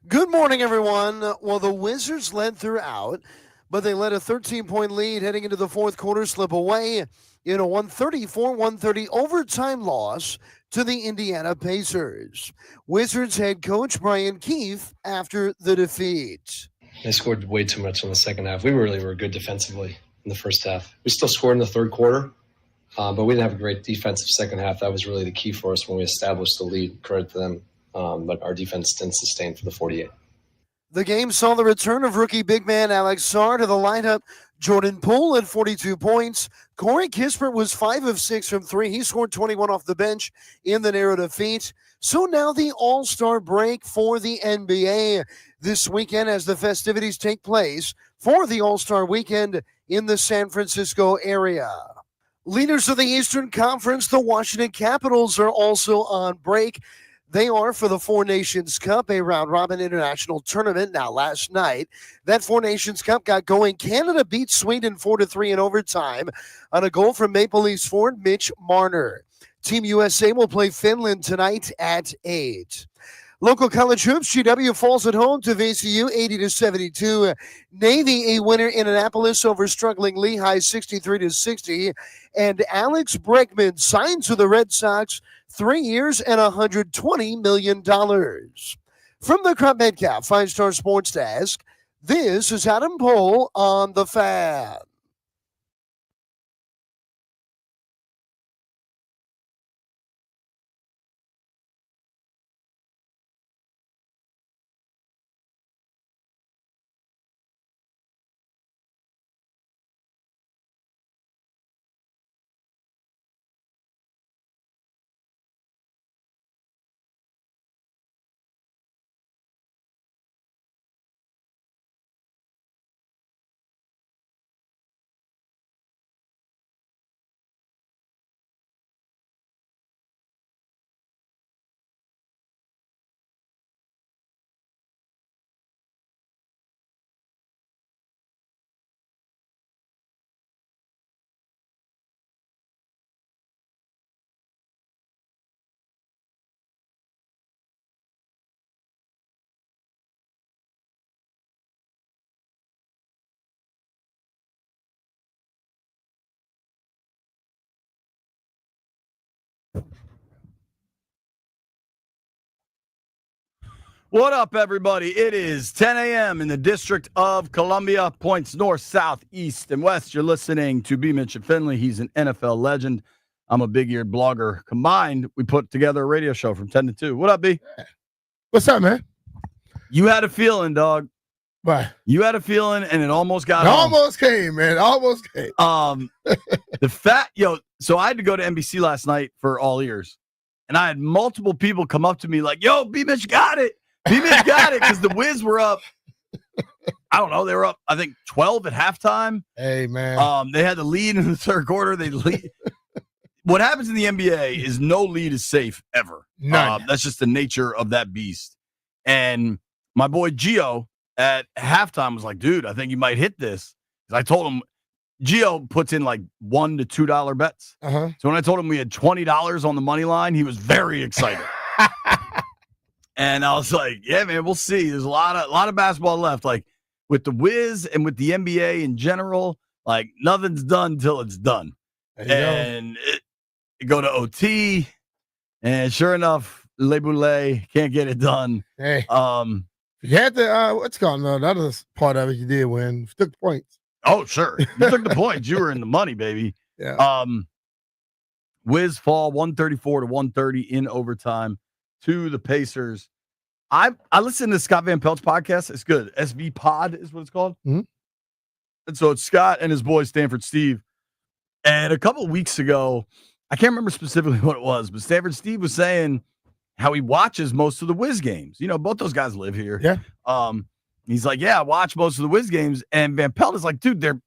Good morning, everyone. Well, the Wizards led throughout, but they let a 13-point lead heading into the fourth quarter slip away in a 134-130 overtime loss to the Indiana Pacers. Wizards head coach Brian Keefe after the defeat. They scored way too much in the second half. We really were good defensively in the first half. We still scored in the third quarter, but we didn't have a great defensive second half. That was really the key for us when we established the lead. Credit to them, but our defense didn't sustain for the 48. The game saw the return of rookie big man Alex Sarr to the lineup. Jordan Poole at 42 points. Corey Kispert was 5 of 6 from 3. He scored 21 off the bench in the narrow defeat. So now the All-Star break for the NBA this weekend as the festivities take place for the All-Star weekend in the San Francisco area. Leaders of the Eastern Conference, the Washington Capitals, are also on break. They are for the Four Nations Cup, a round-robin international tournament. Now, last night, that Four Nations Cup got going. Canada beat Sweden 4-3 in overtime on a goal from Maple Leafs forward Mitch Marner. Team USA will play Finland tonight at 8. Local college hoops, GW falls at home to VCU 80-72. Navy a winner in Annapolis over struggling Lehigh 63-60. And Alex Bregman signs with the Red Sox 3 years and $120 million. From the Crop Metcalf 5-Star Sports Desk, this is Adam Pohl on The Fan. What up, everybody? It is 10 a.m. in the District of Columbia, points north, south, east, and west. You're listening to B. Mitch Finley. He's an NFL legend. I'm a big-eared blogger. Combined, we put together a radio show from 10 to 2. What up, B? What's up, man? You had a feeling, dog. What? You had a feeling, and it almost got almost came, man. Almost came. So I had to go to NBC last night for All Ears, and I had multiple people come up to me like, yo, B. Mitch got it. B-Mitch got it because the Wiz were up. I don't know. They were up, I think, 12 at halftime. Hey, man. They had the lead in the third quarter. They lead. What happens in the NBA is no lead is safe ever. None. That's just the nature of that beast. And my boy Gio at halftime was like, dude, I think you might hit this. I told him, Gio puts in like $1 to $2 bets. Uh-huh. So when I told him we had $20 on the money line, he was very excited. And I was like, yeah, man, we'll see. There's a lot of basketball left. Like with the Wiz and with the NBA in general, like nothing's done till it's done. And it go to OT. And sure enough, Le Boulay can't get it done. Hey, you had the, what's it called? No, that was part of it you did win. You took the points. Oh, sure. You took the points. You were in the money, baby. Yeah. Wiz fall 134-130 in overtime to the Pacers. I listened to Scott Van Pelt's podcast. It's good. SV Pod is what it's called. Mm-hmm. And so it's Scott and his boy Stanford Steve. And a couple of weeks ago, I can't remember specifically what it was, but Stanford Steve was saying how he watches most of the Wiz games. You know, both those guys live here. Yeah. He's like, yeah, I watch most of the Wiz games. And Van Pelt is like, dude, they're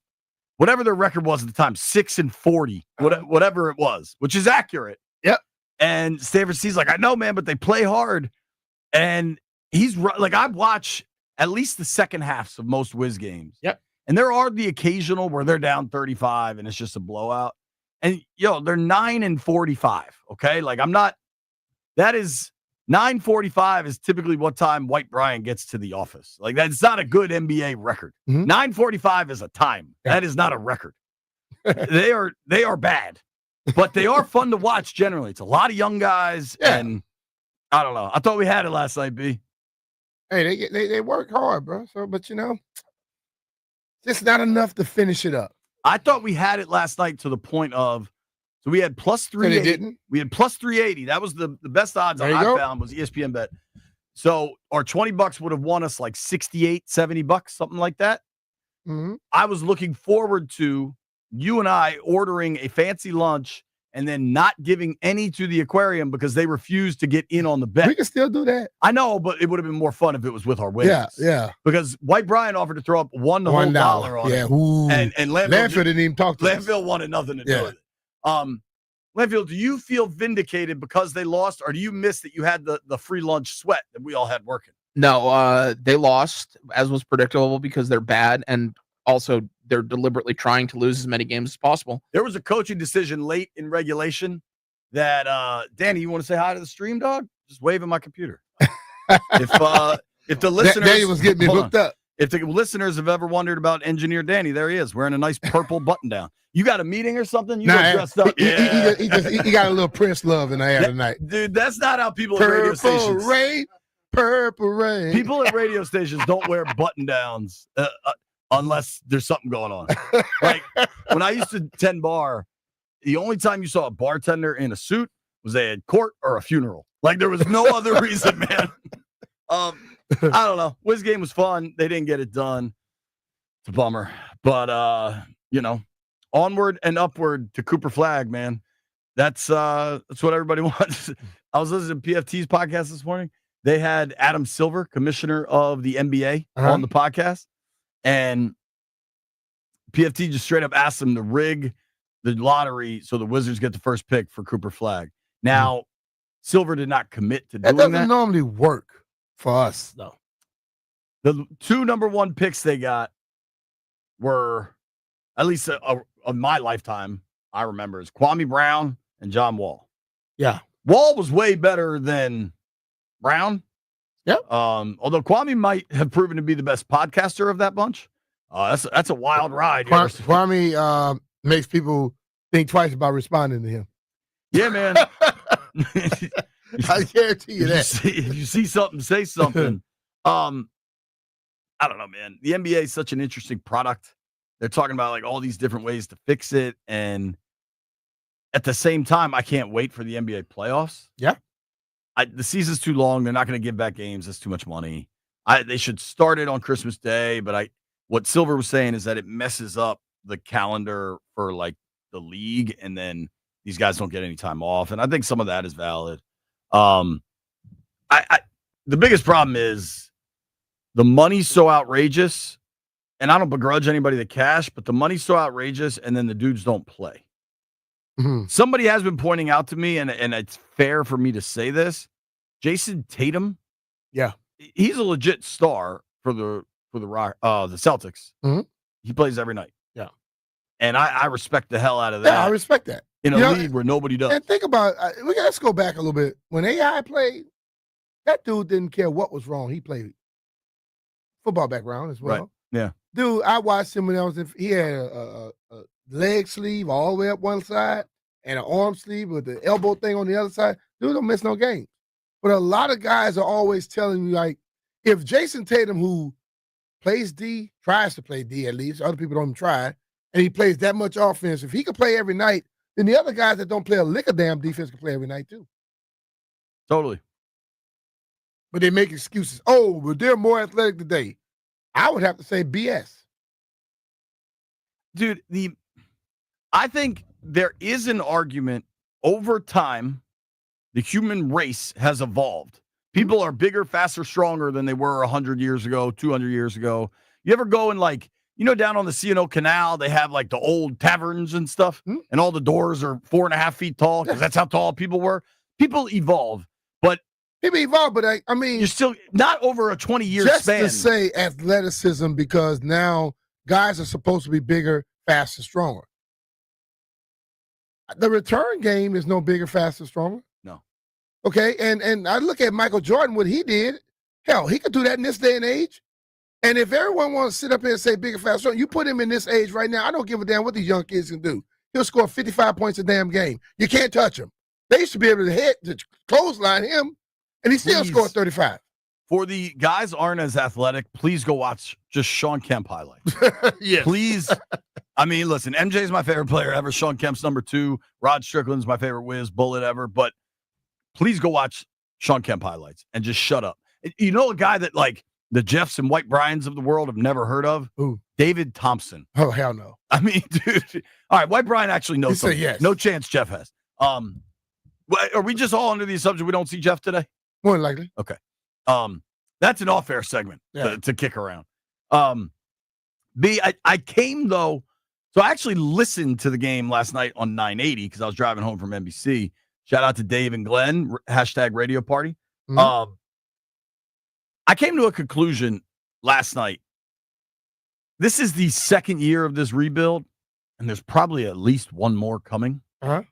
whatever their record was at the time, 6-40, whatever it was, which is accurate. Yep. And Stanford Steve's like, I know, man, but they play hard. And he's like, I watch at least the second halves of most Wiz games. Yep. And there are the occasional where they're down 35 and it's just a blowout. And they're 9-45. Okay. Like that is 9:45 is typically what time White Brian gets to the office. Like, that's not a good NBA record. 9:45 is a time. That is not a record. They are bad, but they are fun to watch generally. It's a lot of young guys, and I don't know. I thought we had it last night, B. Hey, they work hard, bro. So, but just not enough to finish it up. I thought we had it last night to the point of, so we had plus 380. Didn't. We had plus 380. That was the best odds I found was ESPN bet. So our $20 would have won us like 68, $70, something like that. Mm-hmm. I was looking forward to you and I ordering a fancy lunch and then not giving any to the aquarium because they refused to get in on the bet. We can still do that. I know, but it would have been more fun if it was with our winners. Yeah. Because White Brian offered to throw up $1 on it. Ooh. And Landfill didn't even talk to us. Landfill wanted nothing to do with it. Landfill, do you feel vindicated because they lost, or do you miss that you had the free lunch sweat that we all had working? No, they lost, as was predictable, because they're bad, and also they're deliberately trying to lose as many games as possible. There was a coaching decision late in regulation that, Danny, you want to say hi to the stream, dog? Just wave at my computer. If the listeners... Danny was getting me hooked up. If the listeners have ever wondered about Engineer Danny, there he is, wearing a nice purple button down. You got a meeting or something? You got dressed up? He got a little Prince love in the air tonight. Dude, that's not how people at radio stations... Purple rain. People at radio stations don't wear button downs unless there's something going on. Like, when I used to tend bar, the only time you saw a bartender in a suit was they had court or a funeral. Like, there was no other reason, man. I don't know. Wiz game was fun. They didn't get it done. It's a bummer. But, onward and upward to Cooper Flag, man. That's what everybody wants. I was listening to PFT's podcast this morning. They had Adam Silver, commissioner of the NBA, on the podcast. And PFT just straight up asked them to rig the lottery so the Wizards get the first pick for Cooper Flag. Now, Silver did not commit to doing that. That doesn't normally work for us, though. The two number one picks they got were, at least of my lifetime, I remember, is Kwame Brown and John Wall. Yeah. Wall was way better than Brown. Yep. Although Kwame might have proven to be the best podcaster of that bunch. That's a wild ride. Kwame makes people think twice about responding to him. Yeah, man. I guarantee you that. If you see something, say something. I don't know, man. The NBA is such an interesting product. They're talking about like all these different ways to fix it. And at the same time, I can't wait for the NBA playoffs. Yeah. The season's too long. They're not going to give back games. That's too much money. They should start it on Christmas Day. But what Silver was saying is that it messes up the calendar for like the league. And then these guys don't get any time off. And I think some of that is valid. The biggest problem is the money's so outrageous, and I don't begrudge anybody the cash, but the money's so outrageous, and then the dudes don't play. Mm-hmm. Somebody has been pointing out to me, and it's fair for me to say this, Jason Tatum. Yeah. He's a legit star for the Celtics. Mm-hmm. He plays every night. Yeah. And I respect the hell out of that. Yeah, I respect that. In a league where nobody does. And think about let's go back a little bit. When AI played, that dude didn't care what was wrong. He played football background as well. Right. Yeah. Dude, I watched him when he had a leg sleeve all the way up one side and an arm sleeve with the elbow thing on the other side. Dude don't miss no game. But a lot of guys are always telling me, like, if Jason Tatum, who plays D, tries to play D at least, other people don't even try, and he plays that much offense, if he could play every night, then the other guys that don't play a lick of damn defense can play every night too. Totally. But they make excuses. Oh, but they're more athletic today. I would have to say BS. Dude, I think there is an argument over time. The human race has evolved. People are bigger, faster, stronger than they were 100 years ago, 200 years ago. You ever go and down on the C&O Canal, they have like the old taverns and stuff, and all the doors are 4.5 feet tall because that's how tall people were. People evolve, but I mean, you're still not over a 20-year span. Just to say athleticism, because now guys are supposed to be bigger, faster, stronger. The return game is no bigger, faster, stronger. No. Okay, and I look at Michael Jordan, what he did. Hell, he could do that in this day and age. And if everyone wants to sit up here and say big and fast, strong, you put him in this age right now, I don't give a damn what these young kids can do. He'll score 55 points a damn game. You can't touch him. They used to be able to clothesline him, and he still scored 35. For the guys aren't as athletic, please go watch just Sean Kemp highlights. Yes. Please. I mean, listen, MJ's my favorite player ever. Sean Kemp's number 2. Rod Strickland's my favorite whiz bullet ever. But please go watch Sean Kemp highlights and just shut up. You know a guy that, like, the Jeffs and White Bryans of the world have never heard of? Who? David Thompson. Oh, hell no. I mean, dude. All right, White Bryan actually knows something. Yes. No chance Jeff has. Are we just all under the assumption we don't see Jeff today? More than likely. Okay. That's an off-air segment to kick around. B, I came, though, so I actually listened to the game last night on 980 because I was driving home from NBC. Shout out to Dave and Glenn, #radio party. Mm-hmm. I came to a conclusion last night. This is the second year of this rebuild, and there's probably at least one more coming. Uh-huh.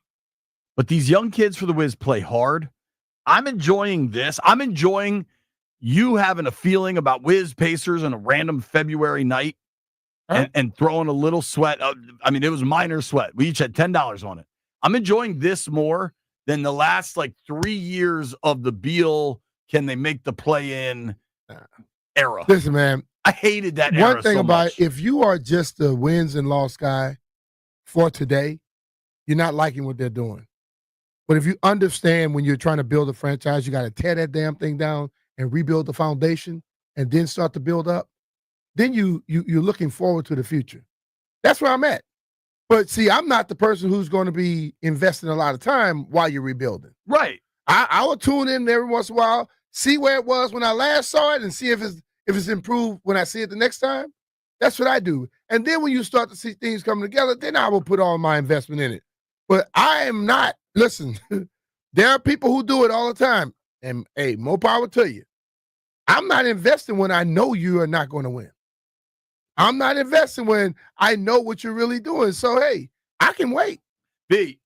But these young kids for the Wiz play hard. I'm enjoying this. I'm enjoying you having a feeling about Wiz Pacers on a random February night and throwing a little sweat. I mean, it was minor sweat. We each had $10 on it. I'm enjoying this more than the last, 3 years of the Beal, can they make the play-in era. Listen, man. I hated that era One thing so about much. it, if you are just a wins and loss guy for today, you're not liking what they're doing. But if you understand when you're trying to build a franchise, you got to tear that damn thing down and rebuild the foundation and then start to build up, then you're looking forward to the future. That's where I'm at. But see, I'm not the person who's going to be investing a lot of time while you're rebuilding. Right. I will tune in every once in a while, see where it was when I last saw it, and see if it's improved when I see it the next time. That's what I do. And then when you start to see things coming together, then I will put all my investment in it. But I am not, listen, there are people who do it all the time. And hey, more power to you. I'm not investing when I know you are not going to win. I'm not investing when I know what you're really doing. So, hey, I can wait. B,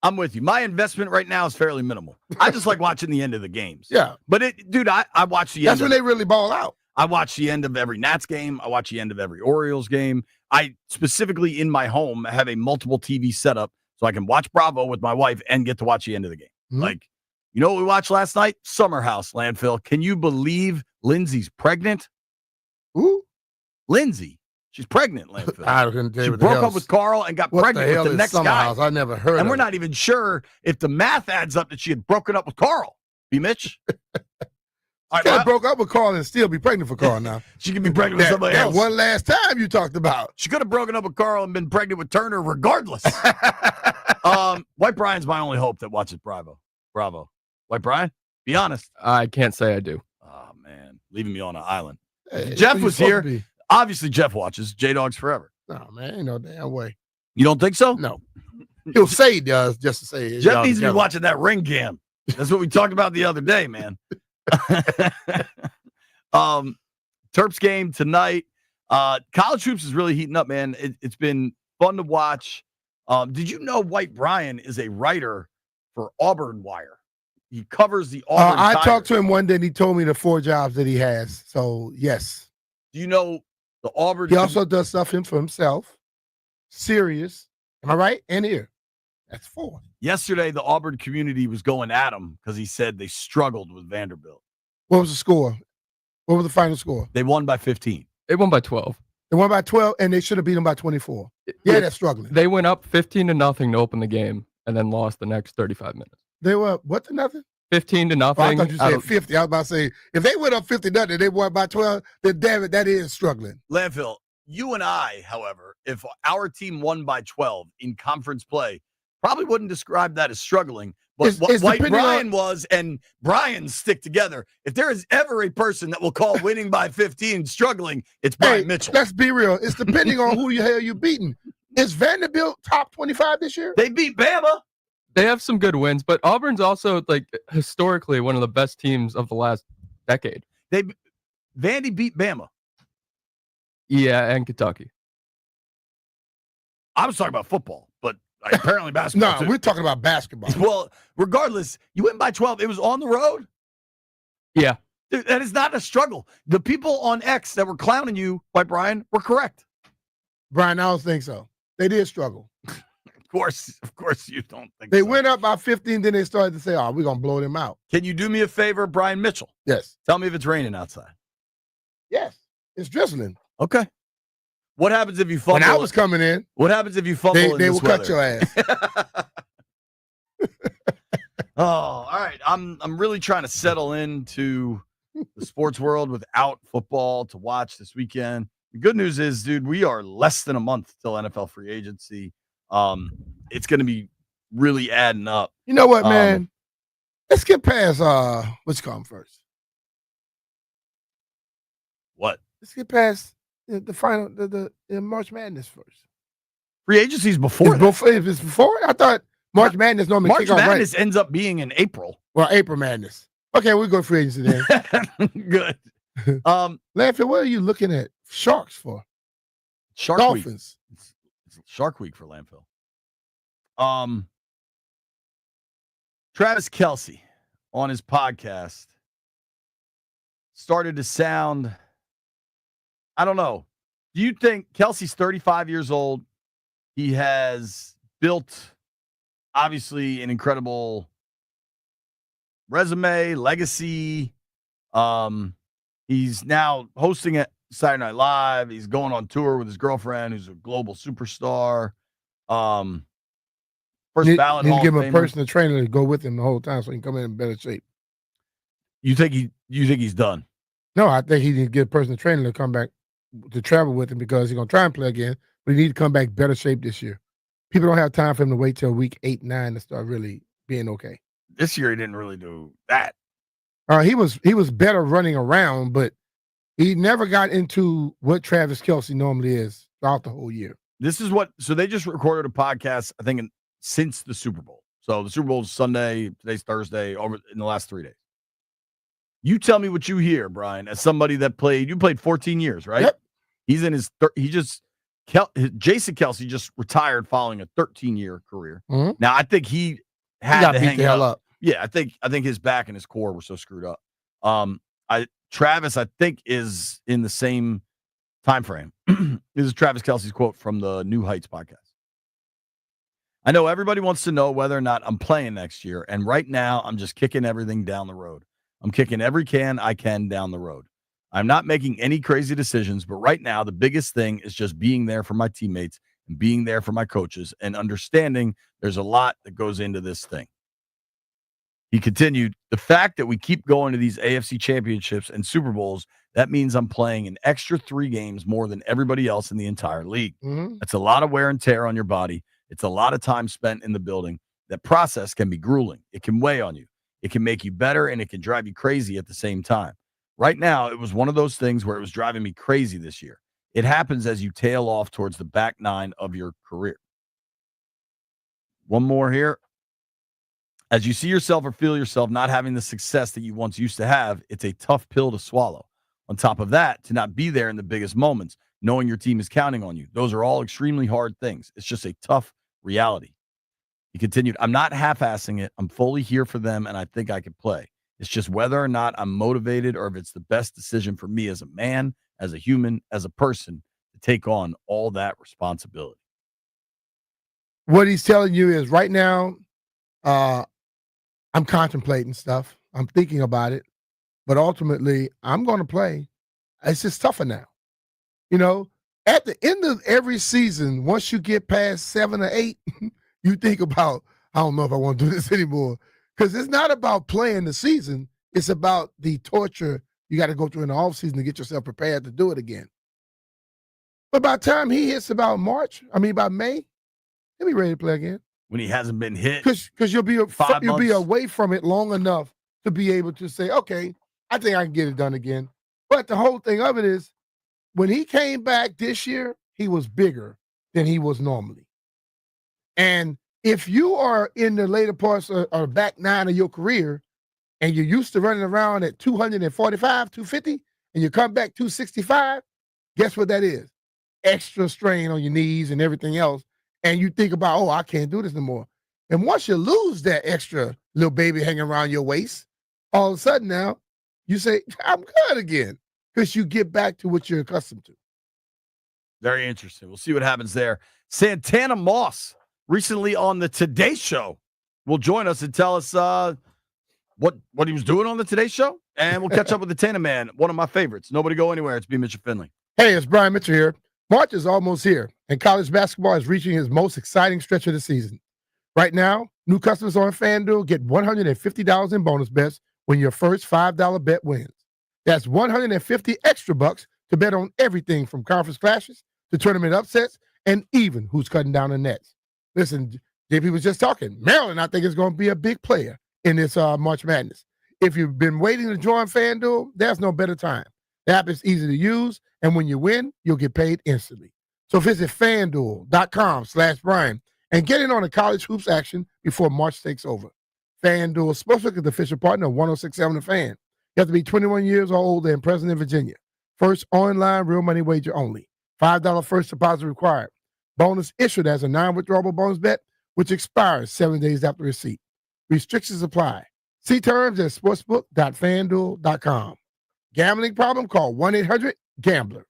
I'm with you. My investment right now is fairly minimal. I just like watching the end of the games. Yeah. But, I watch the end. That's when they really ball out. I watch the end of every Nats game. I watch the end of every Orioles game. I specifically in my home have a multiple TV setup so I can watch Bravo with my wife and get to watch the end of the game. Mm-hmm. You know what we watched last night? Summer House, Landfill. Can you believe Lindsay's pregnant? Who? Lindsay. She's pregnant, Landfill. I couldn't tell you She what the broke hell up with Carl and got what pregnant the hell with the is next Summer guy. House? I never heard And of we're it. not even sure if the math adds up that she had broken up with Carl. B. Mitch? All Could right, have broke up with Carl and still be pregnant for Carl now. she could be pregnant with somebody that else. one last time you talked about. She could have broken up with Carl and been pregnant with Turner regardless. White Brian's my only hope that watches Bravo. White Brian, be honest. I can't say I do. Oh, man. Leaving me on an island. Hey, Jeff who you was supposed here. to be? Obviously, Jeff watches J-Dogs Forever. No, man, ain't no damn way. You don't think so? No. He'll say he does just to say it. Jeff Y'all needs to be together. watching that ring cam. That's what we talked about the other day, man. Terps game tonight. College hoops is really heating up, man. It's been fun to watch. Did you know White Brian is a writer for Auburn Wire? He covers the Auburn I Tigers. talked to him one day and he told me the 4 jobs that he has. So, yes. Do you know the Auburn? He also does stuff for himself. Serious. Am I right? And here. That's 4. Yesterday, the Auburn community was going at him because he said they struggled with Vanderbilt. What was the score? What was the final score? They won by 15. They won by 12. They won by 12, and they should have beat them by 24. Yeah, they're struggling. They went up 15-0 to open the game and then lost the next 35 minutes. They were, what to nothing? 15-0. Oh, I thought you said 50. I was about to say, if they went up 50-0, they won by 12, then damn it, that is struggling. Landfill, you and I, however, if our team won by 12 in conference play, probably wouldn't describe that as struggling. But what White Brian was and Brian stick together. If there is ever a person that will call winning by 15 struggling, it's Brian Mitchell. Let's be real. It's depending on who the hell you beating. Is Vanderbilt top 25 this year? They beat Bama. They have some good wins, but Auburn's also historically one of the best teams of the last decade. Vandy beat Bama. Yeah, and Kentucky. I was talking about football, but Apparently basketball. No, too. we're talking about basketball. Well, regardless, you win by 12. It was on the road. Yeah. Dude, that is not a struggle. The people on X that were clowning you, White Brian, were correct. Brian, I don't think so. They did struggle. Of course, you don't think They so. went up by 15, then they started to say, "Oh, we're gonna blow them out." Can you do me a favor, Brian Mitchell? Yes. Tell me if it's raining outside. Yes. It's drizzling. Okay. What happens if you fumble? When I was coming in, What happens if you fumble? they in this will cut weather? your ass. Oh, all right. I'm really trying to settle into the sports world without football to watch this weekend. The good news is, dude, we are less than a month till NFL free agency. It's going to be really adding up. You know what, man? Let's get past what's called first. What? Let's get past the final the March Madness first. Free agency's before that. It's before? I thought March Madness normally March kick off Madness right. ends up being in April. Well, April Madness. Okay, we'll go free agency then. Good. Landfill, what are you looking at sharks for? Shark Dolphins. Week. It's Shark Week for landfill. Travis Kelce on his podcast started to sound, I don't know. Do you think Kelce's 35 years old? He has built, obviously, an incredible resume, legacy. He's now hosting at Saturday Night Live. He's going on tour with his girlfriend, who's a global superstar. First ballot Need Hall to give of him a Famer. personal trainer to go with him the whole time so he can come in better shape. You think he's done? No, I think he need to get a personal trainer to come back to travel with him because he's gonna try and play again, but he need to come back better shape this year. People don't have time for him to wait till week 8, 9 to start really being okay. This year he didn't really do that. He was better running around, but he never got into what Travis Kelce normally is throughout the whole year. So they just recorded a podcast, I think, since the Super Bowl. So the Super Bowl is Sunday, today's Thursday, over in the last 3 days. You tell me what you hear, Brian, as somebody that you played 14 years, right? Yep. He's in his, Jason Kelce just retired following a 13-year career. Mhm. Now, I think he had got to beat hang the hell up. Yeah, I think his back and his core were so screwed up. Travis, I think, is in the same time frame. This is Travis Kelce's quote from the New Heights podcast. I know everybody wants to know whether or not I'm playing next year, and right now I'm just kicking everything down the road. I'm kicking every can I can down the road. I'm not making any crazy decisions, but right now the biggest thing is just being there for my teammates and being there for my coaches and understanding there's a lot that goes into this thing. He continued, the fact that we keep going to these AFC championships and Super Bowls, that means I'm playing an extra 3 games more than everybody else in the entire league. Mm-hmm. That's a lot of wear and tear on your body. It's a lot of time spent in the building. That process can be grueling. It can weigh on you. It can make you better, and it can drive you crazy at the same time. Right now, it was one of those things where it was driving me crazy this year. It happens as you tail off towards the back 9 of your career. One more here. As you see yourself or feel yourself not having the success that you once used to have, it's a tough pill to swallow. On top of that, to not be there in the biggest moments, knowing your team is counting on you. Those are all extremely hard things. It's just a tough reality. He continued, I'm not half-assing it. I'm fully here for them, and I think I could play. It's just whether or not I'm motivated or if it's the best decision for me as a man, as a human, as a person to take on all that responsibility. What he's telling you is right now, I'm contemplating stuff. I'm thinking about it, but ultimately I'm going to play. It's just tougher now. You know, at the end of every season, once you get past 7 or 8, you think about, I don't know if I want to do this anymore. Because it's not about playing the season. It's about the torture you got to go through in the offseason to get yourself prepared to do it again. But by the time he hits about May, he'll be ready to play again. When he hasn't been hit. Because you'll be 5 you'll be months. away from it long enough to be able to say, okay, I think I can get it done again. But the whole thing of it is, when he came back this year, he was bigger than he was normally. And if you are in the later parts or back 9 of your career, and you're used to running around at 245, 250, and you come back 265, guess what that is? Extra strain on your knees and everything else. and you think about, oh, I can't do this no more. And once you lose that extra little baby hanging around your waist, all of a sudden now you say, I'm good again, because you get back to what you're accustomed to. Very interesting. We'll see what happens there. Santana Moss, recently on the Today Show, will join us and tell us what he was doing on the Today Show. And we'll catch up with the Tana Man, one of my favorites. Nobody go anywhere. It's B. Mitchell Finley. Hey, it's Brian Mitchell here. March is almost here, and college basketball is reaching its most exciting stretch of the season. Right now, new customers on FanDuel get $150 in bonus bets when your first $5 bet wins. That's 150 extra bucks to bet on everything from conference clashes to tournament upsets and even who's cutting down the nets. Listen, JP was just talking. Maryland, I think, is going to be a big player in this March Madness. If you've been waiting to join FanDuel, there's no better time. The app is easy to use, and when you win, you'll get paid instantly. So visit FanDuel.com/Brian and get in on the college hoops action before March takes over. FanDuel Sportsbook is the official partner of 106.7 The Fan. You have to be 21 years or older and present in Virginia. First online real money wager only. $5 first deposit required. Bonus issued as a non-withdrawable bonus bet, which expires 7 days after receipt. Restrictions apply. See terms at sportsbook.fanduel.com. Gambling problem? Call 1-800-GAMBLER.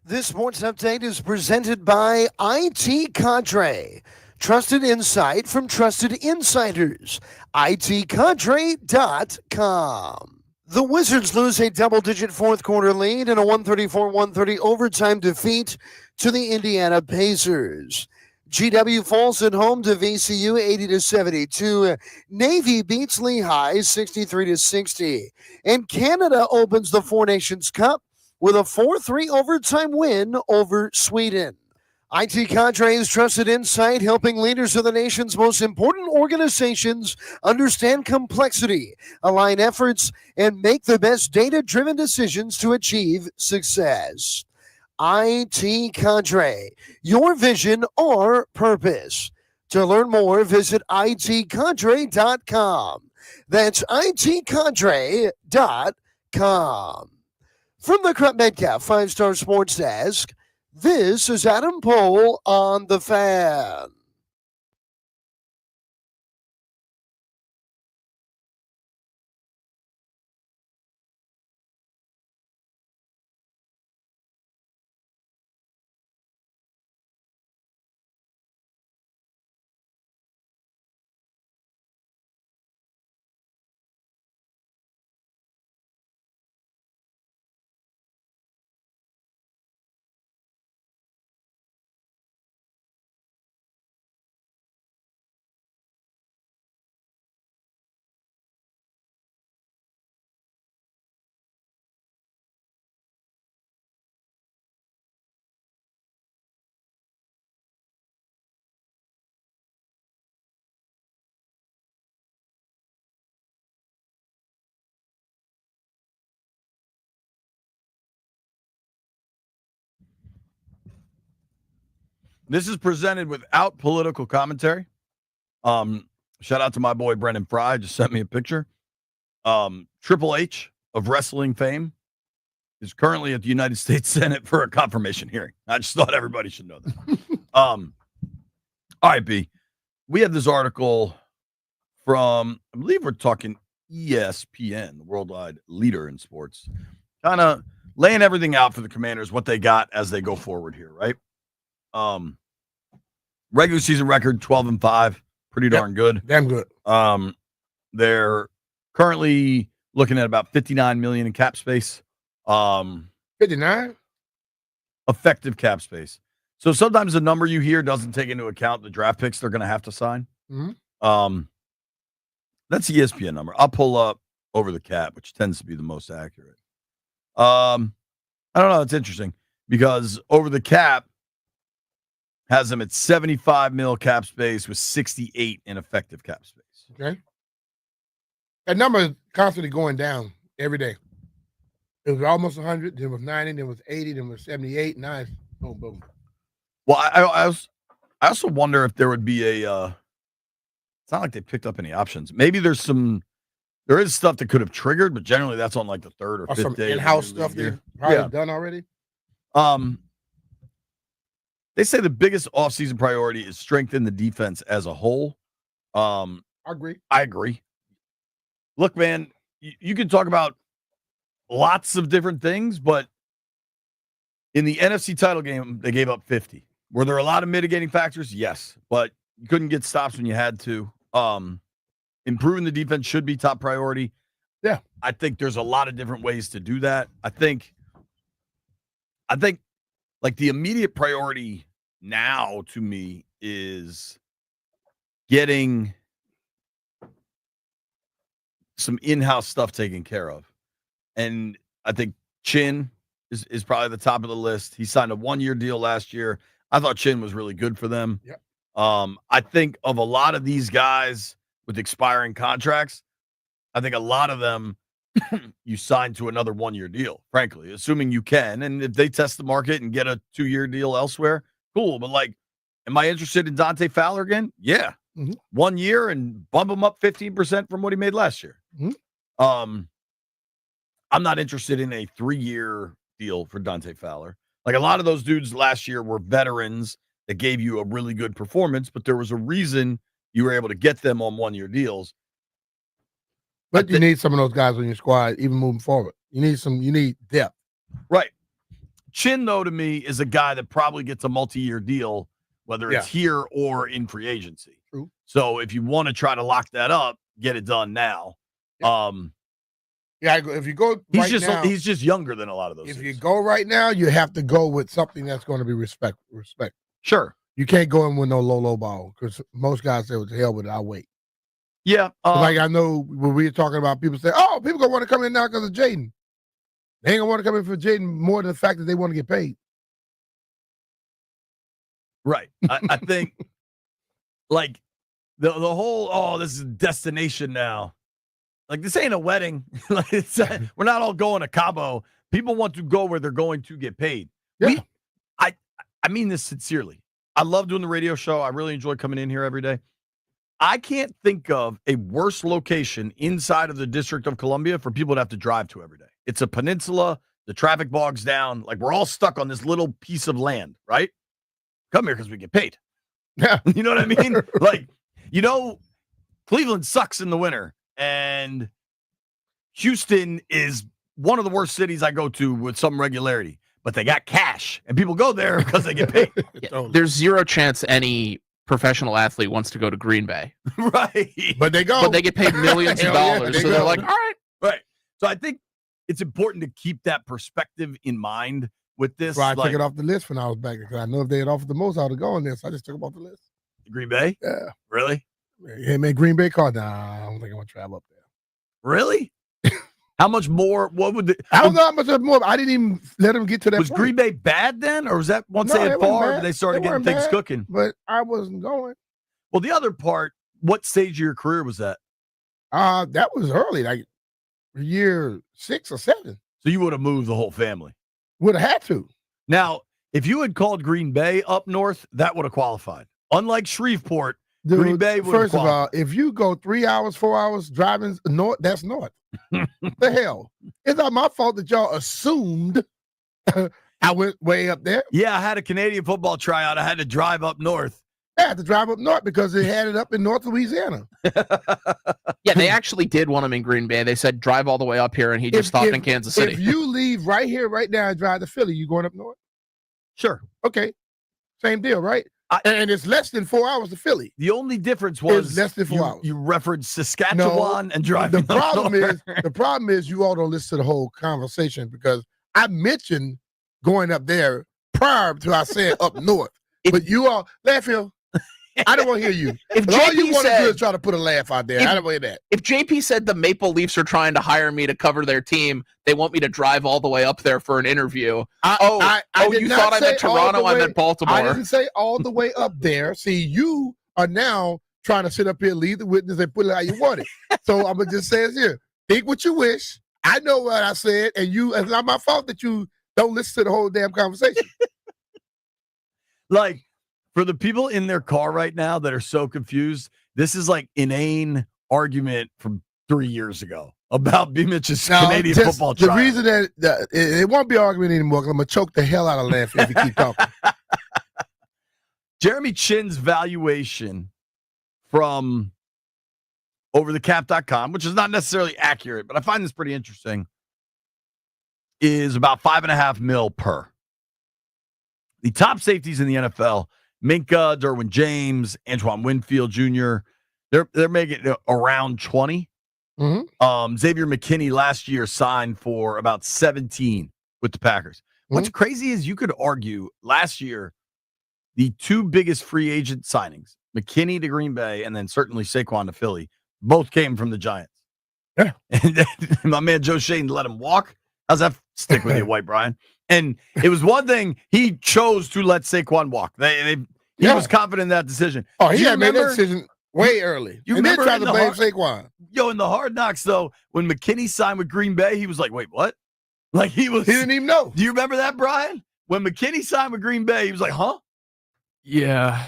This sports update is presented by IT Cadre. Trusted insight from trusted insiders. ITCadre.com. The Wizards lose a double-digit fourth-quarter lead in a 134-130 overtime defeat to the Indiana Pacers. GW falls at home to VCU 80-72. Navy beats Lehigh 63-60. And Canada opens the Four Nations Cup with a 4-3 overtime win over Sweden. IT Cadre's trusted insight, helping leaders of the nation's most important organizations understand complexity, align efforts, and make the best data-driven decisions to achieve success. IT Cadre, your vision, our purpose. To learn more, visit itcadre.com. That's itcadre.com. From the Crump Metcalf 5-Star Sports Desk, this is Adam Pohl on The Fan. This is presented without political commentary. Shout out to my boy Brendan Fry, just sent me a picture. Triple H of wrestling fame is currently at the United States Senate for a confirmation hearing. I just thought everybody should know that. All right, B. We have this article from, I believe we're talking ESPN, the worldwide leader in sports, kind of laying everything out for the Commanders, what they got as they go forward here, right? Regular season record 12-5, pretty darn good. Damn good. They're currently looking at about $59 million in cap space. 59? Effective cap space. So sometimes the number you hear doesn't take into account the draft picks they're going to have to sign. Mm-hmm. That's the ESPN number. I'll pull up over the cap, which tends to be the most accurate. I don't know. It's interesting because over the cap has them at 75 mil cap space with 68 in effective cap space. Okay. That number is constantly going down every day. It was almost 100, then it was 90, then it was 80, then it was 78. Now it's boom, boom. Well, I also wonder if there would be a it's not like they picked up any options. Maybe there is stuff that could have triggered, but generally that's on like the third or fifth some day. In-house stuff they've probably done already. They say the biggest offseason priority is strengthen the defense as a whole. I agree. Look, man, you can talk about lots of different things, but in the NFC title game, they gave up 50. Were there a lot of mitigating factors? Yes, but you couldn't get stops when you had to. Improving the defense should be top priority. Yeah. I think there's a lot of different ways to do that. I think like the immediate priority now to me is getting some in-house stuff taken care of. And I think Chin is probably the top of the list. He signed a 1-year deal last year. I thought Chin was really good for them. Yep. I think of a lot of these guys with expiring contracts, I think a lot of them you sign to another 1-year deal, frankly, assuming you can. And if they test the market and get a 2-year deal elsewhere, cool. But like, am I interested in Dante Fowler again? Yeah. Mm-hmm. 1 year and bump him up 15% from what he made last year. Mm-hmm. I'm not interested in a 3-year deal for Dante Fowler. Like a lot of those dudes last year were veterans that gave you a really good performance, but there was a reason you were able to get them on 1-year deals. But you need some of those guys on your squad, even moving forward. You need depth. Right. Chin, though, to me, is a guy that probably gets a multi-year deal, whether it's here or in free agency. True. So if you want to try to lock that up, get it done now. Yeah. If you go now, he's just younger than a lot of those. If you go right now, you have to go with something that's going to be respect. Sure. You can't go in with no low ball because most guys say, "What the hell with it? I'll wait." Yeah. Like I know when we were talking about people say, "Oh, people gonna want to come in now because of Jaden." They ain't gonna want to come in for Jaden more than the fact that they want to get paid. Right. I think like the whole this is a destination now. Like this ain't a wedding. Like we're not all going to Cabo. People want to go where they're going to get paid. Yeah. I mean this sincerely. I love doing the radio show. I really enjoy coming in here every day. I can't think of a worse location inside of the District of Columbia for people to have to drive to every day. It's a peninsula. The traffic bogs down. Like we're all stuck on this little piece of land, right? Come here because we get paid. Yeah. You know what I mean? Like, Cleveland sucks in the winter, and Houston is one of the worst cities I go to with some regularity, but they got cash, and people go there because they get paid. There's zero chance any professional athlete wants to go to Green Bay. Right. But they go. But they get paid millions of Hell yeah, dollars. they So they're go. like, all right. Right. So I think it's important to keep that perspective in mind with this. So I took it off the list when I was back because I know if they had offered the most, I would have gone there. So I just took them off the list. Green Bay? Yeah. Really? Hey, man, Green Bay called. Nah, I don't think I want to travel up there. Really? How much more? What would I don't know how much more. I didn't even let them get to that Was point. Green Bay bad then? Or was that once No, they they had weren't Favre, bad. they started They getting weren't things bad. cooking? But I wasn't going. Well, the other part, what stage of your career was that? That was early, like year 6 or 7. So you would have moved the whole family. Would have had to. Now, if you had called Green Bay up north, that would have qualified. Unlike Shreveport, Dude, Green Bay would have first of all, if you go 3 hours, 4 hours driving north, that's north. The hell? It's not my fault that y'all assumed I went way up there. Yeah, I had a Canadian football tryout. I had to drive up north. I had to drive up north because they had it up in North Louisiana. Yeah, they actually did want him in Green Bay. They said drive all the way up here, and he just stopped in Kansas City. If you leave right here, right now, and drive to Philly, you going up north? Sure. Okay. Same deal, right? And it's less than 4 hours to Philly. The only difference was It's less than 4 hours. You referenced Saskatchewan and driving. The problem is you all don't listen to the whole conversation because I mentioned going up there prior to I said up north. But you all laugh, Phil. I don't want to hear you. If all you JP want to do said- is try to put a laugh out there. I don't want to hear that. If JP said the Maple Leafs are trying to hire me to cover their team, they want me to drive all the way up there for an interview. I did you not thought I say meant all Toronto? the I way- meant Baltimore. I didn't say all the way up there. See, you are now trying to sit up here, lead the witness, and put it how you want it. So I'm gonna just say it here. Think what you wish. I know what I said, and it's not my fault that you don't listen to the whole damn conversation. Like, for the people in their car right now that are so confused, this is like inane argument from 3 years ago about B. Mitch's Canadian football The trial. reason that it won't be an argument anymore because I'm gonna choke the hell out of laughing if you keep talking. Jeremy Chin's valuation from overthecap.com, which is not necessarily accurate, but I find this pretty interesting, is about $5.5 million per. The top safeties in the NFL, Minka, Derwin James, Antoine Winfield Jr., they're making around 20. Mm-hmm. Xavier McKinney last year signed for about 17 with the Packers. What's crazy is you could argue last year, the two biggest free agent signings, McKinney to Green Bay and then certainly Saquon to Philly, both came from the Giants. Yeah. And my man Joe Shane let him walk. How's that stick with you, White Brian? And it was one thing, he chose to let Saquon walk. He was confident in that decision. Oh, he had made that decision way early. You and then remember tried in to the blame Saquon. Yo, in the Hard Knocks, though, when McKinney signed with Green Bay, he was like, wait, what? Like he didn't even know. Do you remember that, Brian? When McKinney signed with Green Bay, he was like, huh? Yeah.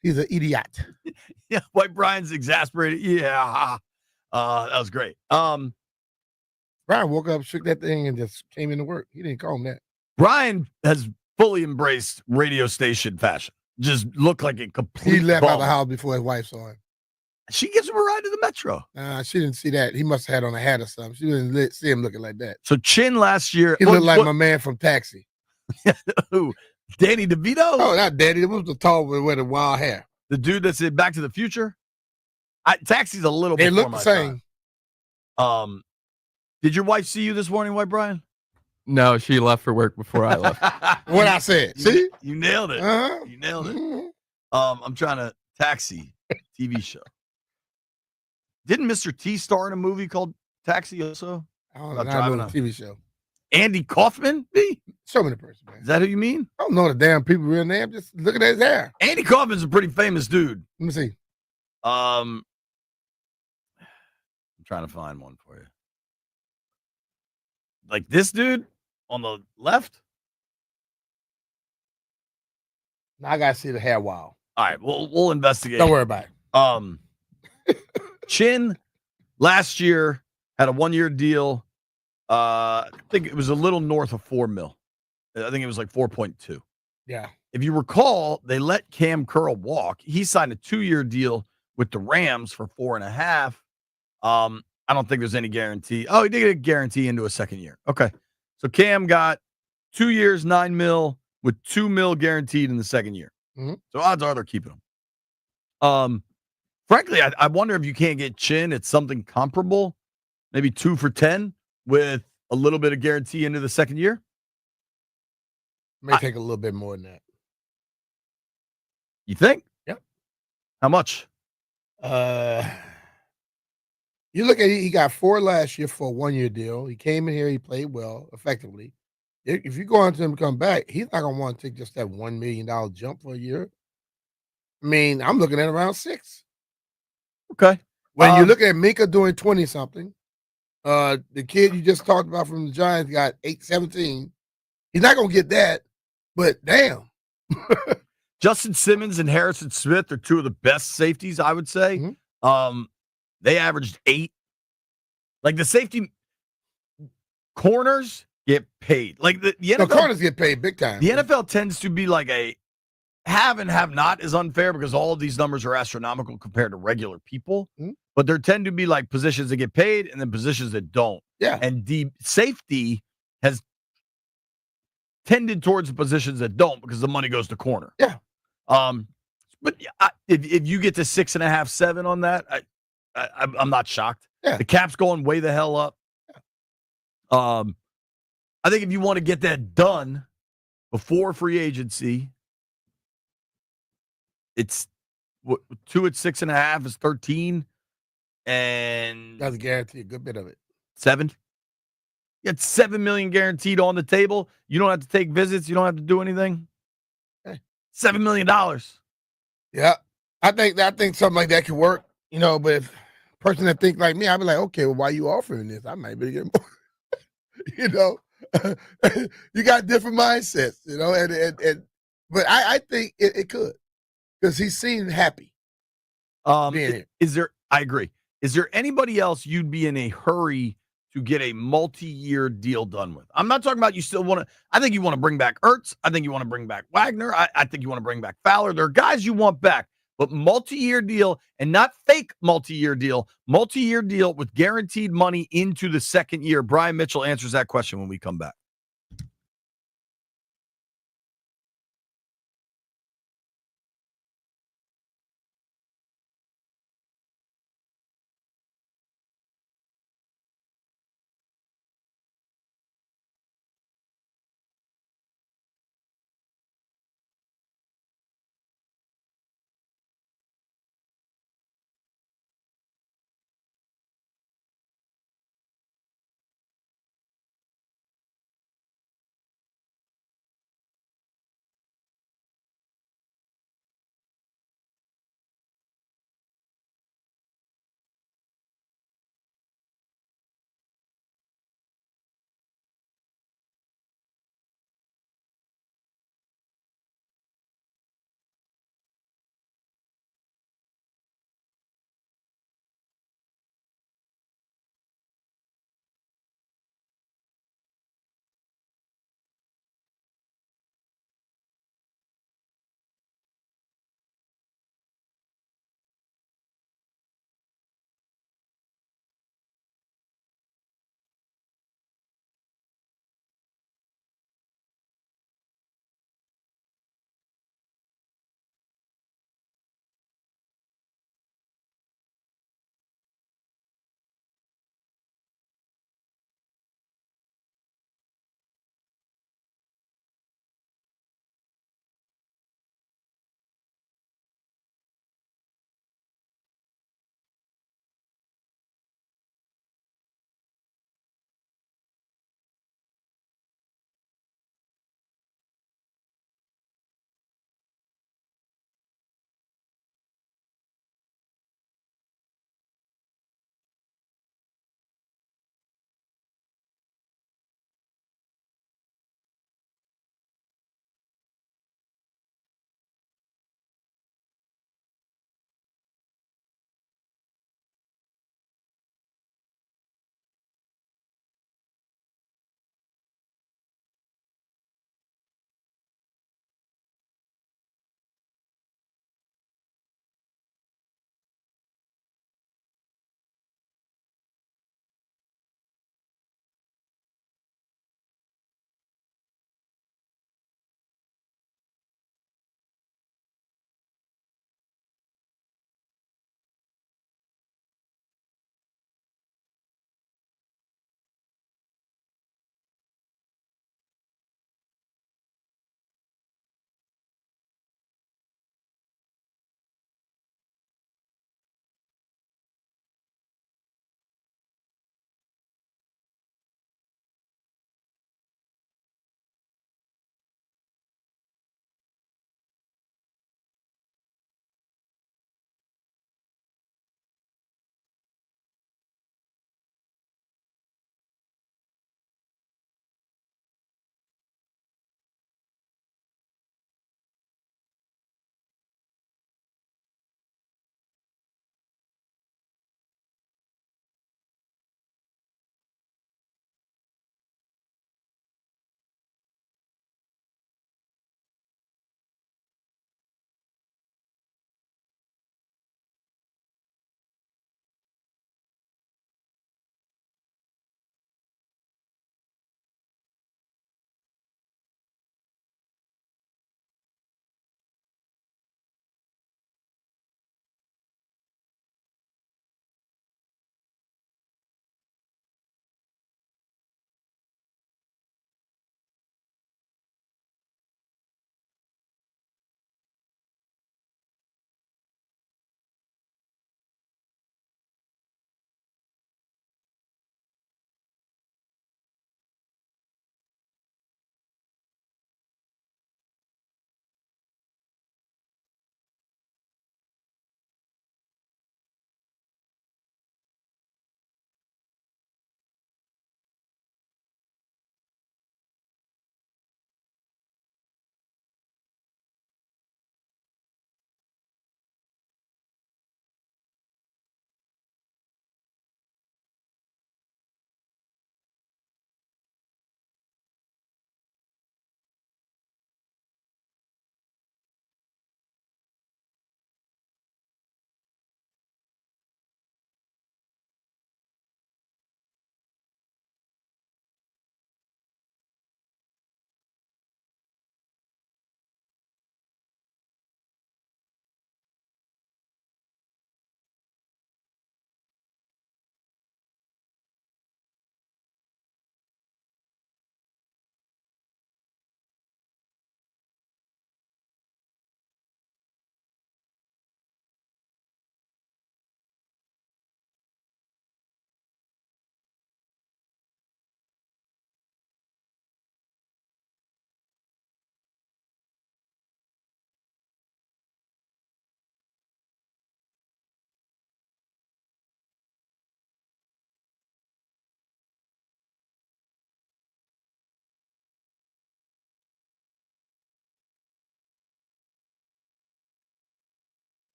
He's an idiot. Yeah, White Brian's exasperated. Yeah. That was great. Brian woke up, shook that thing, and just came into work. He didn't call him that. Brian has fully embraced radio station fashion. Just looked like a complete He left out bum. the house before his wife saw him. She gives him a ride to the Metro. She didn't see that. He must have had on a hat or something. She didn't see him looking like that. So Chin last year. He looked like my man from Taxi. Who? Danny DeVito? Oh, not Daddy. It was the tall one with the wild hair. The dude that's in Back to the Future? Taxi's a little They before look the my same. time. Did your wife see you this morning, White Brian? No, she left for work before I left. What I said. See? You nailed it. Uh-huh. You nailed it. Mhm. I'm trying to Taxi TV show. Didn't Mr. T star in a movie called Taxi also? I don't About know. I driving know a- the TV show. Andy Kaufman? B? Show me the person, man. Is that who you mean? I don't know the damn people real name. Just look at his hair. Andy Kaufman's a pretty famous dude. Let me see. I'm trying to find one for you. Like this dude on the left? Now I gotta see the hair. Wow. All right, we'll investigate. Don't worry about it. Chin last year had a 1-year deal. I think it was a little north of $4 million. I think it was like 4.2. Yeah. If you recall, they let Cam Curl walk. He signed a 2-year deal with the Rams for 4.5. I don't think there's any guarantee. Oh, he did get a guarantee into a second year. Okay. So Cam got 2 years, $9 million with $2 million guaranteed in the second year. Mhm. So odds are they're keeping him. Frankly, I wonder if you can't get Chin at something comparable, maybe 2 for 10 with a little bit of guarantee into the second year. May take a little bit more than that. You think? Yep. How much? You look at he got 4 last year for a 1-year deal. He came in here, he played well, effectively. If you go on to him to come back, he's not gonna want to take just that $1 million jump for a year. I mean, I'm looking at around 6. Okay. When you look at Minka doing 20 something, the kid you just talked about from the Giants got 8-17. He's not gonna get that, but damn. Justin Simmons and Harrison Smith are two of the best safeties, I would say. Mhm. They averaged 8. Like the safety corners get paid. Like the The NFL, corners get paid big time. the NFL tends to be like a have and have not is unfair because all of these numbers are astronomical compared to regular people. Mhm. But there tend to be like positions that get paid and then positions that don't. Yeah. And the safety has tended towards the positions that don't because the money goes to corner. Yeah. But if you get to 6.5, 7 on that, I'm not shocked. Yeah. The cap's going way the hell up. I think if you want to get that done before free agency, it's 2 at 6.5 is 13, and That's a guarantee, a good bit of it. 7. You got $7 million guaranteed on the table. You don't have to take visits. You don't have to do anything. Hey. $7 million. Yeah. I think something like that could work, but if a person that think like me, I'd be like, okay, well, why are you offering this? I might be getting more. You got different mindsets, but I think it could because he seemed happy being here. I agree. Is there anybody else you'd be in a hurry to get a multi-year deal done with? I'm not talking about you still want to. I think you want to bring back Ertz. I think you want to bring back Wagner. I think you want to bring back Fowler. There are guys you want back, but multi-year deal and not fake multi-year deal with guaranteed money into the second year. Brian Mitchell answers that question when we come back.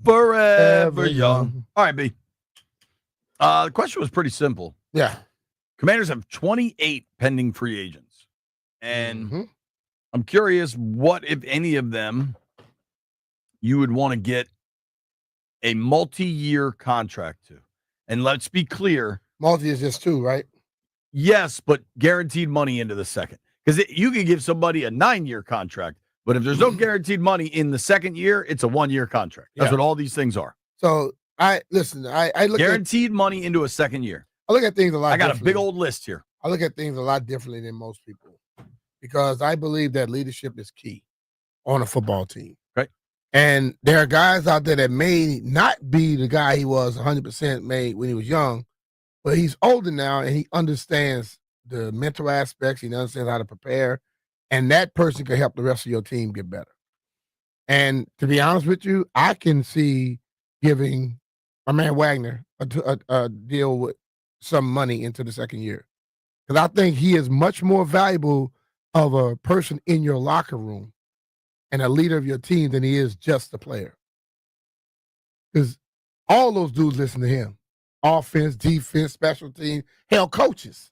Forever young. All right, B. The question was pretty simple. Yeah. Commanders have 28 pending free agents. And Mhm. I'm curious what, if any of them, you would want to get a multi-year contract to. And let's be clear. Multi is just 2, right? Yes, but guaranteed money into the second. Because you can give somebody a 9-year contract, but if there's no guaranteed money in the second year, it's a 1-year contract. That's what all these things are. So I look guaranteed money into a second year. I look at things a lot. I got a big old list here. I look at things a lot differently than most people because I believe that leadership is key on a football team. Right. And there are guys out there that may not be the guy he was 100% made when he was young, but he's older now and he understands the mental aspects. He understands how to prepare, and that person can help the rest of your team get better. And to be honest with you, I can see giving my man Wagner a deal with some money into the second year. Because I think he is much more valuable of a person in your locker room and a leader of your team than he is just a player. Because all those dudes listen to him. Offense, defense, special team, hell, coaches.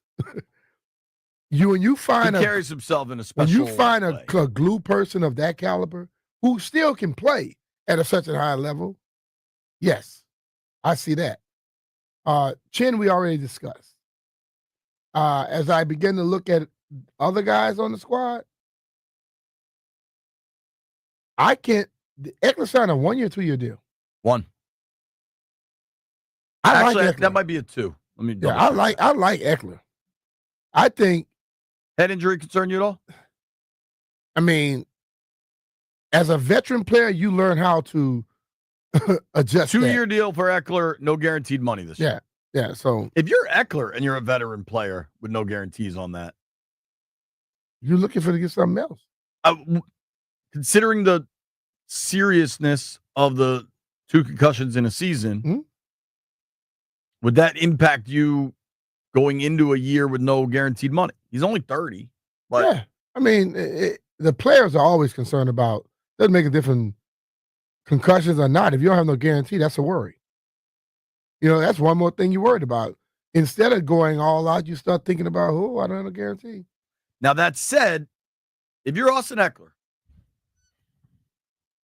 You find he carries himself in a special when you find way. a glue person of that caliber who still can play at such a high level, yes, I see that. Chin, we already discussed. As I begin to look at other guys on the squad, I can't. Eckler signed a 1-year, 2-year deal. 1. Actually, that might be a 2. Let me. Yeah, I like Eckler. I think head injury concern you at all? I mean, as a veteran player, you learn how to adjust. 2-year deal for Eckler, no guaranteed money this year. Yeah. So if you're Eckler and you're a veteran player with no guarantees on that, you're looking for to get something else. Considering the seriousness of the 2 concussions in a season, would that impact you going into a year with no guaranteed money? He's only 30. But yeah, I mean, the players are always concerned about. Doesn't make a difference, concussions or not. If you don't have no guarantee, that's a worry. That's one more thing you're worried about. Instead of going all out, you start thinking about, I don't have a guarantee. Now, that said, if you're Austin Eckler,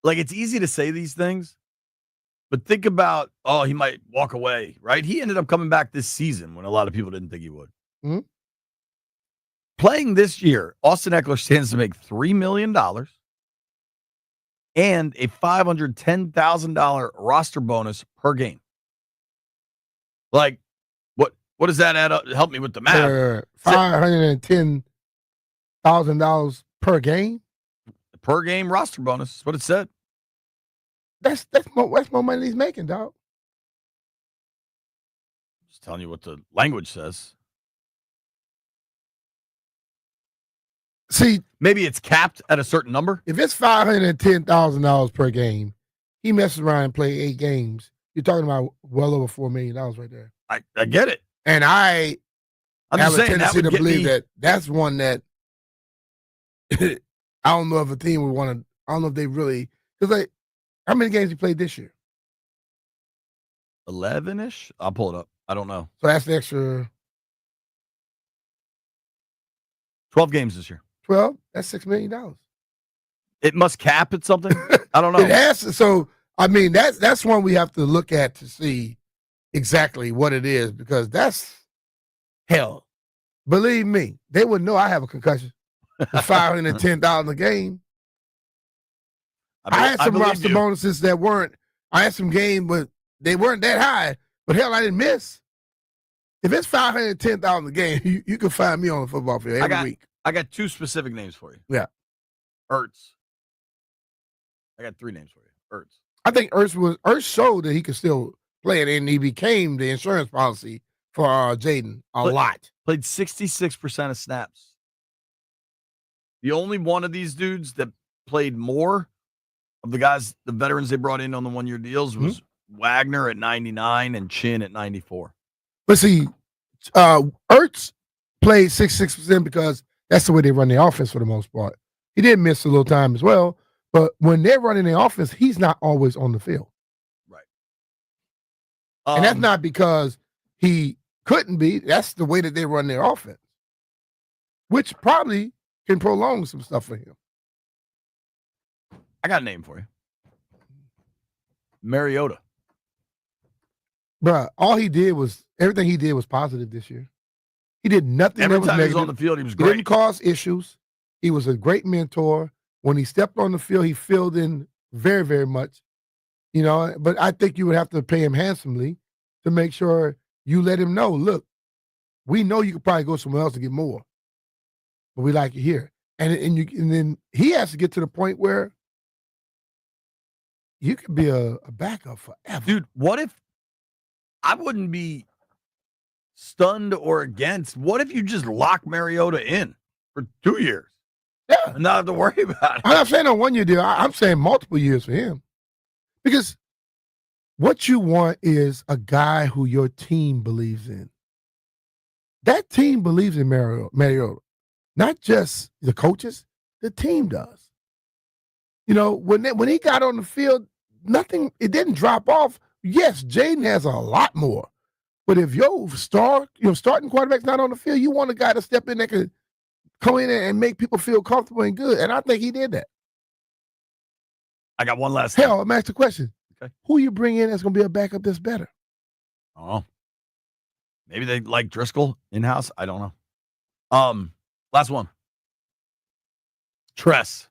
it's easy to say these things, but think about, he might walk away, right? He ended up coming back this season when a lot of people didn't think he would. Mm-hmm. Playing this year, Austin Eckler stands to make $3 million and a $510,000 roster bonus per game. What does that add up? Help me with the math. $510,000 per game? Per game roster bonus. That's what it said. That's more money than he's making, dog. Just telling you what the language says. See, maybe it's capped at a certain number. If it's $510,000 per game, he messes around and play 8 games. You're talking about well over $4 million right there. I get it, and I'm have a tendency to believe that's one that I don't know if a team would want to. I don't know if they really because how many games he played this year? 11-ish. I'll pull it up. I don't know. So that's the extra 12 games this year. 12. That's $6 million. It must cap at something. I don't know. It has to, so I mean that's one we have to look at to see exactly what it is because that's hell. Believe me, they wouldn't know I have a concussion. $510,000 a game. I had some roster bonuses that weren't. I had some games, but they weren't that high. But hell, I didn't miss. If it's $510,000 a game, you can find me on the football field every week. I got 2 specific names for you. Yeah, Ertz. I got 3 names for you. Ertz. I think Ertz showed that he could still play it, and he became the insurance policy for Jaden a lot. Played 66% of snaps. The only one of these dudes that played more of the guys, the veterans they brought in on the 1-year deals was Wagner at 99 and Chin at 94. But see, Ertz played 66% because that's the way they run the offense for the most part. He did miss a little time as well, but when they're running the offense, he's not always on the field. And that's not because he couldn't be. That's the way that they run their offense, which probably can prolong some stuff for him. I got a name for you. Mariota. Bruh, everything he did was positive this year. He did nothing Every that was time he was negative. on the field, he was He great. didn't cause issues. He was a great mentor. When he stepped on the field, he filled in very, very much. But I think you would have to pay him handsomely to make sure you let him know, look, we know you could probably go somewhere else to get more, but we like you here. And then he has to get to the point where you could be a backup forever. Dude, what if I wouldn't be stunned or against? What if you just lock Mariota in for 2 years? Yeah. And not have to worry about it. I'm not saying a 1 year deal. I'm saying multiple years for him. Because what you want is a guy who your team believes in. That team believes in Mariota. Not just the coaches, the team does. When he got on the field, it didn't drop off. Yes, Jaden has a lot more. But if your starting quarterback's not on the field, you want a guy to step in that could come in and make people feel comfortable and good. And I think he did that. I got one last Hell, I'm asking the question. Okay. Who you bring in that's going to be a backup that's better? Oh, maybe they like Driscoll in-house. I don't know. Last one. Tress.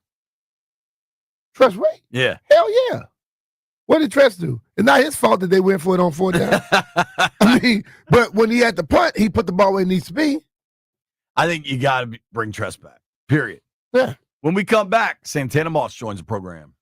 Tress Ray? Yeah. Hell yeah. What did Tress do? It's not his fault that they went for it on 4th down. But when he had the punt, he put the ball where it needs to be. I think you got to bring Tress back. Period. Yeah. When we come back, Santana Moss joins the program.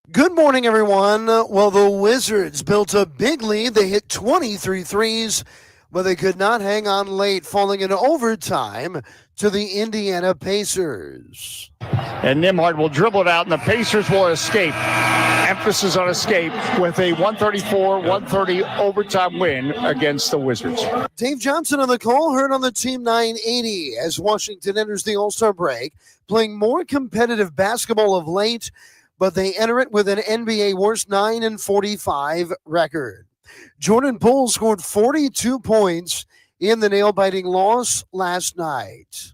Good morning, everyone. Well, the Wizards built a big lead. They hit 23 threes, but they could not hang on late, falling into overtime to the Indiana Pacers. And Nimhard will dribble it out, and the Pacers will escape. Emphasis on escape with a 134-130 overtime win against the Wizards. Dave Johnson on the call, heard on the Team 980 as Washington enters the All-Star break, playing more competitive basketball of late, but they enter it with an NBA worst 9-45 record. Jordan Poole scored 42 points in the nail-biting loss last night.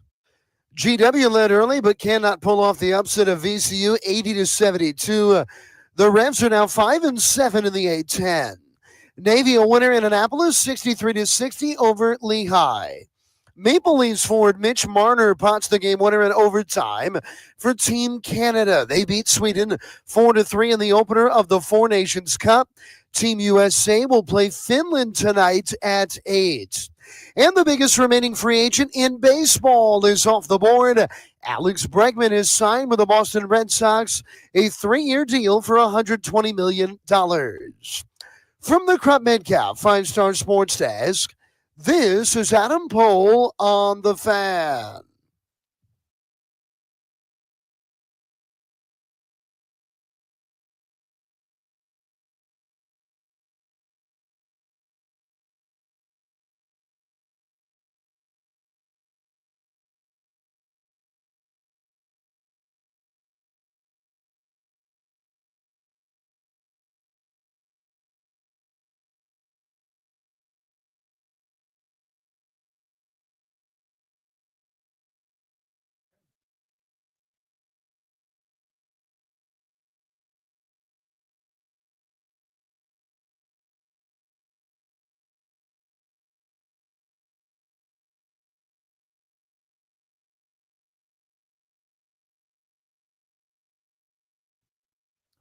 GW led early, but cannot pull off the upset of VCU 80-72. The Revs are now 5-7 in the A-10. Navy a winner in Annapolis, 63-60 over Lehigh. Maple Leafs forward Mitch Marner pots the game winner in overtime for Team Canada. They beat Sweden 4-3 in the opener of the Four Nations Cup. Team USA will play Finland tonight at 8. And the biggest remaining free agent in baseball is off the board. Alex Bregman is signed with the Boston Red Sox, a 3-year deal for $120 million. From the Krupp Metcalf 5-Star Sports Desk, this is Adam Pohl on The Fan.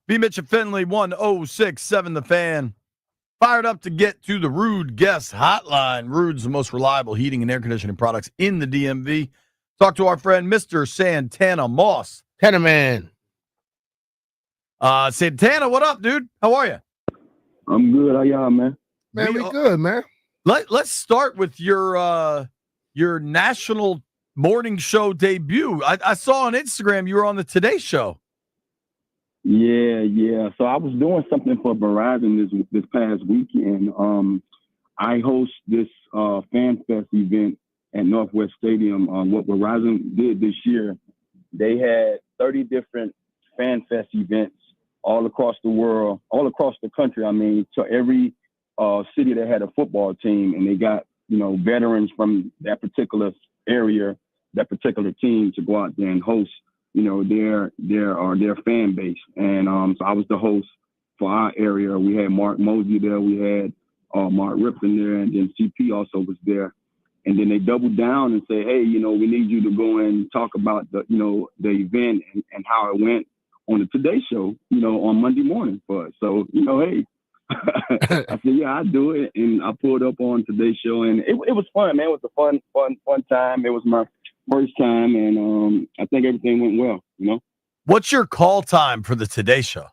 B. Mitch and Finley, 1067 The Fan. Fired up to get to the Rude Guest Hotline. Rude's the most reliable heating and air conditioning products in the DMV. Talk to our friend, Mr. Santana Moss. Tanner man. Santana, what up, dude? How are you? I'm good. How y'all, man? Man, we good, man. Let's start with your national morning show debut. I saw on Instagram you were on the Today Show. Yeah. So I was doing something for Verizon this past weekend. I host this Fan Fest event at Northwest Stadium. What Verizon did this year, they had 30 different Fan Fest events all across the world, all across the country. I mean, to every city that had a football team, and they got, veterans from that particular area, that particular team to go out there and host, their fan base. And so I was the host for our area. We had Mark Mosey there. We had Mark Ripken there, and then CP also was there. And then they doubled down and said, hey, we need you to go and talk about the event and how it went on the Today Show, on Monday morning for us. So, hey, I said, yeah, I'll do it. And I pulled up on Today Show, and it was fun, man. It was a fun time. It was my first time, and I think everything went well, What's your call time for the Today Show?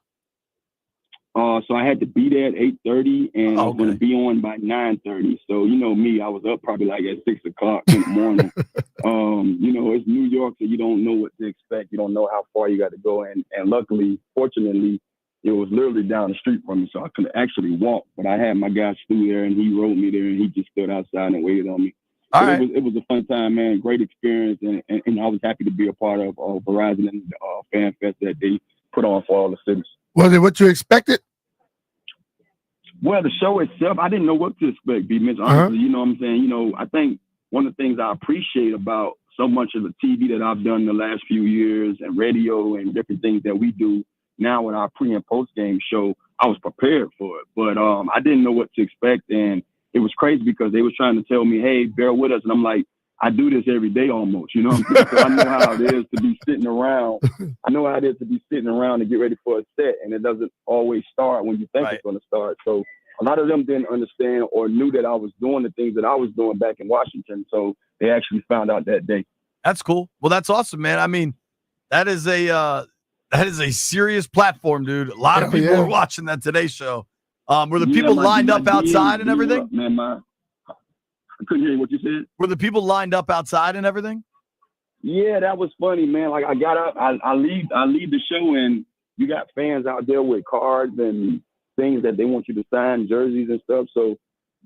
So I had to be there at 8:30, and I was going to be on by 9:30. So, me, I was up probably like at 6 o'clock in the morning. It's New York, so you don't know what to expect. You don't know how far you got to go. And luckily, fortunately, it was literally down the street from me, so I could actually walk. But I had my guy Stu there, and he rode me there, and he just stood outside and waited on me. So it was a fun time, man. Great experience, and I was happy to be a part of Verizon and the Fan Fest that they put on for all the cities. Was it what you expected? Well, the show itself, I didn't know what to expect, B. Mitch. Honestly, you know what I'm saying? I think one of the things I appreciate about so much of the TV that I've done the last few years and radio and different things that we do now with our pre and post game show, I was prepared for it. But I didn't know what to expect. And it was crazy because they were trying to tell me, hey, bear with us. And I'm like, I do this every day almost, you know what I'm saying? So I know how it is to be sitting around. I know how it is to be sitting around and get ready for a set, and it doesn't always start when you think it's going to start. So a lot of them didn't understand or knew that I was doing the things that I was doing back in Washington. So they actually found out that day. That's cool. Well, that's awesome, man. I mean, that's That is a serious platform, dude. A lot of Hell people yeah. are watching that Today Show. Were the people lined up outside and everything? Man, I couldn't hear what you said. Were the people lined up outside and everything? Yeah, that was funny, man. Like I got up, I leave the show, and you got fans out there with cards and things that they want you to sign, jerseys and stuff. So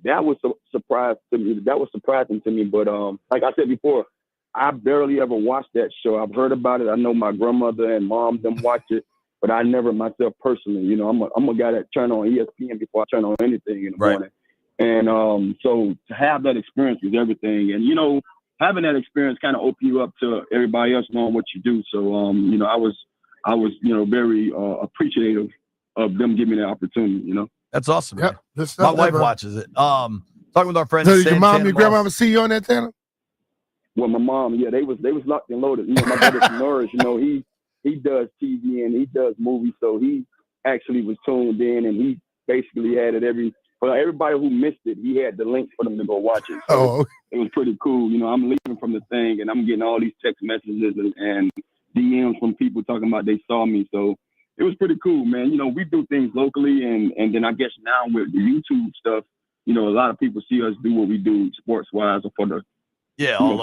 that was a surprise to me. That was surprising to me. But like I said before, I barely ever watched that show. I've heard about it. I know my grandmother and mom them watch it, but I never myself personally. You know, I'm a guy that turn on ESPN before I turn on anything in the morning. And so to have that experience with everything, and you know, having that experience kind of open you up to everybody else knowing what you do. So you know, I was very appreciative of them giving me the opportunity. You know, that's awesome. Yep. My wife watches it. Talking with our friend. So did your mom Santana and your Moss. grandmama see you on that, Tanner? well, my mom, yeah, they was locked and loaded. You know, my brother Norris, you know, he does TV and he does movies, so he actually was tuned in, and he basically had it for everybody who missed it, he had the link for them to go watch it. So it was pretty cool. You know, I'm leaving from the thing, and I'm getting all these text messages and DMs from people talking about they saw me. So it was pretty cool, man. You know, we do things locally, and then I guess now with the YouTube stuff, you know, a lot of people see us do what we do sports-wise or for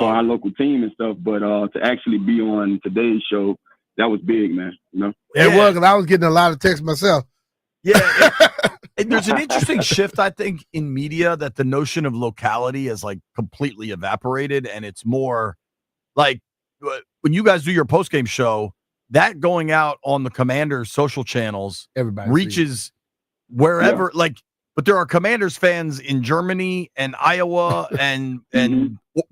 our local team and stuff. But to actually be on today's show, that was big, man. You know, it was, because I was getting a lot of texts myself. Yeah. There's an interesting shift, I think, in media that the notion of locality has like completely evaporated, and it's more like when you guys do your post-game show, that going out on the Commanders' social channels Everybody reaches wherever. Like, but there are Commanders fans in Germany and Iowa and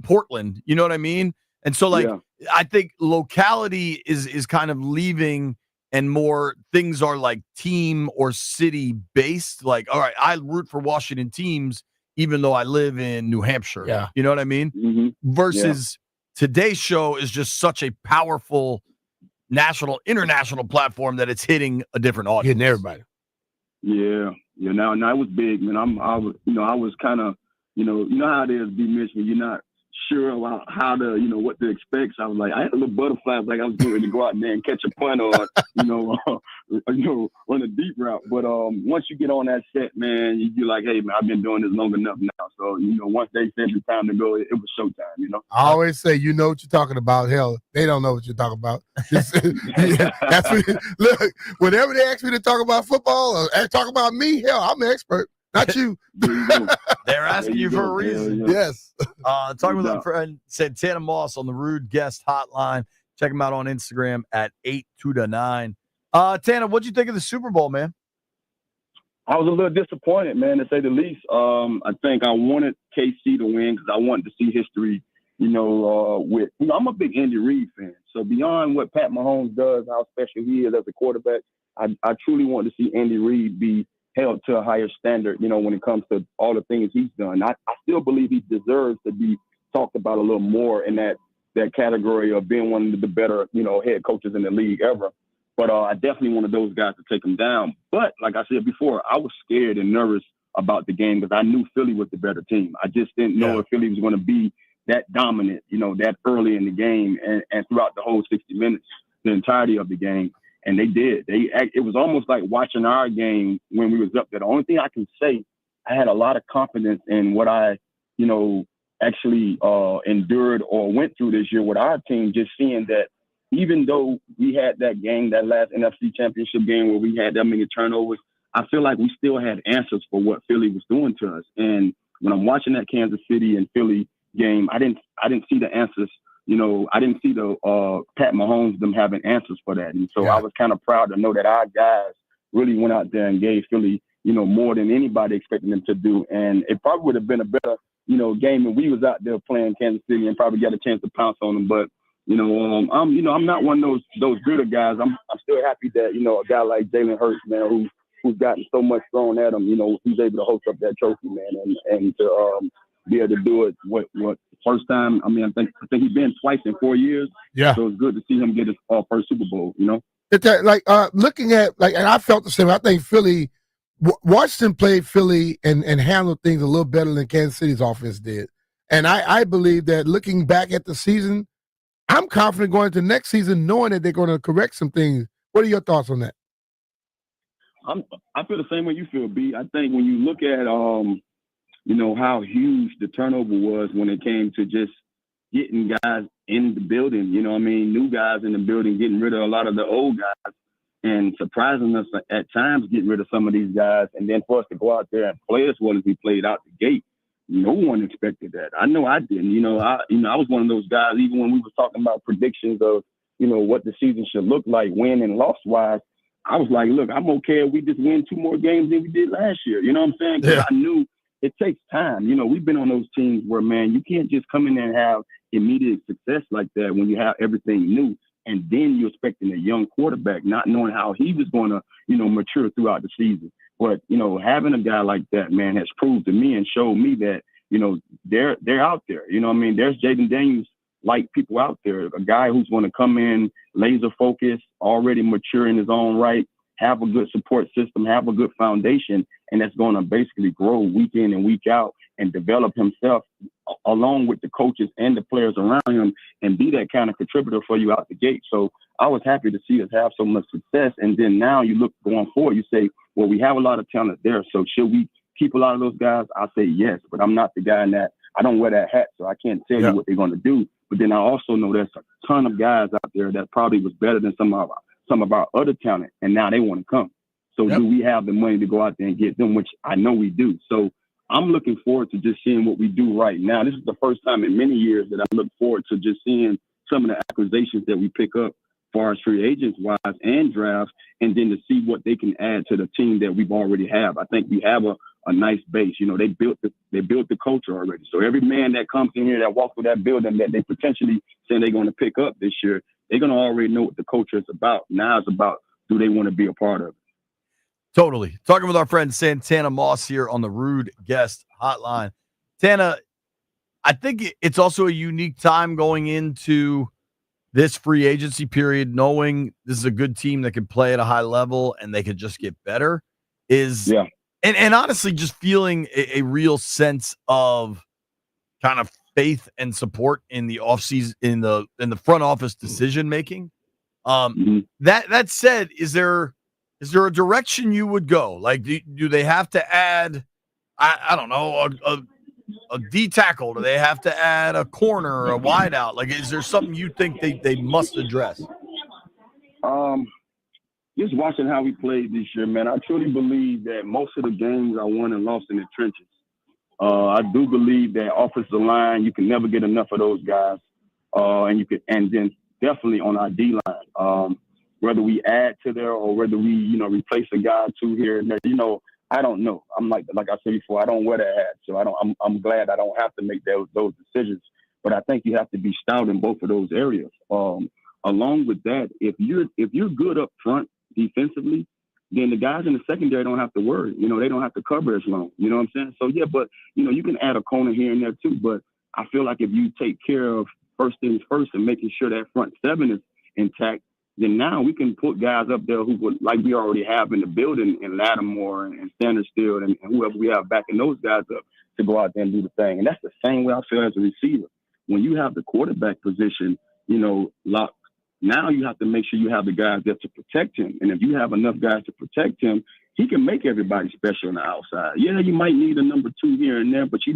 Portland. You know what I mean? And so, like, I think locality is kind of leaving. And more things are like team or city based. Like, all right, I root for Washington teams, even though I live in New Hampshire. Yeah. You know what I mean? Versus today's show is just such a powerful international platform that it's hitting a different audience. Hitting everybody. Yeah. Now it was big, man. I was kind of, you know how it is, B. Mitch, when you're not sure about how to, you know, what to expect. So I was like, I had a little butterflies, like I was getting ready to go out there and catch a punt or, run a deep route. But once you get on that set, man, you're like, hey, man, I've been doing this long enough now. So, you know, once they said it's time to go, it was showtime, you know. I always say, you know what you're talking about. Hell, they don't know what you're talking about. That's what, look, whenever they ask me to talk about football or talk about me, hell, I'm an expert. Not you. They're asking you for a reason. Yes. Talking with our friend Santana Moss on the Rude Guest Hotline. Check him out on Instagram at 8229. Tana, what'd you think of the Super Bowl, man? I was a little disappointed, man, to say the least. I think I wanted KC to win because I wanted to see history, I'm a big Andy Reid fan. So beyond what Pat Mahomes does, how special he is as a quarterback, I truly want to see Andy Reid be held to a higher standard, when it comes to all the things he's done. I still believe he deserves to be talked about a little more in that category of being one of the better, head coaches in the league ever. But I definitely wanted those guys to take him down. But like I said before, I was scared and nervous about the game because I knew Philly was the better team. I just didn't know if Philly was going to be that dominant, that early in the game and throughout the whole 60 minutes, the entirety of the game. And they did. It was almost like watching our game when we was up there. The only thing I can say, I had a lot of confidence in what I, actually endured or went through this year with our team, just seeing that even though we had that game, that last NFC championship game where we had that many turnovers, I feel like we still had answers for what Philly was doing to us. And when I'm watching that Kansas City and Philly game, I didn't see the answers. I didn't see the Pat Mahomes, them having answers for that. And so I was kind of proud to know that our guys really went out there and gave Philly, more than anybody expected them to do. And it probably would have been a better, game if we was out there playing Kansas City and probably got a chance to pounce on them. But, I'm not one of those bitter guys. I'm still happy that, a guy like Jalen Hurts, man, who's gotten so much thrown at him, he's able to host up that trophy, man, and to be able to do it what first time. I mean, I think he's been twice in 4 years. Yeah. So it's good to see him get his first Super Bowl, It's looking at and I felt the same. I think Philly, Washington played Philly and handled things a little better than Kansas City's offense did. And I believe that looking back at the season, I'm confident going into next season knowing that they're going to correct some things What are your thoughts on that? I feel the same way you feel, B. I think when you look at how huge the turnover was when it came to just getting guys in the building, new guys in the building, getting rid of a lot of the old guys and surprising us at times, getting rid of some of these guys. And then for us to go out there and play as well as we played out the gate, no one expected that. I know I didn't. I was one of those guys, even when we were talking about predictions of, what the season should look like, win and loss wise. I was like, look, I'm okay if we just win 2 more games than we did last year. You know what I'm saying? Because I knew it takes time. We've been on those teams where, man, you can't just come in there and have immediate success like that when you have everything new. And then you're expecting a young quarterback, not knowing how he was going to, mature throughout the season. But, having a guy like that, man, has proved to me and showed me that, they're out there. There's Jaden Daniels like people out there, a guy who's going to come in laser focused, already mature in his own right, have a good support system, have a good foundation, and that's going to basically grow week in and week out and develop himself along with the coaches and the players around him and be that kind of contributor for you out the gate. So I was happy to see us have so much success. And then now you look going forward, you say, well, we have a lot of talent there. So should we keep a lot of those guys? I say yes, but I'm not the guy in that. I don't wear that hat, so I can't tell you what they're going to do. But then I also know there's a ton of guys out there that probably was better than some of our other talent, and now they want to come. So do we have the money to go out there and get them, which I know we do. So I'm looking forward to just seeing what we do right now. This is the first time in many years that I look forward to just seeing some of the acquisitions that we pick up as far as free agents wise and drafts, and then to see what they can add to the team that we've already have. I think we have a nice base. They built the culture already. So every man that comes in here that walks through that building that they potentially say they're going to pick up this year, they're going to already know what the culture is about. Now it's about, do they want to be a part of it? Totally. Talking with our friend Santana Moss here on the Rude Guest Hotline. Tana, I think it's also a unique time going into this free agency period, knowing this is a good team that can play at a high level and they could just get better. And honestly, just feeling a real sense of kind of faith and support in the offseason, in the front office decision making. That said, is there a direction you would go? Like, do they have to add, I don't know, a D tackle? Do they have to add a corner or a wide out? Like, is there something you think they must address? Just watching how we played this year, man, I truly believe that most of the games are won and lost in the trenches. I do believe that offensive line, you can never get enough of those guys. And then definitely on our D line, whether we add to there or whether we, replace a guy or two here and there, I don't know. I'm like I said before, I don't wear that hat, so I'm glad I don't have to make those decisions. But I think you have to be stout in both of those areas. Along with that, if you're good up front defensively, then the guys in the secondary don't have to worry. They don't have to cover as long. You know what I'm saying? So yeah, but you can add a corner here and there too. But I feel like if you take care of first things first and making sure that front seven is intact, then now we can put guys up there who would, like we already have in the building, in Lattimore and Standerstill and whoever we have backing those guys up to go out there and do the thing. And that's the same way I feel as a receiver. When you have the quarterback position, locked, now you have to make sure you have the guys there to protect him. And if you have enough guys to protect him, he can make everybody special on the outside. Yeah, you might need a number 2 here and there, but you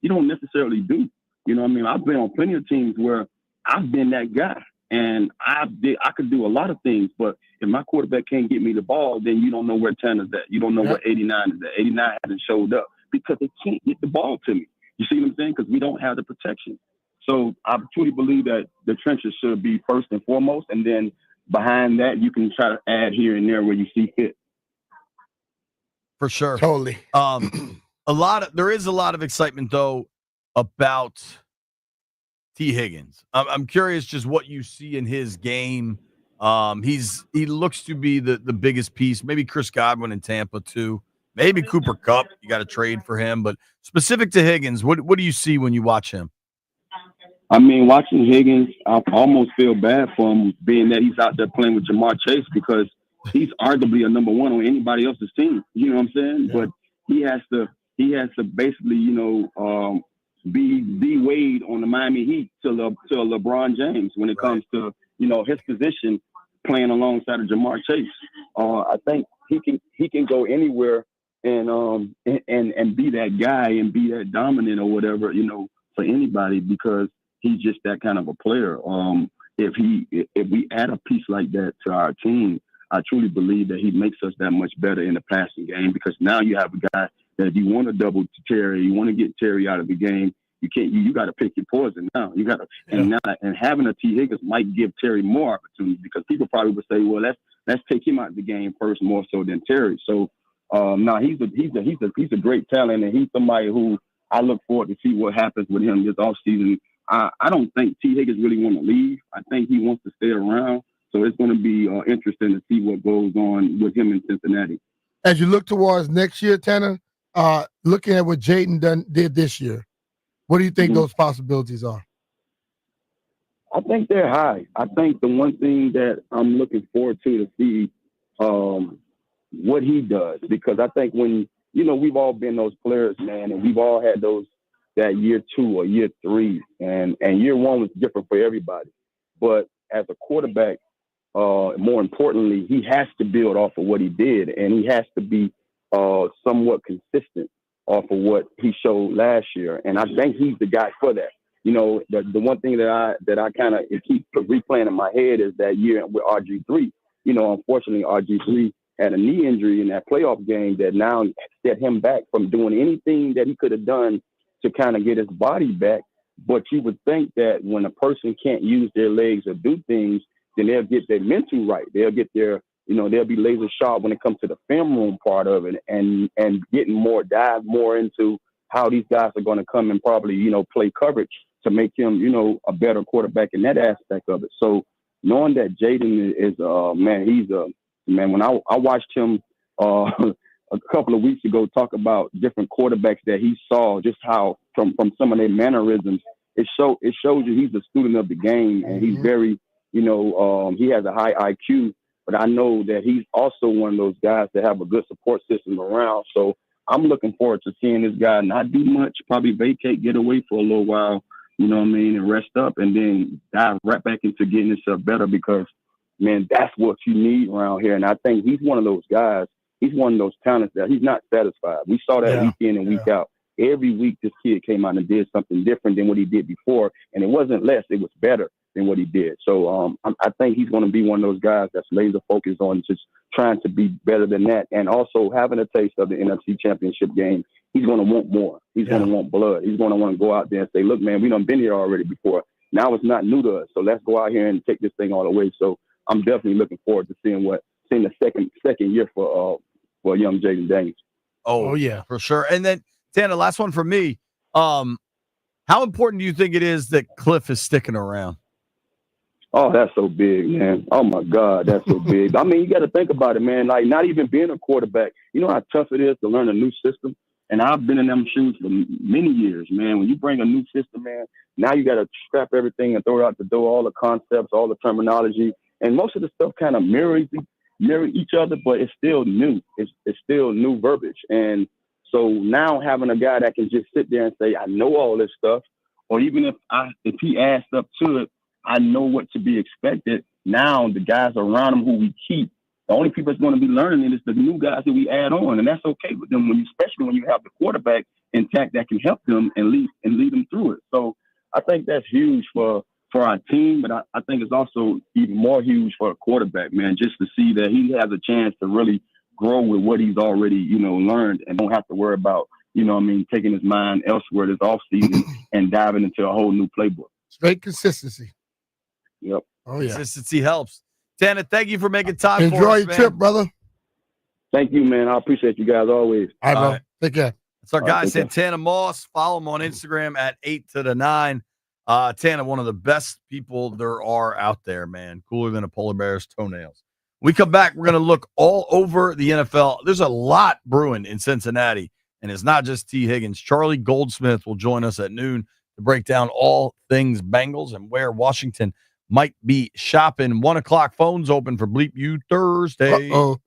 don't necessarily do. I've been on plenty of teams where I've been that guy. And I could do a lot of things, but if my quarterback can't get me the ball, then you don't know where 10 is at. You don't know where 89 is at. 89 hasn't showed up because they can't get the ball to me. You see what I'm saying? Because we don't have the protection. So I truly believe that the trenches should be first and foremost, and then behind that, you can try to add here and there where you see fit. For sure. Totally. There is a lot of excitement though about T. Higgins. I'm curious just what you see in his game. He looks to be the biggest piece. Maybe Chris Godwin in Tampa too. Maybe Cooper Kupp. You got to trade for him. But specific to Higgins, what do you see when you watch him? Watching Higgins, I almost feel bad for him, being that he's out there playing with Jamar Chase, because he's arguably a number 1 on anybody else's team. You know what I'm saying? Yeah. But he has to basically, be D-Wade on the Miami Heat to LeBron James when it comes to, his position playing alongside of Jamar Chase. I think he can go anywhere and be that guy and be that dominant or whatever, for anybody, because he's just that kind of a player. If we add a piece like that to our team, I truly believe that he makes us that much better in the passing game, because now you have a guy that if you want to double Terry, you want to get Terry out of the game, you got to pick your poison now. You got to, and having a T. Higgins might give Terry more opportunity, because people probably would say, well, let's take him out of the game first, more so than Terry. So now he's a great talent, and he's somebody who I look forward to see what happens with him this offseason. I don't think T. Higgins really want to leave. I think he wants to stay around. So it's going to be interesting to see what goes on with him in Cincinnati. As you look towards next year, Tanner, looking at what Jaden did this year, what do you think those possibilities are? I think they're high. I think the one thing that I'm looking forward to see what he does, because I think when, we've all been those players, man, and we've all had that year 2 or year 3, and year 1 was different for everybody. But as a quarterback, more importantly, he has to build off of what he did, and he has to be somewhat consistent off of what he showed last year. And I think he's the guy for that. The one thing that I kind of keep replaying in my head is that year with RG3. Unfortunately, RG3 had a knee injury in that playoff game that now set him back from doing anything that he could have done to kind of get his body back. But you would think that when a person can't use their legs or do things, then they'll get their mental right. They'll get their, they'll be laser sharp when it comes to the film room part of it, and getting dive more into how these guys are going to come and probably, play coverage to make him, a better quarterback in that aspect of it. So knowing that Jaden is, when I watched him a couple of weeks ago talk about different quarterbacks that he saw, just how from some of their mannerisms, it shows you he's a student of the game, and he's very, he has a high IQ, but I know that he's also one of those guys that have a good support system around. So I'm looking forward to seeing this guy not do much, probably vacate, get away for a little while, and rest up, and then dive right back into getting himself better, because, man, that's what you need around here. And I think he's one of those guys. He's one of those talents that he's not satisfied. We saw that week in and week out. Every week this kid came out and did something different than what he did before, and it wasn't less, it was better than what he did. So I think he's going to be one of those guys that's laser focused on just trying to be better than that, and also having a taste of the NFC Championship game. He's going to want more. He's going to want blood. He's going to want to go out there and say, look, man, we done been here already before. Now it's not new to us, so let's go out here and take this thing all the way. So I'm definitely looking forward to seeing the second year for young Jaden Daniels. Oh yeah, for sure. And then Tanner, last one for me. How important do you think it is that Cliff is sticking around? Oh, that's so big, man. Oh my God, that's so big. I mean, you got to think about it, man. Like, not even being a quarterback, you know how tough it is to learn a new system. And I've been in them shoes for many years, man. When you bring a new system, man, now you got to scrap everything and throw it out the door, all the concepts, all the terminology. And most of the stuff kind of mirror each other, but it's still new. It's still new verbiage. And so now having a guy that can just sit there and say, I know all this stuff, or even if he adds up to it, I know what to be expected. Now the guys around him who we keep, the only people that's going to be learning it is the new guys that we add on, and that's okay with them, especially when you have the quarterback intact that can help them and lead them through it. So I think that's huge for our team, but I think it's also even more huge for a quarterback, man, just to see that he has a chance to really grow with what he's already, learned, and don't have to worry about, taking his mind elsewhere this offseason and diving into a whole new playbook. Straight consistency. Yep. Oh, yeah. Consistency helps. Tanner, thank you for making time Enjoy for us, your man. trip, brother. Thank you, man. I appreciate you guys always. All right, bro. right. Take care. It's our guy, take care. Santana Moss. Follow him on Instagram at 8 to the 9. Tanner, one of the best people there are out there, man. Cooler than a polar bear's toenails. We come back, we're going to look all over the NFL. There's a lot brewing in Cincinnati, and it's not just T. Higgins. Charlie Goldsmith will join us at noon to break down all things Bengals and where Washington might be shopping. 1 o'clock phones open for Bleep You Thursday. Uh-oh.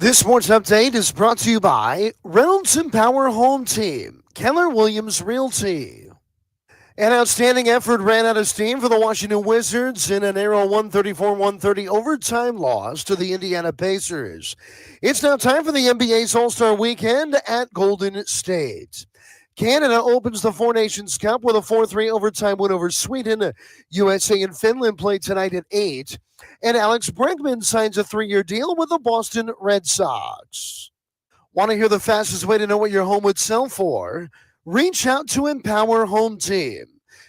This sports update is brought to you by Reynolds Empower Home Team, Keller Williams Realty. An outstanding effort ran out of steam for the Washington Wizards in a narrow 134-130 overtime loss to the Indiana Pacers. It's now time for the NBA's All-Star Weekend at Golden State. Canada opens the Four Nations Cup with a 4-3 overtime win over Sweden. USA and Finland play tonight at 8. And Alex Bregman signs a 3-year deal with the Boston Red Sox. Want to hear the fastest way to know what your home would sell for? Reach out to Empower Home Team.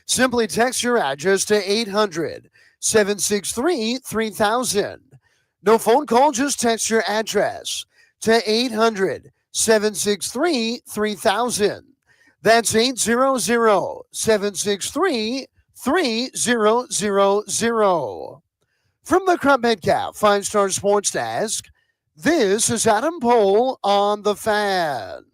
Simply text your address to 800-763-3000. No phone call, just text your address to 800-763-3000. That's 800-763-3000. From the Crumphead Cap 5-Star Sports Desk, this is Adam Pohl on The Fan.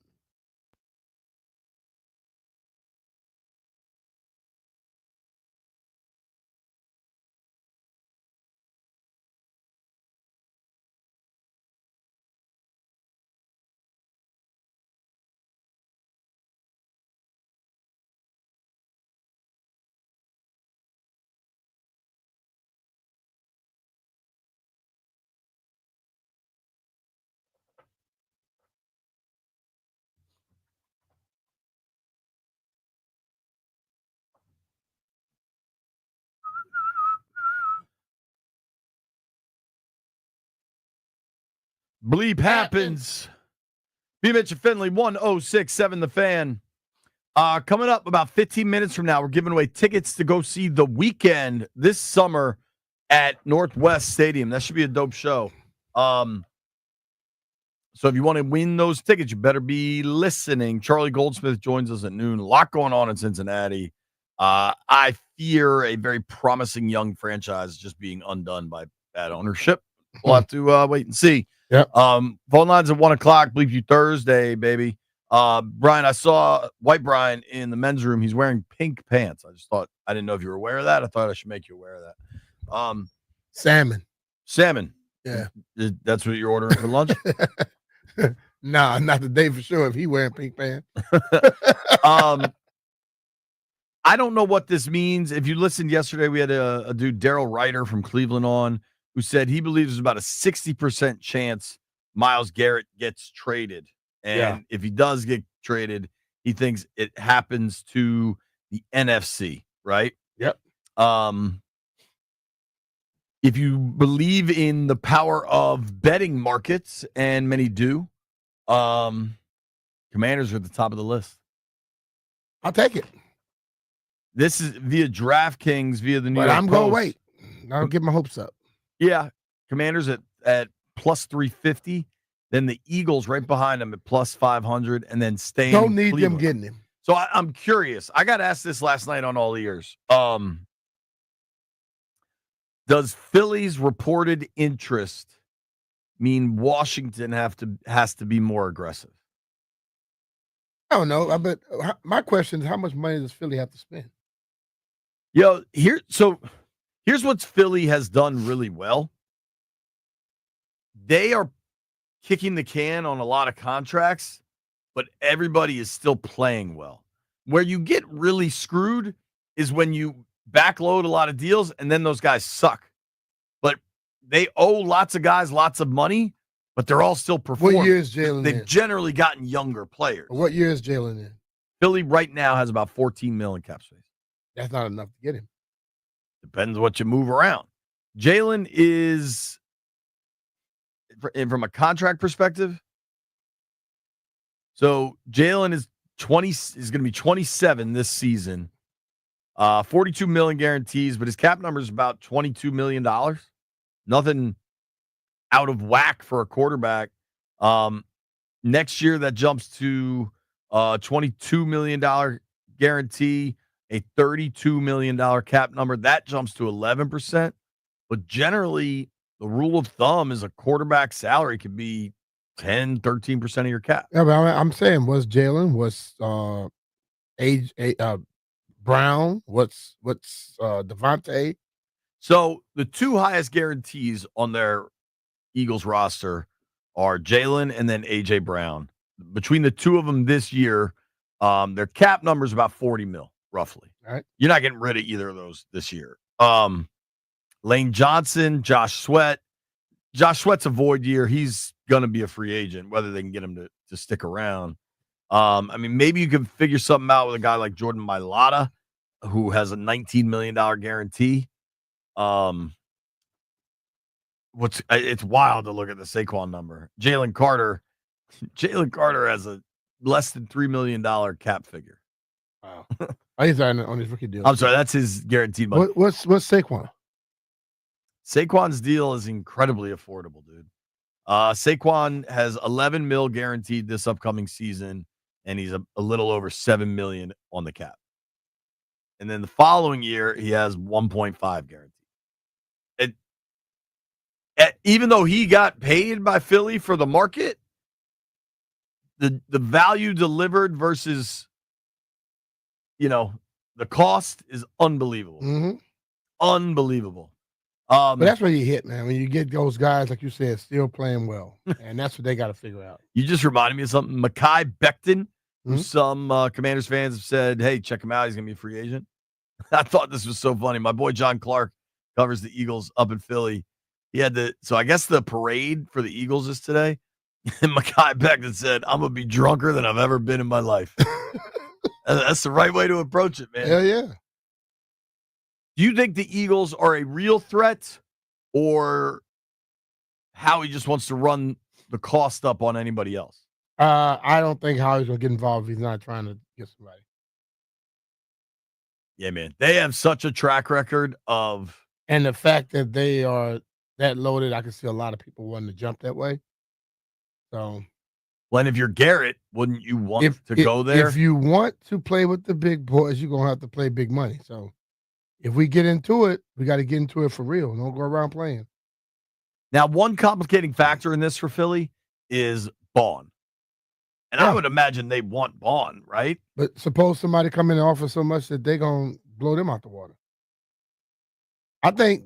Bleep happens. B. Mitch and Finley, 1067 The Fan. Coming up about 15 minutes from now, we're giving away tickets to go see The Weeknd this summer at Northwest Stadium. That should be a dope show. So if you want to win those tickets, you better be listening. Charlie Goldsmith joins us at noon. A lot going on in Cincinnati. I fear a very promising young franchise just being undone by bad ownership. We'll have to wait and see. Yep. Phone lines at 1 o'clock. Bleep You Thursday, baby. Brian, I saw White Brian in the men's room. He's wearing pink pants. I didn't know if you were aware of that. I thought I should make you aware of that. Salmon. Yeah. That's what you're ordering for lunch? Nah, not today for sure. If he wearing pink pants. I don't know what this means. If you listened yesterday, we had a dude, Daryl Ryder from Cleveland, on, who said he believes there's about a 60% chance Myles Garrett gets traded. And if he does get traded, he thinks it happens to the NFC, right? Yep. If you believe in the power of betting markets, and many do, Commanders are at the top of the list. I'll take it. This is via DraftKings, via the New But York I'm going to Post. wait. I'll get my hopes up. Yeah. Commanders at plus 350. Then the Eagles right behind them at plus 500. And then staying Don't need Cleveland. them getting him. So I'm curious. I got asked this last night on All Ears. Does Philly's reported interest mean Washington has to be more aggressive? I don't know. But my question is, how much money does Philly have to spend? Here's what Philly has done really well. They are kicking the can on a lot of contracts, but everybody is still playing well. Where you get really screwed is when you backload a lot of deals and then those guys suck. But they owe lots of guys lots of money, but they're all still performing. What year is Jalen They've in? generally gotten younger players. What year is Jalen in? Philly right now has about $14 million cap space. That's not enough to get him. Depends what you move around. Jalen is, from a contract perspective, so Jalen is going to be 27 this season. 42 million guarantees, but his cap number is about $22 million. Nothing out of whack for a quarterback. Next year, that jumps to $22 million guarantee, a $32 million cap number. That jumps to 11%. But generally, the rule of thumb is a quarterback salary could be 10, 13% of your cap. Yeah, but I'm saying, was Jalen, Brown, what's Devontae? So the two highest guarantees on their Eagles roster are Jalen and then A.J. Brown. Between the two of them this year, their cap number is about $40 million, roughly. All right. You're not getting rid of either of those this year. Lane Johnson, Josh Sweat. Josh Sweat's a void year. He's going to be a free agent, whether they can get him to stick around. Maybe you can figure something out with a guy like Jordan Mailata, who has a $19 million guarantee. It's wild to look at the Saquon number. Jalen Carter has a less than $3 million cap figure. Wow. He's on his rookie deal. I'm sorry, that's his guaranteed money. What's Saquon? Saquon's deal is incredibly affordable, dude. Saquon has $11 million guaranteed this upcoming season, and he's a little over $7 million on the cap. And then the following year, he has 1.5 guaranteed. Even though he got paid by Philly for the market, the value delivered versus, the cost is unbelievable. Mm-hmm. Unbelievable. But that's where you hit, man. When you get those guys, like you said, still playing well. And that's what they got to figure out. You just reminded me of something. Mekhi Becton, who some Commanders fans have said, hey, check him out. He's going to be a free agent. I thought this was so funny. My boy John Clark covers the Eagles up in Philly. He had so I guess the parade for the Eagles is today. And Mekhi Becton said, I'm going to be drunker than I've ever been in my life. That's the right way to approach it, man. Hell yeah. Do you think the Eagles are a real threat, or Howie just wants to run the cost up on anybody else? I don't think Howie's going to get involved if he's not trying to get somebody. Yeah, man. They have such a track record of... And the fact that they are that loaded, I can see a lot of people wanting to jump that way. So... Well, and if you're Garrett, wouldn't you want to go there? If you want to play with the big boys, you're going to have to play big money. So... if we get into it, we got to get into it for real. Don't go around playing. Now, one complicating factor in this for Philly is Bond. And I would imagine they want Bond, right? But suppose somebody come in and offer so much that they're going to blow them out the water. I think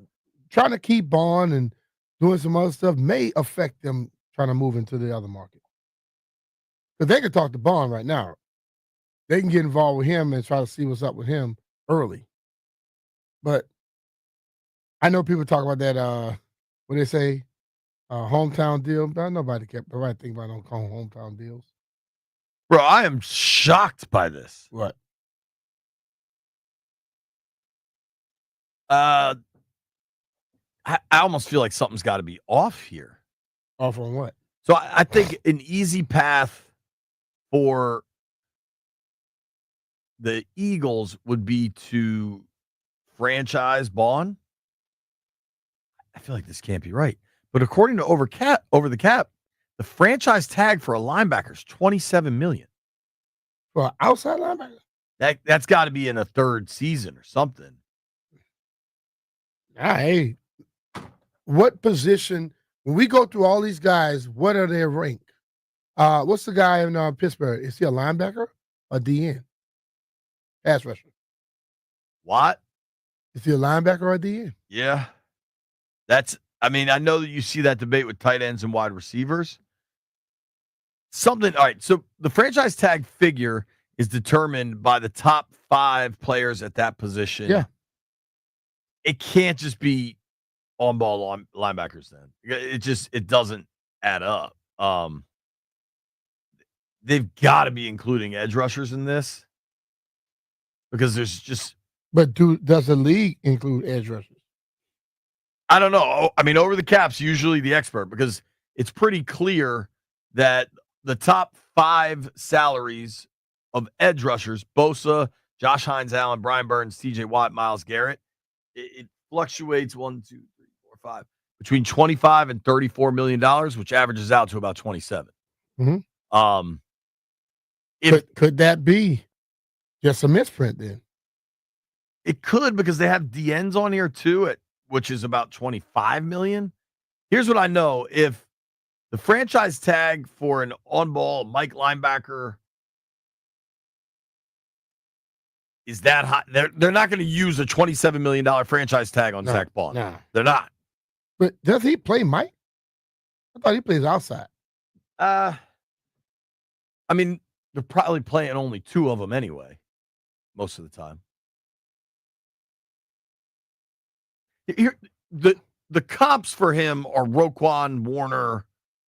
trying to keep Bond and doing some other stuff may affect them trying to move into the other market. Because they can talk to Bond right now. They can get involved with him and try to see what's up with him early. But I know people talk about that, what they say, hometown deal. But nobody think about no hometown deals. Bro, I am shocked by this. What? I almost feel like something's got to be off here. Off on what? So I think an easy path for the Eagles would be to franchise Bond. I feel like this can't be right. But according to Over the Cap, the franchise tag for a linebacker is $27 million. For an outside linebacker? That's got to be in a third season or something. Hey, what position, when we go through all these guys, what are their rank? What's the guy in Pittsburgh? Is he a linebacker or DN? Pass rusher. What? Is he a linebacker or a DN? Yeah. I know that you see that debate with tight ends and wide receivers. All right, so the franchise tag figure is determined by the top 5 players at that position. Yeah. It can't just be on-ball linebackers then. It doesn't add up. They've got to be including edge rushers in this because there's just... But does the league include edge rushers? I don't know. Over the Cap's usually the expert because it's pretty clear that the top 5 salaries of edge rushers, Bosa, Josh Hines Allen, Brian Burns, TJ Watt, Myles Garrett, it fluctuates 1, 2, 3, 4, 5 between $25 and $34 million, which averages out to about 27. Mm-hmm. Could that be just a misprint then? It could, because they have DNs on here too, which is about $25 million. Here's what I know. If the franchise tag for an on-ball Mike linebacker is that high, they're not going to use a $27 million franchise tag on Zach Bond. No. They're not. But does he play Mike? I thought he plays outside. I mean, they're probably playing only 2 of them anyway, most of the time. Here, the comps for him are Roquan, Warner,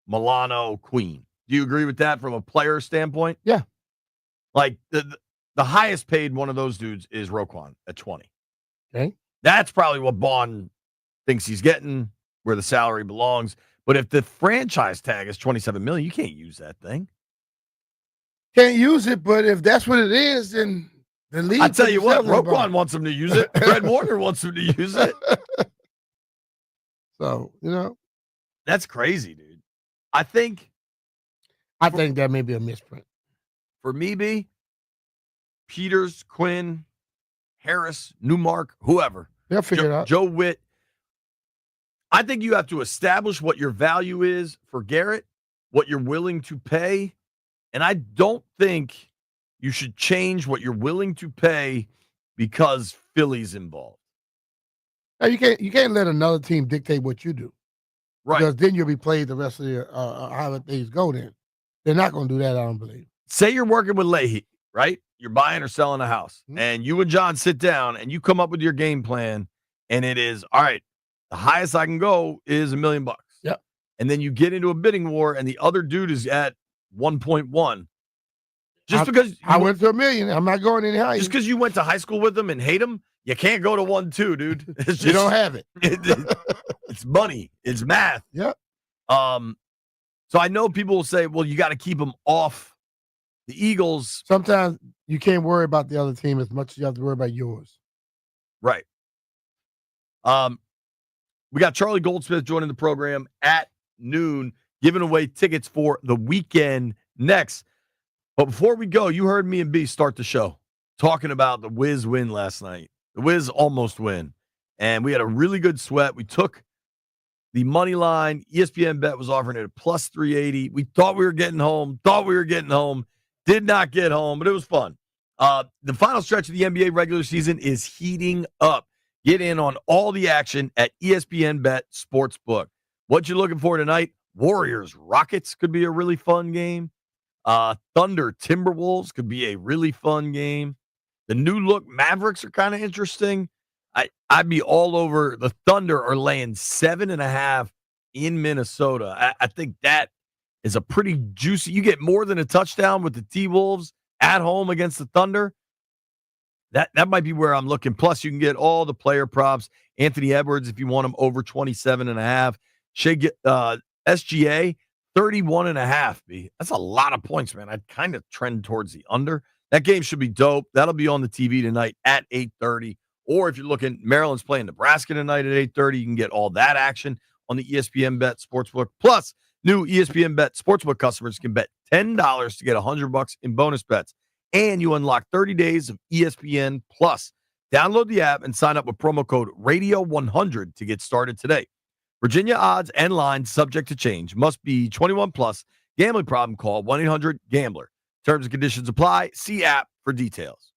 Milano, Queen. Do you agree with that from a player standpoint? Yeah. Like the highest paid one of those dudes is Roquan at 20. Okay. That's probably what Bond thinks he's getting, where the salary belongs. But if the franchise tag is $27 million, you can't use that thing. Can't use it, but if that's what it is, then the league. I tell you what, themselves in the Roquan bond. wants him to use it. Fred Warner wants him to use it. So, That's crazy, dude. I think that may be a misprint. for me, B, Peters, Quinn, Harris, Newmark, whoever. They'll figure it out. Joe Witt. I think you have to establish what your value is for Garrett, what you're willing to pay. And I don't think you should change what you're willing to pay because Philly's involved. Now, you can't let another team dictate what you do. Right. Because then you'll be played the rest of your however things go then. They're not going to do that, I don't believe. Say you're working with Leahy, right? You're buying or selling a house. Mm-hmm. And you and John sit down and you come up with your game plan. And it is, all right, the highest I can go is $1 million. Yep. And then you get into a bidding war and the other dude is at 1.1. Because I went to $1 million. I'm not going any higher. Just because you went to high school with him and hate him, you can't go to 1.2, dude. It's just, you don't have it. It's money. It's math. Yep. So I know people will say, well, you got to keep him off the Eagles. Sometimes you can't worry about the other team as much as you have to worry about yours. Right. We got Charlie Goldsmith joining the program at noon, giving away tickets for the weekend next. But before we go, you heard me and B start the show talking about the Wiz win last night. The Wiz almost win. And we had a really good sweat. We took the money line. ESPN bet was offering it at plus 380. We thought we were getting home. Did not get home, but it was fun. The final stretch of the NBA regular season is heating up. Get in on all the action at ESPN Bet Sportsbook. What you looking for tonight? Warriors Rockets could be a really fun game. Thunder Timberwolves could be a really fun game. The new look Mavericks are kind of interesting. I'd be all over. The Thunder are laying 7.5 in Minnesota. I think that is a pretty juicy. You get more than a touchdown with the T-Wolves at home against the Thunder. That might be where I'm looking. Plus, you can get all the player props. Anthony Edwards, if you want him over 27.5. SGA, 31.5. B. That's a lot of points, man. I'd kind of trend towards the under. That game should be dope. That'll be on the TV tonight at 8:30. Or if you're looking, Maryland's playing Nebraska tonight at 8:30. You can get all that action on the ESPN Bet Sportsbook. Plus, new ESPN Bet Sportsbook customers can bet $10 to get $100 in bonus bets. And you unlock 30 days of ESPN Plus. Download the app and sign up with promo code Radio100 to get started today. Virginia odds and lines subject to change. Must be 21 plus. Gambling problem? Call 1-800-GAMBLER. Terms and conditions apply. See app for details.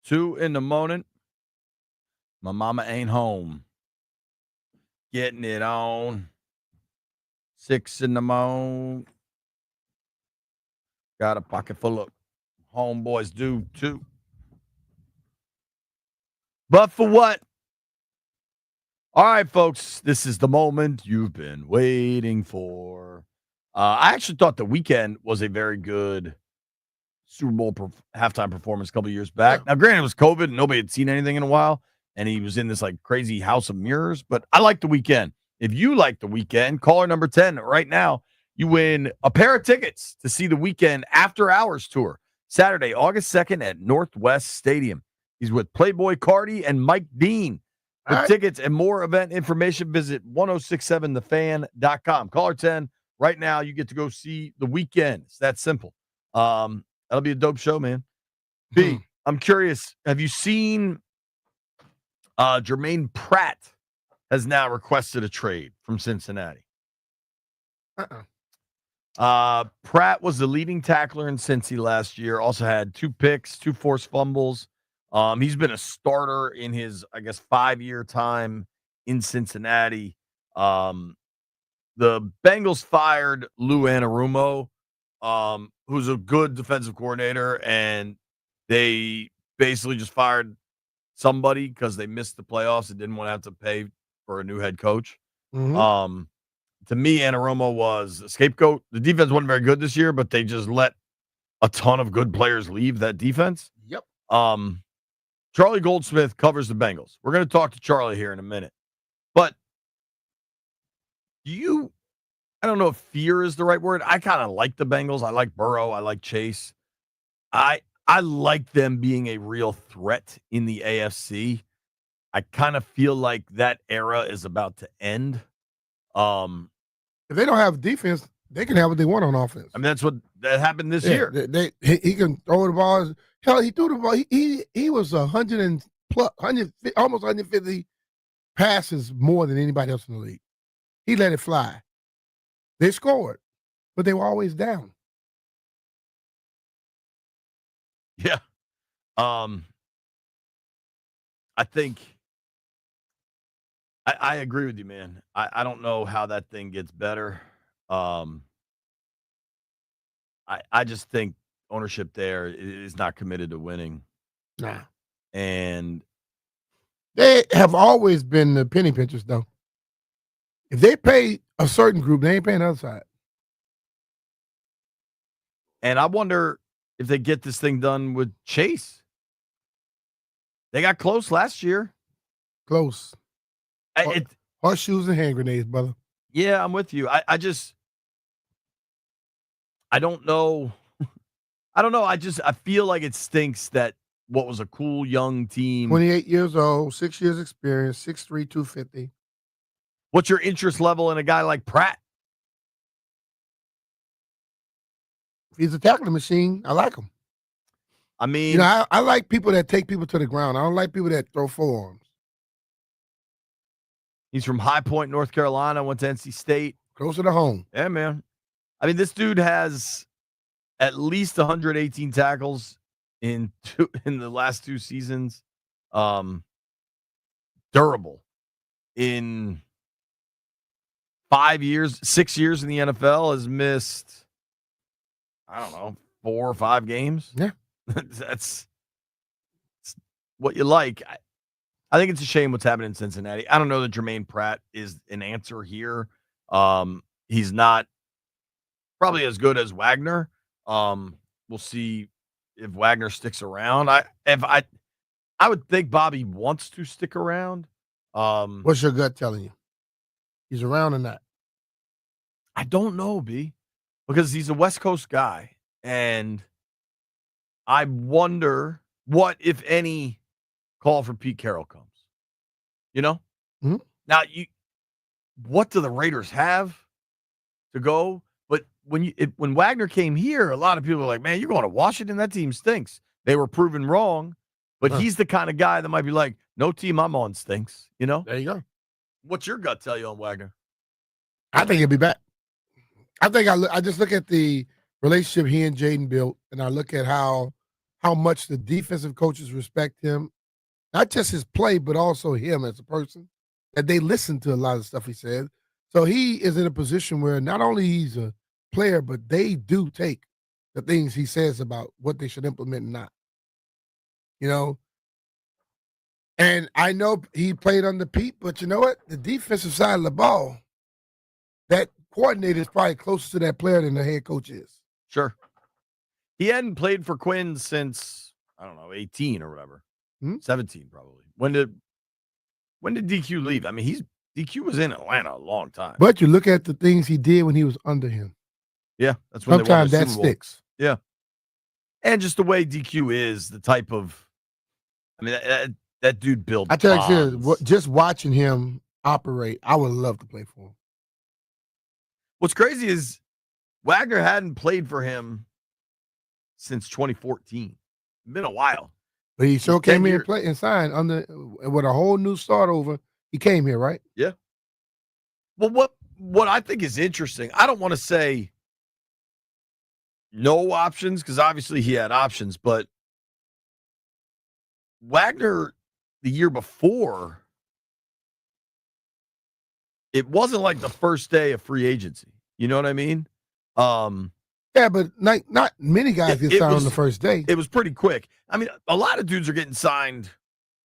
2 in the morning. My mama ain't home. Getting it on. 6 in the morning. Got a pocket full of homeboys do too. But for what? All right, folks, this is the moment you've been waiting for. I actually thought The Weeknd was a very good Super Bowl halftime performance a couple years back. Yeah. Now, granted, it was COVID and nobody had seen anything in a while, and he was in this like crazy house of mirrors, but I like The Weeknd. If you like The Weeknd, caller number 10 right now, you win a pair of tickets to see The Weeknd After Hours Tour, Saturday, August 2nd at Northwest Stadium. He's with Playboy Cardi and Mike Dean. For tickets and more event information, visit 1067thefan.com. Caller 10, right now, you get to go see The Weeknd. It's that simple. That'll be a dope show, man. B, I'm curious, have you seen Jermaine Pratt has now requested a trade from Cincinnati? Pratt was the leading tackler in Cincy last year. Also had 2 picks, 2 forced fumbles. He's been a starter in his, I guess, 5-year time in Cincinnati. The Bengals fired Lou Anarumo, who's a good defensive coordinator, and they basically just fired somebody because they missed the playoffs and didn't want to have to pay for a new head coach. To me, Anarumo was a scapegoat. The defense wasn't very good this year, but they just let a ton of good players leave that defense. Yep. Charlie Goldsmith covers the Bengals. We're going to talk to Charlie here in a minute. But I don't know if fear is the right word. I kind of like the Bengals. I like Burrow. I like Chase. I like them being a real threat in the AFC. I kind of feel like that era is about to end. If they don't have defense, they can have what they want on offense. I mean, that's what that happened this year. He can throw the ball. Hell, he threw the ball. He was 100 almost 150 passes more than anybody else in the league. He let it fly. They scored, but they were always down. Yeah. I think I agree with you, man. I don't know how that thing gets better. I just think ownership there is not committed to winning. Nah. And they have always been the penny pinchers, though. If they pay a certain group, they ain't paying the other side. And I wonder if they get this thing done with Chase. They got close last year. Close. Horseshoes and hand grenades, brother. Yeah, I'm with you. I don't know. I don't know. I feel like it stinks that what was a cool young team. 28 years old, 6 years experience, 6'3", 250. What's your interest level in a guy like Pratt? If he's a tackling machine, I like him. I mean, I like people that take people to the ground. I don't like people that throw forearms. He's from High Point, North Carolina, went to NC State. Closer to home. Yeah, man. I mean, this dude has at least 118 tackles in the last 2 seasons. Durable. In 6 years in the NFL, has missed, I don't know, 4 or 5 games. Yeah. That's what you like. I think it's a shame what's happening in Cincinnati. I don't know that Jermaine Pratt is an answer here. He's not probably as good as Wagner. We'll see if Wagner sticks around. I would think Bobby wants to stick around. What's your gut telling you? He's around or not? I don't know, B, because he's a West Coast guy, and I wonder what, if any, call for Pete Carroll comes. You know? Mm-hmm. Now, what do the Raiders have to go? But when Wagner came here, a lot of people were like, man, you're going to Washington? That team stinks. They were proven wrong, but he's the kind of guy that might be like, no team I'm on stinks. You know? There you go. What's your gut tell you on Wagner? I think he'll be back. I think I just look at the relationship he and Jaden built, and I look at how how much the defensive coaches respect him, not just his play, but also him as a person, that they listen to a lot of stuff he said. So he is in a position where not only he's a player, but they do take the things he says about what they should implement and not. You know, and I know he played under Pete, but you know what? The defensive side of the ball, that coordinator is probably closer to that player than the head coach is. Sure. He hadn't played for Quinn since, I don't know, 18 or whatever. 17 probably. When did DQ leave? I mean, DQ was in Atlanta a long time. But you look at the things he did when he was under him. Yeah, that's when sometimes they won that the Super Bowl. sticks. Yeah. And just the way DQ is, the type of, I mean, that dude built. I tell you, just watching him operate, I would love to play for him. What's crazy is Wagner hadn't played for him since 2014. It's been a while. But he sure came here and played and signed with a whole new start over. He came here, right? Yeah. Well, what I think is interesting, I don't want to say no options because obviously he had options, but Wagner the year before, it wasn't like the first day of free agency. You know what I mean? Yeah, but not many guys get signed on the first day. It was pretty quick. I mean, a lot of dudes are getting signed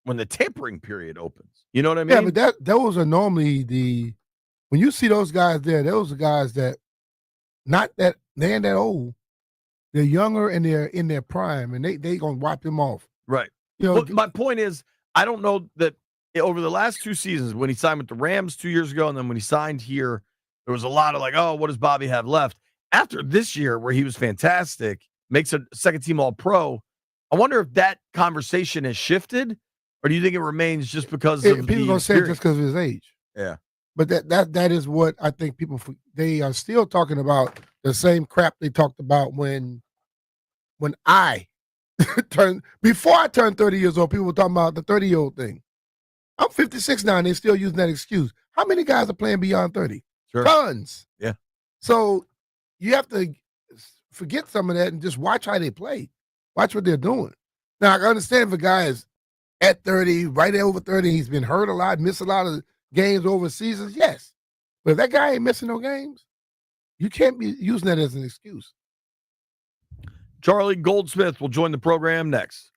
when the tampering period opens. You know what I mean? Yeah, but those are normally when you see those guys there, those are guys that they ain't that old. They're younger and they're in their prime, and they gonna wipe them off. Right. You know, well, my point is, I don't know that over the last 2 seasons, when he signed with the Rams 2 years ago, and then when he signed here, there was a lot of like, oh, what does Bobby have left? After this year, where he was fantastic, makes a second-team All-Pro, I wonder if that conversation has shifted, or do you think it remains just because of people gonna say it just because of his age? Yeah. But that is what I think they are still talking about the same crap they talked about when I before I turned 30 years old. People were talking about the 30-year-old thing. I'm 56 now, and they're still using that excuse. How many guys are playing beyond 30? Sure. Tons. Yeah. So you have to forget some of that and just watch how they play. Watch what they're doing. Now, I can understand if a guy is at 30, right over 30, he's been hurt a lot, missed a lot of games over seasons, yes. But if that guy ain't missing no games, you can't be using that as an excuse. Charlie Goldsmith will join the program next.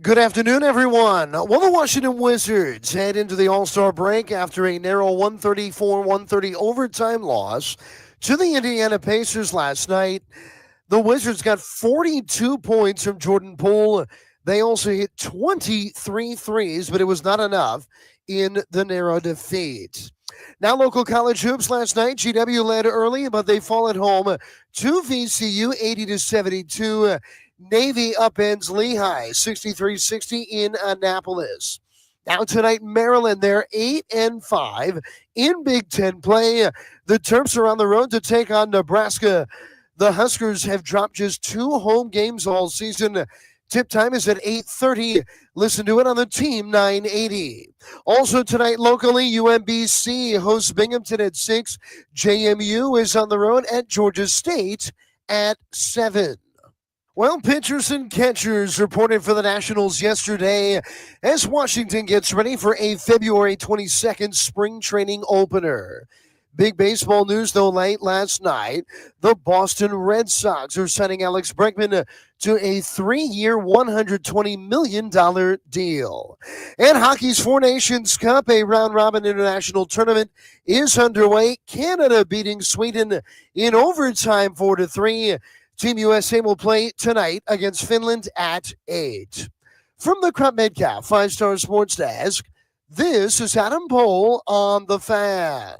Good afternoon, everyone. Well, the Washington Wizards head into the All-Star break after a narrow 134-130 overtime loss to the Indiana Pacers last night. The Wizards got 42 points from Jordan Poole. They also hit 23 threes, but it was not enough in the narrow defeat. Now, local college hoops last night. GW led early, but they fall at home to VCU 80-72. Navy upends Lehigh 63-60 in Annapolis. Now tonight, Maryland, they're 8-5 in Big Ten play. The Terps are on the road to take on Nebraska. The Huskers have dropped just 2 home games all season. Tip time is at 8:30. Listen to it on the Team 980. Also tonight locally, UMBC hosts Binghamton at 6. JMU is on the road at Georgia State at 7. Well, pitchers and catchers reported for the Nationals yesterday as Washington gets ready for a February 22nd spring training opener. Big baseball news, though, late last night. The Boston Red Sox are signing Alex Bregman to a 3-year, $120 million deal. And hockey's Four Nations Cup, a round-robin international tournament, is underway. Canada beating Sweden in overtime 4-3. Team USA will play tonight against Finland at 8. From the Crop Metcalf 5-Star Sports Desk, this is Adam Pohl on The Fan.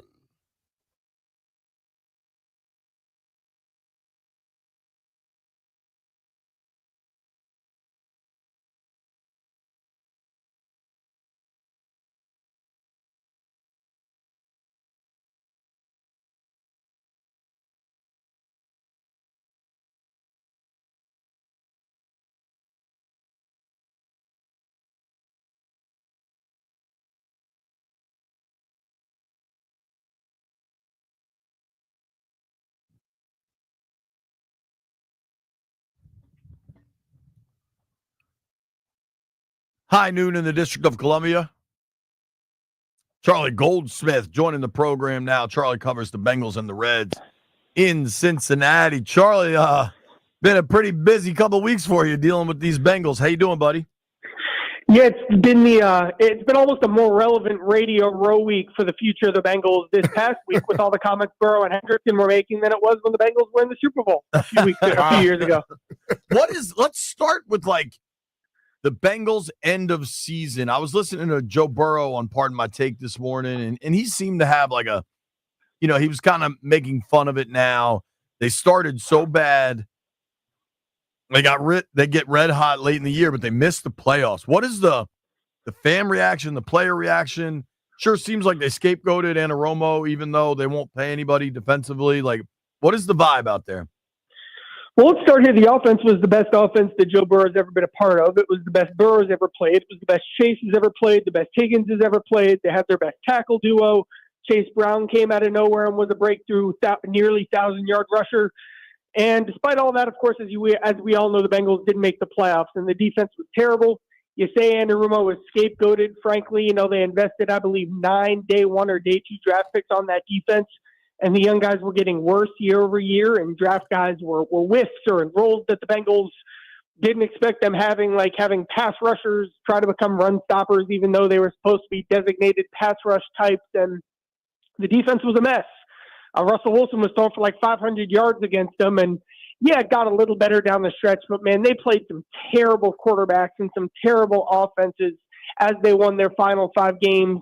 High noon in the District of Columbia. Charlie Goldsmith joining the program now. Charlie covers the Bengals and the Reds in Cincinnati. Charlie, been a pretty busy couple of weeks for you dealing with these Bengals. How you doing, buddy? Yeah, it's been almost a more relevant Radio Row week for the future of the Bengals this past week with all the comments Burrow and Hendrickson were making than it was when the Bengals were in the Super Bowl a few years ago. Let's start with the Bengals end of season. I was listening to Joe Burrow on Pardon My Take this morning, and he seemed to have he was kind of making fun of it now. They started so bad. They get red hot late in the year, but they missed the playoffs. What is the fan reaction, the player reaction? Sure seems like they scapegoated Anaromo, even though they won't pay anybody defensively. What is the vibe out there? Well, let's start here. The offense was the best offense that Joe Burrow's ever been a part of. It was the best Burrow's ever played. It was the best Chase has ever played, the best Higgins has ever played. They had their best tackle duo. Chase Brown came out of nowhere and was a breakthrough, nearly 1,000-yard rusher. And despite all that, of course, as we all know, the Bengals didn't make the playoffs, and the defense was terrible. You say Anarumo was scapegoated. Frankly, they invested, I believe, 9 day 1 or day 2 draft picks on that defense, and the young guys were getting worse year over year, and draft guys were whiffs or enrolled that the Bengals didn't expect them having pass rushers try to become run stoppers, even though they were supposed to be designated pass rush types, and the defense was a mess. Russell Wilson was throwing for 500 yards against them, and it got a little better down the stretch, but man, they played some terrible quarterbacks and some terrible offenses as they won their final 5 games.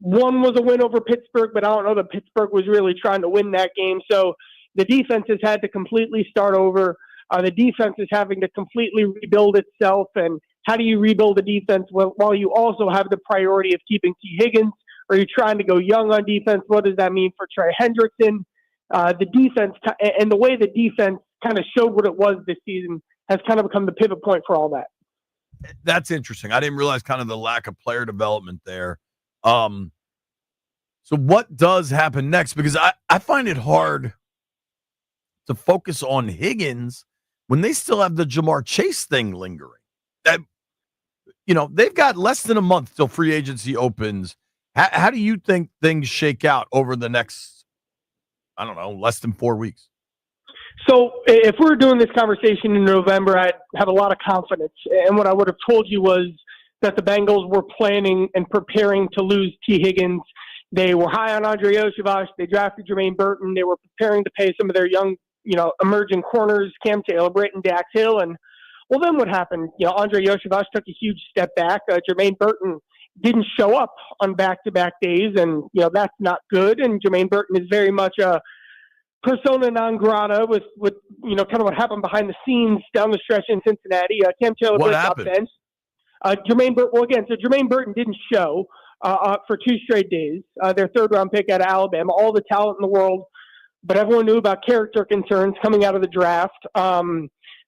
One was a win over Pittsburgh, but I don't know that Pittsburgh was really trying to win that game. So the defense has had to completely start over. The defense is having to completely rebuild itself. And how do you rebuild a defense while you also have the priority of keeping T. Higgins? Are you trying to go young on defense? What does that mean for Trey Hendrickson? The defense and the way the defense kind of showed what it was this season has kind of become the pivot point for all that. That's interesting. I didn't realize kind of the lack of player development there. So what does happen next? Because I find it hard to focus on Higgins when they still have the Jamar Chase thing lingering. They've got less than a month till free agency opens. How do you think things shake out over the next, less than 4 weeks? So if we were doing this conversation in November, I'd have a lot of confidence. And what I would have told you was that the Bengals were planning and preparing to lose T. Higgins. They were high on Andre Yoshivas. They drafted Jermaine Burton. They were preparing to pay some of their young, emerging corners, Cam Taylor, Britt, and Dax Hill. And, well, then what happened? Andre Yoshivas took a huge step back. Jermaine Burton didn't show up on back-to-back days, and, that's not good. And Jermaine Burton is very much a persona non grata with kind of what happened behind the scenes down the stretch in Cincinnati. Cam Taylor got benched. Jermaine Burton didn't show for 2 straight days. Their third-round pick out of Alabama, all the talent in the world, but everyone knew about character concerns coming out of the draft.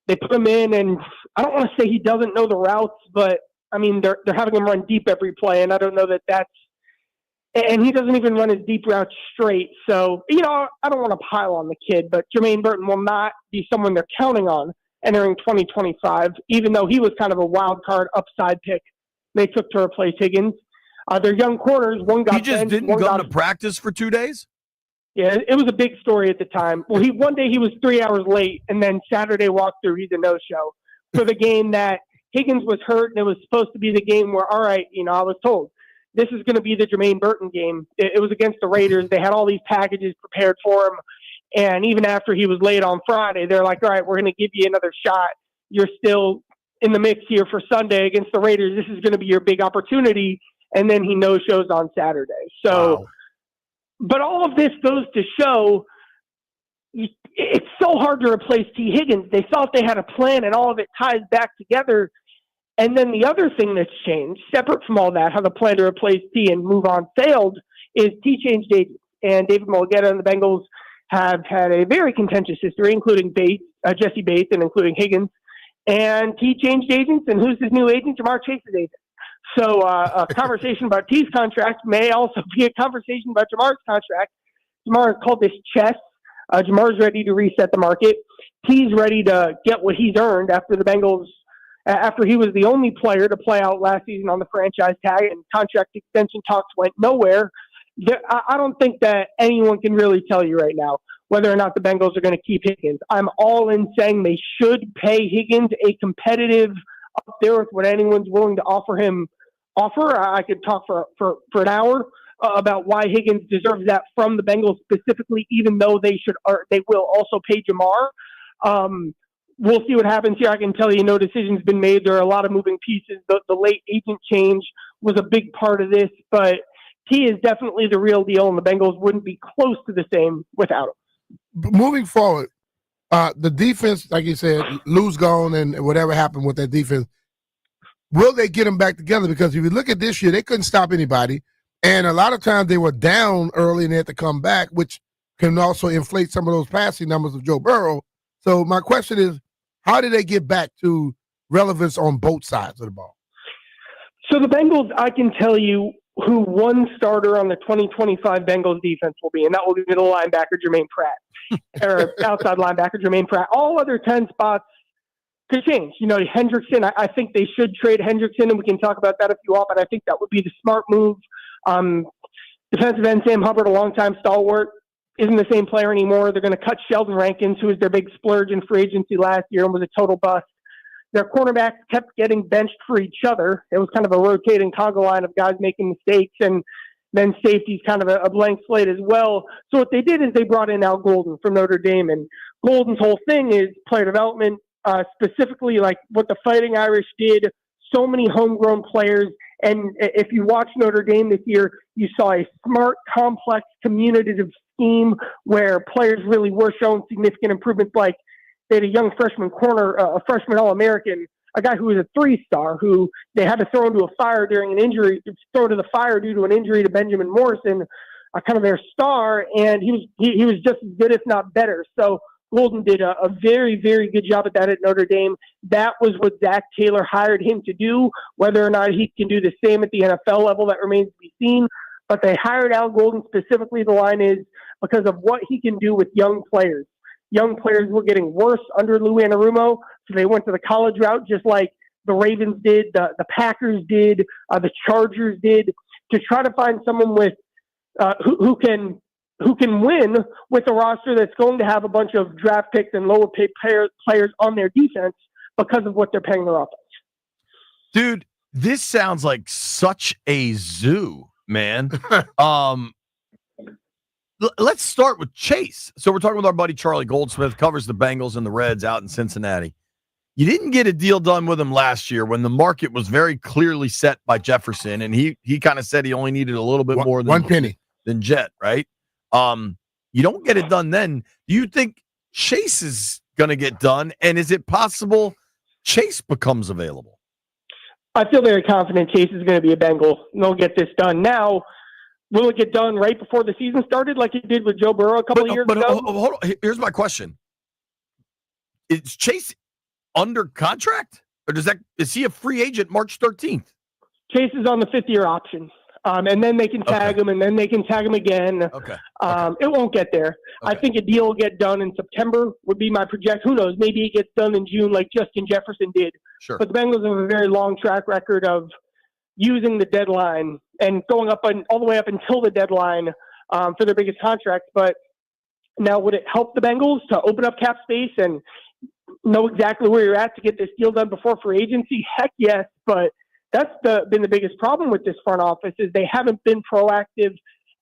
They put him in, and I don't want to say he doesn't know the routes, but I mean they're having him run deep every play, and I don't know that's. And he doesn't even run his deep routes straight. So, I don't want to pile on the kid, but Jermaine Burton will not be someone they're counting on entering 2025, even though he was kind of a wild card upside pick they took to replace Higgins. Their young corners, one got He just benched, didn't go to practice for 2 days? Yeah, it was a big story at the time. Well, one day he was 3 hours late, and then Saturday walkthrough, he's a no-show for the game that Higgins was hurt, and it was supposed to be the game where, all right, I was told, this is going to be the Jermaine Burton game. It was against the Raiders. They had all these packages prepared for him. And even after he was late on Friday, they're like, all right, we're going to give you another shot. You're still in the mix here for Sunday against the Raiders. This is going to be your big opportunity. And then he no-shows on Saturday. So, wow. But all of this goes to show it's so hard to replace T. Higgins. They thought they had a plan, and all of it ties back together. And then the other thing that's changed, separate from all that, how the plan to replace T and move on failed, is T changed agents. And David Mulligetta and the Bengals have had a very contentious history, including Jesse Bates and including Higgins. And T changed agents, and who's his new agent? Jamar Chase's agent. So a conversation about T's contract may also be a conversation about Jamar's contract. Jamar has called this chess. Jamar's ready to reset the market. T's ready to get what he's earned after the Bengals – after he was the only player to play out last season on the franchise tag and contract extension talks went nowhere. I don't think that anyone can really tell you right now whether or not the Bengals are going to keep Higgins. I'm all in saying they should pay Higgins a competitive up there with what anyone's willing to offer. I could talk for an hour about why Higgins deserves that from the Bengals specifically, even though they will also pay Jamar. We'll see what happens here. I can tell you no decision's been made. There are a lot of moving pieces. The late agent change was a big part of this, but T is definitely the real deal, and the Bengals wouldn't be close to the same without him. Moving forward, the defense, like you said, lose gone and whatever happened with that defense, will they get them back together? Because if you look at this year, they couldn't stop anybody, and a lot of times they were down early and they had to come back, which can also inflate some of those passing numbers of Joe Burrow. So my question is, how did they get back to relevance on both sides of the ball? So the Bengals, I can tell you who one starter on the 2025 Bengals defense will be, and that will be middle linebacker Jermaine Pratt, or outside linebacker Jermaine Pratt. All other 10 spots could change. Hendrickson, I think they should trade Hendrickson, and we can talk about that if you want, but I think that would be the smart move. Defensive end Sam Hubbard, a longtime stalwart, isn't the same player anymore. They're going to cut Sheldon Rankins, who was their big splurge in free agency last year and was a total bust. Their cornerbacks kept getting benched for each other. It was kind of a rotating conga line of guys making mistakes, and then safety's kind of a blank slate as well. So what they did is they brought in Al Golden from Notre Dame, and Golden's whole thing is player development, specifically like what the Fighting Irish did, so many homegrown players. And if you watch Notre Dame this year, you saw a smart, complex, communicative scheme where players really were showing significant improvements. Like they had a young freshman corner, a freshman All-American, a guy who was a 3-star who they had to throw into a fire during an injury, throw to the fire due to an injury to Benjamin Morrison, kind of their star, and he was just as good, if not better. So Golden did a very, very good job at that at Notre Dame. That was what Zach Taylor hired him to do. Whether or not he can do the same at the NFL level, that remains to be seen. But they hired Al Golden specifically, the line is, because of what he can do with young players. Young players were getting worse under Lou Anarumo, so they went to the college route, just like the Ravens did, the Packers did, the Chargers did, to try to find someone with who can who can win with a roster that's going to have a bunch of draft picks and lower paid players on their defense because of what they're paying their offense. Dude, this sounds like such a zoo, man. Let's start with Chase. So we're talking with our buddy Charlie Goldsmith, covers the Bengals and the Reds out in Cincinnati. You didn't get a deal done with him last year when the market was very clearly set by Jefferson, and he kind of said he only needed a little bit more than one penny than Jet, right? You don't get it done then. Do you think Chase is going to get done, and is it possible Chase becomes available? I feel very confident Chase is going to be a Bengal. They'll get this done now. Will it get done right before the season started like it did with Joe Burrow a couple of years ago? Hold on. Here's my question. Is Chase under contract? Or is he a free agent March 13th? Chase is on the 5th-year option. And then they can tag him, and then they can tag him again. Okay. It won't get there. Okay. I think a deal will get done in September would be my projection. Who knows? Maybe it gets done in June like Justin Jefferson did. Sure. But the Bengals have a very long track record of using the deadline and going up all the way up until the deadline for their biggest contracts. But now would it help the Bengals to open up cap space and know exactly where you're at to get this deal done before free agency? Heck yes, but that's been the biggest problem with this front office is they haven't been proactive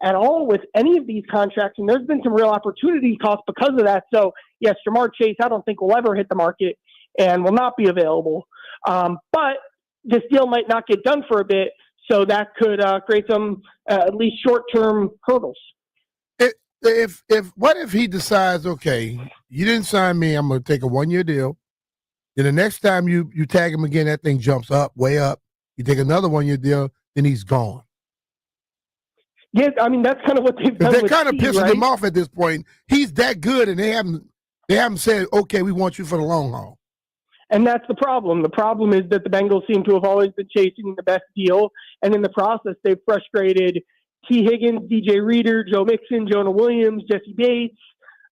at all with any of these contracts, and there's been some real opportunity cost because of that. So, yes, Jamar Chase, I don't think will ever hit the market and will not be available. But this deal might not get done for a bit, so that could create some at least short-term hurdles. What if he decides, okay, you didn't sign me, I'm going to take a 1-year deal. Then the next time you tag him again, that thing jumps up, way up. You take another 1-year deal, then he's gone. Yeah, I mean, that's kind of what they've done. They're with kind of Steve, pissing right? him off at this point. He's that good, and they haven't said, okay, we want you for the long haul. And that's the problem. The problem is that the Bengals seem to have always been chasing the best deal, and in the process, they've frustrated T. Higgins, DJ Reader, Joe Mixon, Jonah Williams, Jesse Bates.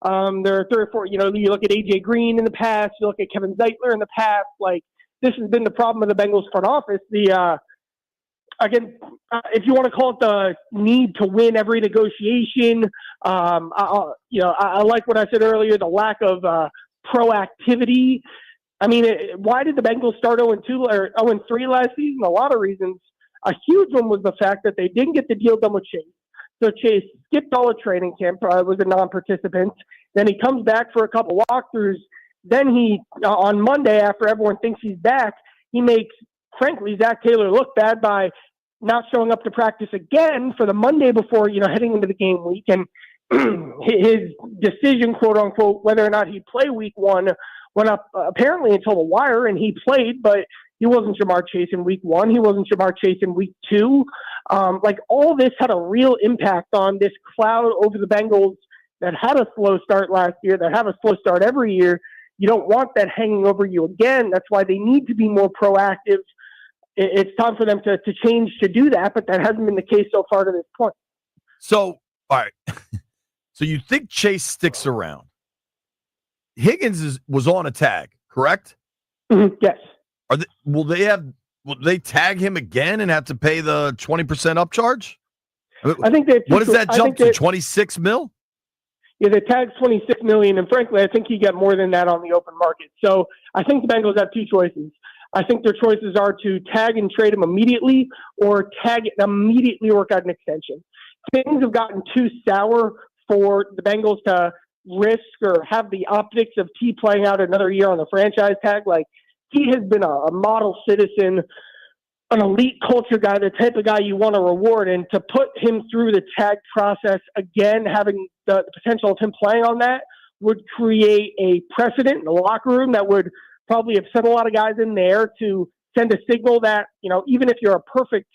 There are 3 or 4. You look at AJ Green in the past. You look at Kevin Zeitler in the past. Like, this has been the problem of the Bengals front office. If you want to call it the need to win every negotiation, I like what I said earlier, the lack of proactivity. I mean, why did the Bengals start 0-2 or 0-3 last season? A lot of reasons. A huge one was the fact that they didn't get the deal done with Chase. So Chase skipped all of training camp, was a non-participant. Then he comes back for a couple walkthroughs. Then he, on Monday, after everyone thinks he's back, he makes, frankly, Zach Taylor look bad by not showing up to practice again for the Monday before, heading into the game week. And his decision, quote unquote, whether or not he'd play week 1 went up apparently until the wire, and he played, but he wasn't Jamar Chase in week 1. He wasn't Jamar Chase in week 2. All this had a real impact on this cloud over the Bengals that had a slow start last year, that have a slow start every year. You don't want that hanging over you again. That's why they need to be more proactive. It's time for them to change to do that, but that hasn't been the case so far to this point. So, all right. So you think Chase sticks around? Higgins was on a tag, correct? Mm-hmm. Yes. Will they tag him again and have to pay the 20% upcharge? I think they. What does that jump to? 26 mil? Yeah, they tagged $26 million, and frankly, I think he got more than that on the open market. So I think the Bengals have 2 choices. I think their choices are to tag and trade him immediately, or tag and immediately work out an extension. Things have gotten too sour for the Bengals to risk or have the optics of T playing out another year on the franchise tag. Like, he has been a model citizen, an elite culture guy, the type of guy you want to reward, and to put him through the tag process again, having the potential of him playing on that, would create a precedent in the locker room that would probably upset a lot of guys in there, to send a signal that, even if you're a perfect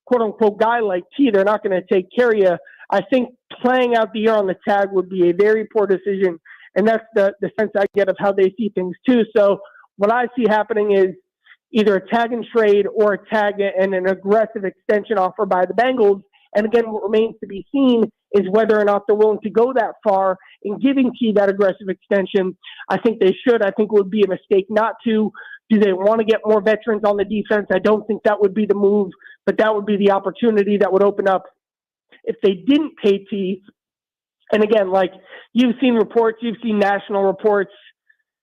quote-unquote guy like T, they're not going to take care of you. I think playing out the year on the tag would be a very poor decision, and that's the sense I get of how they see things too. So what I see happening is either a tag and trade or a tag and an aggressive extension offer by the Bengals. And again, what remains to be seen is whether or not they're willing to go that far in giving T that aggressive extension. I think they should. I think it would be a mistake not to. Do they want to get more veterans on the defense? I don't think that would be the move, but that would be the opportunity that would open up. If they didn't pay T, And again, like you've seen reports, you've seen national reports.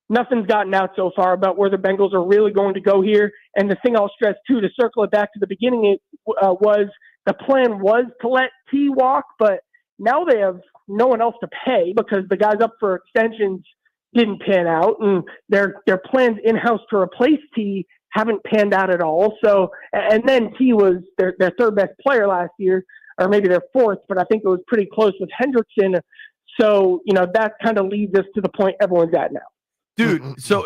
Nothing's gotten out so far about where the Bengals are really going to go here. And the thing I'll stress too, to circle it back to the beginning, was the plan was to let T walk, but now they have no one else to pay because the guys up for extensions didn't pan out, and their plans in-house to replace T haven't panned out at all. So, and then T was their third best player last year, or maybe their fourth, but I think it was pretty close with Hendrickson. So, that kind of leads us to the point everyone's at now. Dude, so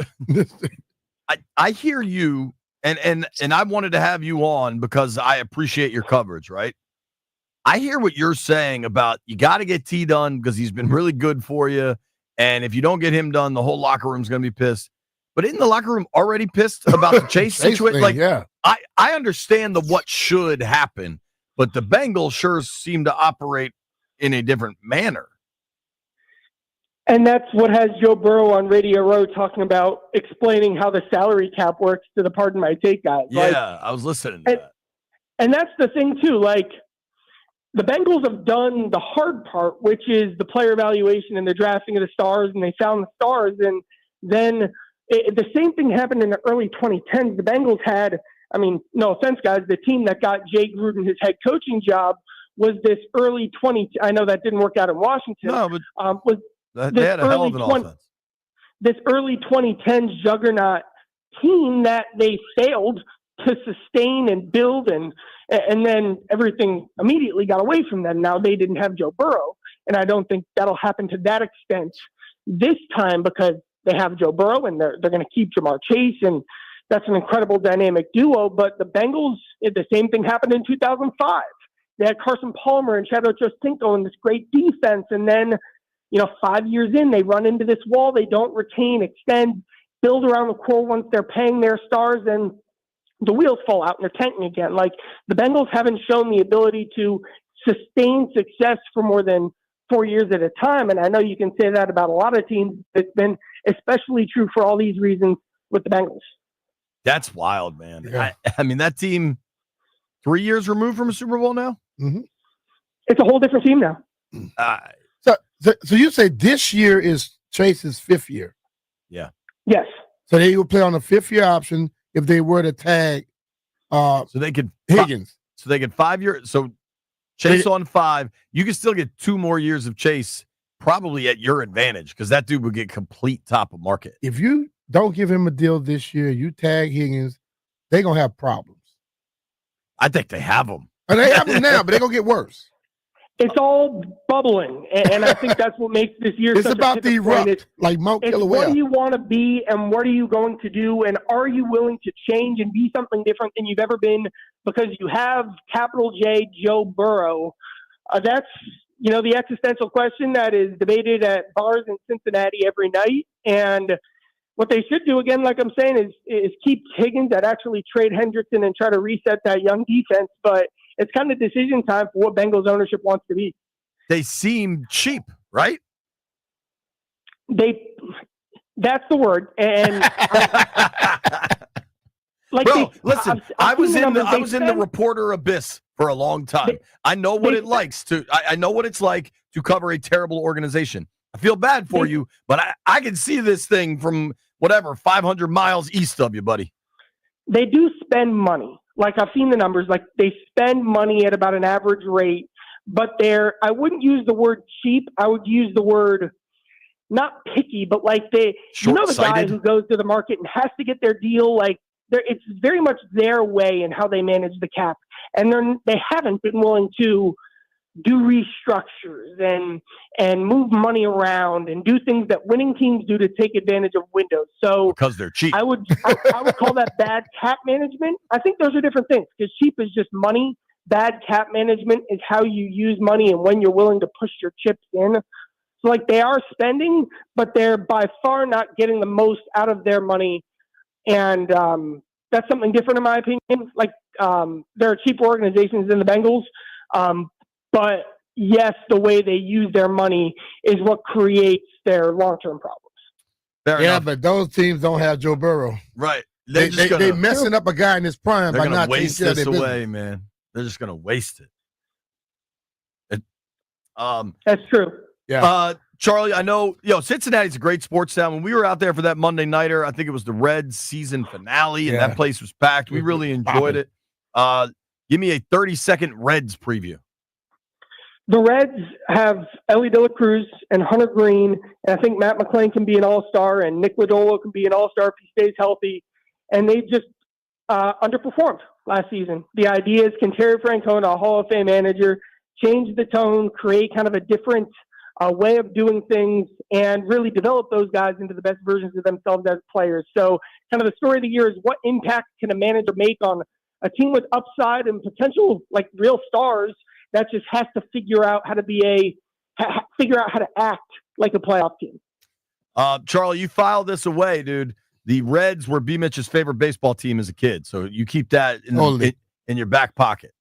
I hear you, and I wanted to have you on because I appreciate your coverage, right? I hear what you're saying about you got to get T done because he's been really good for you, and if you don't get him done, the whole locker room's going to be pissed. But isn't the locker room already pissed about the Chase situation? Like, yeah. I understand the what should happen, but the Bengals sure seem to operate in a different manner. And that's what has Joe Burrow on Radio Row talking about, explaining how the salary cap works to the Pardon My Take guys. Yeah, I was listening to that. And that's the thing, too. Like, the Bengals have done the hard part, which is the player evaluation and the drafting of the stars, and they found the stars. And then the same thing happened in the early 2010s. The Bengals had, no offense, guys, the team that got Jay Gruden his head coaching job was this early I know that didn't work out in Washington. No, but they had a hell of an offense. This early 2010s juggernaut team that they failed to sustain and build, and then everything immediately got away from them. Now they didn't have Joe Burrow, and I don't think that'll happen to that extent this time because they have Joe Burrow and they're going to keep Jamar Chase, and that's an incredible dynamic duo. But the Bengals, the same thing happened in 2005. They had Carson Palmer and Chad Ochocinco and this great defense, and then 5 years in, they run into this wall. They don't retain, extend, build around the core once they're paying their stars, and the wheels fall out and they're tanking again. Like, the Bengals haven't shown the ability to sustain success for more than 4 years at a time. And I know you can say that about a lot of teams. It's been especially true for all these reasons with the Bengals. That's wild, man. Yeah. I mean, that team 3 years removed from a Super Bowl now? Mm-hmm. It's a whole different team now. So you say this year is Chase's fifth year? Yeah. Yes. So they will play on the fifth-year option if they were to tag so they could Higgins. So they get 5 years. So Chase on 5. You can still get 2 more years of Chase probably at your advantage because that dude would get complete top of market. If you don't give him a deal this year, you tag Higgins, they're going to have problems. I think they have them. And they have them now, but they're going to get worse. It's all bubbling, and I think that's what makes this year It's such about a to erupt, like Mount It's Kilauea. what do you want to be, and what are you going to do, and are you willing to change and be something different than you've ever been because you have capital J Joe Burrow? That's the existential question that is debated at bars in Cincinnati every night. And what they should do, again, like I'm saying, is keep Higgins, that actually trade Hendrickson and try to reset that young defense. But it's kind of decision time for what Bengals ownership wants to be. They seem cheap, right? That's the word. And listen, I was in the reporter abyss for a long time. I know what I know what it's like to cover a terrible organization. I feel bad for you, but I can see this thing from 500 miles east of you, buddy. They do spend money. Like, I've seen the numbers. Like, they spend money at about an average rate, but I wouldn't use the word cheap. I would use the word not picky, but like the guy who goes to the market and has to get their deal. Like, it's very much their way in how they manage the cap. And they haven't been willing to do restructures and move money around and do things that winning teams do to take advantage of windows. So because they're cheap, I would call that bad cap management. I think those are different things because cheap is just money. Bad cap management is how you use money and when you're willing to push your chips in. So like they are spending, but they're by far not getting the most out of their money. And that's something different in my opinion. Like there are cheaper organizations than the Bengals. But yes, the way they use their money is what creates their long-term problems. But those teams don't have Joe Burrow. Right. They're messing up a guy in his prime by not waste taking care this of their away, business. man. They're just going to waste it. That's true. Charlie, I know, Cincinnati's a great sports town. When we were out there for that Monday nighter, I think it was the Reds season finale, and that place was packed. We really enjoyed it. Give me a 30-second Reds preview. The Reds have Ellie De La Cruz and Hunter Green, and I think Matt McClain can be an all-star, and Nick Lodolo can be an all-star if he stays healthy. And they just underperformed last season. The idea is, can Terry Francona, a Hall of Fame manager, change the tone, create kind of a different way of doing things, and really develop those guys into the best versions of themselves as players? So kind of the story of the year is, what impact can a manager make on a team with upside and potential, like real stars, that just has to figure out how to act like a playoff team. Charlie, you filed this away, dude. The Reds were B. Mitch's favorite baseball team as a kid, so you keep that in your back pocket.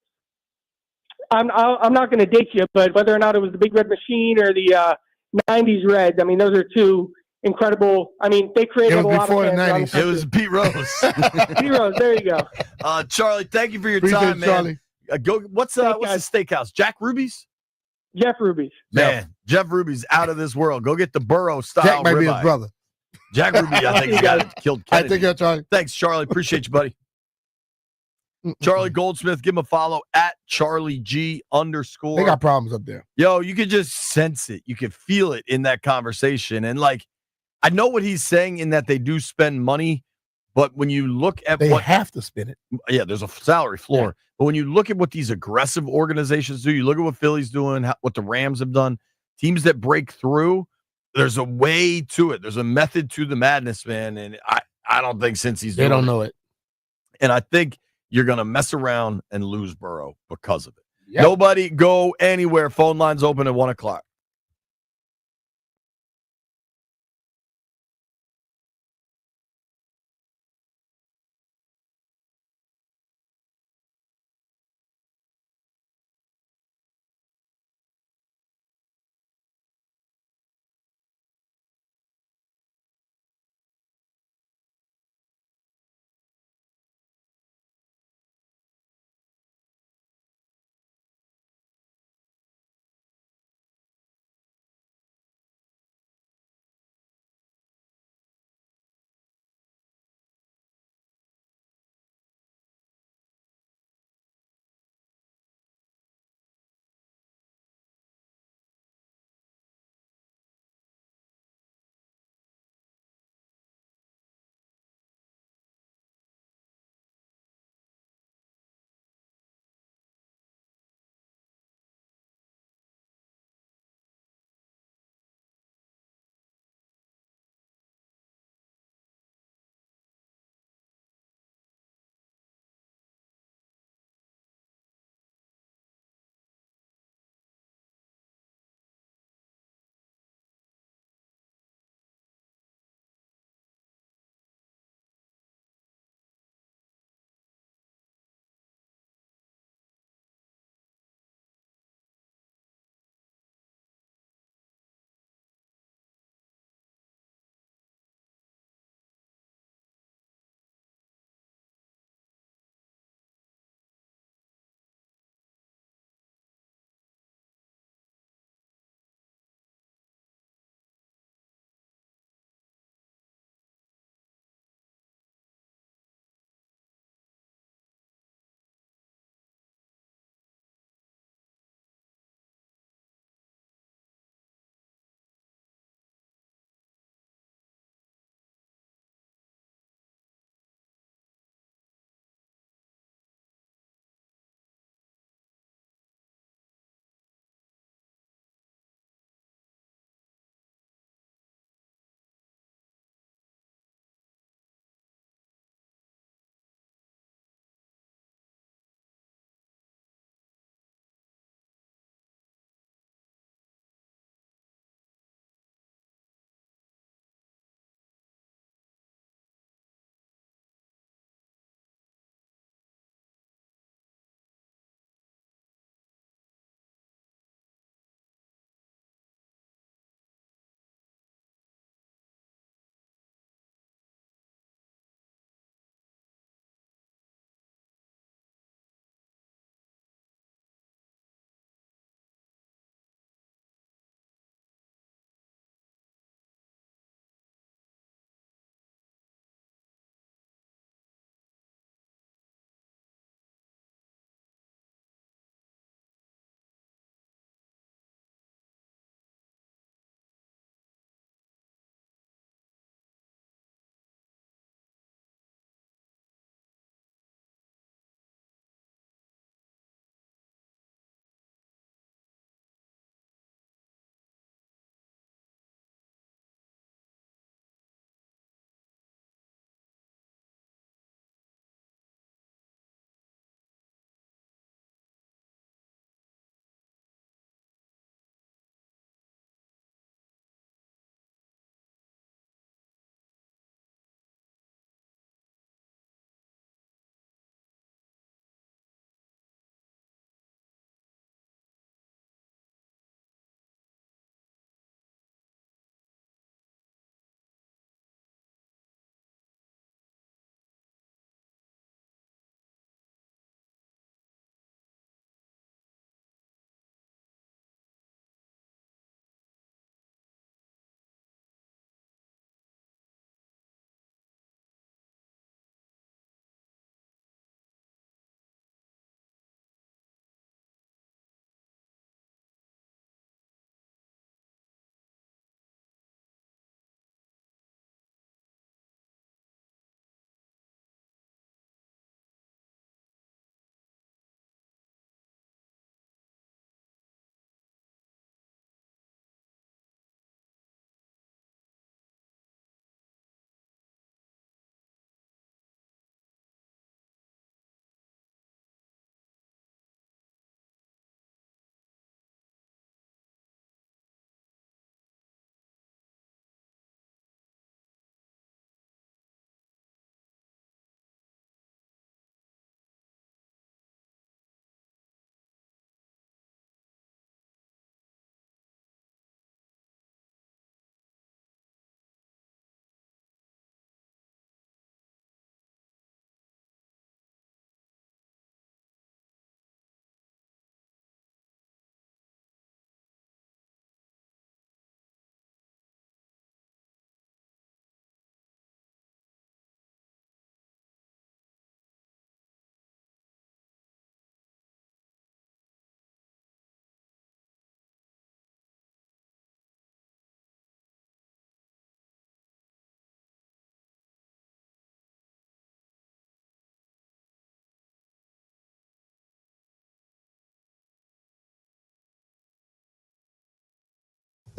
I'm not going to date you, but whether or not it was the Big Red Machine or the 90s Reds, I mean, those are two incredible. I mean, they created a lot of fans. It was Pete Rose. Pete Rose, there you go. Charlie, thank you for your Appreciate time, it, man. Charlie. What's the steakhouse? Jack Ruby's? Jeff Ruby's. Man, Jeff Ruby's out of this world. Go get the Burrow style Jack might be ribeye. his brother. Jack Ruby, I think he got killed Kennedy. I think that's Charlie. Thanks, Charlie. Appreciate you, buddy. Charlie Goldsmith, give him a follow at @CharlieG_. They got problems up there. Yo, you could just sense it. You could feel it in that conversation. And I know what he's saying in that they do spend money, but when you look at they have to spend it. Yeah, there's a salary floor. Yeah. But when you look at what these aggressive organizations do, you look at what Philly's doing, what the Rams have done, teams that break through, there's a way to it. There's a method to the madness, man. And I don't think Cincy's They don't know it. And I think you're going to mess around and lose Burrow because of it. Yep. Nobody go anywhere. Phone lines open at 1:00.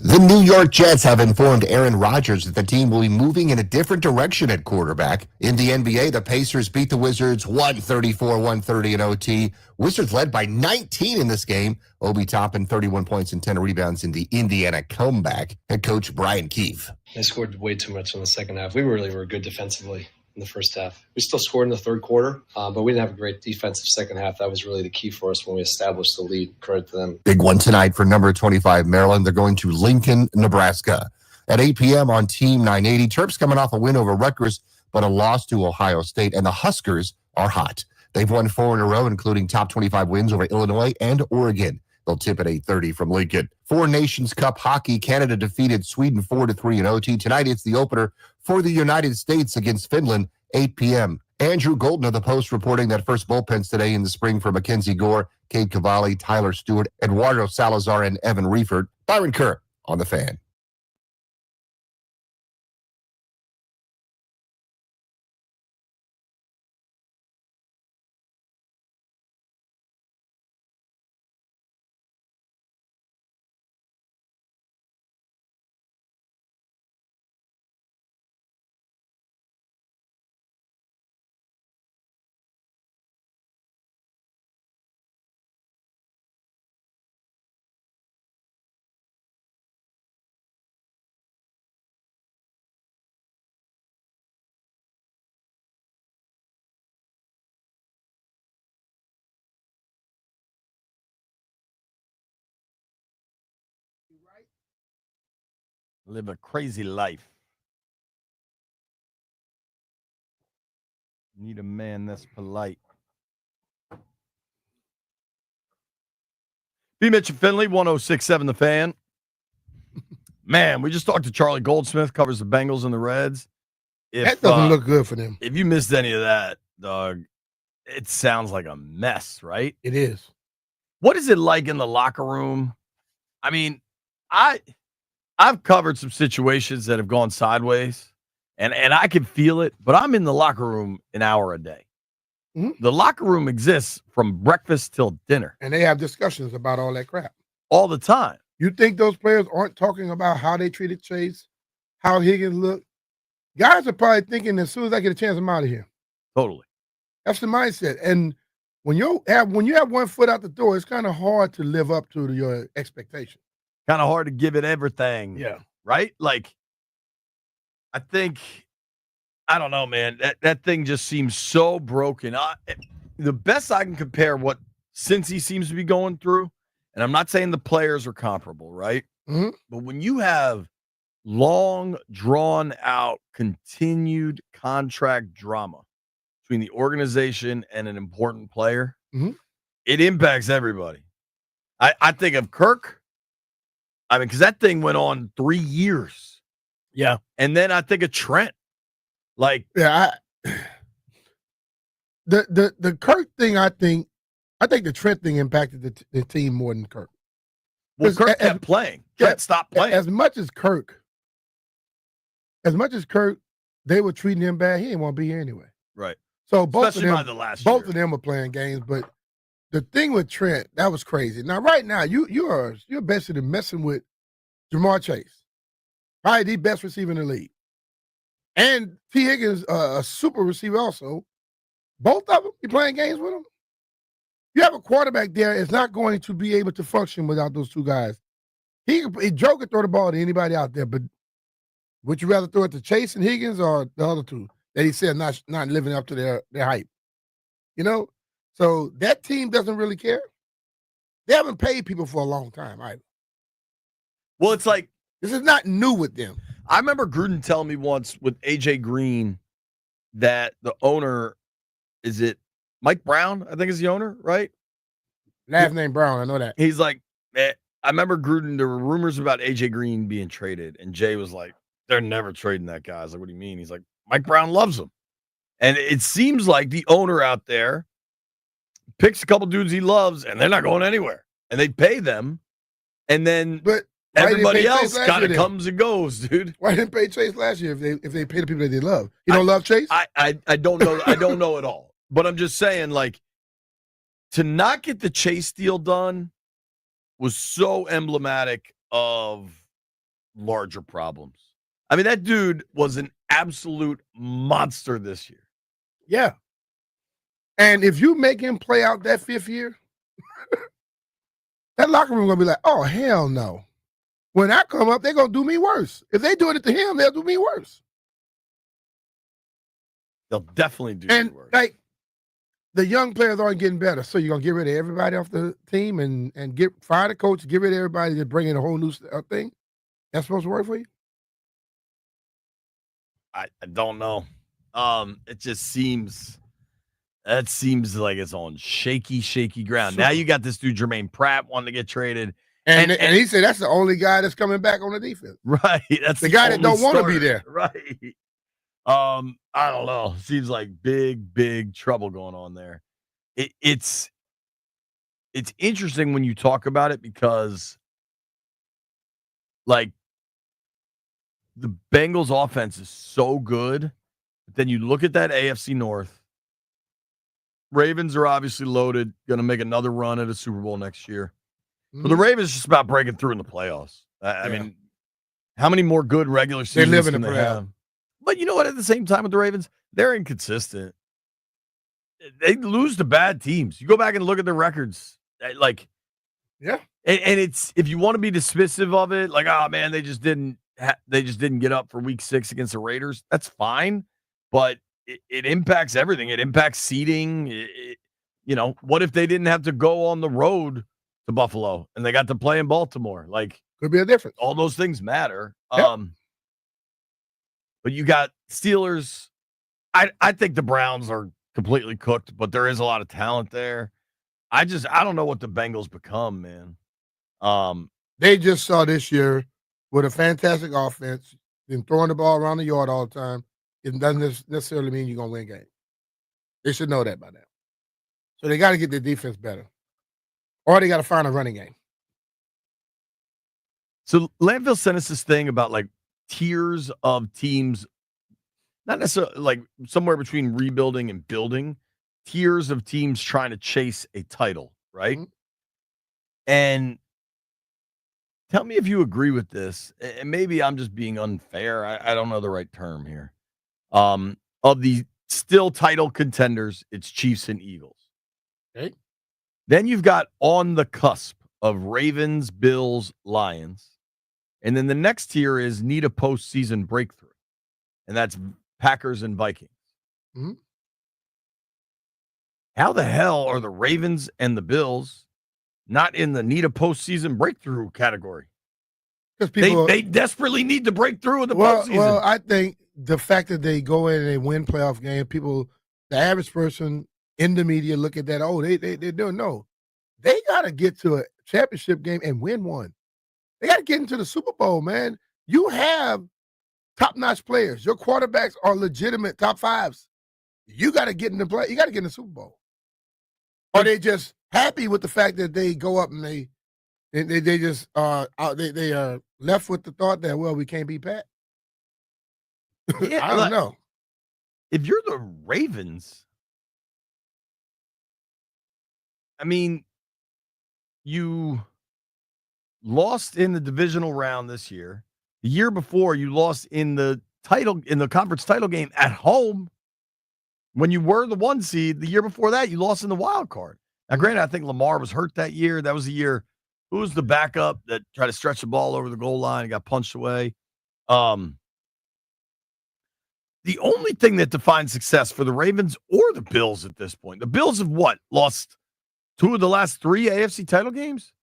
The New York Jets have informed Aaron Rodgers that the team will be moving in a different direction at quarterback. In the NBA, the Pacers beat the Wizards 134-130 in OT. Wizards led by 19 in this game. Obi Toppin, 31 points and 10 rebounds in the Indiana comeback. Head coach Brian Keefe. They scored way too much in the second half. We really were good defensively in the first half. We still scored in the third quarter, but we didn't have a great defensive second half. That was really the key for us when we established the lead. Credit to them. Big one tonight for number 25 Maryland. They're going to Lincoln, Nebraska. At 8 p.m. on Team 980. Terps coming off a win over Rutgers, but a loss to Ohio State. And the Huskers are hot. They've won 4 in a row, including top 25 wins over Illinois and Oregon. They'll tip at 8:30 from Lincoln. 4 Nations Cup hockey. Canada defeated Sweden 4-3 in OT. Tonight it's the opener for the United States against Finland, 8 p.m. Andrew Golden of the Post reporting that first bullpens today in the spring for Mackenzie Gore, Cade Cavalli, Tyler Stewart, Eduardo Salazar, and Evan Reifert. Byron Kerr on the Fan. Live a crazy life. Need a man that's polite. B. Mitch and Finley, 106.7 The Fan. Man, we just talked to Charlie Goldsmith, covers the Bengals and the Reds. That doesn't look good for them. If you missed any of that, dog, it sounds like a mess, right? It is. What is it like in the locker room? I mean, I've covered some situations that have gone sideways, and I can feel it, but I'm in the locker room an hour a day. Mm-hmm. The locker room exists from breakfast till dinner. And they have discussions about all that crap. All the time. You think those players aren't talking about how they treated Chase, how Higgins looked? Guys are probably thinking as soon as I get a chance, I'm out of here. Totally. That's the mindset. And when you have one foot out the door, it's kind of hard to live up to your expectations. Kind of hard to give it everything. Yeah. Right? Like, I don't know, man. That thing just seems so broken. The best I can compare what Cincy seems to be going through, and I'm not saying the players are comparable, right? Mm-hmm. But when you have long, drawn-out, continued contract drama between the organization and an important player, mm-hmm. it impacts everybody. I think of Kirk. I mean, because that thing went on 3 years. Yeah. And then I think of Trent. Like, yeah, the Kirk thing, I think the Trent thing impacted the team more than Kirk. Well, Kirk kept playing. Trent stopped playing. As much as Kirk, they were treating him bad. He didn't want to be here anyway. Right. So both Especially of by them, the last both year. of them were playing games, but the thing with Trent, that was crazy. Now, right now, you're basically messing with Jamar Chase, probably the best receiver in the league, and T. Higgins, a super receiver also. Both of them, you playing games with them. You have a quarterback there is not going to be able to function without those two guys. Joe could throw the ball to anybody out there, but would you rather throw it to Chase and Higgins or the other two that he said not living up to their hype? You know? So that team doesn't really care. They haven't paid people for a long time either. Well, it's like, this is not new with them. I remember Gruden telling me once with AJ Green that the owner, is it Mike Brown? I think is the owner, right? Last name Brown, I know that. He's like, I remember Gruden, there were rumors about AJ Green being traded, and Jay was like, they're never trading that guy. I was like, what do you mean? He's like, Mike Brown loves him. And it seems like the owner out there picks a couple dudes he loves, and they're not going anywhere. And they pay them, and then everybody else kind of comes and goes, dude. Why didn't pay Chase last year if they pay the people that they love? You don't love Chase? I don't know. I don't know at all. But I'm just saying, like, to not get the Chase deal done was so emblematic of larger problems. I mean, that dude was an absolute monster this year. Yeah. And if you make him play out that 5th year, that locker room gonna be like, oh hell no. When I come up, they're gonna do me worse. If they do it to him, they'll do me worse. They'll definitely do And worse. like the young players aren't getting better, so you're gonna get rid of everybody off the team and fire the coach, get rid of everybody, to bring in a whole new thing. That's supposed to work for you? I don't know. It just seems like it's on shaky ground. Now you got this dude Jermaine Pratt wanting to get traded. And he said that's the only guy that's coming back on the defense. Right. That's the guy that don't want to be there. Right. I don't know. Seems like big trouble going on there. It's interesting when you talk about it because like the Bengals offense is so good. But then you look at that AFC North. Ravens are obviously loaded, going to make another run at a Super Bowl next year. Mm-hmm. But the Ravens just about breaking through in the playoffs. I mean, how many more good regular seasons they live in can the they playoffs. have? But you know what? At the same time with the Ravens, they're inconsistent. They lose to bad teams. You go back and look at their records. Like, yeah. And it's, if you want to be dismissive of it, like, oh man, they just didn't get up for week 6 against the Raiders. That's fine, but it impacts everything. It impacts seeding. You know, what if they didn't have to go on the road to Buffalo and they got to play in Baltimore? Like, could be a difference. All those things matter. Yep. But you got Steelers. I think the Browns are completely cooked, but there is a lot of talent there. I don't know what the Bengals become, man. They just saw this year with a fantastic offense, been throwing the ball around the yard all the time. It doesn't necessarily mean you're going to win games. They should know that by now. So they got to get their defense better. Or they got to find a running game. So Landfill sent us this thing about like tiers of teams, not necessarily like somewhere between rebuilding and building, tiers of teams trying to chase a title, right? Mm-hmm. And tell me if you agree with this. And maybe I'm just being unfair. I don't know the right term here. Of the still title contenders, it's Chiefs and Eagles. Okay. Then you've got on the cusp of Ravens, Bills, Lions. And then the next tier is need a postseason breakthrough. And that's Packers and Vikings. Mm-hmm. How the hell are the Ravens and the Bills not in the need a postseason breakthrough category? Because they desperately need to break through in the postseason. Well, I think the fact that they go in and they win playoff game, the average person in the media look at that, oh, they don't know. They got to get to a championship game and win one. They got to get into the Super Bowl, man. You have top-notch players. Your quarterbacks are legitimate top fives. You got to get in the play. You got to get in the Super Bowl. Are they just happy with the fact that they go up and they just they are left with the thought that, well, we can't beat Pat? Yeah, I don't know. If you're the Ravens, I mean, you lost in the divisional round this year. The year before, you lost in the conference title game at home when you were the 1 seed. The year before that, you lost in the wild card. Now, granted, I think Lamar was hurt that year. That was the year. Who was the backup that tried to stretch the ball over the goal line and got punched away? The only thing that defines success for the Ravens or the Bills at this point, the Bills have lost 2 of the last 3 AFC title games?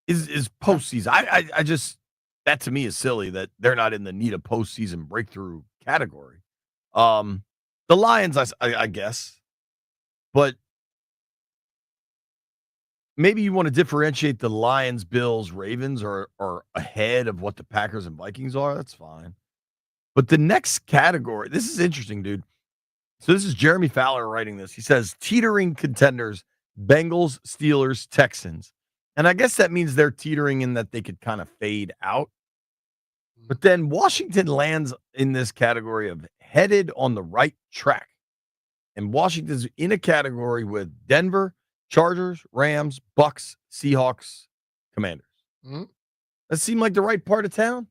Is postseason. I just, that to me is silly that they're not in the need a postseason breakthrough category. The Lions, I guess, but maybe you want to differentiate the Lions, Bills, Ravens are ahead of what the Packers and Vikings are. That's fine. But the next category, this is interesting, dude. So this is Jeremy Fowler writing this. He says teetering contenders, Bengals, Steelers, Texans. And I guess that means they're teetering in that they could kind of fade out. But then Washington lands in this category of headed on the right track. And Washington's in a category with Denver, Chargers, Rams, Bucks, Seahawks, Commanders. Mm-hmm. That seemed like the right part of town.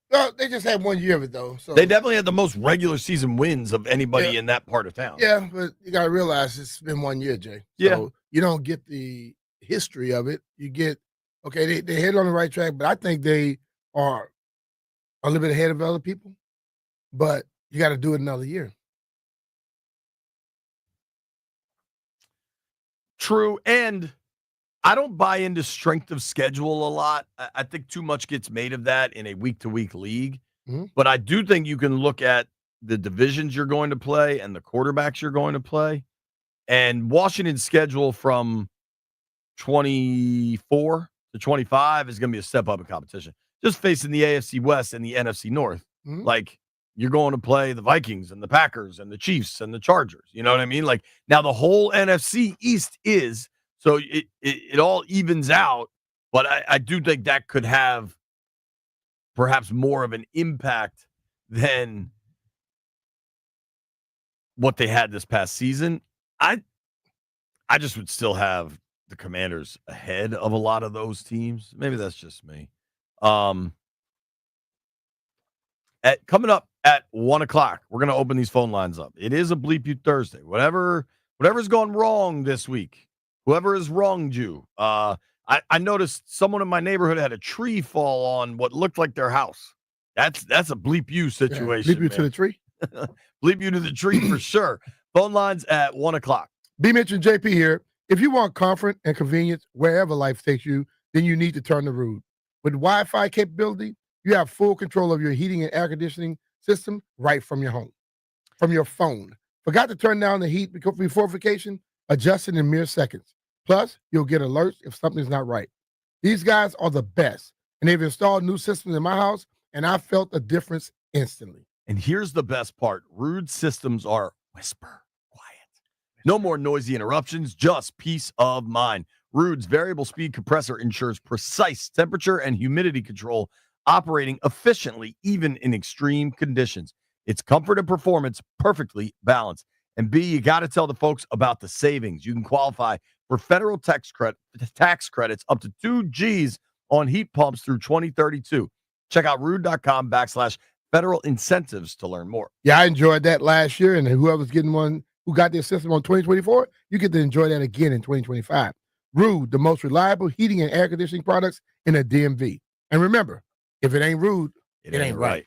Well, they just had 1 year of it though. So They definitely had the most regular season wins of anybody in that part of town. yeah, but you got to realize it's been 1 year, Jay. Yeah. So you don't get the history of it. You get they hit on the right track, but I think they are a little bit ahead of other people. But you got to do it another year. True, and I don't buy into strength of schedule a lot. I think too much gets made of that in a week-to-week league. Mhm. But I do think you can look at the divisions you're going to play and the quarterbacks you're going to play. And Washington's schedule from 24 to 25 is going to be a step up in competition. Just facing the AFC West and the NFC North. Mhm. Like, you're going to play the Vikings and the Packers and the Chiefs and the Chargers. You know what I mean? Like, now the whole NFC East is, so it all evens out. But I do think that could have perhaps more of an impact than what they had this past season. I just would still have the Commanders ahead of a lot of those teams. Maybe that's just me. Coming up at 1:00, we're going to open these phone lines up. It is a Bleep You Thursday. Whatever's gone wrong this week, whoever has wronged you. I noticed someone in my neighborhood had a tree fall on what looked like their house. That's a Bleep You situation. Bleep you to the tree. Bleep you to the tree for sure. Phone lines at 1:00. B. Mitch and JP here. If you want comfort and convenience wherever life takes you, then you need to turn to Rude. With Wi-Fi capability, you have full control of your heating and air conditioning system right from your home, from your phone. Forgot to turn down the heat before vacation? Adjust it in mere seconds. Plus, you'll get alerts if something's not right. These guys are the best, and they've installed new systems in my house, and I felt a difference instantly. And here's the best part. Rude systems are whisper quiet. No more noisy interruptions, just peace of mind. Rude's variable speed compressor ensures precise temperature and humidity control, operating efficiently even in extreme conditions. It's comfort and performance perfectly balanced. And B, you got to tell the folks about the savings. You can qualify for federal tax credits up to 2 G's on heat pumps through 2032. Check out rude.com/federal incentives to learn more. Yeah, I enjoyed that last year, and whoever's getting one who got their system on 2024, you get to enjoy that again in 2025. Rude, the most reliable heating and air conditioning products in the DMV. And remember, if it ain't rude, it ain't right.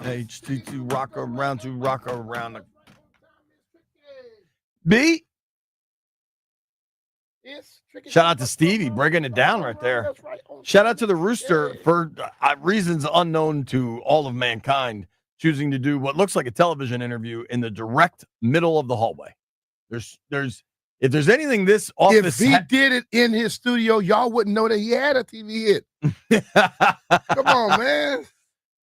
HT to rock around the B. Shout out to Stevie breaking it down right there. Shout out to the Rooster for reasons unknown to all of mankind, choosing to do what looks like a television interview in the direct middle of the hallway. If there's anything this office, if he did it in his studio, y'all wouldn't know that he had a TV hit. Come on, man.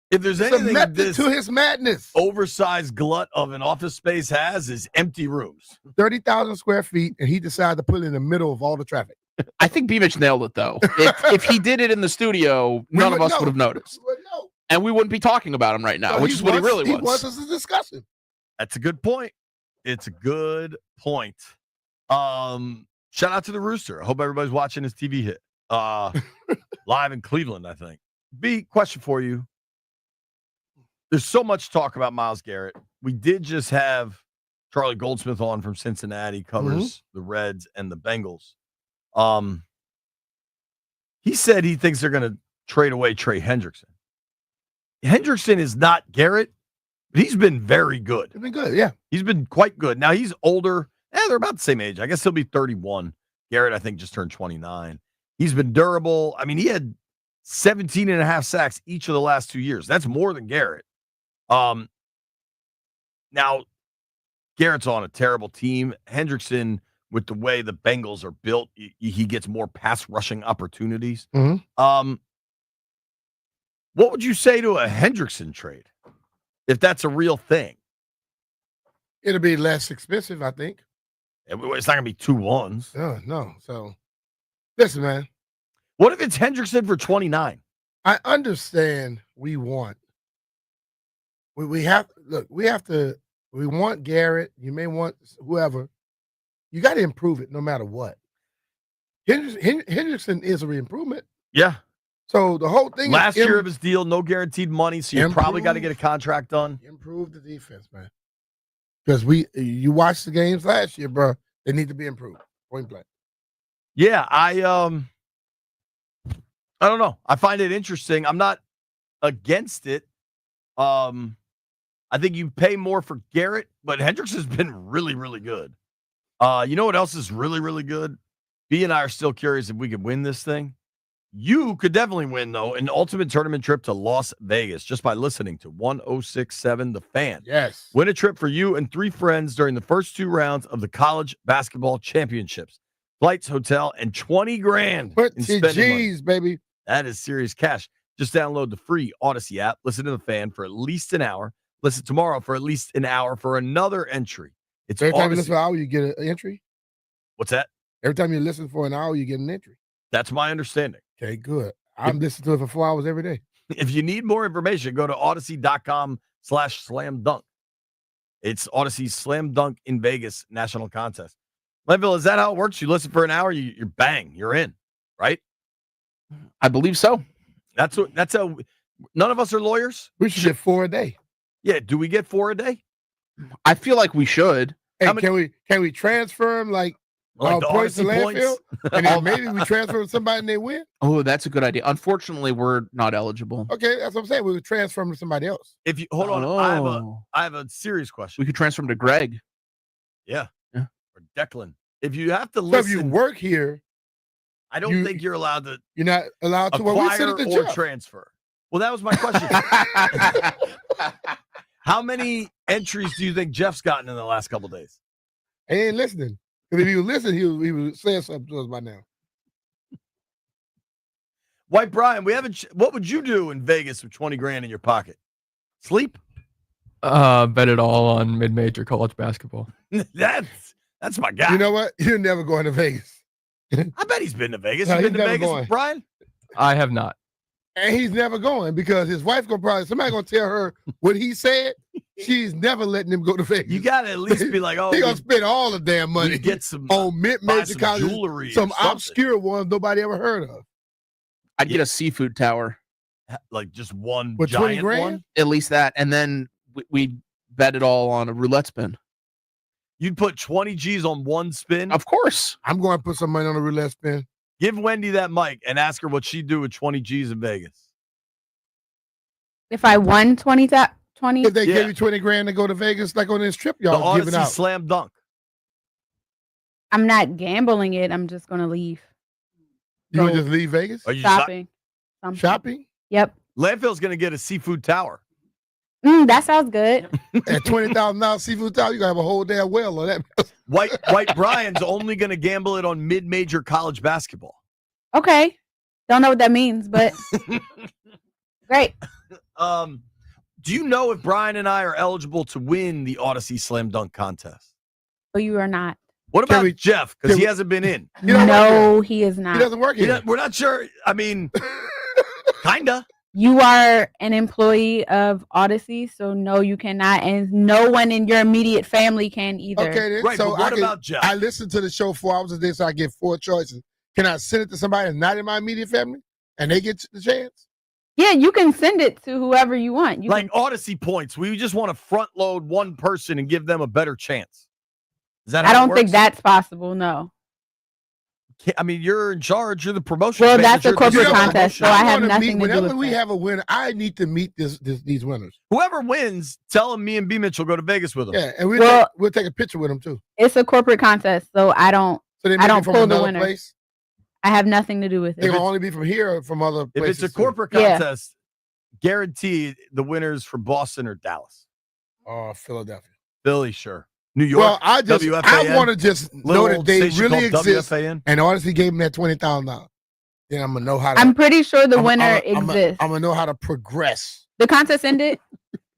If there's It's a anything method this to his madness. oversized glut of an office space has is empty rooms. 30,000 square feet, and he decided to put it in the middle of all the traffic. I think Beamish nailed it, though. If he did it in the studio, none of us would have noticed. And we wouldn't be talking about him right now, No, which is what he really was. He wants us to discuss him. That's a good point. It's a good point. Shout out to the Rooster. I hope everybody's watching his TV hit. Live in Cleveland, I think. B, question for you. There's so much talk about Myles Garrett. We did just have Charlie Goldsmith on from Cincinnati, covers the Reds and the Bengals. He said he thinks they're going to trade away Trey Hendrickson. Hendrickson is not Garrett, but he's been very good. He's been good, yeah. He's been quite good. Now, he's older. They're about the same age. I guess he'll be 31. Garrett, I think, just turned 29. He's been durable. I mean, he had 17 and a half sacks each of the last 2 years. That's more than Garrett. Now, Garrett's on a terrible team. Hendrickson, with the way the Bengals are built, he gets more pass rushing opportunities. Mm-hmm. What would you say to a Hendrickson trade if that's a real thing? It'll be less expensive, I think. It's not going to be 2 ones. No. So, listen, man. What if it's Hendrickson for 29? I understand we want. We want Garrett. You may want whoever. You got to improve it no matter what. Hendrickson is a re-improvement. Yeah. So the whole thing last year of his deal, no guaranteed money, so you probably got to get a contract done. Improve the defense, man. Because you watched the games last year, bro. They need to be improved. Point blank. Yeah, I don't know. I find it interesting. I'm not against it. I think you pay more for Garrett, but Hendrickson's been really, really good. You know what else is really, really good? B and I are still curious if we could win this thing. You could definitely win, though, an ultimate tournament trip to Las Vegas just by listening to 106.7 The Fan. Yes. Win a trip for you and 3 friends during the first 2 rounds of the college basketball championships. Flights, hotel, and $20,000 in spending money. Baby. That is serious cash. Just download the free Odyssey app. Listen to The Fan for at least an hour. Listen tomorrow for at least an hour for another entry. It's every time Odyssey. you listen for an hour, you get an entry? What's that? Every time you listen for an hour, you get an entry. That's my understanding. Okay, good. I'm listening to it for 4 hours every day. If you need more information, go to odyssey.com/slam dunk. It's Odyssey's Slam Dunk in Vegas national contest. Leadville, is that how it works? You listen for an hour, you're bang, you're in, right? I believe so. That's how none of us are lawyers. We should get 4 a day. Yeah, do we get 4 a day? I feel like we should. Hey, can we transfer them like the points to Odyssey landfill? And then maybe we transfer to somebody and they win? Oh, that's a good idea. Unfortunately, we're not eligible. Okay, that's what I'm saying. We would transfer them to somebody else. If you hold on, I have a serious question. We could transfer them to Greg. Yeah. Or Declan. If you have to So listen, if you work here, I don't think you're allowed to. You're not allowed to acquire or transfer. Well, that was my question. How many entries do you think Jeff's gotten in the last couple of days? He ain't listening. Because if he would listen, he would say something to us by now. White Brian, what would you do in Vegas with $20,000 in your pocket? Sleep? Bet it all on mid-major college basketball. That's my guy. You know what? You're never going to Vegas. I bet he's been to Vegas. No, You've he's been to never Vegas going. with Brian? I have not. And he's never going because his wife somebody gonna tell her what he said. She's never letting him go to Vegas. You gotta at least be like, oh, he gonna spend all the damn money. Get some on mid-major college jewelry, some obscure ones nobody ever heard of. I'd get a seafood tower, like just one with giant $20,000? one. At least that, and then we bet it all on a roulette spin. You'd put 20 G's on one spin? Of course. I'm going to put some money on a roulette spin. Give Wendy that mic and ask her what she'd do with 20 G's in Vegas. If I won 20, If they Yeah. give you 20 grand to go to Vegas, like on this trip, The y'all giving Odyssey out. Slam Dunk. I'm not gambling it. I'm just going to leave. You would Go just leave Vegas? Are you just shopping. Something. Shopping? Yep. Landfill's going to get a seafood tower. That sounds good. At $20,000 seafood tower, you got to have a whole damn well on that. White Brian's only going to gamble it on mid-major college basketball. Okay. Don't know what that means, but great. Do you know if Brian and I are eligible to win the Odyssey Slam Dunk contest? Oh, you are not. What about Jeff? Because he hasn't been in. No, he is not. He doesn't work here. We're not sure. I mean, kinda. You are an employee of Odyssey, so no, you cannot, and no one in your immediate family can either. Okay, then. Right, So but what about Jeff? I listen to the show 4 hours a day, so I get 4 choices. Can I send it to somebody that's not in my immediate family, and they get the chance? Yeah, you can send it to whoever you want. You Like Odyssey points, we just want to front load one person and give them a better chance. Is that how I don't it think works? that's possible. No. I mean, you're in charge. You're the promotion. Well, that's a manager. corporate You're the contest, promotion. so I have wanna nothing to do whenever with we that. have a winner, I need to meet these winners. Whoever wins, tell them me and B Mitch will go to Vegas with them. Yeah, and we'll take a picture with them too. It's a corporate contest, so I don't. So they I make don't it from pull the another winner. place. I have nothing to do with They it. can only be from here or from other If places. it's a too. corporate Yeah. contest, guaranteed the winners from Boston or Dallas. Philadelphia. Philly, sure. New York. Well, I WFAN. want to just know Little that they station really called exist, WFAN. and honestly gave them that $20,000. Then I'm gonna know how to. I'm pretty sure the I'm- winner I'm- exists. I'm gonna know how to progress. The contest ended.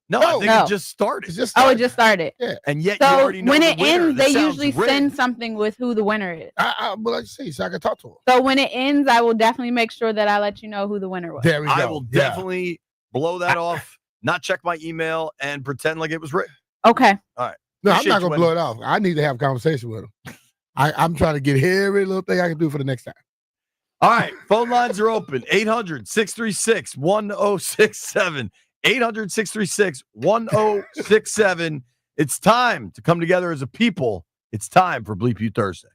No, I think No. it just started. It's just Oh, it just started. yeah. And yet you So already know when the it winner. ends, This they sounds usually rigged. send something with who the winner is. But let's see, so I can talk to them. So when it ends, I will definitely make sure that I let you know who the winner was. There we go. I will Yeah. definitely blow that off, not check my email, and pretend like it was rigged. Okay. All right. No, I'm Appreciate not you, gonna blow it off. I need to have a conversation with them. I'm trying to get every little thing I can do for the next time. All right. Phone lines are open. 800-636-1067. 800-636-1067. It's time to come together as a people. It's time for Bleep You Thursday.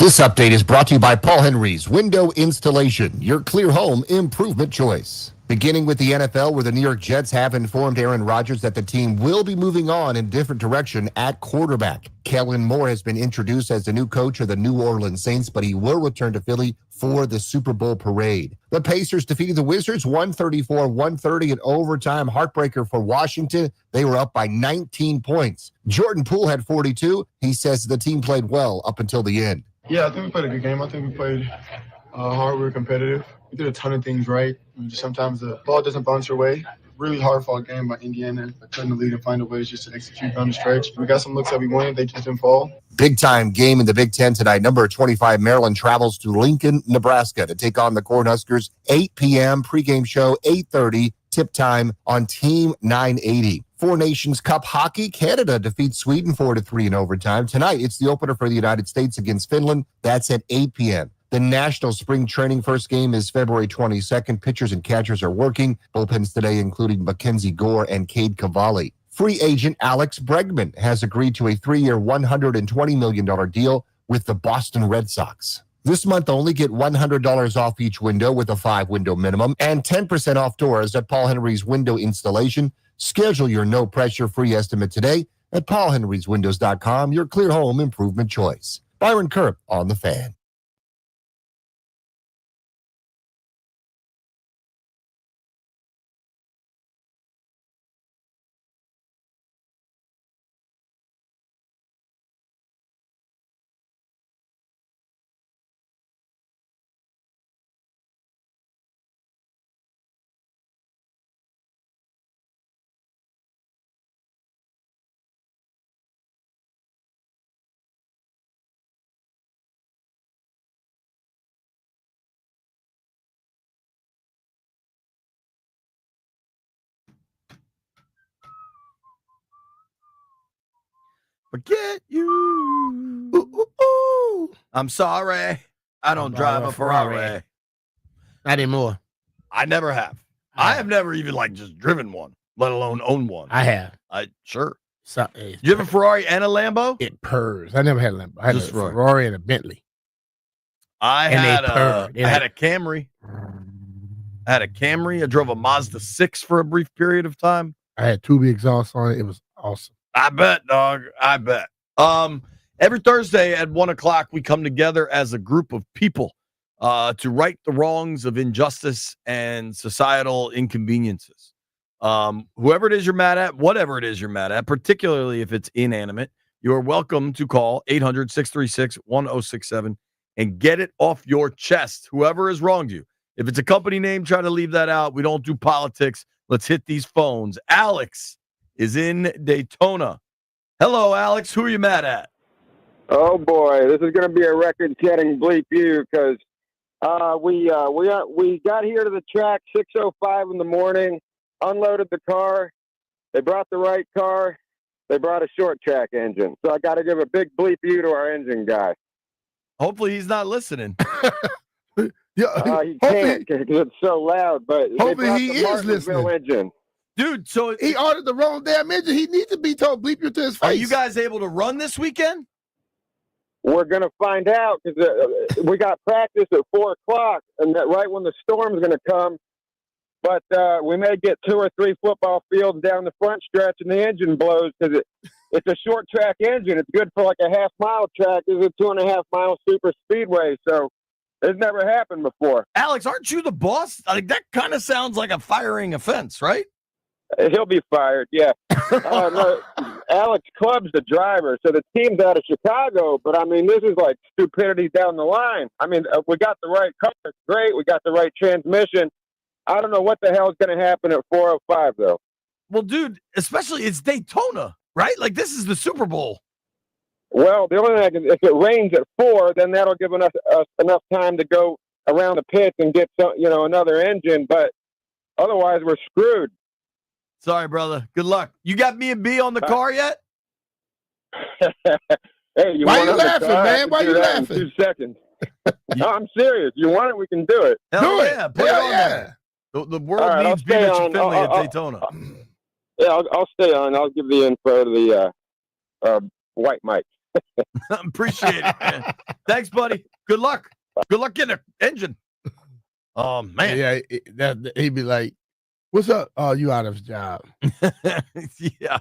This update is brought to you by Paul Henry's Window Installation, your clear home improvement choice. Beginning with the NFL, where the New York Jets have informed Aaron Rodgers that the team will be moving on in a different direction at quarterback. Kellen Moore has been introduced as the new coach of the New Orleans Saints, but he will return to Philly for the Super Bowl parade. The Pacers defeated the Wizards 134-130 in overtime. Heartbreaker for Washington. They were up by 19 points. Jordan Poole had 42. He says the team played well up until the end. Yeah, I think we played a good game. I think we played hard. We were competitive. We did a ton of things right. Just sometimes the ball doesn't bounce your way. Really hard fought game by Indiana. I couldn't lead and find a way just to execute down the stretch. We got some looks that we wanted. They just didn't fall. Big time game in the Big Ten tonight. Number 25 Maryland travels to Lincoln, Nebraska to take on the Cornhuskers. 8 p.m. pregame show, 8:30 tip time on Team 980. Four Nations Cup hockey. Canada defeats Sweden 4-3 in overtime. Tonight, it's the opener for the United States against Finland. That's at 8 p.m. The National Spring Training first game is February 22nd. Pitchers and catchers are working. Bullpens today, including Mackenzie Gore and Cade Cavalli. Free agent Alex Bregman has agreed to a 3-year, $120 million deal with the Boston Red Sox. This month, only get $100 off each window with a 5-window minimum and 10% off doors at Paul Henry's Window Installation. Schedule your no-pressure free estimate today at paulhenryswindows.com, your clear home improvement choice. Byron Kerp on The Fan. Forget you. Ooh, ooh, ooh. I'm sorry. I don't drive a Ferrari. Not anymore. I never have. I have never even just driven one, let alone own one. I have. Sure. So, You have a Ferrari and a Lambo? It purrs. I never had a Lambo. I had Just a Ferrari and a Bentley. I And they had purr. I had a Camry. I drove a Mazda 6 for a brief period of time. I had Tubi exhaust on it. It was awesome. I bet, dog. I bet. Every Thursday at 1:00, we come together as a group of people to right the wrongs of injustice and societal inconveniences. Whoever it is you're mad at, whatever it is you're mad at, particularly if it's inanimate, you are welcome to call 800-636-1067 and get it off your chest. Whoever has wronged you. If it's a company name, try to leave that out. We don't do politics. Let's hit these phones. Alex is in Daytona. Hello, Alex. Who are you mad at? Oh boy, this is going to be a record-setting bleep you because we got here to the track 6:05 in the morning, unloaded the car. They brought the right car. They brought a short track engine, so I got to give a big bleep you to our engine guy. Hopefully, he's not listening. Yeah, he can't because it's so loud. But hopefully he is listening. Engine. Dude, so he ordered the wrong damn engine. He needs to be told bleep you to his face. Are you guys able to run this weekend? We're going to find out because we got practice at 4:00, and that right when the storm's going to come. But we may get 2 or 3 football fields down the front stretch, and the engine blows because it's a short track engine. It's good for like a half-mile track. It's a 2.5-mile super speedway, so it's never happened before. Alex, aren't you the boss? Like that kind of sounds like a firing offense, right? He'll be fired, yeah. No, Alex Club's the driver, so the team's out of Chicago, but, I mean, this is like stupidity down the line. I mean, we got the right car. It's great. We got the right transmission. I don't know what the hell is going to happen at 4:05, though. Well, dude, especially it's Daytona, right? Like, this is the Super Bowl. Well, the only thing if it rains at 4, then that'll give us enough time to go around the pits and get another engine, but otherwise we're screwed. Sorry, brother. Good luck. You got me and B on the car yet? Hey, why you laughing, man? Why you laughing? 2 seconds. No, I'm serious. You want it, we can do it. Hell yeah. Put it on there. The world needs Beaver Finley at Daytona. Yeah, I'll stay on. I'll give the info to the white Mike. Appreciate it, man. Thanks, buddy. Good luck. Good luck getting an engine. Oh, man. Yeah, he'd be like, "What's up? Oh, you out of a job?" Yeah.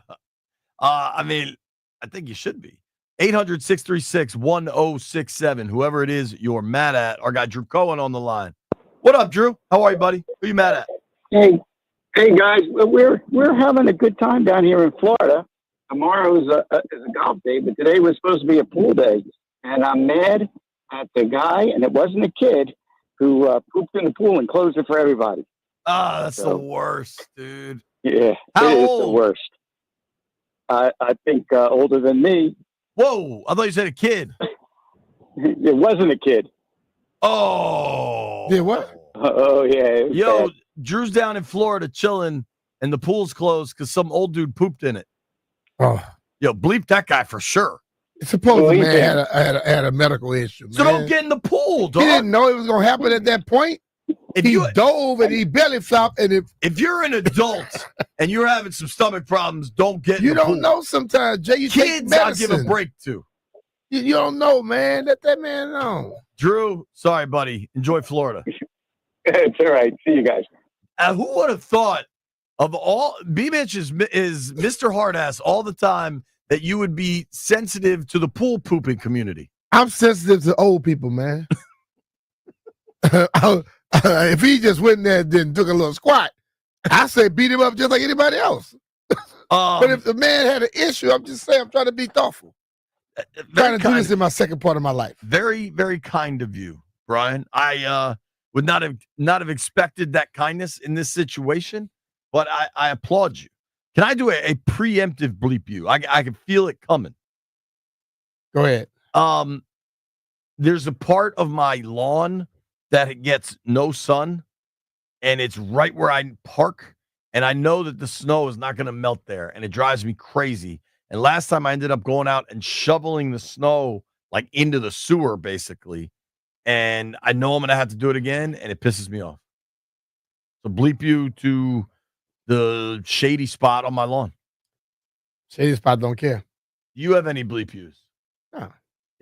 I mean, I think you should be. 800-636-1067. Whoever it is you're mad at. Our guy Drew Cohen on the line. What up, Drew? How are you, buddy? Who you mad at? Hey guys, we're having a good time down here in Florida. Tomorrow is a golf day, but today was supposed to be a pool day, and I'm mad at the guy, and it wasn't a kid, who pooped in the pool and closed it for everybody. Ah, that's the worst, dude. Yeah, How it is old? the worst. I think older than me. Whoa, I thought you said a kid. It wasn't a kid. Oh. Yeah, what? Oh, yeah. it was Yo, bad. Drew's down in Florida chilling, and the pool's closed because some old dude pooped in it. Oh, Yo, bleep that guy for sure. suppose Well, the he man had a medical issue. So man. don't get in the pool, He dog. didn't know it was gonna happen at that point. If He you dove and he belly flopped, and if you're an adult and you're having some stomach problems, don't get in you the don't pool. know sometimes, Jay. You Kids, take I'll give a medicine. break to. You don't know, man. Let that man know. Drew, sorry, buddy. Enjoy Florida. It's all right. See you guys. Who would have thought of all B-Mitch is Mr. Hardass all the time that you would be sensitive to the pool pooping community? I'm sensitive to old people, man. If he just went in there and then took a little squat, I say beat him up just like anybody else. But if the man had an issue, I'm just saying I'm trying to be thoughtful. Trying to do this in my second part of my life. Very, very kind of you, Brian. I would not have expected that kindness in this situation, but I applaud you. Can I do a preemptive bleep you? I can feel it coming. Go ahead. There's a part of my lawn that it gets no sun, and it's right where I park, and I know that the snow is not going to melt there, and it drives me crazy. And last time I ended up going out and shoveling the snow like into the sewer, basically, and I know I'm going to have to do it again, and it pisses me off. So bleep you to the shady spot on my lawn. Shady spot don't care. Do you have any bleep yous? No.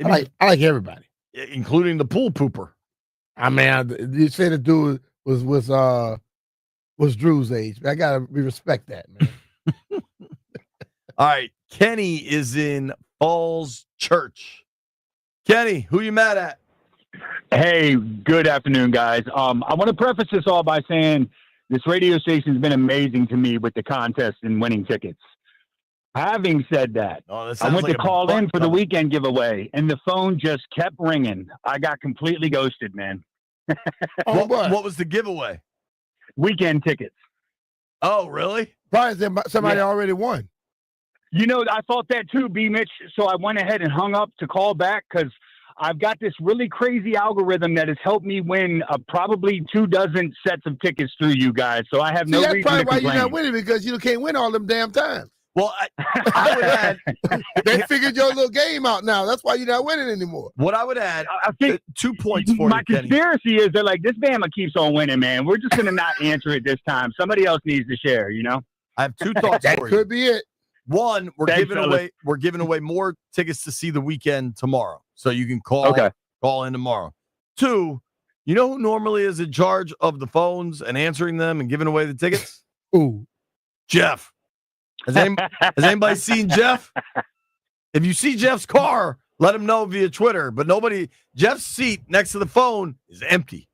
I like everybody, including the pool pooper. I mean, you say the dude was Drew's age. I gotta respect that, man. All right, Kenny is in Falls Church. Kenny, who you mad at? Hey, good afternoon, guys. I want to preface this all by saying this radio station has been amazing to me with the contest and winning tickets. Having said that, I went to call in for the weekend giveaway, and the phone just kept ringing. I got completely ghosted, man. What was the giveaway? Weekend tickets. Oh, really? Probably somebody already won. You know, I thought that too, B. Mitch. So I went ahead and hung up to call back because I've got this really crazy algorithm that has helped me win probably 24 sets of tickets through you guys. So I have no reason to complain. That's probably why you're not winning, because you can't win all them damn times. Well, I would add, they figured your little game out now. That's why you're not winning anymore. What I would add, I think 2 points for my you, Kenny. conspiracy is they're like, this Bama keeps on winning, man. We're just going to not answer it this time. Somebody else needs to share, you know? I have 2 thoughts That for you. could be it. One, we're giving away more tickets to see the weekend tomorrow. So you can call in tomorrow. 2, you know who normally is in charge of the phones and answering them and giving away the tickets? Ooh. Jeff. Has anybody seen Jeff? If you see Jeff's car, let him know via Twitter. But Jeff's seat next to the phone is empty.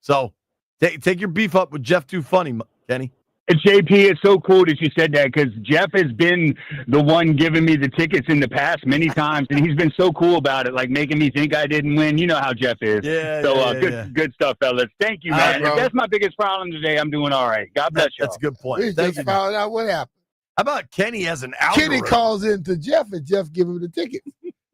So take your beef up with Jeff Too Funny, Kenny. And JP, it's so cool that you said that, because Jeff has been the one giving me the tickets in the past many times, and he's been so cool about it, like making me think I didn't win. You know how Jeff is. Yeah. So good stuff, fellas. Thank you, man. Right, if that's my biggest problem today, I'm doing all right. God bless you. That's a good point. We Thank just you. found out what happened. How about Kenny as an algorithm? Kenny calls in to Jeff, and Jeff give him the ticket.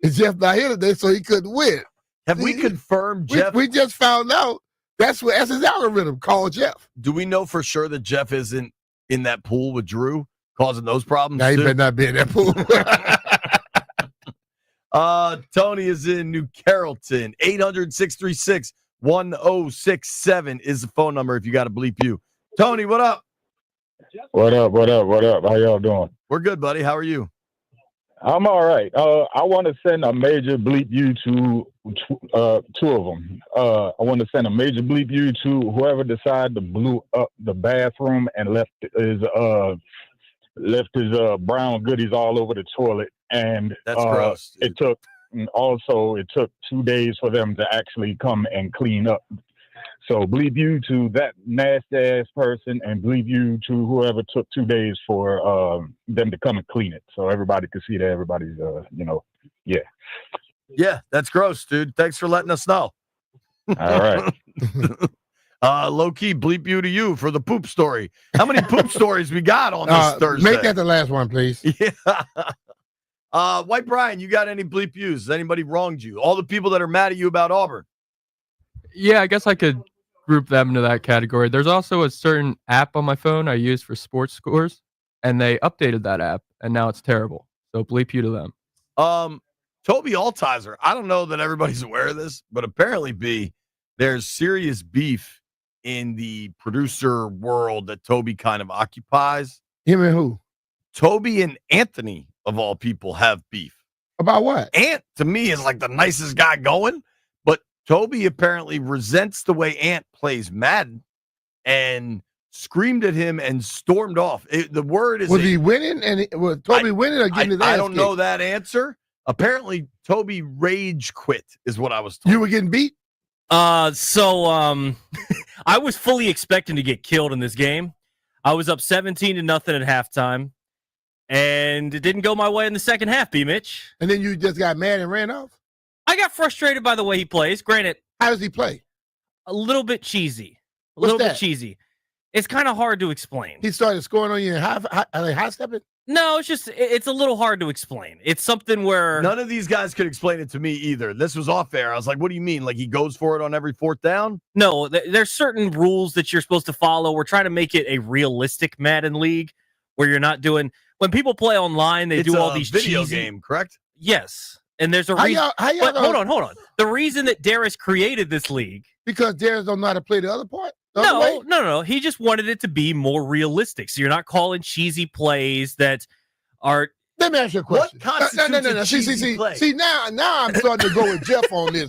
And Jeff not here today, so he couldn't win. Have we confirmed Jeff? We just found out that's his algorithm. Call Jeff. Do we know for sure that Jeff isn't in that pool with Drew causing those problems? Now, he too? better not be in that pool. Tony is in New Carrollton. 800-636-1067 is the phone number if you got to bleep you. Tony, what up? What up? How y'all doing? We're good, buddy. How are you? I'm all right. I want to send a major bleep you to two of them. I want to send a major bleep you to whoever decided to blew up the bathroom and left his brown goodies all over the toilet. And that's gross. It took 2 days for them to actually come and clean up. So bleep you to that nasty ass person, and bleep you to whoever took 2 days for them to come and clean it, so everybody could see that everybody's, yeah. Yeah, that's gross, dude. Thanks for letting us know. All right. Low key bleep you to you for the poop story. How many poop stories we got on this Thursday? Make that the last one, please. Yeah. White Brian, you got any bleep yous? Has anybody wronged you? All the people that are mad at you about Auburn. Yeah, I guess I could group them into that category. There's also a certain app on my phone I use for sports scores, and they updated that app, and now it's terrible. So bleep you to them. Toby Altizer, I don't know that everybody's aware of this, but apparently, there's serious beef in the producer world that Toby kind of occupies. Him and who? Toby and Anthony, of all people, have beef. About what? Ant, to me, is like the nicest guy going, but Toby apparently resents the way Ant plays Madden and screamed at him and stormed off. The word is... Was he winning? And was Toby winning or getting his ass I don't know kicked? that answer. Apparently, Toby rage quit is what I was told. You were getting beat? I was fully expecting to get killed in this game. I was up 17-0 at halftime, and it didn't go my way in the second half, B-Mitch. And then you just got mad and ran off? I got frustrated by the way he plays. Granted, how does he play? A little bit cheesy. A What's little that? bit cheesy. It's kind of hard to explain. He started scoring on you in high stepping? No, it's a little hard to explain. It's something where none of these guys could explain it to me either. This was off air. I was like, what do you mean? Like he goes for it on every fourth down? No, there's certain rules that you're supposed to follow. We're trying to make it a realistic Madden league where you're not doing when people play online, they do all these video cheesy game, correct? Yes. And there's a reason. But hold on. The reason that Darius created this league because Darius don't know how to play the other part. No. He just wanted it to be more realistic. So you're not calling cheesy plays that are. Let me ask you a question. What constitutes no. a cheesy play? See, now I'm starting to go with Jeff on this.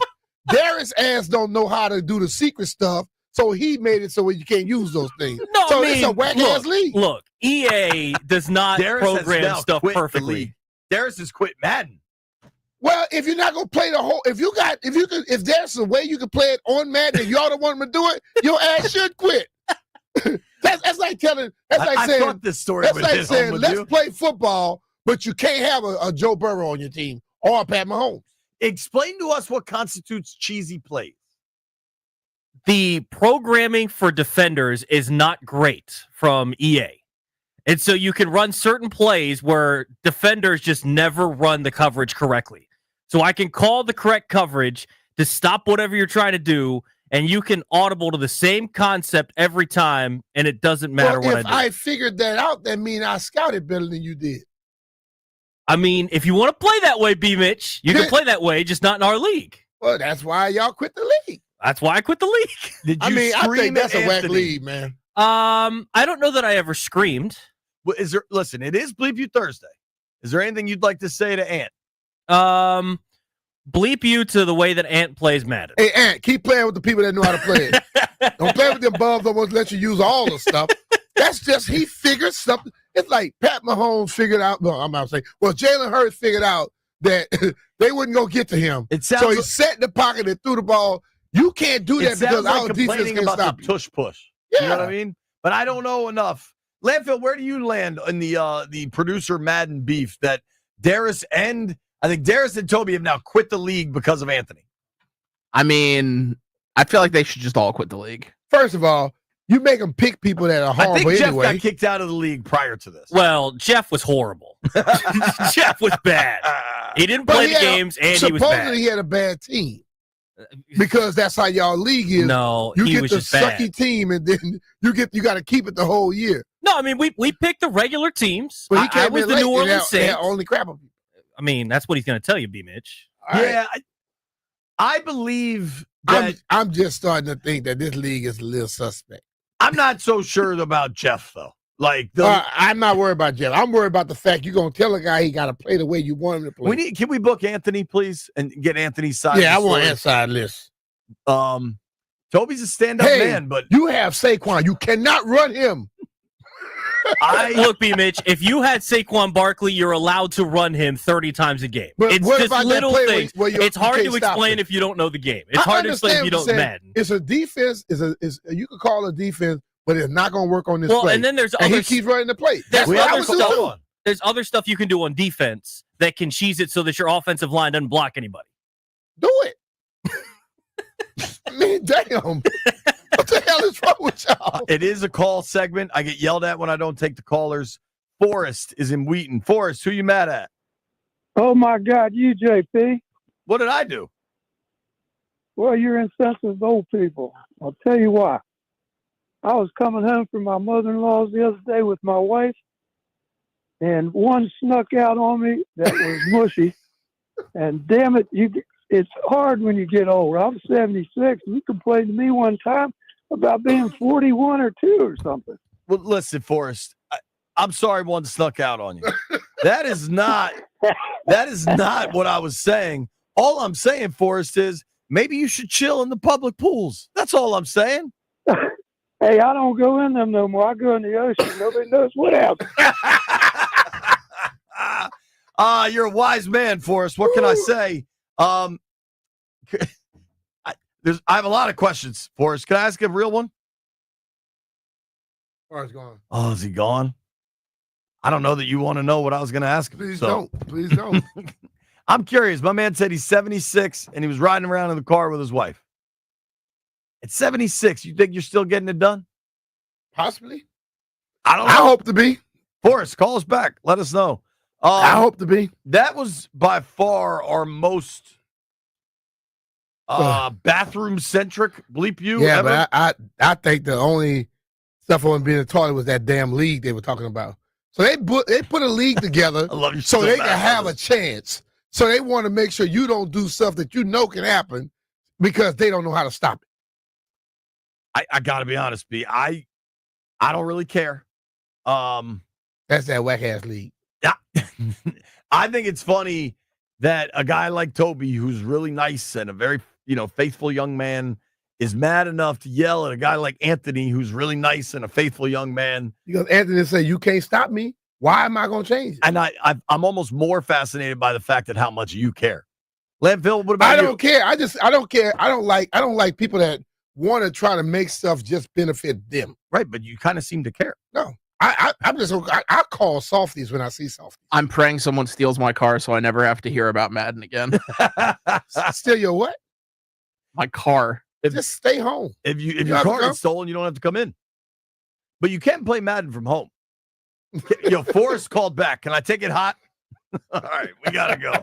Darius' ass don't know how to do the secret stuff, so he made it so you can't use those things. No, so I mean, it's a whack ass league. Look, EA does not Darius program stuff perfectly. Darius has quit Madden. Well, if you're not gonna play the whole, if there's a way you can play it on Madden and y'all don't want him to do it, your ass should quit. that's like telling. That's like saying. I thought this story that's would like hit saying, home with let's you. play football, but you can't have a Joe Burrow on your team or a Pat Mahomes. Explain to us what constitutes cheesy plays. The programming for defenders is not great from EA. And so you can run certain plays where defenders just never run the coverage correctly. So I can call the correct coverage to stop whatever you're trying to do, and you can audible to the same concept every time, and it doesn't matter what I do. If I figured that out, that means I scouted better than you did. I mean, if you want to play that way, B-Mitch, you can play that way, just not in our league. Well, that's why y'all quit the league. That's why I quit the league. Did you I think scream that's at a whack Anthony? league, man. I don't know that I ever screamed. Well, listen, it is Bleep You Thursday. Is there anything you'd like to say to Ant? Bleep you to the way that Ant plays Madden. Hey, Ant, keep playing with the people that know how to play it. Don't play with them bums that won't let you use all the stuff. That's just, he figured something. It's like Pat Mahomes figured out, no, I'm not saying, well, Jalen Hurts figured out that they wouldn't go get to him. So he sat in the pocket and threw the ball. You can't do that because like our defense complaining can about stop the you. tush push. You know what I mean? But I don't know enough. Landfill, where do you land in the producer Madden beef that Darius and I think Darius and Toby have now quit the league because of Anthony? I mean, I feel like they should just all quit the league. First of all, you make them pick people that are horrible I think Jeff anyway. got kicked out of the league prior to this. Well, Jeff was horrible. Jeff was bad. He didn't play the games, and he was bad. Supposedly he had a bad team. Because that's how y'all league is. No, you he get was the just bad. sucky team, and then you got to keep it the whole year. No, I mean we picked the regular teams. But he I came was in the late New and Orleans they Saints. only crap on people. I mean, that's what he's going to tell you, B-Mitch. Yeah, I believe that I'm just starting to think that this league is a little suspect. I'm not so sure about Jeff though. Like I'm not worried about Jeff. I'm worried about the fact you're gonna tell a guy he got to play the way you want him to play. Can we book Anthony, please, and get Anthony's side? Yeah, of the I want story? inside list. Toby's a stand-up man, but you have Saquon. You cannot run him. Look, B. Mitch, if you had Saquon Barkley, you're allowed to run him 30 times a game. But It's what this about that little play thing. where you It's hard can't to stop explain it? if you don't know the game. It's I hard to explain if you understand don't what you're saying. Madden. It's a defense. You could call a defense, but it's not going to work on this Well, play. and then there's and other he keeps running the play. There's That's what I other would do stuff. too. There's other stuff you can do on defense that can cheese it so that your offensive line doesn't block anybody. Do it. I mean, damn. What the hell is wrong with y'all? It is a call segment. I get yelled at when I don't take the callers. Forrest is in Wheaton. Forrest, who you mad at? Oh, my God, you, JP. What did I do? Well, you're insensitive to old people. I'll tell you why. I was coming home from my mother-in-law's the other day with my wife, and one snuck out on me that was mushy. And damn it, it's hard when you get old. I'm 76. You complained to me one time about being 41 or 2 or something. Well, listen, Forrest, I'm sorry one snuck out on you. That is not what I was saying. All I'm saying, Forrest, is maybe you should chill in the public pools. That's all I'm saying. Hey, I don't go in them no more. I go in the ocean. Nobody knows what happened. You're a wise man, Forrest. What can I say? I have a lot of questions, Forrest. Can I ask a real one? Forrest gone. Oh, is he gone? I don't know that you want to know what I was going to ask him. Please don't. Please don't. I'm curious. My man said he's 76 and he was riding around in the car with his wife. At 76, you think you're still getting it done? Possibly. I don't know. I hope to be. Forrest, call us back. Let us know. I hope to be. That was by far our most bathroom-centric Bleep You ever. But I think the only stuff I wasn't being taught was that damn league they were talking about. So they put a league together so they can have a chance. So they want to make sure you don't do stuff that you know can happen because they don't know how to stop it. I got to be honest, B. I don't really care. That's that whack-ass league. Yeah. I think it's funny that a guy like Toby, who's really nice and a very, faithful young man, is mad enough to yell at a guy like Anthony, who's really nice and a faithful young man. Because Anthony said, "You can't stop me. Why am I going to change it?" And I'm almost more fascinated by the fact that how much you care. Landfill, what about I you? don't care. I don't care. I don't like people that want to try to make stuff just benefit them. Right, but you kind of seem to care. No. I'm just I call softies when I see softies. I'm praying someone steals my car so I never have to hear about Madden again. Steal your what? My car. Just stay home. If your car gets stolen, you don't have to come in. But you can play Madden from home. Forrest called back. Can I take it hot? All right, we gotta go.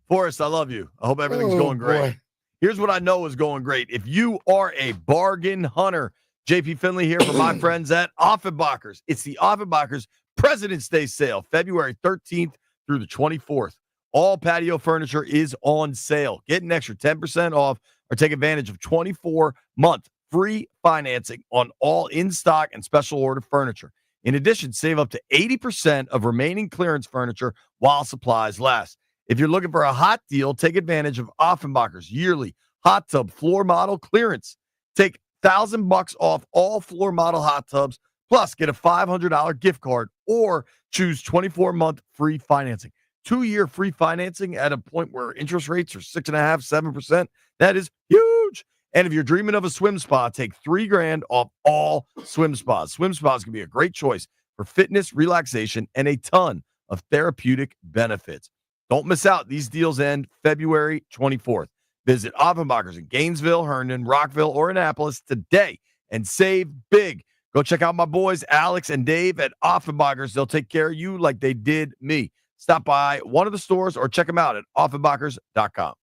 Forrest, I love you. I hope everything's going great. Boy. Here's what I know is going great. If you are a bargain hunter, JP Finley here from my friends at Offenbachers. It's the Offenbachers President's Day sale, February 13th through the 24th. All patio furniture is on sale. Get an extra 10% off or take advantage of 24-month free financing on all in-stock and special order furniture. In addition, save up to 80% of remaining clearance furniture while supplies last. If you're looking for a hot deal, take advantage of Offenbachers' yearly hot tub floor model clearance. Take $1,000 off all floor model hot tubs, plus get a $500 gift card or choose 24-month free financing. 2-year free financing at a point where interest rates are 6.5%, 7%. That is huge. And if you're dreaming of a swim spa, take $3,000 off all swim spas. Swim spas can be a great choice for fitness, relaxation, and a ton of therapeutic benefits. Don't miss out. These deals end February 24th. Visit Offenbachers in Gainesville, Herndon, Rockville, or Annapolis today and save big. Go check out my boys, Alex and Dave at Offenbachers. They'll take care of you like they did me. Stop by one of the stores or check them out at Offenbachers.com.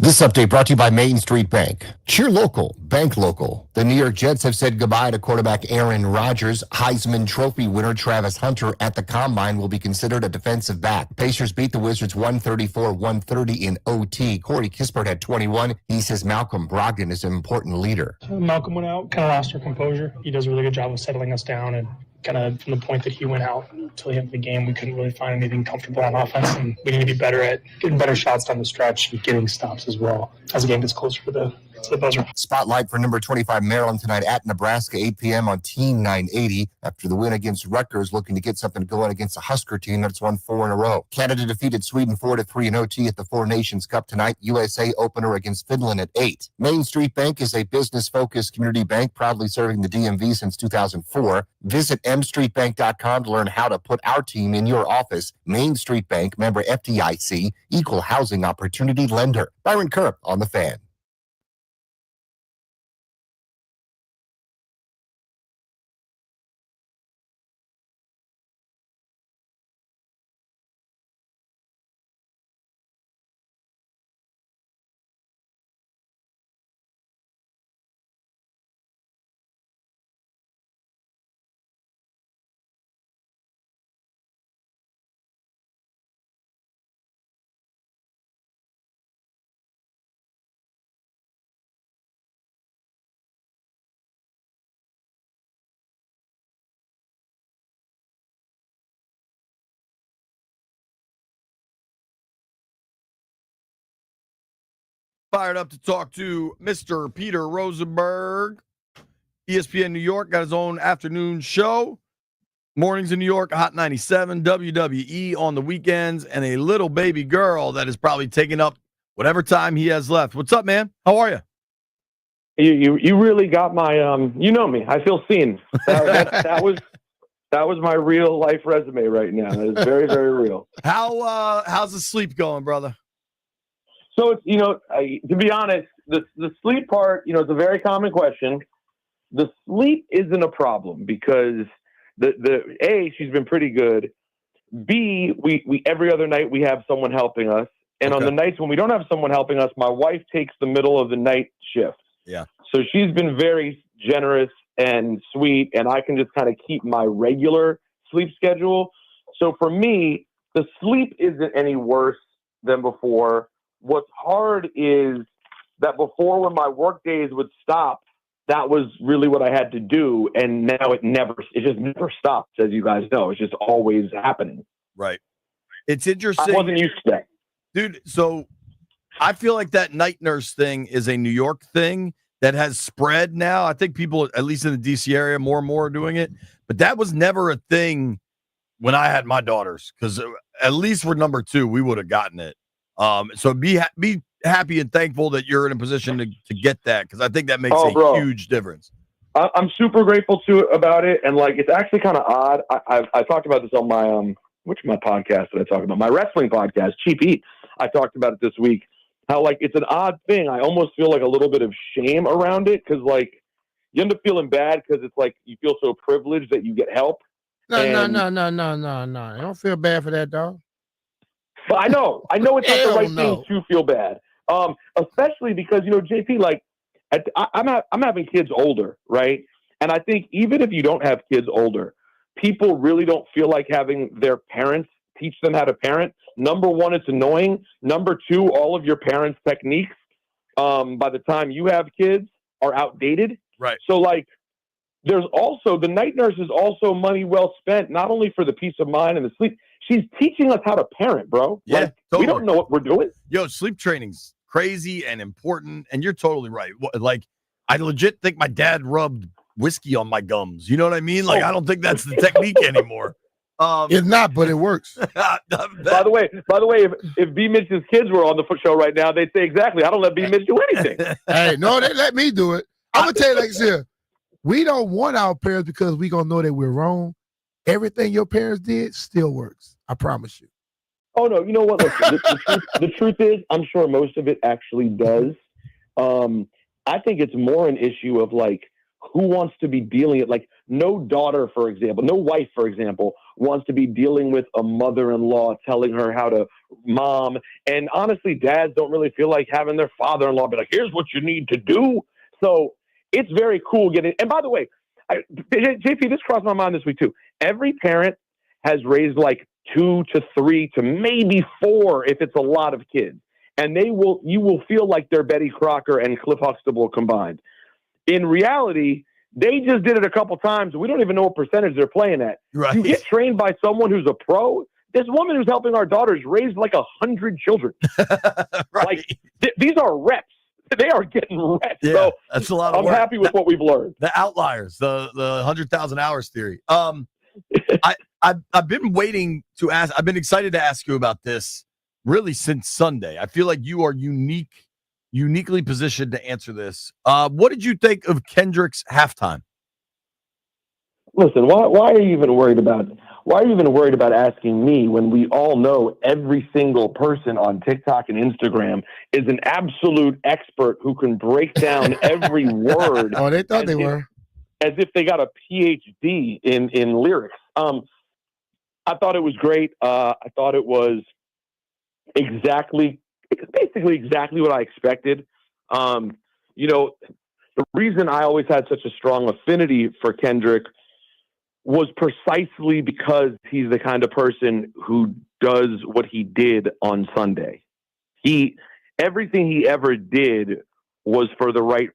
This update brought to you by Main Street Bank. Cheer local, bank local. The New York Jets have said goodbye to quarterback Aaron Rodgers. Heisman Trophy winner Travis Hunter at the Combine will be considered a defensive back. Pacers beat the Wizards 134-130 in OT. Corey Kispert had 21. He says Malcolm Brogdon is an important leader. Malcolm went out, kind of lost our composure. He does a really good job of settling us down, and kind of from the point that he went out until the end of the game, we couldn't really find anything comfortable on offense, and we need to be better at getting better shots down the stretch and getting stops as well as the game gets closer to the buzzer. Spotlight for number 25 Maryland tonight at Nebraska, 8 p.m. on Team 980. After the win against Rutgers, looking to get something going against a Husker team that's won 4 in a row. Canada defeated Sweden 4-3 in OT at the Four Nations Cup tonight. USA opener against Finland at 8. Main Street Bank is a business-focused community bank proudly serving the DMV since 2004. Visit mstreetbank.com to learn how to put our team in your office. Main Street Bank, member FDIC, equal housing opportunity lender. Byron Kerp on The Fan. Fired up to talk to Mr. Peter Rosenberg. ESPN New York got his own afternoon show. Mornings in New York, Hot 97, WWE on the weekends, and a little baby girl that is probably taking up whatever time he has left. What's up, man? How are you? You really got my you know me. I feel seen. That was my real life resume right now. That is very, very real. How's the sleep going, brother? So it's, to be honest, the sleep part, it's a very common question. The sleep isn't a problem because the A, she's been pretty good. B, we every other night we have someone helping us. And on the nights when we don't have someone helping us, my wife takes the middle of the night shift. Yeah. So she's been very generous and sweet, and I can just kind of keep my regular sleep schedule. So for me, the sleep isn't any worse than before. What's hard is that before, when my work days would stop, that was really what I had to do. And now it just never stops, as you guys know. It's just always happening. Right. It's interesting. I wasn't used to that. Dude, so I feel like that night nurse thing is a New York thing that has spread now. I think people, at least in the DC area, more and more are doing it. But that was never a thing when I had my daughters, because at least for number 2, we would have gotten it. So be happy and thankful that you're in a position to get that, because I think that makes a huge difference. I'm super grateful about it, and it's actually kind of odd. I talked about this on my which my podcast did I talk about? My wrestling podcast, Cheap Eat. I talked about it this week. How it's an odd thing. I almost feel a little bit of shame around it because you end up feeling bad because it's you feel so privileged that you get help. No. I don't feel bad for that, dog. But I know it's not the right thing to feel bad. Especially because JP, I'm having kids older, right? And I think even if you don't have kids older, people really don't feel like having their parents teach them how to parent. Number 1, it's annoying. Number 2, all of your parents' techniques, by the time you have kids, are outdated. Right. So there's also the night nurse is also money well spent, not only for the peace of mind and the sleep. She's teaching us how to parent, bro. Yeah, we don't know what we're doing. Yo, sleep training's crazy and important, and you're totally right. I legit think my dad rubbed whiskey on my gums. You know what I mean? I don't think that's the technique anymore. It's not, but it works. By the way, if B Mitch's kids were on the show right now, they'd say exactly. I don't let B Mitch do anything. Hey, no, they let me do it. I'm gonna tell you this: we don't want our parents because we gonna know that we're wrong. Everything your parents did still works. I promise you. Oh no, you know what? Look, the truth is, I'm sure most of it actually does. I think it's more an issue of who wants to be dealing it. No daughter, for example, no wife, for example, wants to be dealing with a mother-in-law telling her how to mom. And honestly, dads don't really feel like having their father-in-law be like, here's what you need to do. So it's very cool getting, and by the way, JP, this crossed my mind this week too. Every parent has raised like 2 to 3 to maybe 4 if it's a lot of kids. And you will feel like they're Betty Crocker and Cliff Huxtable combined. In reality, they just did it a couple times. We don't even know what percentage they're playing at. Right. You get trained by someone who's a pro. This woman who's helping our daughters raise like 100 children. Right. Like these are reps. They are getting reps. Yeah, so that's a lot of I'm work. happy with what we've learned. The outliers, the 100,000 hours theory. I've been waiting to ask. I've been excited to ask you about this really since Sunday. I feel like you are uniquely positioned to answer this. What did you think of Kendrick's halftime? Listen, why are you even worried about asking me when we all know every single person on TikTok and Instagram is an absolute expert who can break down every word. Oh, they thought they were. As if they got a PhD in lyrics. I thought it was great. I thought it was basically exactly what I expected. The reason I always had such a strong affinity for Kendrick was precisely because he's the kind of person who does what he did on Sunday. Everything he ever did was for the right,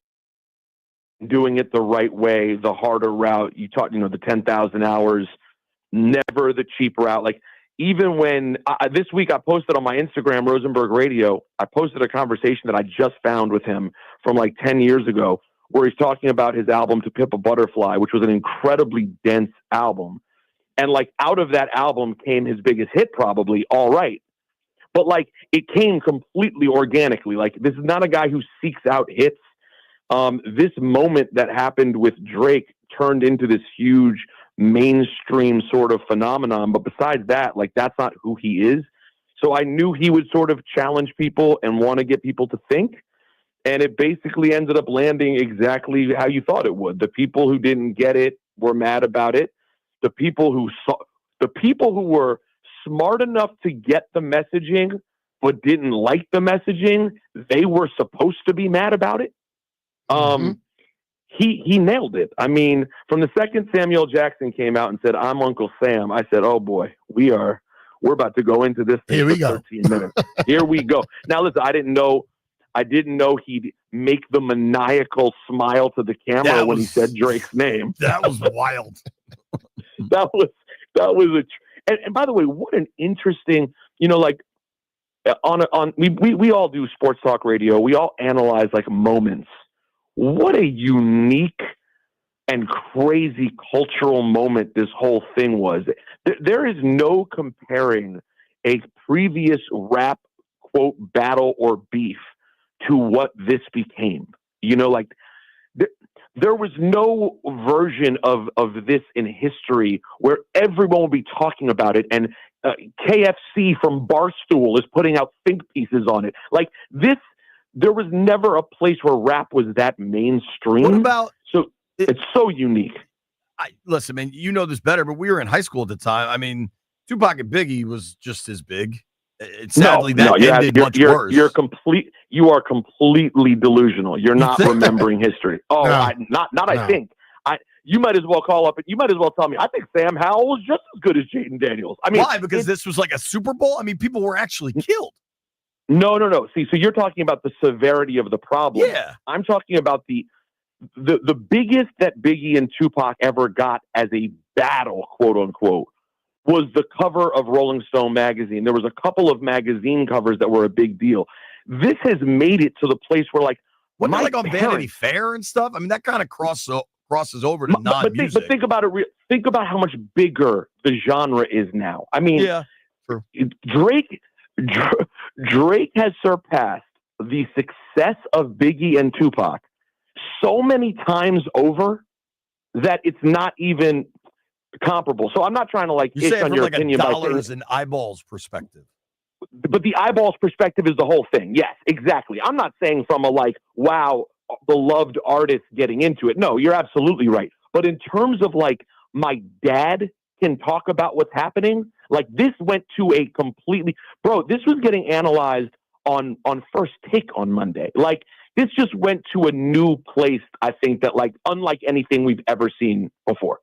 doing it the right way, the harder route. You talk, the 10,000 hours, never the cheap route. Like even when this week I posted on my Instagram, Rosenberg Radio, I posted a conversation that I just found with him from like 10 years ago, where he's talking about his album To Pimp a Butterfly, which was an incredibly dense album. And like out of that album came his biggest hit, probably All Right. But like it came completely organically. Like this is not a guy who seeks out hits. This moment that happened with Drake turned into this huge mainstream sort of phenomenon. But besides that, like that's not who he is. So I knew he would sort of challenge people and want to get people to think. And it basically ended up landing exactly how you thought it would. The people who didn't get it were mad about it. The people who were smart enough to get the messaging but didn't like the messaging, they were supposed to be mad about it. He nailed it. I mean, from the second Samuel Jackson came out and said, "I'm Uncle Sam," I said, "Oh boy, we're about to go into this thing for 13 minutes. Here we go." Now listen, I didn't know he'd make the maniacal smile to the camera when he said Drake's name. That was wild. that was and by the way, what an interesting, we all do sports talk radio. We all analyze like moments. What a unique and crazy cultural moment this whole thing was. There is no comparing a previous rap quote battle or beef to what this became. There was no version of this in history where everyone will be talking about it, and KFC from Barstool is putting out think pieces on it. Like this, there was never a place where rap was that mainstream. What about it's so unique. Listen, man, you know this better, but we were in high school at the time. I mean, Tupac and Biggie was just as big. Sadly, that ended much worse. You are completely delusional. You're not remembering history. Oh, no. I think. You might as well call up and you might as well tell me, I think Sam Howell was just as good as Jaden Daniels. I mean, why? Because this was like a Super Bowl? I mean, people were actually killed. No. See, so you're talking about the severity of the problem. Yeah. I'm talking about the biggest that Biggie and Tupac ever got as a battle, quote unquote, was the cover of Rolling Stone magazine. There was a couple of magazine covers that were a big deal. This has made it to the place where like, wasn't it like on Vanity Fair and stuff? I mean, that kind of crosses over to non-music. But think about it. Think about how much bigger the genre is now. I mean, yeah, true. Drake has surpassed the success of Biggie and Tupac so many times over that it's not even comparable. So I'm not trying to like itch on your opinion a dollars and eyeballs perspective. But the eyeballs perspective is the whole thing. Yes, exactly. I'm not saying from a like, wow, beloved artist getting into it. No, you're absolutely right. But in terms of like my dad can talk about what's happening. Like, this went to a completely, bro, this was getting analyzed on First Take on Monday. Like, this just went to a new place, I think, that, like, unlike anything we've ever seen before.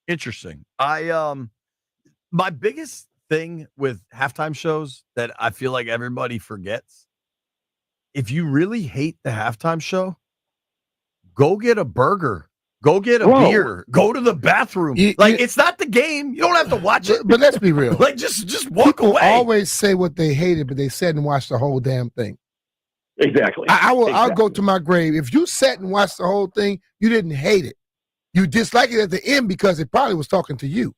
Interesting. My biggest thing with halftime shows that I feel like everybody forgets, if you really hate the halftime show, go get a burger. Go get a beer. Go to the bathroom. It's not the game. You don't have to watch it. But let's be real. Like, just walk People away. always say what they hated, but they sat and watched the whole damn thing. Exactly. I'll go to my grave. If you sat and watched the whole thing, you didn't hate it. You disliked it at the end because it probably was talking to you.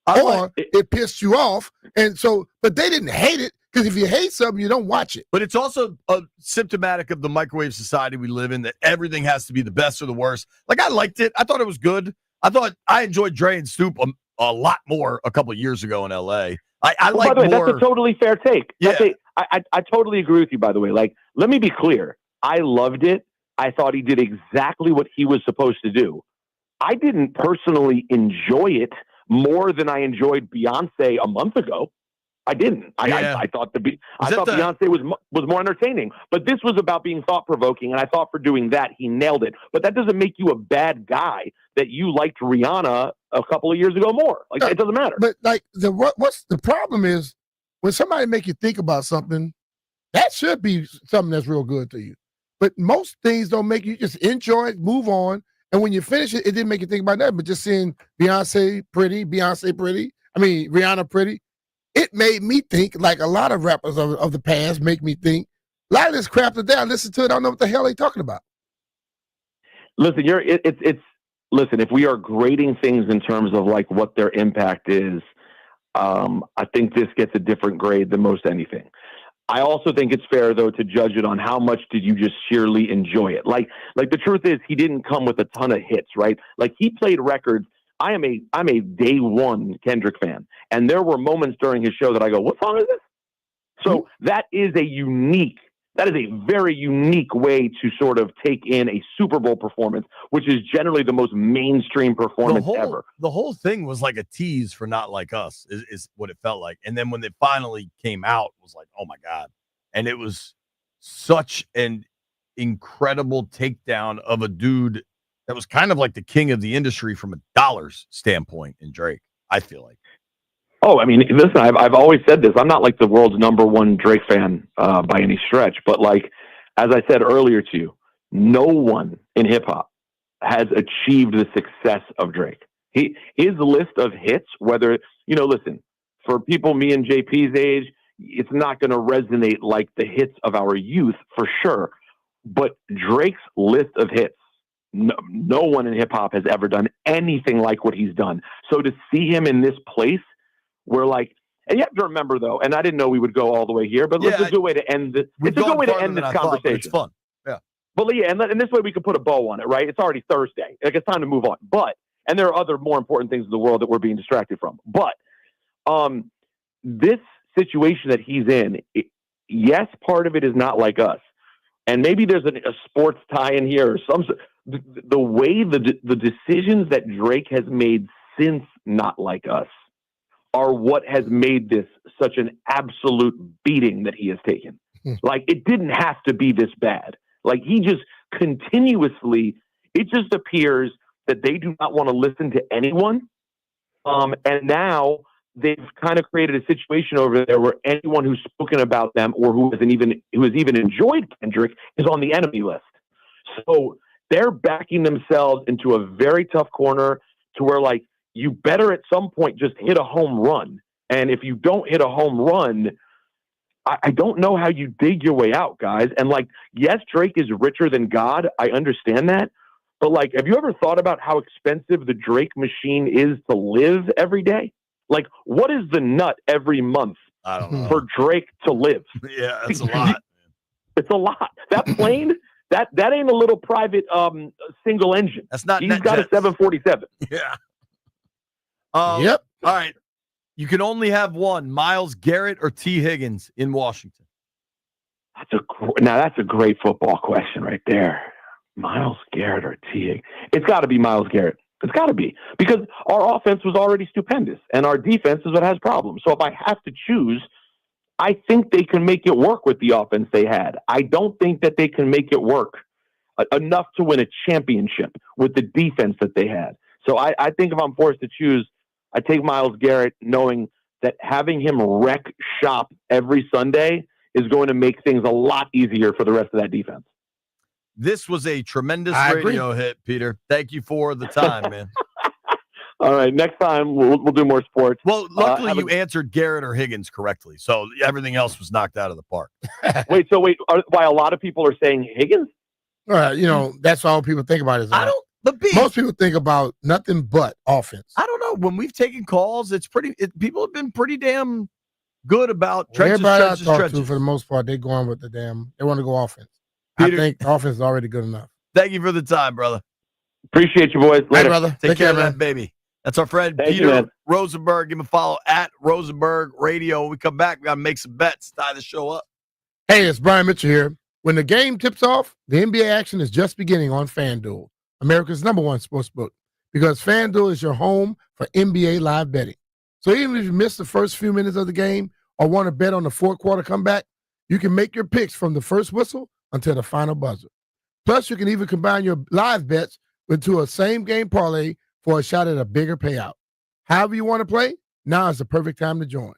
Or it pissed you off. And so, but they didn't hate it, because if you hate something, you don't watch it. But it's also symptomatic of the microwave society we live in, that everything has to be the best or the worst. Like, I liked it. I thought it was good. I enjoyed Dre and Stoop a lot more a couple of years ago in L.A. I like by the way, more. that's a totally fair take. Yeah. I totally agree with you, by the way. Like, let me be clear. I loved it. I thought he did exactly what he was supposed to do. I didn't personally enjoy it more than I enjoyed Beyonce a month ago. I didn't. I thought Beyonce was more entertaining. But this was about being thought-provoking, and I thought for doing that, he nailed it. But that doesn't make you a bad guy that you liked Rihanna a couple of years ago more. Like, it doesn't matter. But, like, what's the problem is, when somebody make you think about something, that should be something that's real good to you. But most things don't make you just enjoy it, move on. And when you finish it, it didn't make you think about that. But just seeing Rihanna pretty, it made me think, like a lot of rappers of the past make me think, a lot of this crap that I listen to it, I don't know what the hell they talking about. Listen, listen, if we are grading things in terms of like what their impact is, I think this gets a different grade than most anything. I also think it's fair, though, to judge it on how much did you just sheerly enjoy it. Like the truth is, he didn't come with a ton of hits, right? Like, he played records. I'm a day one Kendrick fan, and there were moments during his show that I go, "What song is this?" So that is a very unique way to sort of take in a Super Bowl performance, which is generally the most mainstream performance ever. The whole thing was like a tease for Not Like Us, is what it felt like. And then when it finally came out, it was like, oh my God. And it was such an incredible takedown of a dude that was kind of like the king of the industry from a dollars standpoint in Drake, I feel like. Oh, I mean, listen, I've always said this. I'm not like the world's number one Drake fan by any stretch, but like, as I said earlier to you, no one in hip hop has achieved the success of Drake. His list of hits, whether, listen, for people me and JP's age, it's not going to resonate like the hits of our youth for sure. But Drake's list of hits, no one in hip hop has ever done anything like what he's done. So to see him in this place, we're like, and you have to remember though, and I didn't know we would go all the way here, but it's a good way to end this. It's a good way to end this conversation. It's fun. Yeah. But yeah, and this way we can put a bow on it, right? It's already Thursday. Like, it's time to move on. And there are other more important things in the world that we're being distracted from. But this situation that he's in, yes, part of it is Not Like Us. And maybe there's a sports tie in here, or the way the decisions that Drake has made since Not Like Us are what has made this such an absolute beating that he has taken. Like, it didn't have to be this bad. Like, he just continuously, it just appears that they do not want to listen to anyone. And now they've kind of created a situation over there where anyone who's spoken about them or who has even enjoyed Kendrick is on the enemy list. So they're backing themselves into a very tough corner to where, like, you better at some point just hit a home run. And if you don't hit a home run, I don't know how you dig your way out, guys. And like, yes, Drake is richer than God. I understand that. But like, have you ever thought about how expensive the Drake machine is to live every day? Like, what is the nut every month I don't know. for Drake to live? Yeah, that's a lot. It's a lot. That plane, that ain't a little private single engine. That's not. He's got a 747. Yeah. Yep. All right. You can only have one, Myles Garrett or T. Higgins in Washington. That's a great football question right there. Myles Garrett or T. Higgins? It's got to be Myles Garrett. It's got to be, because our offense was already stupendous and our defense is what has problems. So if I have to choose, I think they can make it work with the offense they had. I don't think that they can make it work enough to win a championship with the defense that they had. So I think if I'm forced to choose, I take Myles Garrett, knowing that having him wreck shop every Sunday is going to make things a lot easier for the rest of that defense. This was a tremendous I radio agree. hit, Peter. Thank you for the time, man. All right, next time we'll do more sports. Well, luckily have you answered Garrett or Higgins correctly, so everything else was knocked out of the park. Wait, why a lot of people are saying Higgins? All right, that's all people think about is most people think about nothing but offense. I don't know. When we've taken calls, people have been pretty damn good about Everybody I talk to, trenches. for the most part, they going with they want to go offense. Peter, I think offense is already good enough. Thank you for the time, brother. Appreciate you, boys. Later. Hey, brother. Take care of man. that baby. That's our friend Thank Peter you, man. Rosenberg. Give him a follow at Rosenberg Radio. When we come back, we got to make some bets, tie the show up. Hey, it's Brian Mitchell here. When the game tips off, the NBA action is just beginning on FanDuel, America's #1 sports book, because FanDuel is your home for NBA live betting. So even if you miss the first few minutes of the game or want to bet on the fourth quarter comeback, you can make your picks from the first whistle until the final buzzer. Plus, you can even combine your live bets into a same-game parlay for a shot at a bigger payout. However you want to play, now is the perfect time to join.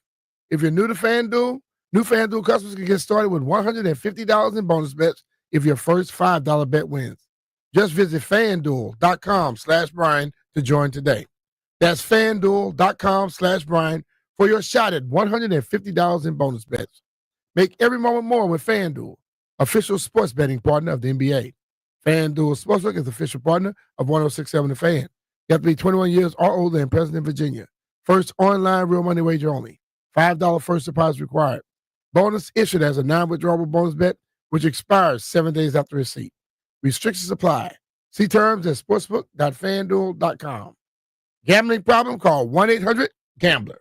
If you're new to FanDuel, new FanDuel customers can get started with $150 in bonus bets if your first $5 bet wins. Just visit FanDuel.com/Brian to join today. That's FanDuel.com/Brian for your shot at $150 in bonus bets. Make every moment more with FanDuel, official sports betting partner of the NBA. FanDuel Sportsbook is the official partner of 106.7 The Fan. You have to be 21 years or older and present in Virginia. First online real money wager only. $5 first deposit required. Bonus issued as a non-withdrawable bonus bet, which expires 7 days after receipt. Restrictions apply. See terms at sportsbook.fanduel.com. Gambling problem? Call 1-800-GAMBLER.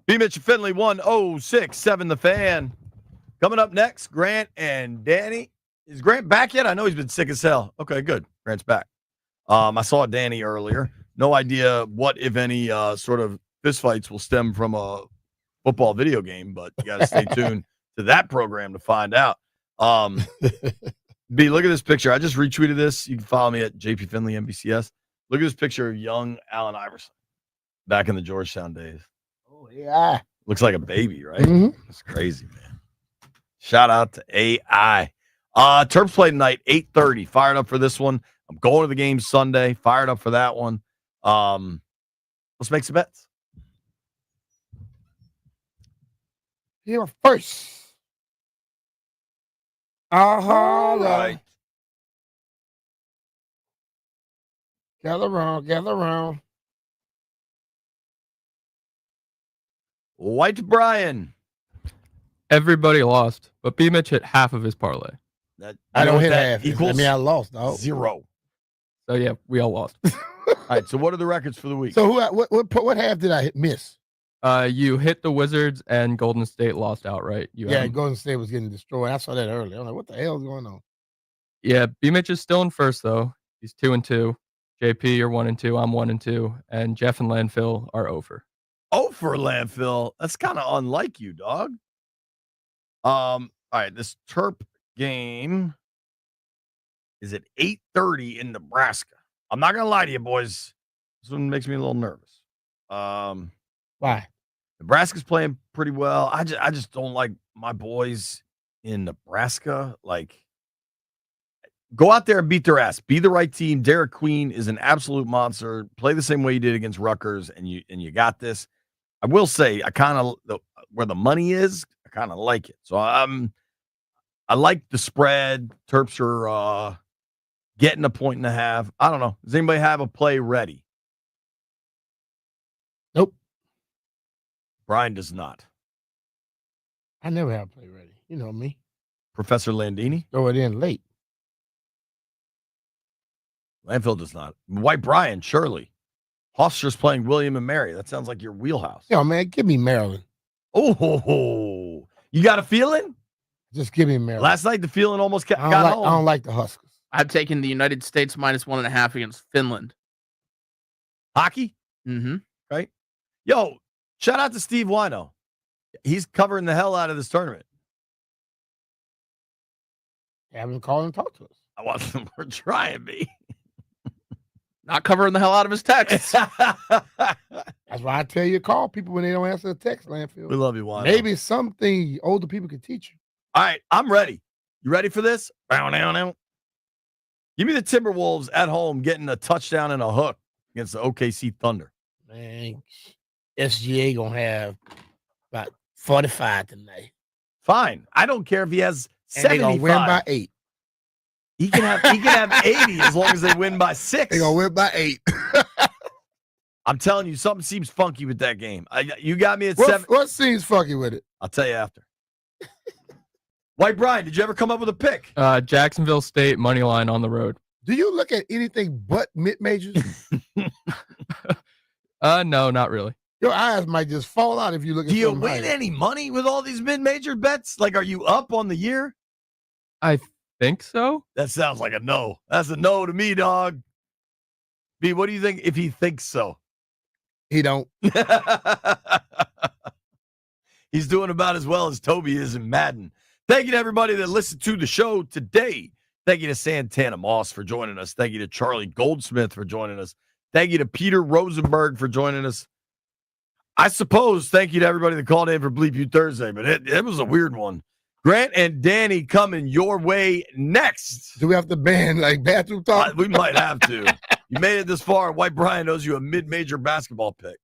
B. Mitch Finley, 1067 The Fan. Coming up next, Grant and Danny. Is Grant back yet? I know he's been sick as hell. Okay, good. Grant's back. I saw Danny earlier. No idea what, if any, sort of fistfights will stem from a football video game, but you got to stay tuned to that program to find out. B, look at this picture. I just retweeted this. You can follow me at JP Finley NBCS. Look at this picture of young Allen Iverson back in the Georgetown days. Oh, yeah. Looks like a baby, right? Mm-hmm. It's crazy, man. Shout out to AI. Terps play tonight, 8:30. Fired up for this one. I'm going to the game Sunday. Fired up for that one. Let's make some bets. Here first. All right. Gather around. White Brian. Everybody lost, but B. Mitch hit half of his parlay. I don't hit that half. equals? I mean, I lost, dog. 0. So yeah, we all lost. All right. So what are the records for the week? So what half did I miss? You hit the Wizards and Golden State lost outright. Golden State was getting destroyed. I saw that earlier. I'm like, what the hell is going on? Yeah, B. Mitch is still in first though. He's 2-2. JP, you're 1-2. I'm 1-2, and Jeff and Landfill are over. Oh, for Landfill. That's kind of unlike you, dog. All right, this Terp game is at 8:30 in Nebraska. I'm not gonna lie to you, boys. This one makes me a little nervous. Why? Nebraska's playing pretty well. I just don't like my boys in Nebraska. Like, go out there and beat their ass. Be the right team. Derek Queen is an absolute monster. Play the same way you did against Rutgers, and you got this. I will say, I kind of where the money is, I kind of like it. So I like the spread. Terps are getting a 1.5. I don't know. Does anybody have a play ready? Nope. Brian does not. I never have a play ready. You know me. Professor Landini? Throw it in late. Landfill does not. White Brian, surely. Hofstra's playing William and Mary. That sounds like your wheelhouse. Yo, man, give me Maryland. Oh, you got a feeling? Just give me Maryland. Last night, the feeling almost got home. I don't like the Huskers. I've taken the United States -1.5 against Finland. Hockey? Mm-hmm. Right? Yo, shout out to Steve Wino. He's covering the hell out of this tournament. Have him call and talk to us. I want them. We're trying, B. Not covering the hell out of his texts. That's why I tell you to call people when they don't answer the text, Landfill. We love you, Wino. Maybe something older people can teach you. All right, I'm ready. You ready for this? Give me the Timberwolves at home getting a touchdown and a hook against the OKC Thunder. Man, SGA going to have about 45 tonight. Fine. I don't care if he has 75. And they're going to win by 8. He can have 80 as long as they win by 6. They're going to win by 8. I'm telling you, something seems funky with that game. You got me at 7. What seems funky with it? I'll tell you after. White Brian, did you ever come up with a pick? Jacksonville State money line on the road. Do you look at anything but mid-majors? No, not really. Your eyes might just fall out if you look at Do you something win higher. any money with all these mid-major bets? Like, are you up on the year? I think so. That sounds like a no. That's a no to me, dog. B, what do you think if he thinks so? He don't. He's doing about as well as Toby is in Madden. Thank you to everybody that listened to the show today. Thank you to Santana Moss for joining us. Thank you to Charlie Goldsmith for joining us. Thank you to Peter Rosenberg for joining us. I suppose thank you to everybody that called in for Bleep You Thursday, but it was a weird one. Grant and Danny coming your way next. Do we have to ban like bathroom talk? We might have to. You made it this far. White Brian owes you a mid-major basketball pick.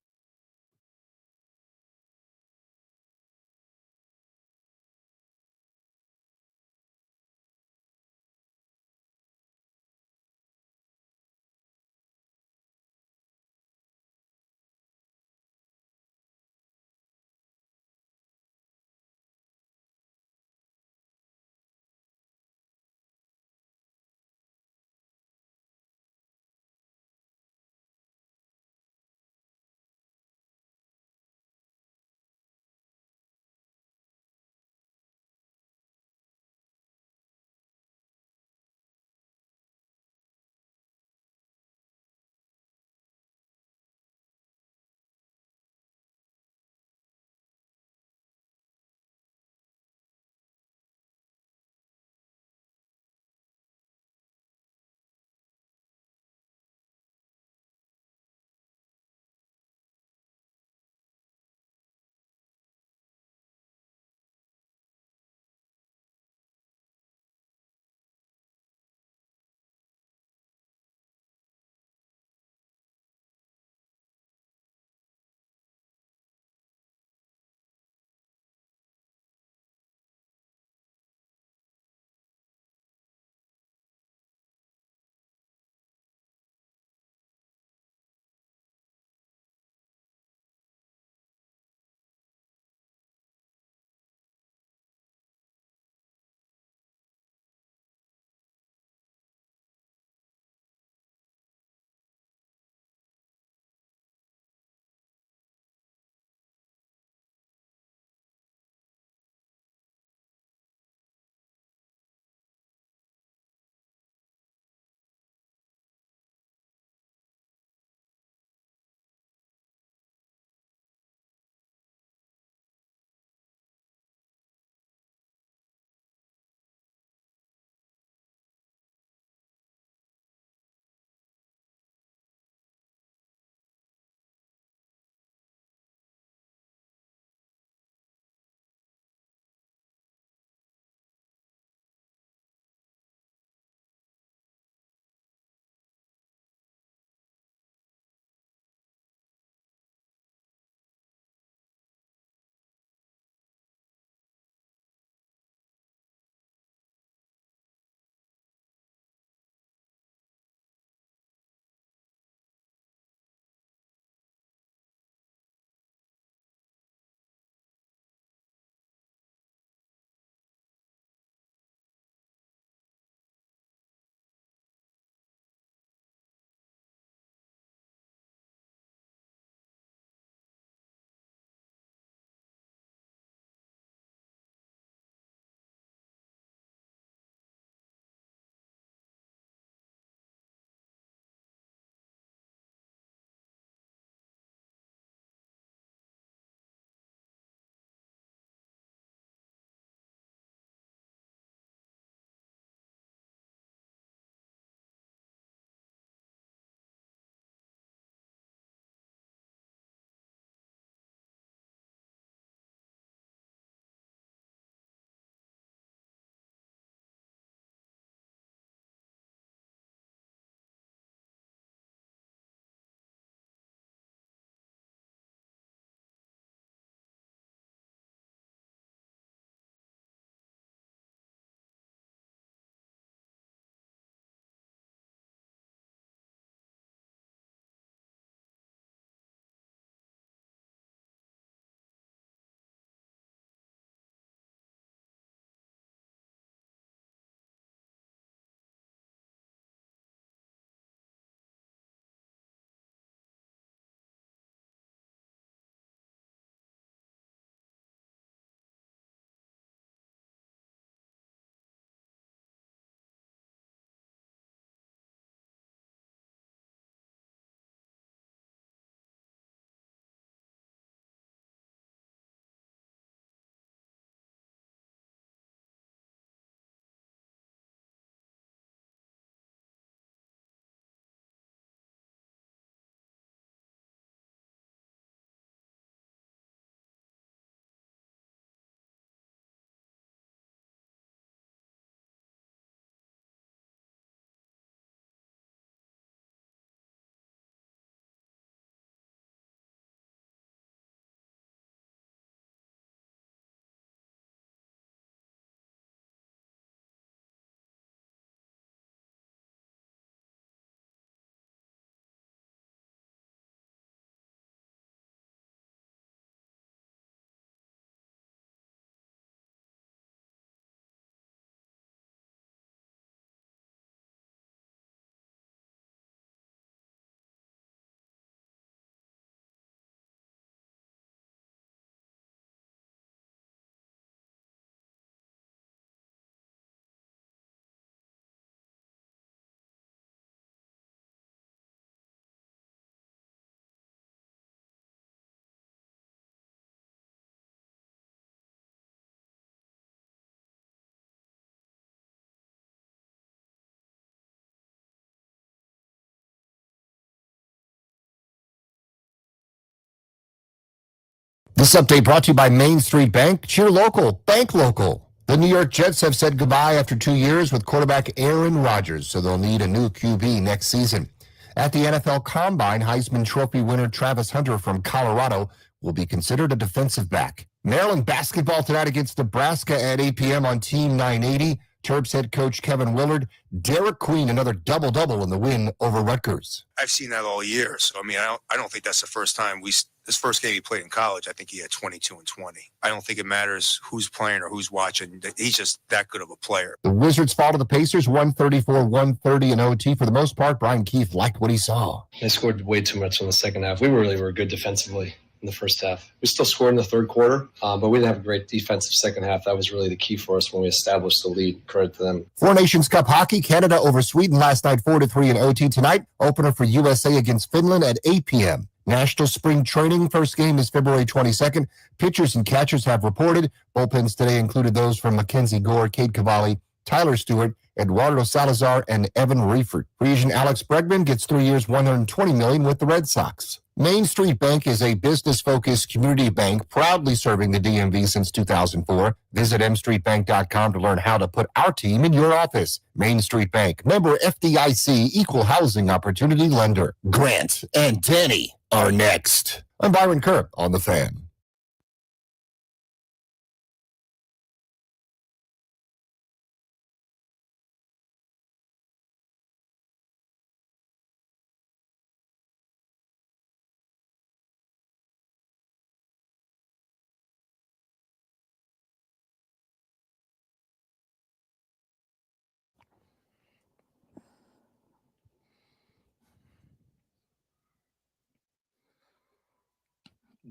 This update brought to you by Main Street Bank. Cheer local, bank local. The New York Jets have said goodbye after 2 years with quarterback Aaron Rodgers, so they'll need a new QB next season. At the NFL Combine, Heisman Trophy winner Travis Hunter from Colorado will be considered a defensive back. Maryland basketball tonight against Nebraska at 8 p.m. on Team 980. Terps head coach Kevin Willard, Derek Queen, another double-double in the win over Rutgers. I've seen that all year. So, I don't think that's the first time this first game he played in college, I think he had 22 and 20. I don't think it matters who's playing or who's watching. He's just that good of a player. The Wizards fall to the Pacers 134-130 in OT. For the most part, Brian Keefe liked what he saw. They scored way too much in the second half. We were good defensively in the first half. We still scored in the third quarter, but we didn't have a great defensive second half. That was really the key for us when we established the lead. Credit to them. Four Nations Cup hockey, Canada over Sweden last night 4-3 in OT. Tonight, opener for USA against Finland at 8 p.m. National Spring Training first game is February 22nd. Pitchers and catchers have reported. Bullpens today included those from Mackenzie Gore, Cade Cavalli, Tyler Stewart, Eduardo Salazar, and Evan Reifert. Free agent Alex Bregman gets 3 years, $120 million with the Red Sox. Main Street Bank is a business-focused community bank proudly serving the DMV since 2004. Visit mstreetbank.com to learn how to put our team in your office. Main Street Bank, member FDIC, equal housing opportunity lender. Grant and Danny are next. I'm Byron Kerr on The Fan.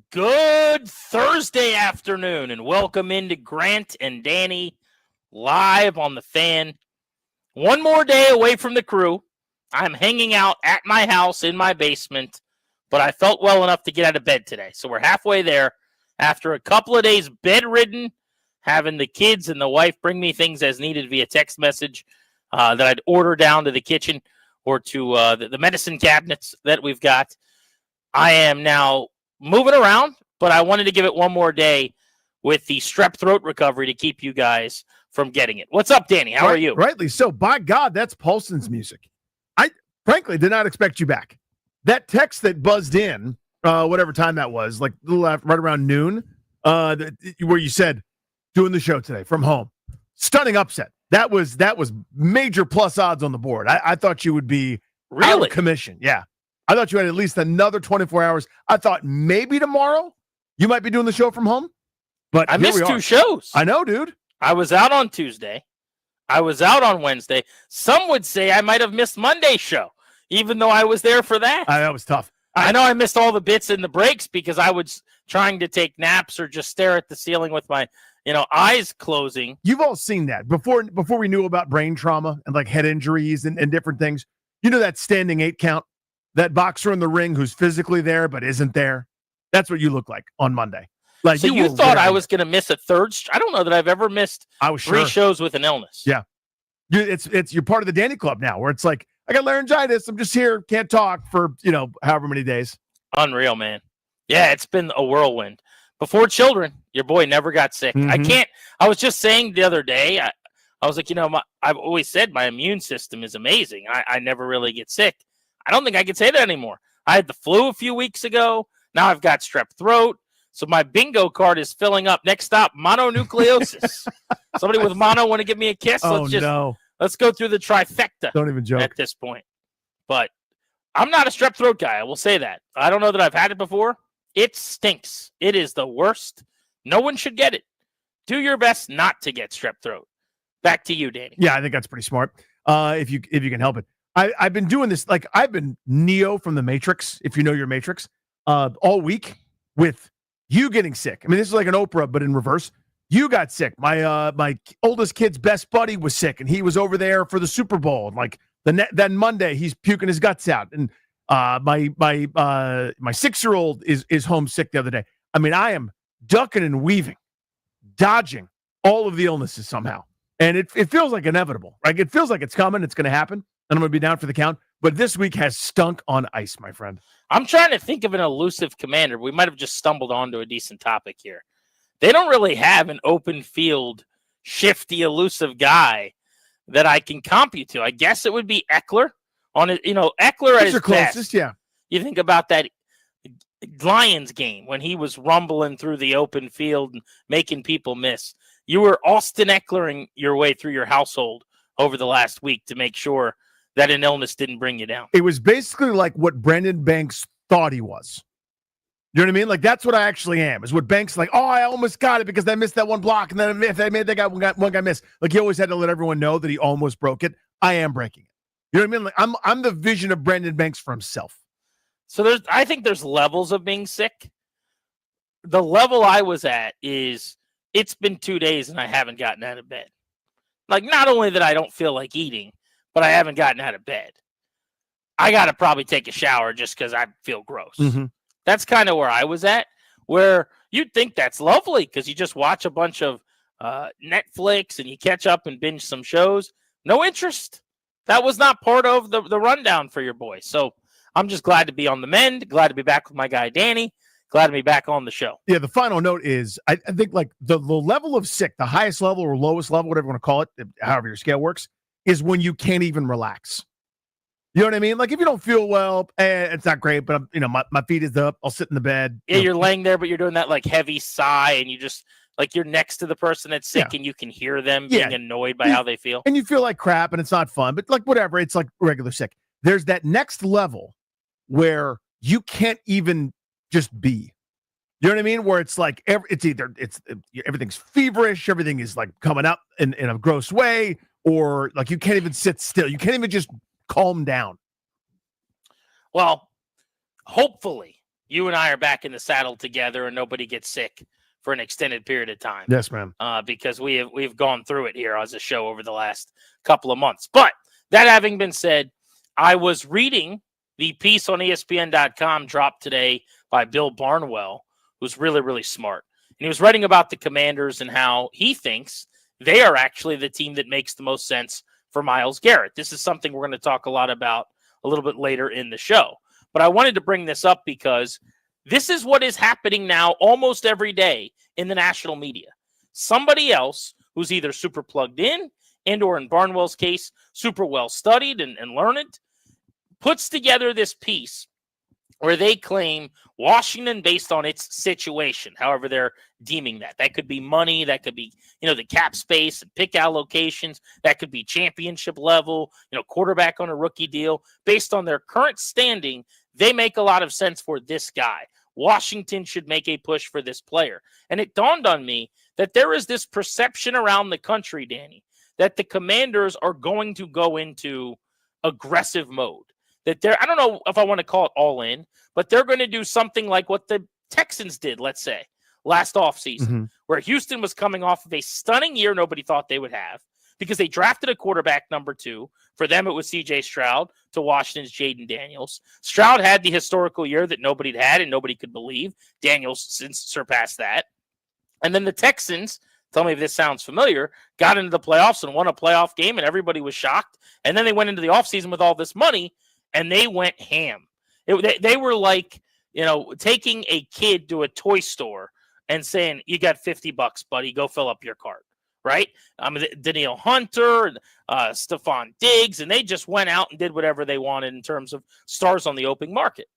Good Thursday afternoon, and welcome into Grant and Danny live on The Fan. One more day away from the crew. I'm hanging out at my house in my basement, but I felt well enough to get out of bed today. So we're halfway there after a couple of days bedridden, having the kids and the wife bring me things as needed via text message that I'd order down to the kitchen or to the medicine cabinets that we've got. I am now moving around, but I wanted to give it one more day with the strep throat recovery to keep you guys from getting it. What's up, Danny? How are you? Rightly so. By God, that's Paulson's music. I frankly did not expect you back. That text that buzzed in, whatever time that was, like right around noon, where you said, doing the show today from home. Stunning upset. That was major plus odds on the board. I thought you would be out of commission. Yeah. I thought you had at least another 24 hours. I thought maybe tomorrow you might be doing the show from home. But I missed 2 shows. I know, dude. I was out on Tuesday. I was out on Wednesday. Some would say I might have missed Monday's show, even though I was there for that. That was tough. I know I missed all the bits in the breaks because I was trying to take naps or just stare at the ceiling with my eyes closing. You've all seen that. Before we knew about brain trauma and like head injuries and different things, that standing 8 count? That boxer in the ring who's physically there but isn't there. That's what you look like on Monday. Like so you thought I was going to miss a third? I don't know that I've ever missed 3 shows with an illness. Yeah, you're part of the Danny Club now, where it's like I got laryngitis. I'm just here, can't talk for however many daes. Unreal, man. Yeah, it's been a whirlwind. Before children, your boy never got sick. Mm-hmm. I was just saying the other day. I was like, I've always said my immune system is amazing. I never really get sick. I don't think I can say that anymore. I had the flu a few weeks ago. Now I've got strep throat. So my bingo card is filling up. Next stop, mononucleosis. Somebody with mono want to give me a kiss? Let's go through the trifecta. Don't even joke at this point. But I'm not a strep throat guy. I will say that. I don't know that I've had it before. It stinks. It is the worst. No one should get it. Do your best not to get strep throat. Back to you, Danny. Yeah, I think that's pretty smart. If you can help it. I've been doing this, like I've been Neo from the Matrix, if you know your Matrix, all week with you getting sick. I mean, this is like an Oprah, but in reverse. You got sick. My oldest kid's best buddy was sick, and he was over there for the Super Bowl. And like then Monday, he's puking his guts out. And my 6-year-old is homesick the other day. I mean, I am ducking and weaving, dodging all of the illnesses somehow. And it feels like inevitable. Right? It feels like it's coming. It's going to happen. And I'm going to be down for the count. but this week has stunk on ice, my friend. I'm trying to think of an elusive commander. We might have just stumbled onto a decent topic here. They don't really have an open field, shifty, elusive guy that I can comp you to. I guess it would be Eckler. Eckler at his closest, best. yeah. You think about that Lions game when he was rumbling through the open field and making people miss. You were Austin Eckler-ing your way through your household over the last week to make sure that an illness didn't bring you down. It was basically like what Brandon Banks thought he was. You know what I mean? Like, that's what I actually am, is what Banks like, oh, I almost got it because I missed that one block, and then if I made that guy one guy miss. Like, he always had to let everyone know that he almost broke it. I am breaking it. You know what I mean? Like, I'm the vision of Brandon Banks for himself. So I think there's levels of being sick. The level I was at is it's been 2 days and I haven't gotten out of bed. Like, not only that I don't feel like eating, but I haven't gotten out of bed. I got to probably take a shower just because I feel gross. Mm-hmm. That's kind of where I was at, where you'd think that's lovely because you just watch a bunch of Netflix and you catch up and binge some shows. No interest. That was not part of the rundown for your boy. So I'm just glad to be on the mend, glad to be back with my guy, Danny, glad to be back on the show. Yeah, the final note is I think like the level of sick, the highest level or lowest level, whatever you want to call it, however your scale works, is when you can't even relax. You know what I mean? Like, if you don't feel well, it's not great, but my feet is up. I'll sit in the bed. Yeah, you're laying there, but you're doing that like heavy sigh, and you just like you're next to the person that's sick, and you can hear them being annoyed by how they feel. And you feel like crap, and it's not fun, but like whatever, it's like regular sick. There's that next level where you can't even just be. You know what I mean? Where it's like everything's feverish, everything is like coming up in a gross way, or like you can't even sit still. You can't even just calm down. Well, hopefully you and I are back in the saddle together and nobody gets sick for an extended period of time. Yes, ma'am. Because we've gone through it here as a show over the last couple of months. But that having been said, I was reading the piece on ESPN.com dropped today by Bill Barnwell, who's really, really smart. And he was writing about the Commanders and how he thinks they are actually the team that makes the most sense for Myles Garrett. This is something we're going to talk a lot about a little bit later in the show. But I wanted to bring this up because this is what is happening now almost every day in the national media. Somebody else who's either super plugged in and or in Barnwell's case, super well studied and learned, puts together this piece where they claim Washington based on its situation, however they're deeming that. That could be money, that could be, the cap space and pick allocations, that could be championship level, quarterback on a rookie deal. Based on their current standing, they make a lot of sense for this guy. Washington should make a push for this player. And it dawned on me that there is this perception around the country, Danny, that the Commanders are going to go into aggressive mode. That I don't know if I want to call it all in, but they're going to do something like what the Texans did, let's say, last offseason, where Houston was coming off of a stunning year nobody thought they would have because they drafted a quarterback number 2. For them, it was C.J. Stroud. To Washington's Jaden Daniels. Stroud had the historical year that nobody had and nobody could believe. Daniels since surpassed that. And then the Texans, tell me if this sounds familiar, got into the playoffs and won a playoff game, and everybody was shocked. And then they went into the offseason with all this money, and they went ham. They were like, taking a kid to a toy store and saying, you got $50, buddy, go fill up your cart, right? Danielle Hunter, Stephon Diggs, and they just went out and did whatever they wanted in terms of stars on the open market.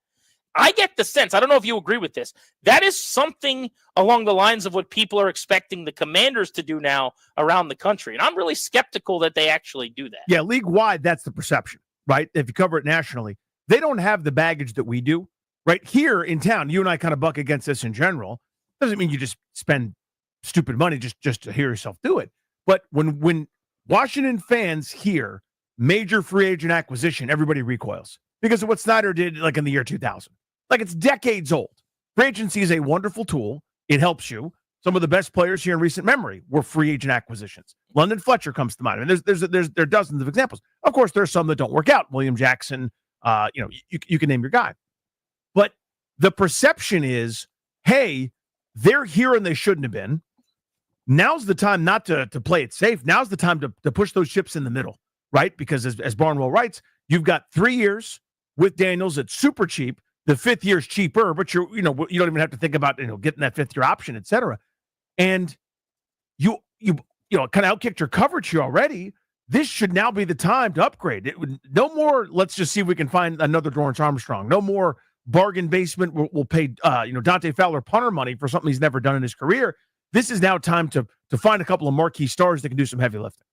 I get the sense, I don't know if you agree with this, that is something along the lines of what people are expecting the Commanders to do now around the country. And I'm really skeptical that they actually do that. Yeah, league-wide, that's the perception. Right? If you cover it nationally, they don't have the baggage that we do. Right here in town, you and I kind of buck against this in general. Doesn't mean you just spend stupid money just to hear yourself do it. But when Washington fans hear major free agent acquisition, everybody recoils because of what Snyder did like in the year 2000. Like, it's decades old. Free agency is a wonderful tool. It helps you. Some of the best players here in recent memory were free agent acquisitions. London Fletcher comes to mind. I mean, there are dozens of examples. Of course, there's some that don't work out. William Jackson, you can name your guy. But the perception is, hey, they're here and they shouldn't have been. Now's the time not to play it safe. Now's the time to push those chips in the middle, right? Because as Barnwell writes, You've got 3 years with Daniels. It's super cheap. The 5th year is cheaper, but you don't even have to think about getting that 5th year option, et cetera. And you kind of outkicked your coverage here already. This should now be the time to upgrade. No more, let's just see if we can find another Dorrance Armstrong. No more bargain basement. We'll pay Dante Fowler punter money for something he's never done in his career. This is now time to find a couple of marquee stars that can do some heavy lifting.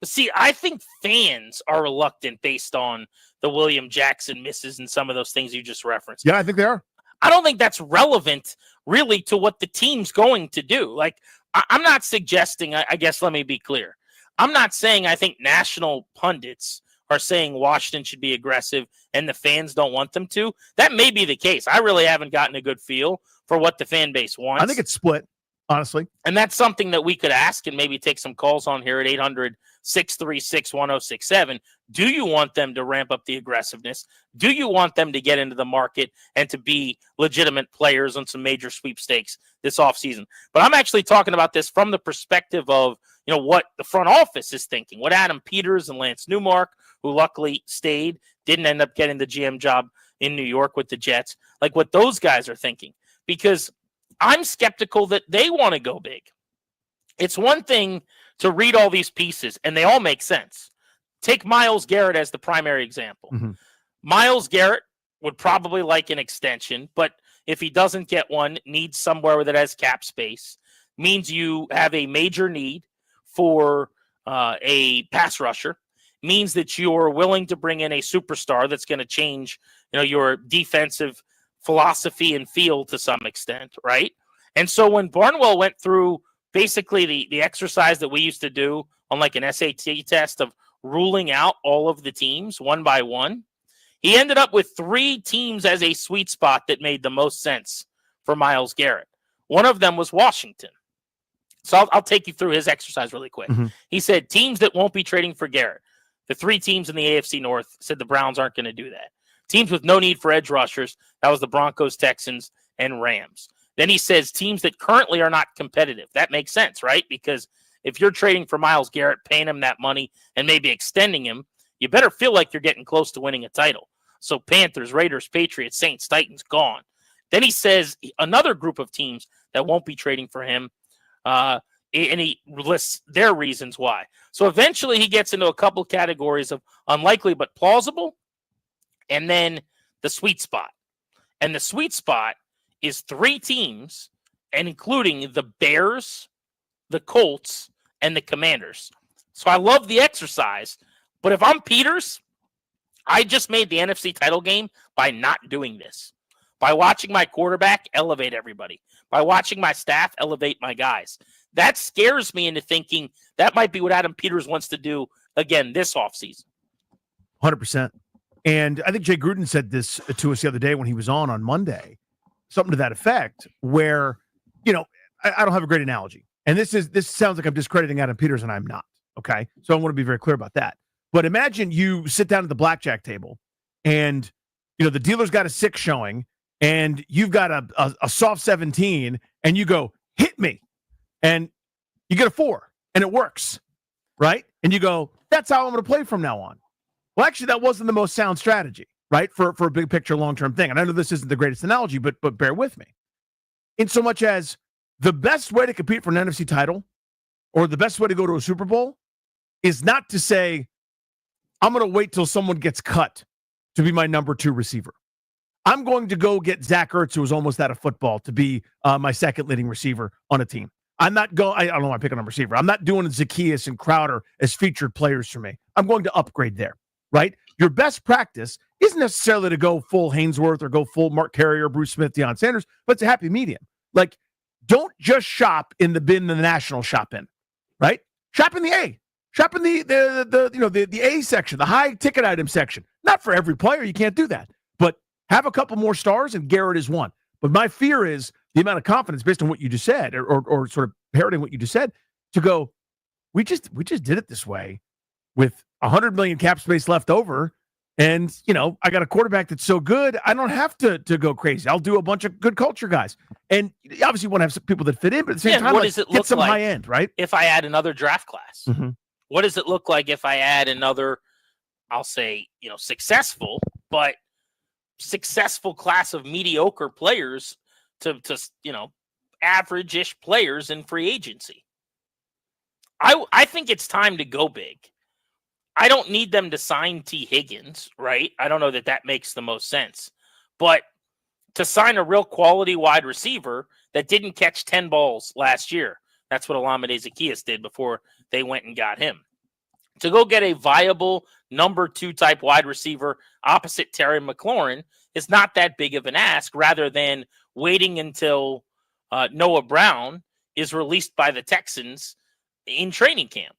But see, I think fans are reluctant based on the William Jackson misses and some of those things you just referenced. Yeah, I think they are. I don't think that's relevant really to what the team's going to do. Like, I'm not suggesting, I guess, let me be clear. I'm not saying I think national pundits are saying Washington should be aggressive and the fans don't want them to. That may be the case. I really haven't gotten a good feel for what the fan base wants. I think it's split, honestly. And that's something that we could ask and maybe take some calls on here at 800-636-1067. Do you want them to ramp up the aggressiveness? Do you want them to get into the market and to be legitimate players on some major sweepstakes this offseason? But I'm actually talking about this from the perspective of, what the front office is thinking, what Adam Peters and Lance Newmark, who luckily stayed, didn't end up getting the GM job in New York with the Jets, like what those guys are thinking. Because I'm skeptical that they want to go big. It's one thing to read all these pieces, and they all make sense. Take Myles Garrett as the primary example. Mm-hmm. Myles Garrett would probably like an extension, but if he doesn't get one, needs somewhere that has cap space, means you have a major need for a pass rusher, means that you're willing to bring in a superstar that's going to change, your defensive philosophy and feel to some extent, right? And so when Barnwell went through basically the exercise that we used to do on like an SAT test of ruling out all of the teams one by one, he ended up with 3 teams as a sweet spot that made the most sense for Myles Garrett. One of them was Washington. So I'll take you through his exercise really quick. Mm-hmm. He said teams that won't be trading for Garrett. The 3 teams in the AFC North said the Browns aren't going to do that. Teams with no need for edge rushers, that was the Broncos, Texans, and Rams. Then he says teams that currently are not competitive. That makes sense, right? Because if you're trading for Myles Garrett, paying him that money, and maybe extending him, you better feel like you're getting close to winning a title. So Panthers, Raiders, Patriots, Saints, Titans, gone. Then he says another group of teams that won't be trading for him, and he lists their reasons why. So eventually he gets into a couple categories of unlikely but plausible, and then the sweet spot. And the sweet spot is 3 teams, and including the Bears, the Colts, and the Commanders. So I love the exercise, but if I'm Peters, I just made the NFC title game by not doing this. By watching my quarterback elevate everybody. By watching my staff elevate my guys. That scares me into thinking that might be what Adam Peters wants to do again this offseason. 100%. And I think Jay Gruden said this to us the other day when he was on Monday, something to that effect, where, I don't have a great analogy. And this sounds like I'm discrediting Adam Peters, and I'm not. Okay. So I want to be very clear about that. But imagine you sit down at the blackjack table and, the dealer's got a 6 showing and you've got a soft 17 and you go, hit me. And you get a 4 and it works. Right. And you go, that's how I'm going to play from now on. Well, actually, that wasn't the most sound strategy, right? For a big picture, long-term thing. And I know this isn't the greatest analogy, but bear with me. In so much as the best way to compete for an NFC title or the best way to go to a Super Bowl is not to say, I'm going to wait till someone gets cut to be my number 2 receiver. I'm going to go get Zach Ertz, who was almost out of football, to be my second leading receiver on a team. I'm not going, I don't know why I pick on a receiver. I'm not doing Zacchaeus and Crowder as featured players for me. I'm going to upgrade there, right? Your best practice isn't necessarily to go full Hainsworth or go full Mark Carrier, Bruce Smith, Deion Sanders, but it's a happy medium. Like, don't just shop in the bin the national shop in, right? Shop in the A. Shop in the A section, the high ticket item section. Not for every player, you can't do that. But have a couple more stars, and Garrett is one. But my fear is the amount of confidence based on what you just said, or sort of parroting what you just said, to go, we just did it this way with $100 million cap space left over. And, I got a quarterback that's so good, I don't have to go crazy. I'll do a bunch of good culture guys. And you obviously want to have some people that fit in, but at the same time, what does it get look some like high end, right? If I add another draft class, Mm-hmm. what does it look like if I add another I'll say, successful, but successful class of mediocre players to average-ish players in free agency. I think it's time to go big. I don't need them to sign T. Higgins, right? I don't know that makes the most sense. But to sign a real quality wide receiver that didn't catch 10 balls last year, that's what Olamide Zaccheaus did before they went and got him. To go get a viable number 2 type wide receiver opposite Terry McLaurin is not that big of an ask, rather than waiting until Noah Brown is released by the Texans in training camp.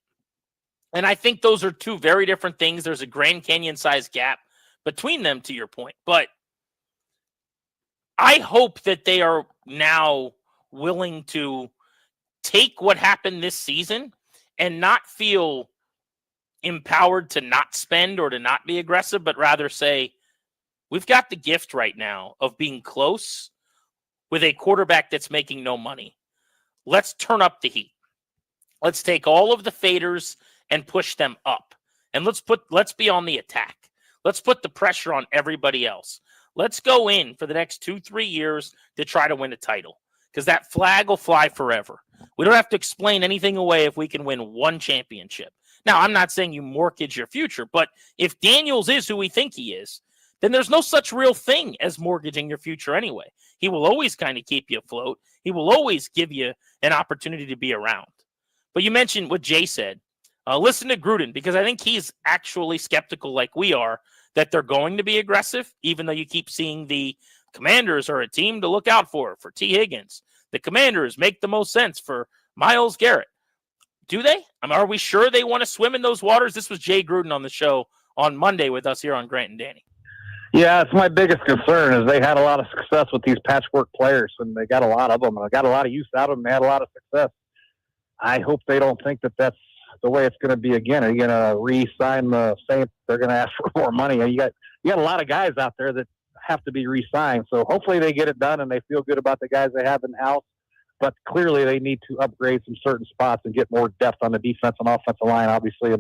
And I think those are 2 very different things. There's a Grand Canyon-sized gap between them, to your point. But I hope that they are now willing to take what happened this season and not feel empowered to not spend or to not be aggressive, but rather say, we've got the gift right now of being close with a quarterback that's making no money. Let's turn up the heat. Let's take all of the faders and push them up. And let's be on the attack. Let's put the pressure on everybody else. Let's go in for the next 2-3 years to try to win a title, because that flag will fly forever. We don't have to explain anything away if we can win 1 championship. Now, I'm not saying you mortgage your future, but if Daniels is who we think he is, then there's no such real thing as mortgaging your future anyway. He will always kind of keep you afloat. He will always give you an opportunity to be around. But you mentioned what Jay said. Listen to Gruden, because I think he's actually skeptical like we are that they're going to be aggressive, even though you keep seeing the Commanders are a team to look out for T. Higgins. The Commanders make the most sense for Myles Garrett. Do they? Are we sure they want to swim in those waters? This was Jay Gruden on the show on Monday with us here on Grant and Danny. Yeah, it's my biggest concern is they had a lot of success with these patchwork players, and they got a lot of them, and they got a lot of use out of them. They had a lot of success. I hope they don't think that that's the way it's going to be again. Are you going to re-sign the same? They're going to ask for more money. And you got a lot of guys out there that have to be re-signed. So hopefully they get it done and they feel good about the guys they have in house. But clearly they need to upgrade some certain spots and get more depth on the defense and offensive line, obviously.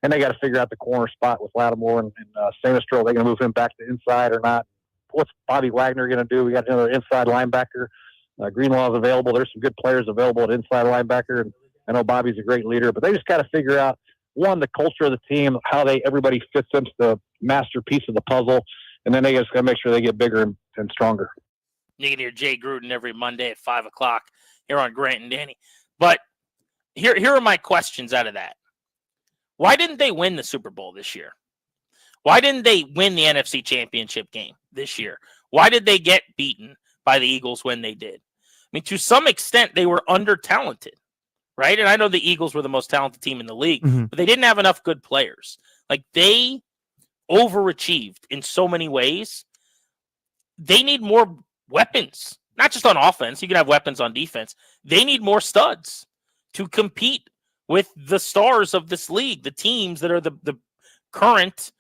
And they got to figure out the corner spot with Lattimore and Sinistro. Are they going to move him back to inside or not? What's Bobby Wagner going to do? We got another inside linebacker. Greenlaw is available. There's some good players available at inside linebacker. And I know Bobby's a great leader, but they just got to figure out, one, the culture of the team, how everybody fits into the master piece of the puzzle, and then they just got to make sure they get bigger and stronger. You can hear Jay Gruden every Monday at 5 o'clock here on Grant and Danny. But here are my questions out of that. Why didn't they win the Super Bowl this year? Why didn't they win the NFC Championship game this year? Why did they get beaten by the Eagles when they did? I mean, to some extent, they were under-talented, right? And I know the Eagles were the most talented team in the league, but they didn't have enough good players. Like, they overachieved in so many ways. They need more weapons, not just on offense. You can have weapons on defense. They need more studs to compete with the stars of this league, the teams that are the current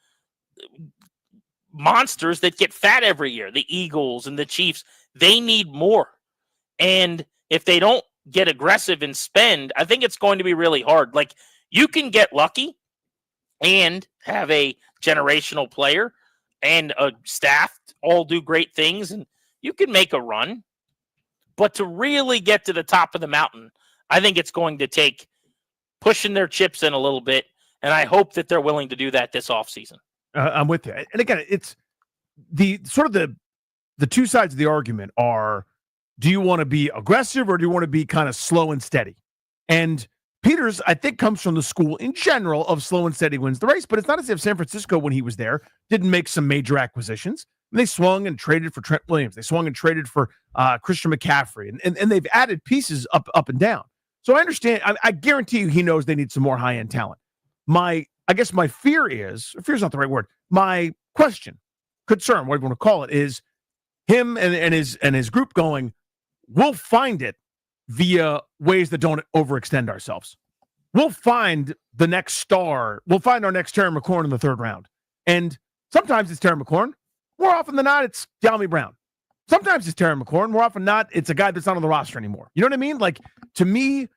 monsters that get fat every year, the Eagles and the Chiefs. They need more. And if they don't get aggressive and spend, I think it's going to be really hard. Like, you can get lucky and have a generational player and a staff all do great things, and you can make a run. But to really get to the top of the mountain, I think it's going to take pushing their chips in a little bit, and I hope that they're willing to do that this offseason. I'm with you. And again, it's the sort of the two sides of the argument are, do you want to be aggressive or do you want to be kind of slow and steady? And Peters, I think, comes from the school in general of slow and steady wins the race, but it's not as if San Francisco, when he was there, didn't make some major acquisitions. And they swung and traded for Trent Williams. They swung and traded for Christian McCaffrey, and they've added pieces up and down. So I understand. I guarantee you he knows they need some more high-end talent. I guess my fear is not the right word. My question, concern, whatever you want to call it, is him and his group going, we'll find it via ways that don't overextend ourselves. We'll find the next star. We'll find our next Terry McLaurin in the third round. And sometimes it's Terry McLaurin. More often than not, it's De'Ami Brown. Sometimes it's Terry McLaurin. More often than not, it's a guy that's not on the roster anymore. You know what I mean? Like, to me,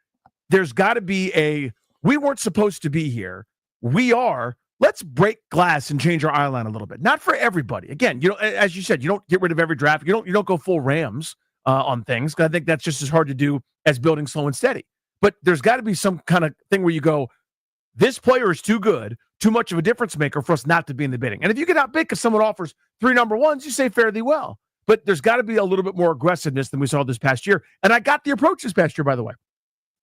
there's got to be we weren't supposed to be here. We are. let's break glass and change our eye line a little bit. Not for everybody. Again, as you said, you don't get rid of every draft. You don't go full Rams on things. I think that's just as hard to do as building slow and steady. But there's got to be some kind of thing where you go, this player is too good, too much of a difference maker for us not to be in the bidding. And if you get outbid because someone offers 3 number ones, you say fare thee well. But there's got to be a little bit more aggressiveness than we saw this past year. And I got the approach this past year, by the way.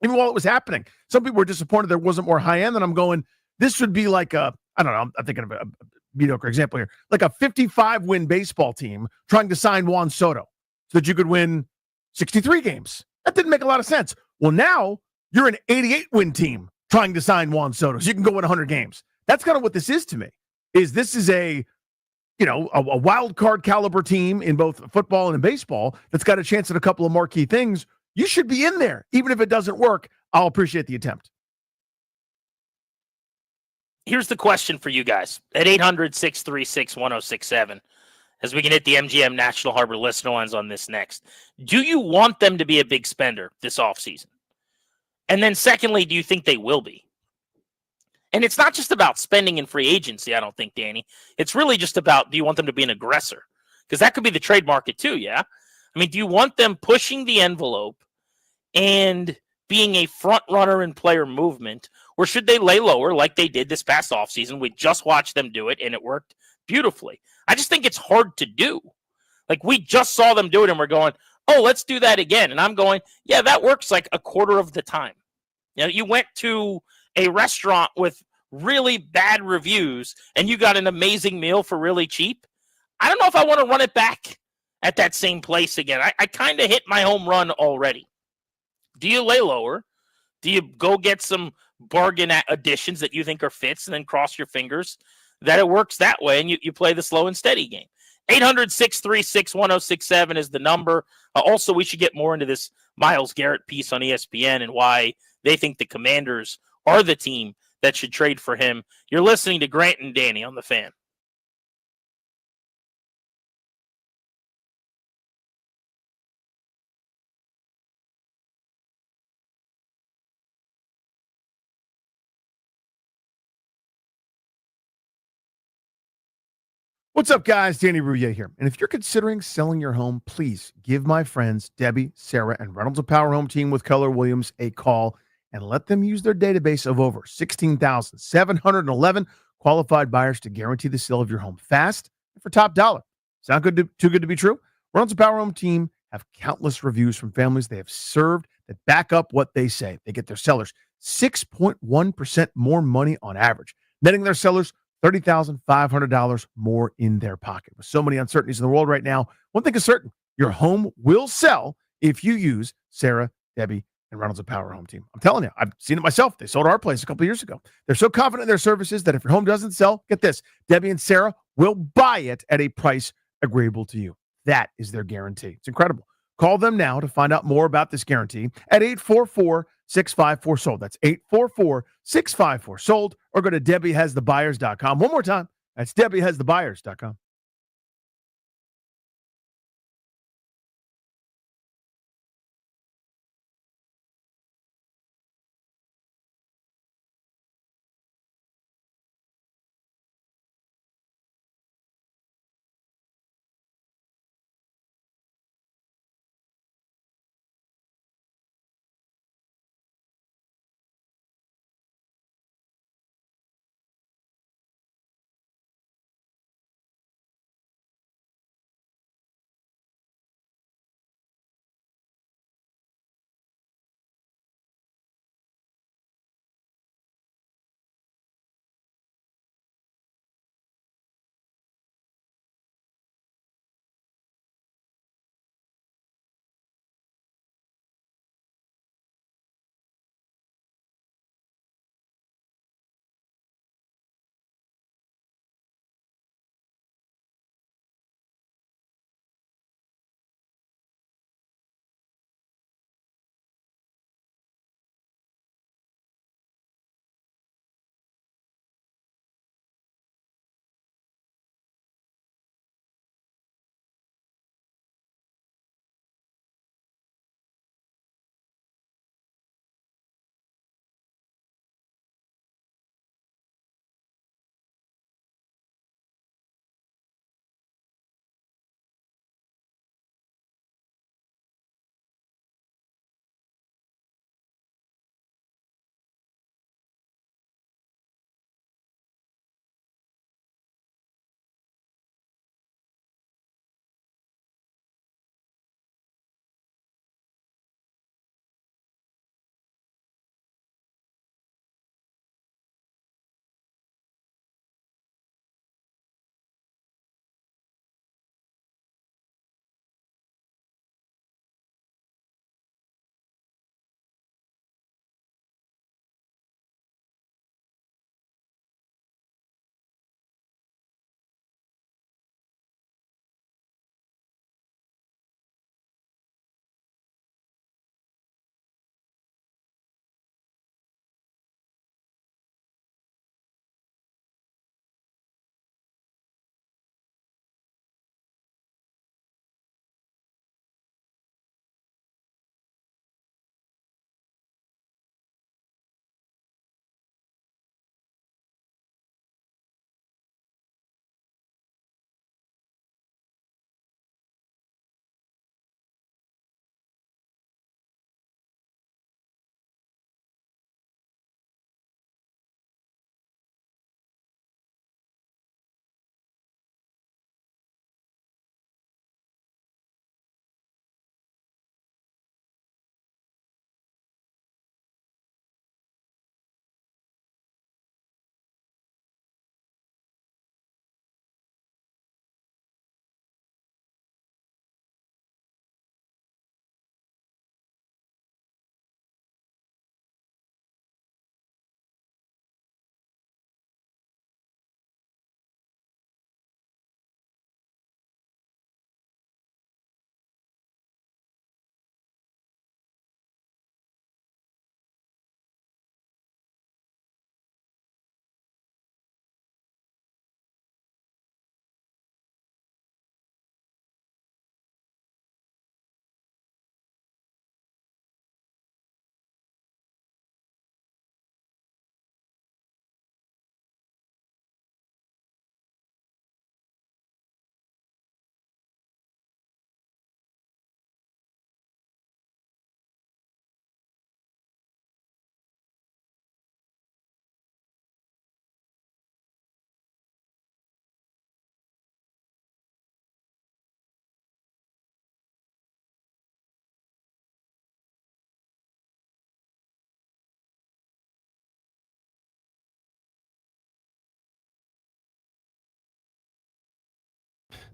Even while it was happening, some people were disappointed there wasn't more high end. And I'm going, this would be like I don't know, I'm thinking of a mediocre example here, like a 55-win baseball team trying to sign Juan Soto so that you could win 63 games. That didn't make a lot of sense. Well, now you're an 88-win team trying to sign Juan Soto so you can go win 100 games. That's kind of what this is to me. This is a wild card caliber team in both football and in baseball that's got a chance at a couple of marquee things. You should be in there. Even if it doesn't work, I'll appreciate the attempt. Here's the question for you guys at 800-636-1067 as we can hit the MGM National Harbor listener lines on this next. Do you want them to be a big spender this offseason? And then secondly, do you think they will be? And it's not just about spending in free agency, I don't think, Danny. It's really just about, do you want them to be an aggressor? Because that could be the trade market too, yeah? I mean, do you want them pushing the envelope and being a front runner in player movement, or should they lay lower like they did this past offseason? We just watched them do it, and it worked beautifully. I just think it's hard to do. Like, we just saw them do it, and we're going, oh, let's do that again. And I'm going, yeah, that works like a quarter of the time. You went to a restaurant with really bad reviews, and you got an amazing meal for really cheap. I don't know if I want to run it back at that same place again. I kind of hit my home run already. Do you lay lower? Do you go get some bargain additions that you think are fits and then cross your fingers that it works that way and you play the slow and steady game? 800-636-1067 is the number. Also, we should get more into this Myles Garrett piece on ESPN and why they think the Commanders are the team that should trade for him. You're listening to Grant and Danny on The Fan. What's up, guys? Danny Rouillet here. And if you're considering selling your home, please give my friends Debbie, Sarah, and Reynolds of Power Home Team with Keller Williams a call and let them use their database of over 16,711 qualified buyers to guarantee the sale of your home fast and for top dollar. Sound too good to be true? Reynolds of Power Home Team have countless reviews from families they have served that back up what they say. They get their sellers 6.1% more money on average, netting their sellers $30,500 more in their pocket. With so many uncertainties in the world right now, one thing is certain: your home will sell if you use Sarah, Debbie, and Reynolds of Power Home Team. I'm telling you, I've seen it myself. They sold our place a couple of years ago. They're so confident in their services that if your home doesn't sell, get this, Debbie and Sarah will buy it at a price agreeable to you. That is their guarantee. It's incredible. Call them now to find out more about this guarantee at 844-654-SOLD. That's 844-654-SOLD, or go to DebbieHasTheBuyers.com. One more time, that's DebbieHasTheBuyers.com.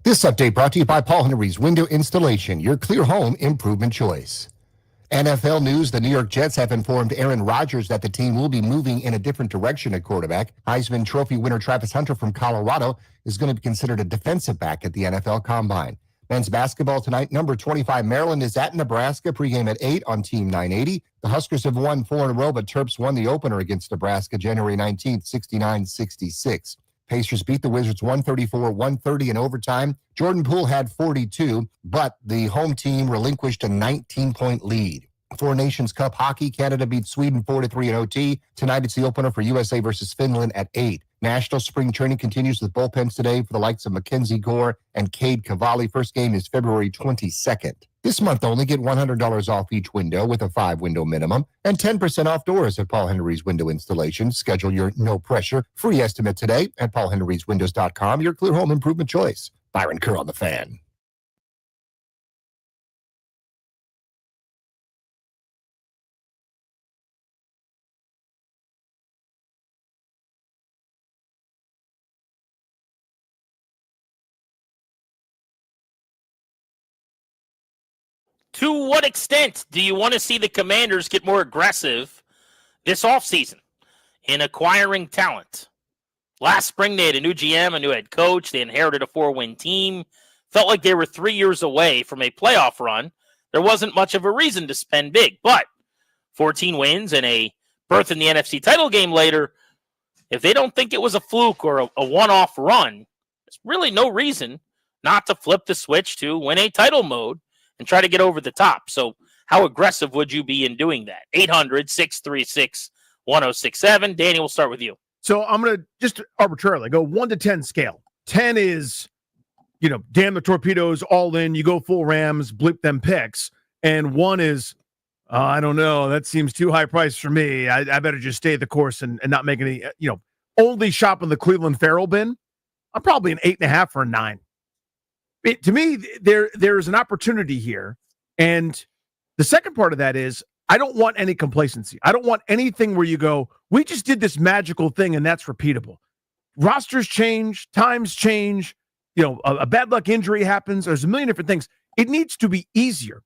This update brought to you by Paul Henry's Window Installation, your clear home improvement choice. NFL news, the New York Jets have informed Aaron Rodgers that the team will be moving in a different direction at quarterback. Heisman Trophy winner Travis Hunter from Colorado is going to be considered a defensive back at the NFL Combine. Men's basketball tonight, number 25 Maryland is at Nebraska, pregame at 8 on Team 980. The Huskers have won 4 in a row, but Terps won the opener against Nebraska January 19th, 69-66. Pacers beat the Wizards 134-130 in overtime. Jordan Poole had 42, but the home team relinquished a 19-point lead. Four Nations Cup hockey, Canada beat Sweden 4-3 in OT. Tonight it's the opener for USA versus Finland at 8. National spring training continues with bullpens today for the likes of Mackenzie Gore and Cade Cavalli. First game is February 22nd. This month only get $100 off each window with a 5-window minimum and 10% off doors at Paul Henry's Window Installation. Schedule your no-pressure free estimate today at paulhenryswindows.com, your clear home improvement choice. Byron Kerr on the Fan. To what extent do you want to see the Commanders get more aggressive this offseason in acquiring talent? Last spring, they had a new GM, a new head coach. They inherited a 4-win team. Felt like they were 3 years away from a playoff run. There wasn't much of a reason to spend big, but 14 wins and a berth in the NFC title game later, if they don't think it was a fluke or a one-off run, there's really no reason not to flip the switch to win a title mode and try to get over the top. So how aggressive would you be in doing that? 800-636-1067. Danny, we'll start with you. So I'm going to just arbitrarily go 1 to 10 scale. 10 is, damn the torpedoes, all in. You go full Rams, bleep them picks. And 1 is, I don't know. That seems too high price for me. I better just stay the course and not make any, only shop in the Cleveland Farrell bin. I'm probably an 8.5 or a 9. To me, there's an opportunity here. And the second part of that is I don't want any complacency. I don't want anything where you go, we just did this magical thing and that's repeatable. Rosters change, times change, a bad luck injury happens. There's a million different things. It needs to be easier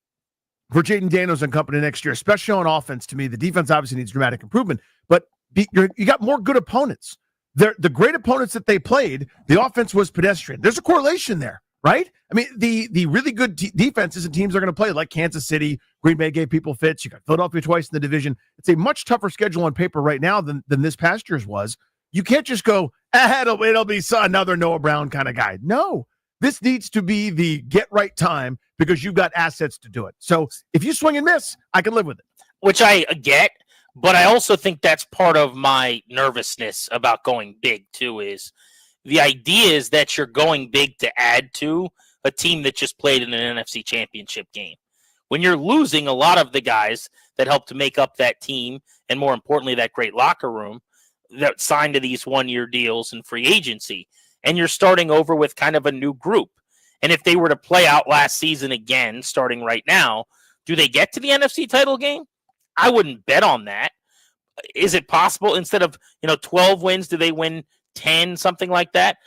for Jaden Daniels and company next year, especially on offense. To me, the defense obviously needs dramatic improvement, but you got more good opponents. The great opponents that they played, the offense was pedestrian. There's a correlation there. Right? I mean, the really good defenses and teams are going to play like Kansas City, Green Bay gave people fits. You got Philadelphia twice in the division. It's a much tougher schedule on paper right now than this past year's was. You can't just go, it'll be another Noah Brown kind of guy. No, this needs to be the get right time because you've got assets to do it. So if you swing and miss, I can live with it. Which I get, but I also think that's part of my nervousness about going big too is the idea is that you're going big to add to a team that just played in an NFC championship game. When you're losing a lot of the guys that helped to make up that team, and more importantly, that great locker room that signed to these one-year deals and free agency, and you're starting over with kind of a new group. And if they were to play out last season again, starting right now, do they get to the NFC title game? I wouldn't bet on that. Is it possible instead of 12 wins, do they win 10, something like that?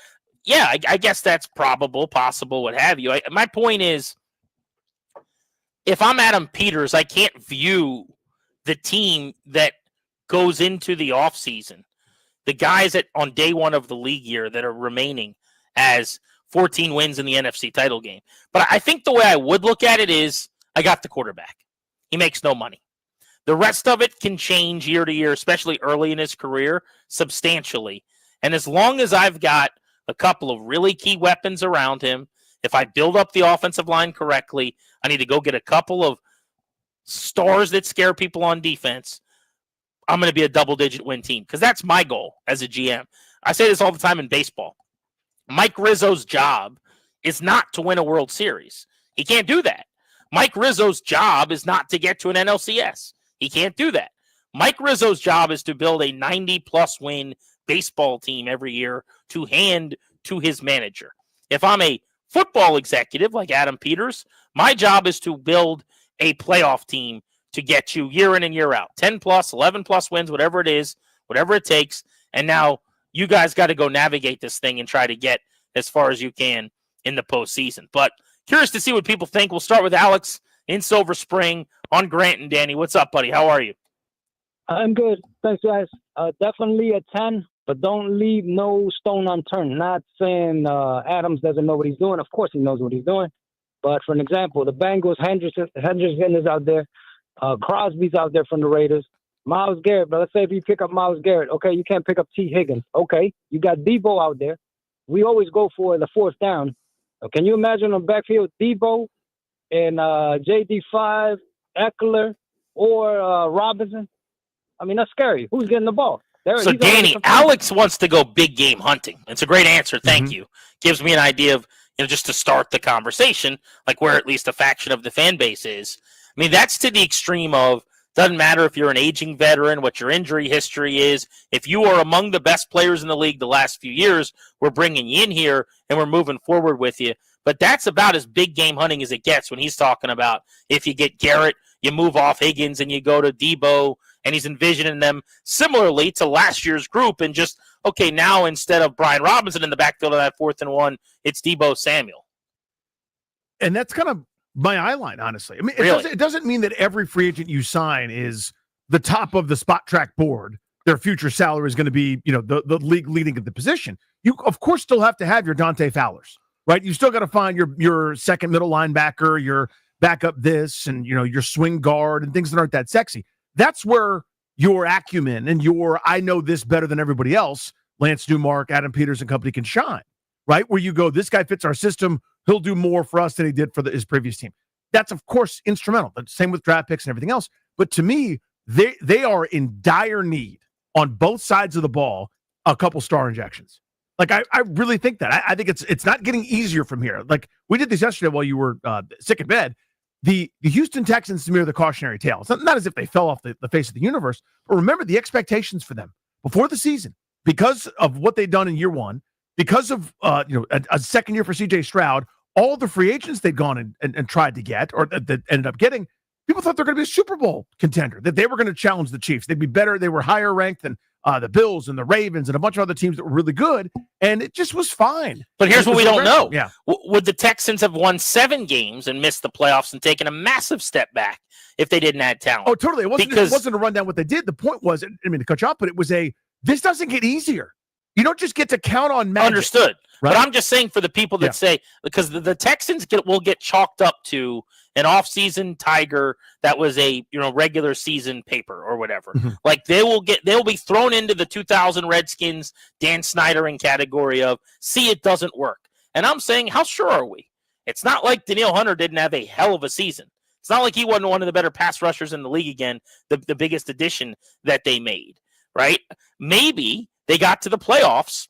Yeah, I guess that's probable, possible, what have you. My point is, if I'm Adam Peters, I can't view the team that goes into the offseason, the guys that on day one of the league year that are remaining as 14 wins in the NFC title game. But I think the way I would look at it is, I got the quarterback. He makes no money. The rest of it can change year to year, especially early in his career, substantially. And as long as I've got a couple of really key weapons around him, if I build up the offensive line correctly, I need to go get a couple of stars that scare people on defense, I'm going to be a double-digit win team because that's my goal as a GM. I say this all the time in baseball. Mike Rizzo's job is not to win a World Series. He can't do that. Mike Rizzo's job is not to get to an NLCS. He can't do that. Mike Rizzo's job is to build a 90-plus win baseball team every year to hand to his manager. If I'm a football executive like Adam Peters, my job is to build a playoff team to get you year in and year out. 10-plus, 11-plus wins, whatever it is, whatever it takes. And now you guys got to go navigate this thing and try to get as far as you can in the postseason. But curious to see what people think. We'll start with Alex in Silver Spring on Grant and Danny. What's up, buddy? How are you? I'm good. Thanks, guys. Definitely a 10, but don't leave no stone unturned. Not saying Adams doesn't know what he's doing. Of course he knows what he's doing. But for an example, the Bengals, Henderson is out there. Crosby's out there from the Raiders. Myles Garrett, but let's say if you pick up Myles Garrett, okay, you can't pick up T. Higgins. Okay, you got Debo out there. We always go for the fourth down. Can you imagine on backfield Debo and JD5, Eckler, or Robinson? I mean, that's scary. Who's getting the ball? So, Danny, Alex wants to go big game hunting. It's a great answer. Thank you. Gives me an idea of, just to start the conversation, like where at least a faction of the fan base is. I mean, that's to the extreme of, doesn't matter if you're an aging veteran, what your injury history is. If you are among the best players in the league the last few years, we're bringing you in here and we're moving forward with you. But that's about as big game hunting as it gets when he's talking about if you get Garrett, you move off Higgins and you go to Debo, and he's envisioning them similarly to last year's group and just, okay, now instead of Brian Robinson in the backfield of that 4th and 1, it's Debo Samuel. And that's kind of my eye line, honestly. I mean, Really? it doesn't mean that every free agent you sign is the top of the spot track board. Their future salary is going to be, the league leading at the position. You, of course, still have to have your Dante Fowlers, right? You still got to find your second middle linebacker, your backup this, and, your swing guard and things that aren't that sexy. That's where your acumen and your I know this better than everybody else, Lance Newmark, Adam Peters, and company can shine, right? Where you go, this guy fits our system. He'll do more for us than he did for his previous team. That's, of course, instrumental. The same with draft picks and everything else. But to me, they are in dire need on both sides of the ball, a couple star injections. Like, I really think that. I think it's not getting easier from here. Like, we did this yesterday while you were sick in bed. The Houston Texans smear the cautionary tale. It's not as if they fell off the face of the universe, but remember the expectations for them before the season, because of what they'd done in year one, because of a second year for C.J. Stroud, all the free agents they'd gone and tried to get, or that ended up getting, people thought they're going to be a Super Bowl contender, that they were going to challenge the Chiefs. They'd be better. They were higher ranked than the Bills and the Ravens and a bunch of other teams that were really good, and it just was fine. But here's what we don't know. Yeah. Would the Texans have won 7 games and missed the playoffs and taken a massive step back if they didn't add talent? Oh, totally. It wasn't a rundown what they did. The point was, I mean, to cut you off, but it was this doesn't get easier. You don't just get to count on magic. Understood. Right? But I'm just saying for the people that say, because the Texans will get chalked up to an offseason Tiger that was a regular season paper or whatever. Mm-hmm. Like they'll be thrown into the 2000 Redskins Dan Snydering category of it doesn't work. And I'm saying, how sure are we? It's not like Danielle Hunter didn't have a hell of a season. It's not like he wasn't one of the better pass rushers in the league again, the biggest addition that they made, right? Maybe they got to the playoffs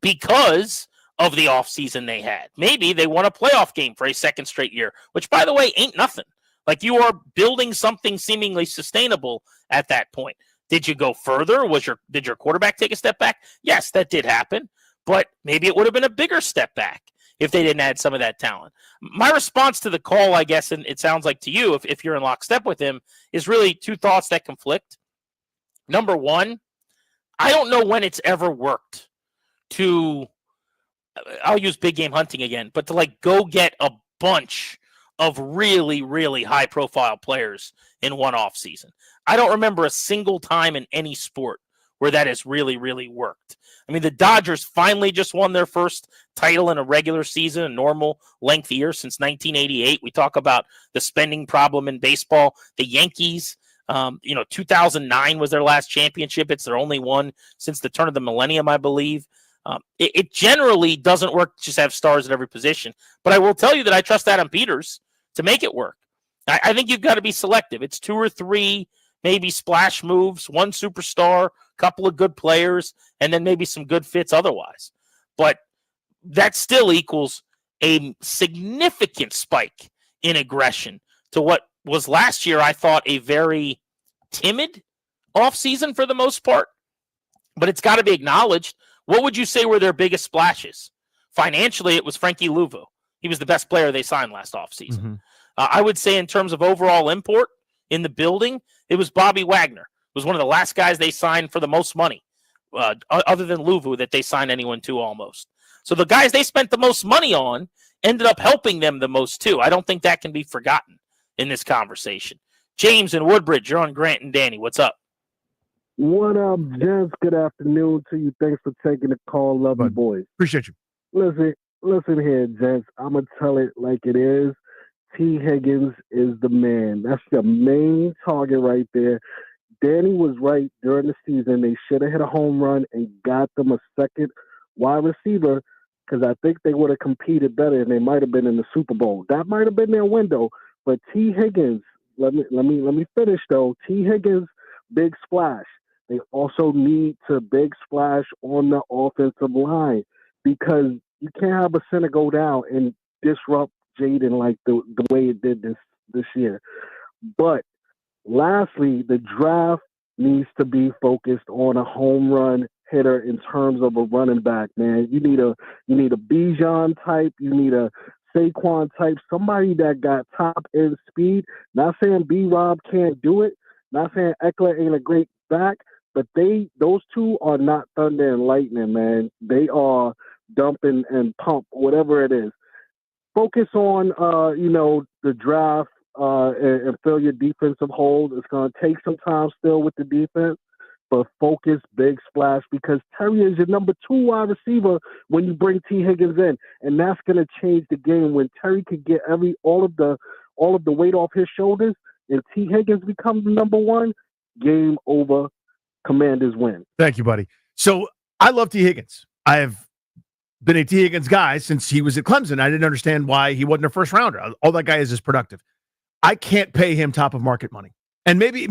because of the offseason they had. Maybe they won a playoff game for a second straight year, which, by the way, ain't nothing. Like, you are building something seemingly sustainable at that point. Did you go further? Did your quarterback take a step back? Yes, that did happen, but maybe it would have been a bigger step back if they didn't add some of that talent. My response to the call, I guess, and it sounds like to you, if you're in lockstep with him, is really 2 thoughts that conflict. Number one, I don't know when it's ever worked to, I'll use big game hunting again, but to go get a bunch of really, really high profile players in one off season. I don't remember a single time in any sport where that has really, really worked. I mean, the Dodgers finally just won their first title in a regular season, a normal length year since 1988. We talk about the spending problem in baseball. The Yankees, 2009 was their last championship. It's their only one since the turn of the millennium, I believe. It generally doesn't work to just have stars at every position. But I will tell you that I trust Adam Peters to make it work. I think you've got to be selective. It's 2 or 3 maybe splash moves, 1 superstar, couple of good players, and then maybe some good fits otherwise. But that still equals a significant spike in aggression to what was last year, I thought, a very timid offseason for the most part. But it's got to be acknowledged. What would you say were their biggest splashes? Financially, it was Frankie Louvu. He was the best player they signed last offseason. Mm-hmm. I would say in terms of overall import in the building, it was Bobby Wagner. It was one of the last guys they signed for the most money, other than Louvu, that they signed anyone to almost. So the guys they spent the most money on ended up helping them the most too. I don't think that can be forgotten in this conversation. James and Woodbridge, you're on Grant and Danny. What's up? What up, gents? Good afternoon to you. Thanks for taking the call. Love you, boys. Appreciate you. Listen here, gents. I'm going to tell it like it is. T. Higgins is the man. That's the main target right there. Danny was right during the season. They should have hit a home run and got them a second wide receiver because I think they would have competed better and they might have been in the Super Bowl. That might have been their window. But T. Higgins, let me finish though. T. Higgins, big splash. They also need to big splash on the offensive line because you can't have a center go down and disrupt Jaden like the way it did this year. But lastly, the draft needs to be focused on a home run hitter in terms of a running back, man. You need a Bijan type, you need a Saquon type, somebody that got top end speed. Not saying B-Rob can't do it, not saying Eckler ain't a great back, but those two are not thunder and lightning, man. They are dumping and pump, whatever it is. Focus on the draft and fill your defensive holes. It's going to take some time still with the defense, but focus, big splash, because Terry is your number 2 wide receiver when you bring T. Higgins in, and that's going to change the game when Terry could get all of the weight off his shoulders, and T. Higgins becomes the number 1. Game over. Commanders win. Thank you, buddy. So I love T. Higgins. I have been a T. Higgins guy since he was at Clemson. I didn't understand why he wasn't a first rounder. All that guy is productive. I can't pay him top of market money. And maybe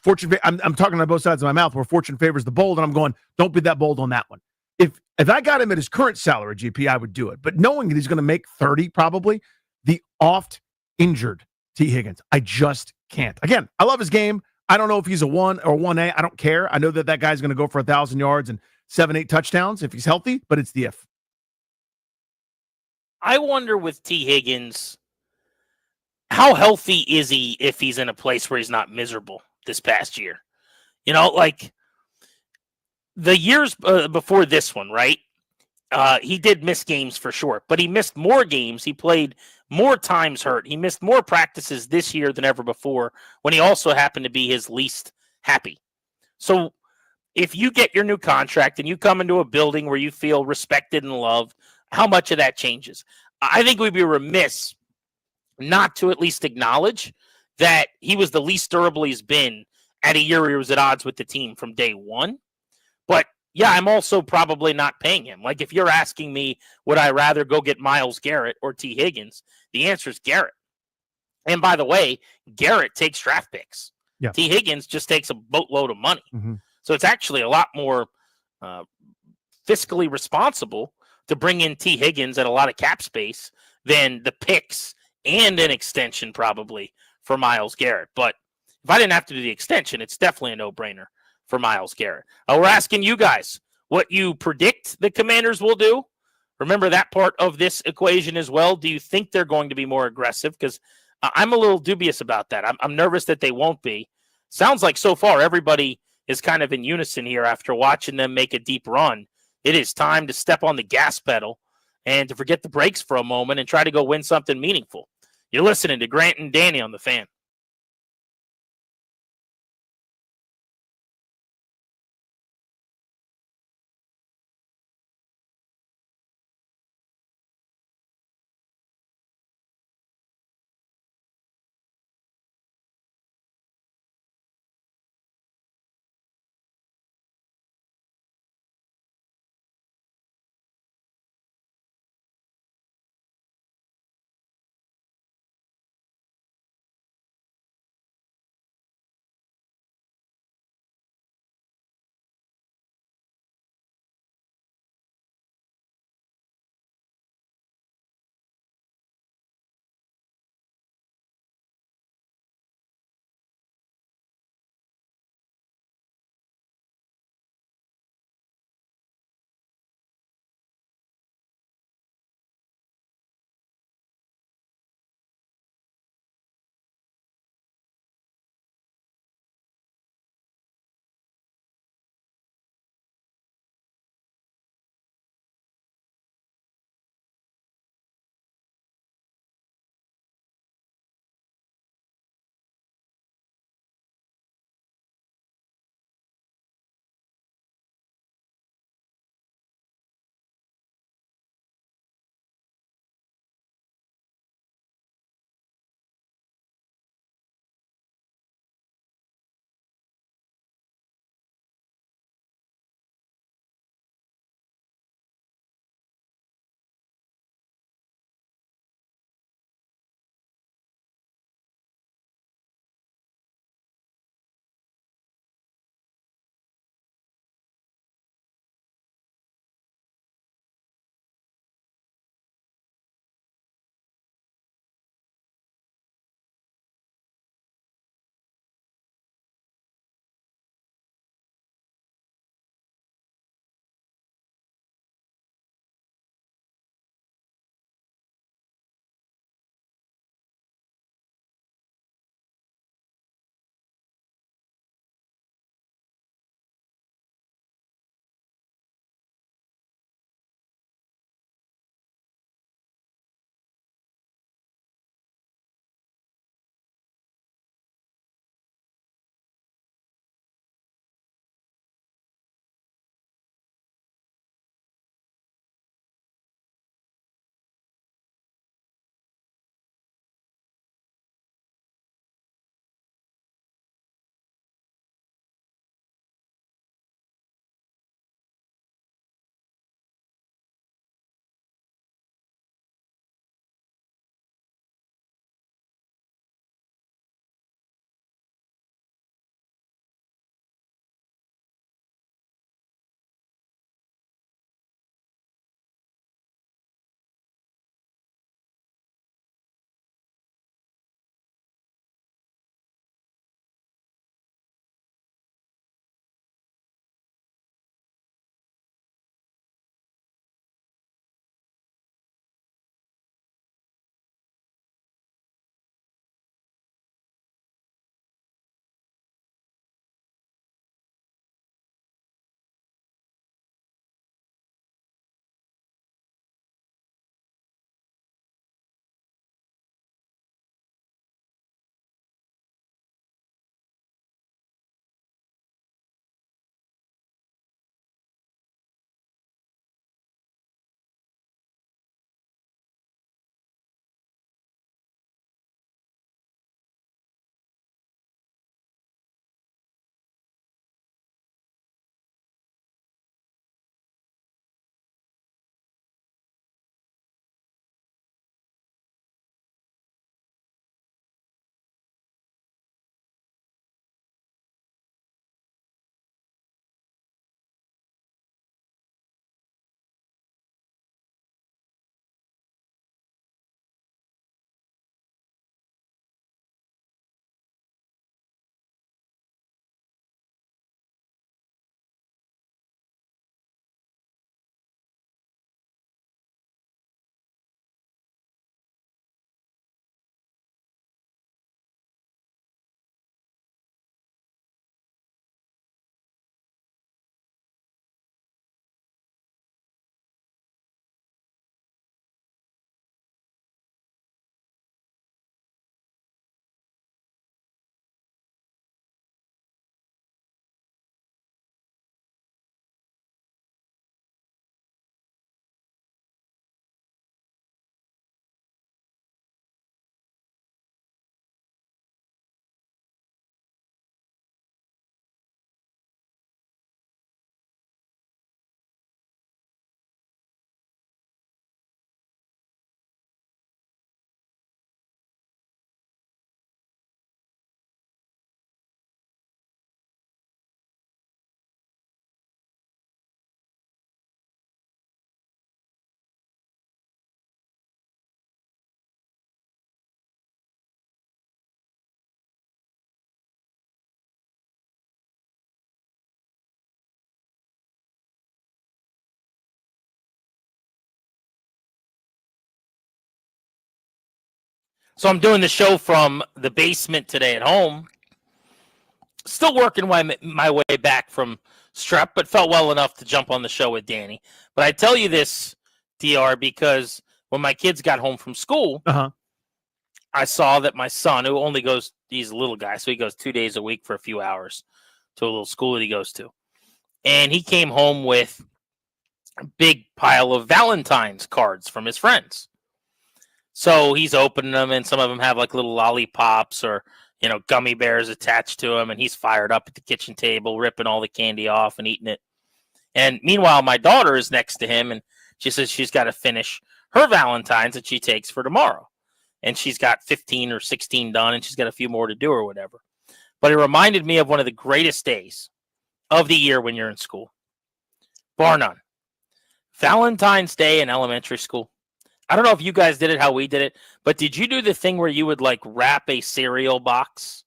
fortune. I'm talking on both sides of my mouth where fortune favors the bold, and I'm going, don't be that bold on that one. If I got him at his current salary, GP, I would do it. But knowing that he's going to make 30 probably, the oft injured T. Higgins, I just can't. Again, I love his game. I don't know if he's a 1 or 1A. I don't care. I know that guy's going to go for 1,000 yards and 7-8 touchdowns if he's healthy, but it's the if. I wonder with T. Higgins, how healthy is he if he's in a place where he's not miserable this past year? Like the years before this one, right? He did miss games for sure, but he missed more games. He played more times hurt. He missed more practices this year than ever before when he also happened to be his least happy. So if you get your new contract and you come into a building where you feel respected and loved, how much of that changes? I think we'd be remiss not to at least acknowledge that he was the least durable he's been at a year where he was at odds with the team from day one. But yeah, I'm also probably not paying him. Like if you're asking me, would I rather go get Myles Garrett or T. Higgins? The answer is Garrett. And by the way, Garrett takes draft picks. Yeah. T. Higgins just takes a boatload of money. Mm-hmm. So it's actually a lot more fiscally responsible to bring in T. Higgins at a lot of cap space than the picks and an extension probably for Myles Garrett. But if I didn't have to do the extension, it's definitely a no-brainer for Myles Garrett. We're asking you guys what you predict the Commanders will do. Remember that part of this equation as well. Do you think they're going to be more aggressive? Because I'm a little dubious about that. I'm nervous that they won't be. Sounds like so far everybody is kind of in unison here after watching them make a deep run. It is time to step on the gas pedal and to forget the brakes for a moment and try to go win something meaningful. You're listening to Grant and Danny on The Fan. So I'm doing the show from the basement today at home. Still working my way back from strep, but felt well enough to jump on the show with Danny. But I tell you this, DR, because when my kids got home from school, I saw that my son, who only goes, he's a little guy, so he goes 2 days a week for a few hours to a little school that he goes to. And he came home with a big pile of Valentine's cards from his friends. So he's opening them, and some of them have like little lollipops or, gummy bears attached to them. And he's fired up at the kitchen table, ripping all the candy off and eating it. And meanwhile, my daughter is next to him, and she says she's got to finish her Valentine's that she takes for tomorrow. And she's got 15 or 16 done, and she's got a few more to do or whatever. But it reminded me of one of the greatest days of the year when you're in school, bar none. Valentine's Day in elementary school. I don't know if you guys did it how we did it, but did you do the thing where you would like wrap a cereal box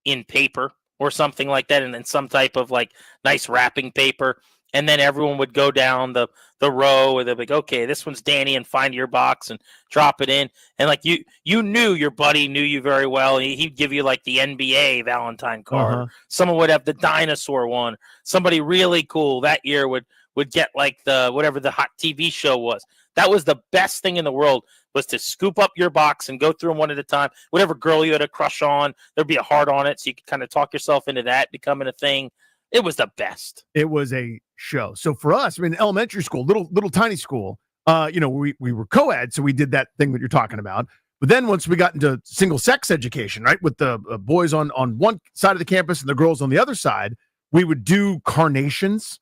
in paper or something like that, and then some type of like nice wrapping paper, and then everyone would go down the row, and they'd be like, okay, this one's Danny, and find your box and drop it in. And like you knew your buddy knew you very well. He'd give you like the NBA Valentine card. Someone would have the dinosaur one. Somebody really cool that year would get like the whatever the hot TV show was. That was the best thing in the world, was to scoop up your box and go through them one at a time. Whatever girl you had a crush on, there'd be a heart on it, so you could kind of talk yourself into that becoming a thing. It was the best. It was a show. So for us, elementary school, little tiny school, we were co-ed, so we did that thing that you're talking about. But then once we got into single sex education, right, with the boys on one side of the campus and the girls on the other side, we would do carnations,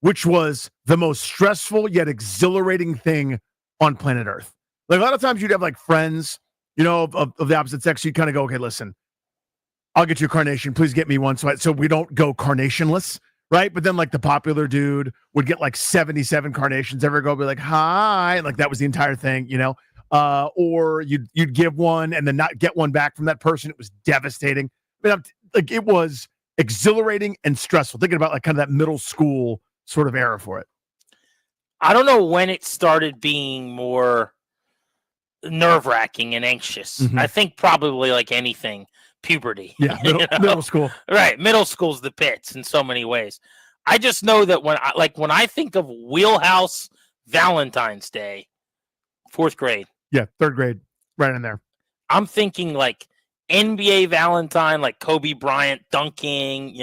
which was the most stressful yet exhilarating thing on planet Earth. Like a lot of times you'd have like friends, of the opposite sex. You'd kind of go, okay, listen, I'll get you a carnation. Please get me one. So we don't go carnationless, right? But then like the popular dude would get like 77 carnations. Everyone go be like, hi. And like that was the entire thing, or you'd give one and then not get one back from that person. It was devastating. It was exhilarating and stressful. Thinking about like kind of that middle school sort of era for it. I don't know when it started being more nerve-wracking and anxious. I think probably like anything, puberty. Yeah, middle school. Right, middle school's the pits in so many ways. I just know that when I think of Wheelhouse Valentine's Day, 4th grade. Yeah, 3rd grade, right in there. I'm thinking like NBA Valentine, like Kobe Bryant dunking,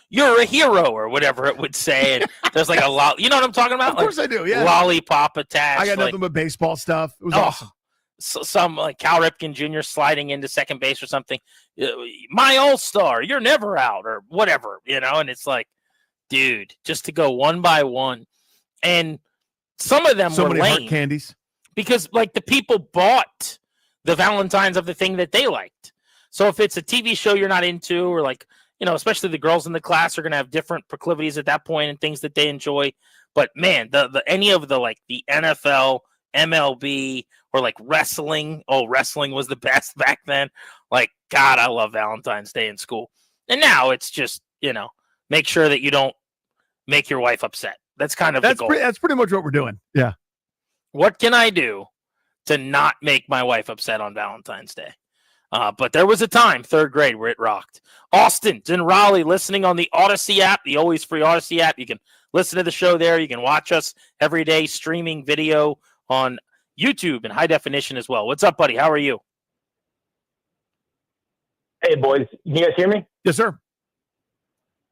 you're a hero or whatever it would say. And there's like a lot, you know what I'm talking about? Of course I do, yeah. Lollipop attached. I got nothing but baseball stuff. It was awesome. So, some like Cal Ripken Jr. sliding into second base or something. My all-star, you're never out or whatever, and it's like, dude, just to go one by one. And some of them were many lame. heart candies. Because like the people bought the Valentines of the thing that they liked. So if it's a TV show you're not into, or like, especially the girls in the class are going to have different proclivities at that point and things that they enjoy. But man, any of the like the NFL, MLB, or like wrestling. Oh, wrestling was the best back then. Like, God, I love Valentine's Day in school. And now it's just, make sure that you don't make your wife upset. That's kind of the goal. That's pretty much what we're doing. Yeah. What can I do to not make my wife upset on Valentine's Day? But there was a time, 3rd grade, where it rocked. Austin's in Raleigh, listening on the Odyssey app, the always free Odyssey app. You can listen to the show there. You can watch us every day, streaming video on YouTube in high definition as well. What's up, buddy? How are you? Hey, boys. Can you guys hear me? Yes, sir.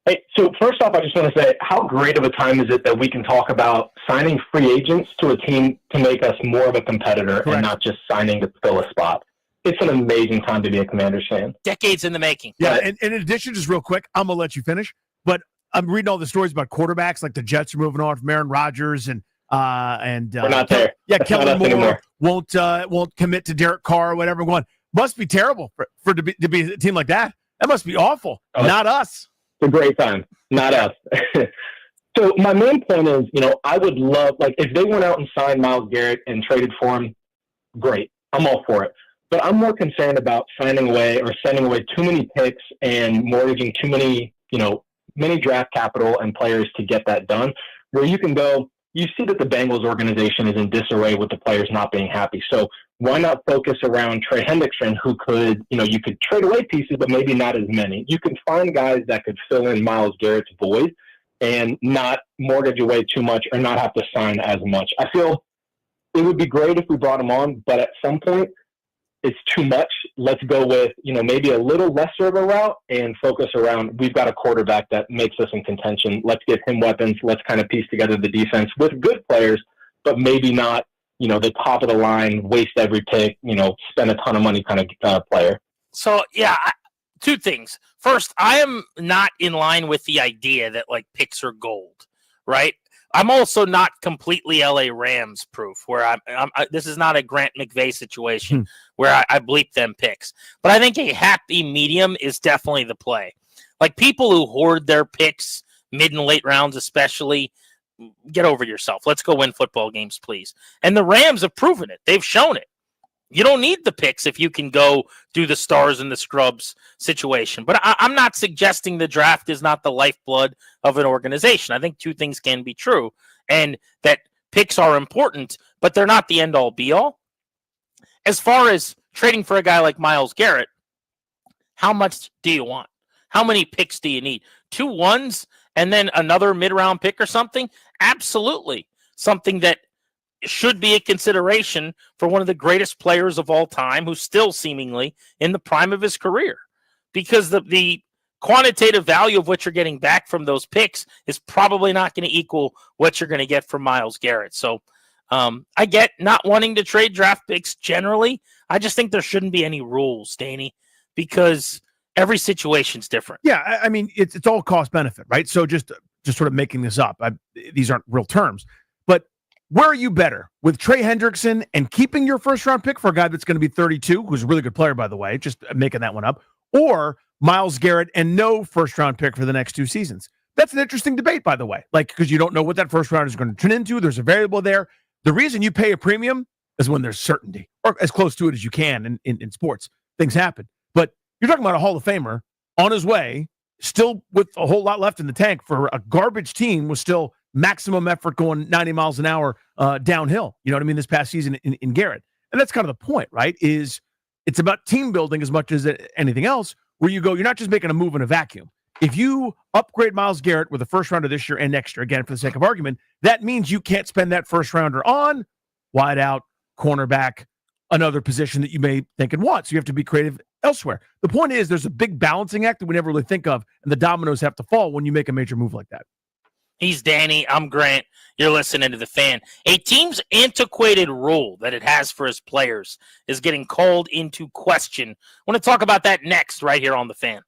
Hey, so first off, I just want to say, how great of a time is it that we can talk about signing free agents to a team to make us more of a competitor and not just signing to fill a spot? It's an amazing time to be a Commanders fan. Decades in the making. Yeah, and in addition, just real quick, I'm going to let you finish, but I'm reading all the stories about quarterbacks, like the Jets are moving on from Aaron Rodgers, and we're not there. Yeah, That's Kellen not us Moore anymore. won't commit to Derek Carr or whatever. Going, must be terrible for to be a team like that. That must be awful. Not us. It's a great time. Not us. So my main point is, I would love, like, if they went out and signed Myles Garrett and traded for him, great. I'm all for it. But I'm more concerned about sending away too many picks and mortgaging too many, many draft capital and players to get that done, where you can go, you see that the Bengals organization is in disarray with the players not being happy. So why not focus around Trey Hendrickson, who could, you could trade away pieces, but maybe not as many. You can find guys that could fill in Myles Garrett's void and not mortgage away too much or not have to sign as much. I feel it would be great if we brought him on, but at some point it's too much. Let's go with, maybe a little lesser of a route and focus around, we've got a quarterback that makes us in contention. Let's give him weapons. Let's kind of piece together the defense with good players, but maybe not, the top of the line, waste every pick, spend a ton of money kind of player. So, yeah, two things. First, I am not in line with the idea that, picks are gold, right? I'm also not completely LA Rams proof, where this is not a Grant McVay situation where I bleep them picks. But I think a happy medium is definitely the play. People who hoard their picks mid and late rounds especially, get over yourself. Let's go win football games, please. And the Rams have proven it. They've shown it. You don't need the picks if you can go do the stars and the scrubs situation. But I'm not suggesting the draft is not the lifeblood of an organization. I think two things can be true, and that picks are important, but they're not the end-all, be-all. As far as trading for a guy like Myles Garrett, how much do you want? How many picks do you need? 2 1s and then another mid-round pick or something? Absolutely. Something that should be a consideration for one of the greatest players of all time who's still seemingly in the prime of his career, because the quantitative value of what you're getting back from those picks is probably not going to equal what you're going to get from Myles Garrett. So I get not wanting to trade draft picks generally. I just think there shouldn't be any rules, Danny, because every situation's different. Yeah, I mean, it's all cost benefit, right? So just sort of making this up. These aren't real terms, but where are you better, with Trey Hendrickson and keeping your first round pick for a guy that's going to be 32, who's a really good player, by the way, just making that one up, or Myles Garrett and no first round pick for the next 2 seasons? That's an interesting debate, by the way, because you don't know what that first round is going to turn into. There's a variable there. The reason you pay a premium is when there's certainty, or as close to it as you can in sports. Things happen. But you're talking about a Hall of Famer on his way, still with a whole lot left in the tank for a garbage team with still maximum effort going 90 miles an hour downhill. You know what I mean? This past season in Garrett. And that's kind of the point, right? It's about team building as much as anything else, where you go, you're not just making a move in a vacuum. If you upgrade Myles Garrett with a first rounder this year and next year, again, for the sake of argument, that means you can't spend that first rounder on wide out, cornerback, another position that you may think and want. So you have to be creative elsewhere. The point is, there's a big balancing act that we never really think of, and the dominoes have to fall when you make a major move like that. He's Danny. I'm Grant. You're listening to The Fan. A team's antiquated rule that it has for his players is getting called into question. I want to talk about that next, right here on The Fan.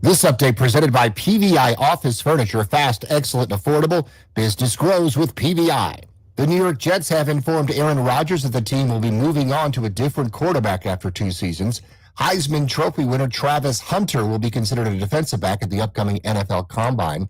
This update presented by PVI Office Furniture. Fast, excellent, affordable. Business grows with PVI. The New York Jets have informed Aaron Rodgers that the team will be moving on to a different quarterback after 2 seasons. Heisman Trophy winner Travis Hunter will be considered a defensive back at the upcoming NFL Combine.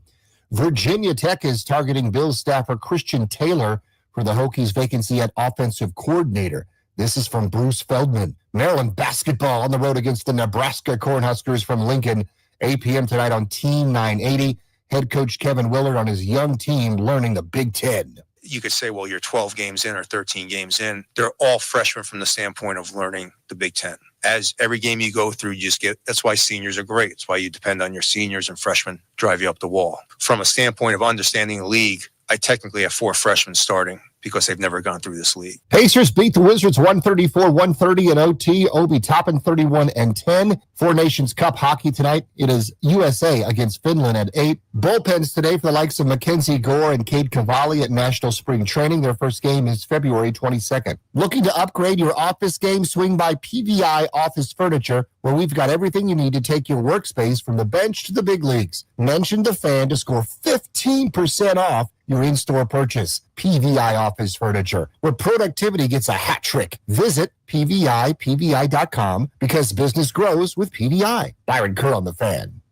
Virginia Tech is targeting Bills staffer Christian Taylor for the Hokies' vacancy at offensive coordinator. This is from Bruce Feldman. Maryland basketball on the road against the Nebraska Cornhuskers from Lincoln. 8 p.m. tonight on Team 980. Head coach Kevin Willard on his young team learning the Big Ten. You could say, well, you're 12 games in or 13 games in. They're all freshmen from the standpoint of learning the Big Ten. As every game you go through, you just get, that's why seniors are great. It's why you depend on your seniors and freshmen drive you up the wall. From a standpoint of understanding the league, I technically have 4 freshmen starting because they've never gone through this league. Pacers beat the Wizards 134-130 in OT. Obi Toppin 31-10. Four Nations Cup hockey tonight. It is USA against Finland at 8. Bullpens today for the likes of Mackenzie Gore and Cade Cavalli at National Spring Training. Their first game is February 22nd. Looking to upgrade your office game? Swing by PVI Office Furniture, where we've got everything you need to take your workspace from the bench to the big leagues. Mention the fan to score 15% off your in-store purchase. PVI Office Furniture, where productivity gets a hat trick. Visit PVI.com because business grows with PVI. Byron Kerr on the Fan.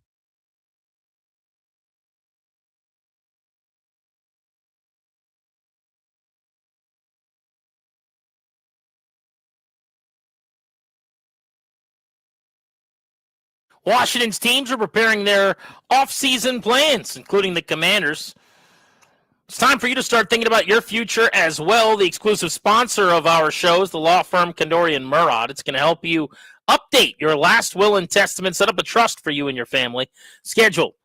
Washington's teams are preparing their off-season plans, including the Commanders. It's time for you to start thinking about your future as well. The exclusive sponsor of our shows, the law firm Kandori and Murad. It's going to help you update your last will and testament, set up a trust for you and your family. Schedule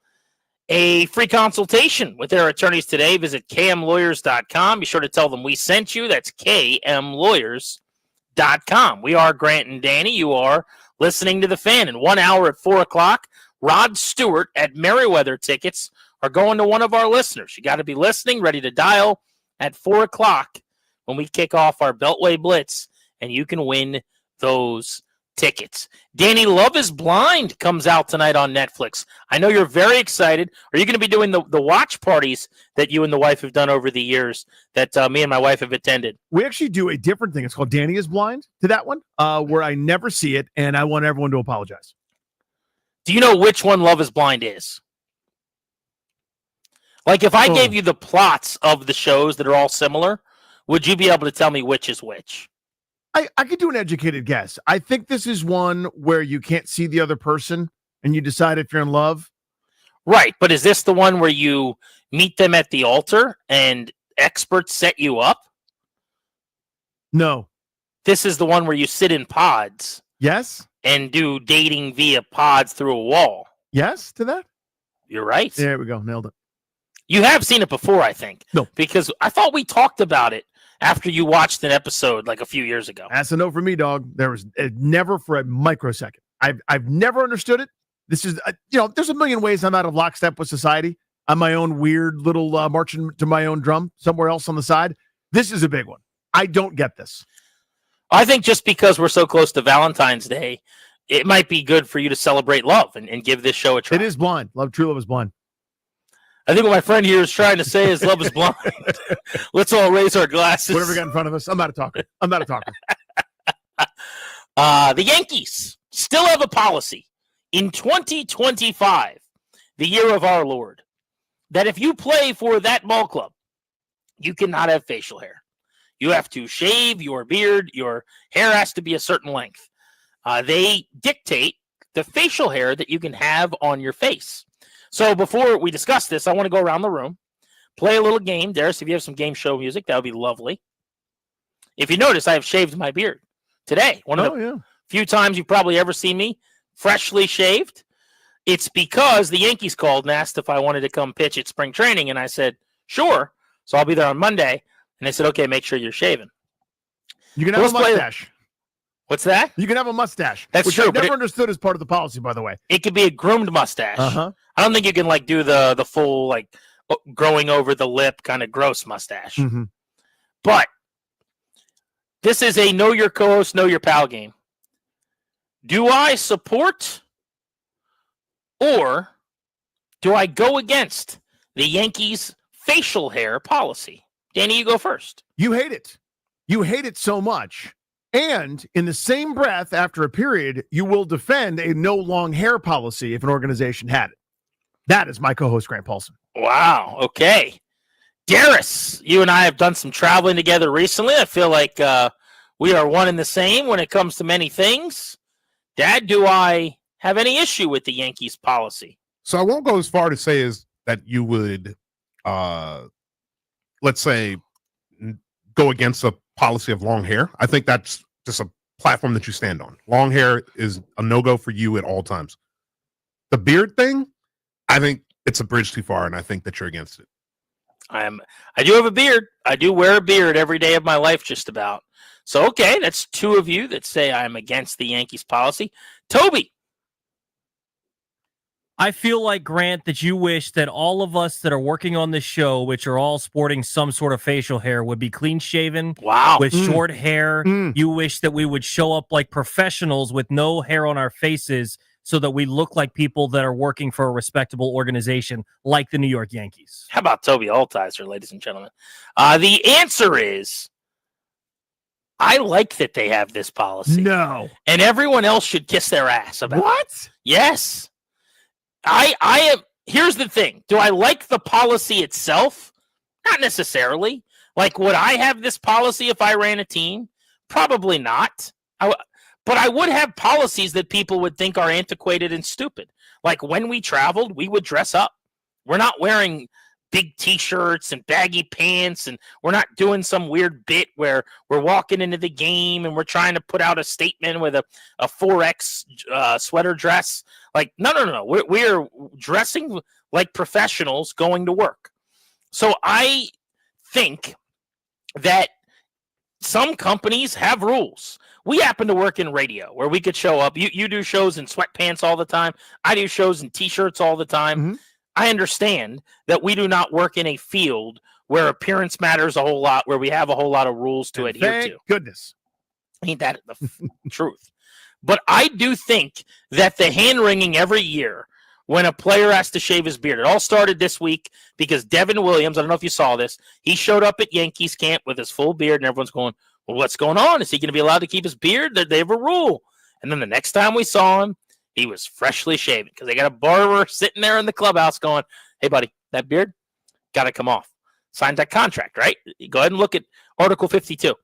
a free consultation with their attorneys today. Visit kmlawyers.com. Be sure to tell them we sent you. That's kmlawyers.com. We are Grant and Danny. You are listening to The Fan. In 1 hour at 4 o'clock, Rod Stewart at Merriweather Tickets are going to one of our listeners. You got to be listening, ready to dial at 4 o'clock when we kick off our Beltway Blitz, and you can win those tickets. Danny, Love is Blind comes out tonight on Netflix. I know you're very excited. Are you going to be doing the watch parties that you and the wife have done over the years that me and my wife have attended? We actually do a different thing. It's called Danny is Blind to that one, where I never see it, and I want everyone to apologize. Do you know which one Love is Blind is? Like, if I gave you the plots of the shows that are all similar, would you be able to tell me which is which? I could do an educated guess. I think this is one where you can't see the other person and you decide if you're in love. Right, but is this the one where you meet them at the altar and experts set you up? No. This is the one where you sit in pods. Yes. And do dating via pods through a wall. Yes to that? You're right. There we go. Nailed it. You have seen it before, I think. No. Because I thought we talked about it after you watched an episode like a few years ago. That's a no for me, dog. There was never for a microsecond. I've never understood it. This is, there's a million ways I'm out of lockstep with society. I'm my own weird little marching to my own drum somewhere else on the side. This is a big one. I don't get this. I think just because we're so close to Valentine's Day, it might be good for you to celebrate love and give this show a try. It is blind. True love is blind. I think what my friend here is trying to say is love is blind. Let's all raise our glasses. Whatever we got in front of us. I'm not a talker. The Yankees still have a policy in 2025, the year of our Lord, that if you play for that ball club, you cannot have facial hair. You have to shave your beard. Your hair has to be a certain length. They dictate the facial hair that you can have on your face. So before we discuss this, I want to go around the room, play a little game. Darius, if you have some game show music, that would be lovely. If you notice, I have shaved my beard today. One of the few times you've probably ever seen me freshly shaved. It's because the Yankees called and asked if I wanted to come pitch at spring training, and I said, sure. So I'll be there on Monday. And they said, okay, make sure you're shaving. You can have a mustache. What's that? You can have a mustache. That's which true. I never understood as part of the policy, by the way. It could be a groomed mustache. Uh-huh. I don't think you can do the full growing over the lip kind of gross mustache. Mm-hmm. But this is a know your co-host, know your pal game. Do I support Or do I go against the Yankees' facial hair policy? Danny, you go first. You hate it. You hate it so much. And in the same breath, after a period, you will defend a no long hair policy if an organization had it. That is my co-host, Grant Paulson. Wow. Okay. Darius, you and I have done some traveling together recently. I feel like we are one and the same when it comes to many things. Dad, do I have any issue with the Yankees policy? So I won't go as far to say as that you would, let's say, go against a policy of long hair. I think that's just a platform that you stand on. Long hair is a no-go for you at all times. The beard thing, I think it's a bridge too far, and I think that you're against it. I do have a beard. I do wear a beard every day of my life, just about. So, okay, that's two of you that say I'm against the Yankees policy. Toby. I feel like, Grant, that you wish that all of us that are working on this show, which are all sporting some sort of facial hair, would be clean-shaven. Wow. With short hair. You wish that we would show up like professionals with no hair on our faces so that we look like people that are working for a respectable organization like the New York Yankees. How about Toby Altizer, ladies and gentlemen? The answer is I like that they have this policy. No. And everyone else should kiss their ass about it. What? Yes. I am. Here's the thing. Do I like the policy itself? Not necessarily. Like, would I have this policy if I ran a team? Probably not. But I would have policies that people would think are antiquated and stupid. Like, when we traveled, we would dress up. We're not wearing big T-shirts and baggy pants, and we're not doing some weird bit where we're walking into the game and we're trying to put out a statement with a 4X sweater dress. Like, no. We're dressing like professionals going to work. So I think that some companies have rules. We happen to work in radio where we could show up. You do shows in sweatpants all the time. I do shows in T-shirts all the time. Mm-hmm. I understand that we do not work in a field where appearance matters a whole lot, where we have a whole lot of rules to adhere Thank to. goodness. Ain't that the truth? But I do think that the hand-wringing every year when a player has to shave his beard, it all started this week because Devin Williams, I don't know if you saw this, he showed up at Yankees camp with his full beard, and everyone's going, well, what's going on? Is he going to be allowed to keep his beard? They have a rule. And then the next time we saw him, he was freshly shaven because they got a barber sitting there in the clubhouse going, hey, buddy, that beard got to come off. Signed that contract, right? Go ahead and look at Article 52.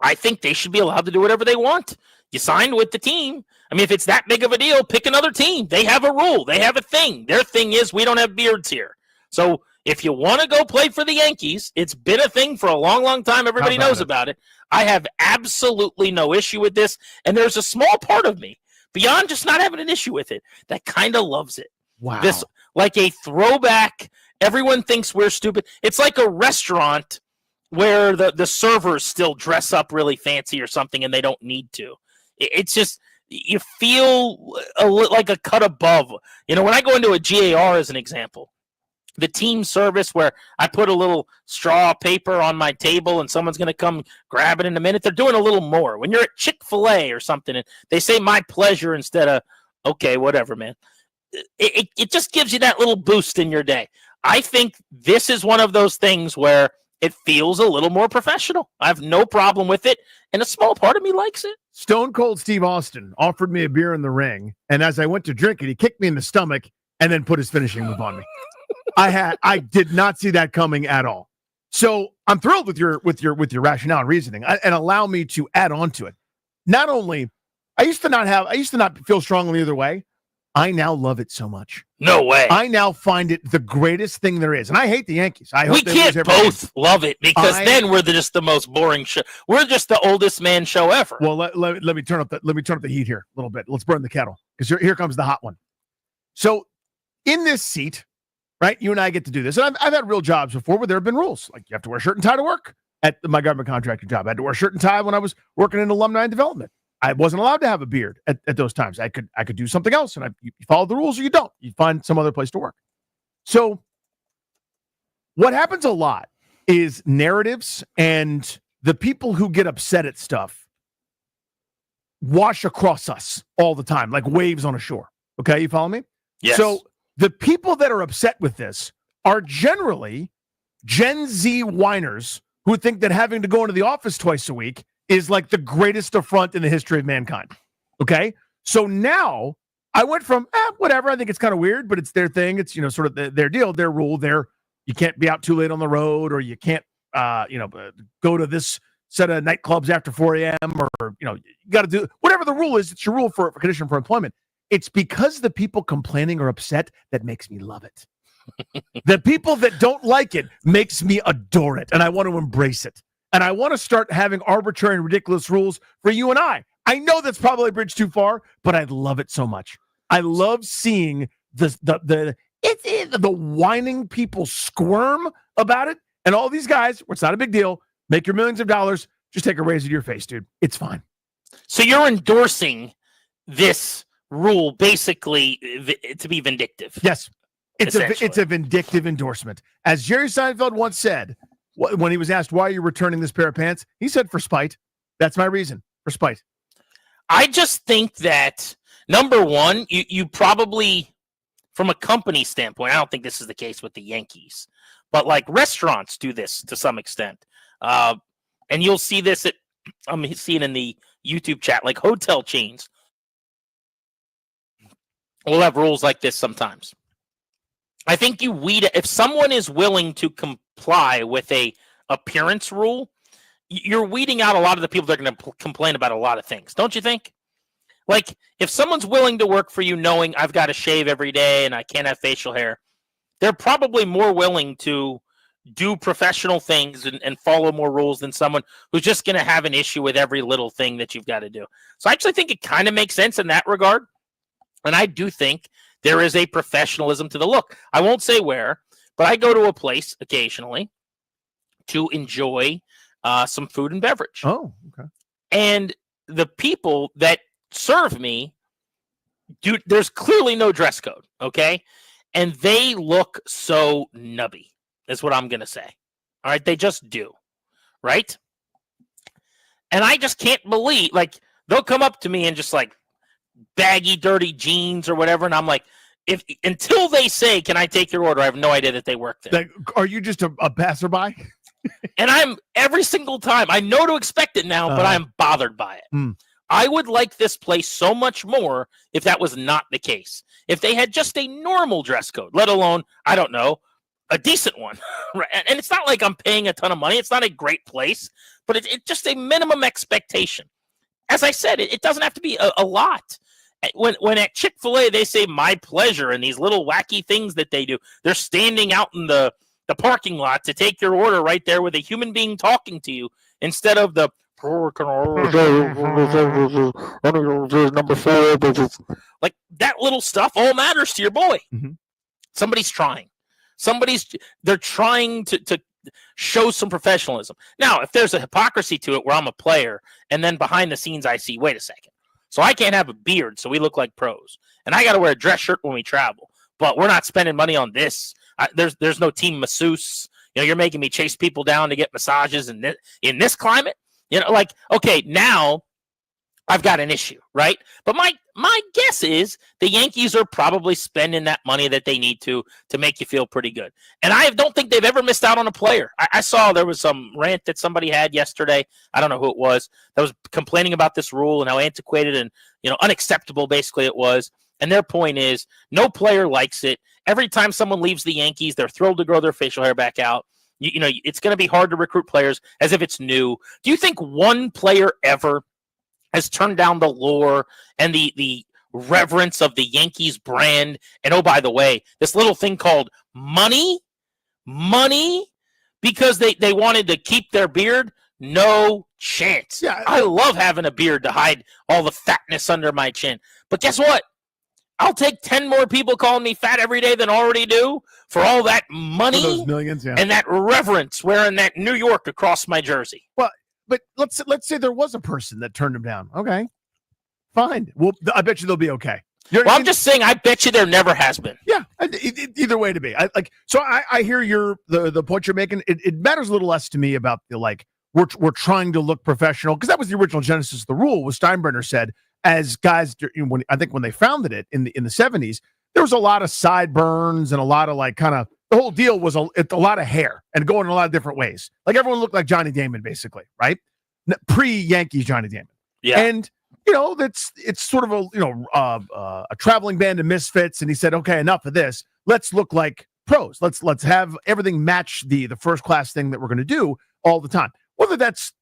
I think they should be allowed to do whatever they want. You signed with the team. I mean, if it's that big of a deal, pick another team. They have a rule. They have a thing. Their thing is we don't have beards here. So if you want to go play for the Yankees, it's been a thing for a long, long time. Everybody knows about it. I have absolutely no issue with this. And there's a small part of me, beyond just not having an issue with it, that kind of loves it. Wow. This, like a throwback, everyone thinks we're stupid. It's like a restaurant where the servers still dress up really fancy or something and they don't need to. It's just, you feel like a cut above. You know, when I go into a GAR as an example, the team service where I put a little straw paper on my table and someone's going to come grab it in a minute, they're doing a little more. When you're at Chick-fil-A or something and they say my pleasure instead of, okay, whatever, man. It just gives you that little boost in your day. I think this is one of those things where it feels a little more professional. I have no problem with it, and a small part of me likes it. Stone Cold Steve Austin offered me a beer in the ring, and as I went to drink it, he kicked me in the stomach and then put his finishing move on me. I did not see that coming at all. So I'm thrilled with your rationale and reasoning, and allow me to add on to it. Not only I used to not feel strongly either way. I now love it so much. No way. I now find it the greatest thing there is. And I hate the Yankees. I hope we can't both love it because then we're just the most boring show. We're just the oldest man show ever. Well, let me turn up the heat here a little bit. Let's burn the kettle because here comes the hot one. So in this seat, right, you and I get to do this. And I've had real jobs before where there have been rules. Like you have to wear a shirt and tie to work at my government contracting job. I had to wear a shirt and tie when I was working in alumni and development. I wasn't allowed to have a beard at those times. I could do something else, and you follow the rules or you don't. You find some other place to work. So what happens a lot is narratives and the people who get upset at stuff wash across us all the time, like waves on a shore. Okay, you follow me? Yes. So the people that are upset with this are generally Gen Z whiners who think that having to go into the office twice a week is like the greatest affront in the history of mankind. Okay? So now I went from, whatever, I think it's kind of weird, but it's their thing. It's, sort of their deal, their rule, you can't be out too late on the road, or you can't, go to this set of nightclubs after 4 a.m. or, you got to do whatever the rule is. It's your rule for condition for employment. It's because the people complaining are upset that makes me love it. The people that don't like it makes me adore it, and I want to embrace it. And I want to start having arbitrary and ridiculous rules for you and I. I know that's probably a bridge too far, but I love it so much. I love seeing the whining people squirm about it, and all these guys, it's not a big deal, make your millions of dollars, just take a razor to your face, dude. It's fine. So you're endorsing this rule basically to be vindictive. Yes. It's a vindictive endorsement. As Jerry Seinfeld once said, when he was asked, why are you returning this pair of pants? He said, for spite. That's my reason, for spite. I just think that, number one, you probably, from a company standpoint, I don't think this is the case with the Yankees, but like restaurants do this to some extent. And you'll see this I'm seeing in the YouTube chat, like hotel chains will have rules like this sometimes. I think if someone is willing to comply with a appearance rule, you're weeding out a lot of the people that are going to complain about a lot of things, don't you think? Like, if someone's willing to work for you knowing I've got to shave every day and I can't have facial hair, they're probably more willing to do professional things and follow more rules than someone who's just going to have an issue with every little thing that you've got to do. So I actually think it kind of makes sense in that regard. And I do think there is a professionalism to the look. I won't say where, but I go to a place occasionally to enjoy some food and beverage. Oh, okay. And the people that serve me, there's clearly no dress code, okay? And they look so nubby, is what I'm going to say. All right? They just do, right? And I just can't believe, like, they'll come up to me and just, like, baggy, dirty jeans or whatever, and I'm like, until they say, can I take your order, I have no idea that they work there. Are you just a passerby? And I'm every single time, I know to expect it now, but I'm bothered by it. I would like this place so much more if that was not the case. If they had just a normal dress code, let alone, I don't know, a decent one. And it's not like I'm paying a ton of money. It's not a great place, but it's just a minimum expectation. As I said, it doesn't have to be a lot. When at Chick-fil-A, they say my pleasure and these little wacky things that they do, they're standing out in the parking lot to take your order right there with a human being talking to you instead of the number 4. Like that little stuff all matters to your boy. Mm-hmm. Somebody's trying. They're trying to show some professionalism. Now, if there's a hypocrisy to it where I'm a player and then behind the scenes I see, wait a second. So I can't have a beard, so we look like pros. And I got to wear a dress shirt when we travel. But we're not spending money on this. There's no team masseuse. You're making me chase people down to get massages in this climate. Like, okay, now I've got an issue, right? But my guess is the Yankees are probably spending that money that they need to make you feel pretty good. And I don't think they've ever missed out on a player. I saw there was some rant that somebody had yesterday. I don't know who it was that was complaining about this rule and how antiquated and unacceptable basically it was. And their point is no player likes it. Every time someone leaves the Yankees, they're thrilled to grow their facial hair back out. It's going to be hard to recruit players as if it's new. Do you think one player ever has turned down the lore and the reverence of the Yankees brand? And oh, by the way, this little thing called money, because they wanted to keep their beard? No chance. Yeah, I love having a beard to hide all the fatness under my chin. But guess what? I'll take 10 more people calling me fat every day than already do for all that money, for those millions, yeah. And that reverence wearing that New York across my jersey. Well, but let's say there was a person that turned him down. Okay, fine. Well, I bet you they'll be okay. I'm just saying, I bet you there never has been. Yeah, either way to be. I hear the point you're making. It matters a little less to me about the we're trying to look professional, because that was the original genesis of the rule. Was Steinbrenner said, as guys, when they founded it in the 70s, there was a lot of sideburns and a lot of like kind of the whole deal was a lot of hair and going in a lot of different ways. Like everyone looked like Johnny Damon, basically, right? Pre-Yankees Johnny Damon. Yeah. And it's sort of a traveling band of misfits. And he said, okay, enough of this. Let's look like pros. Let's have everything match the first class thing that we're going to do all the time. Whether that's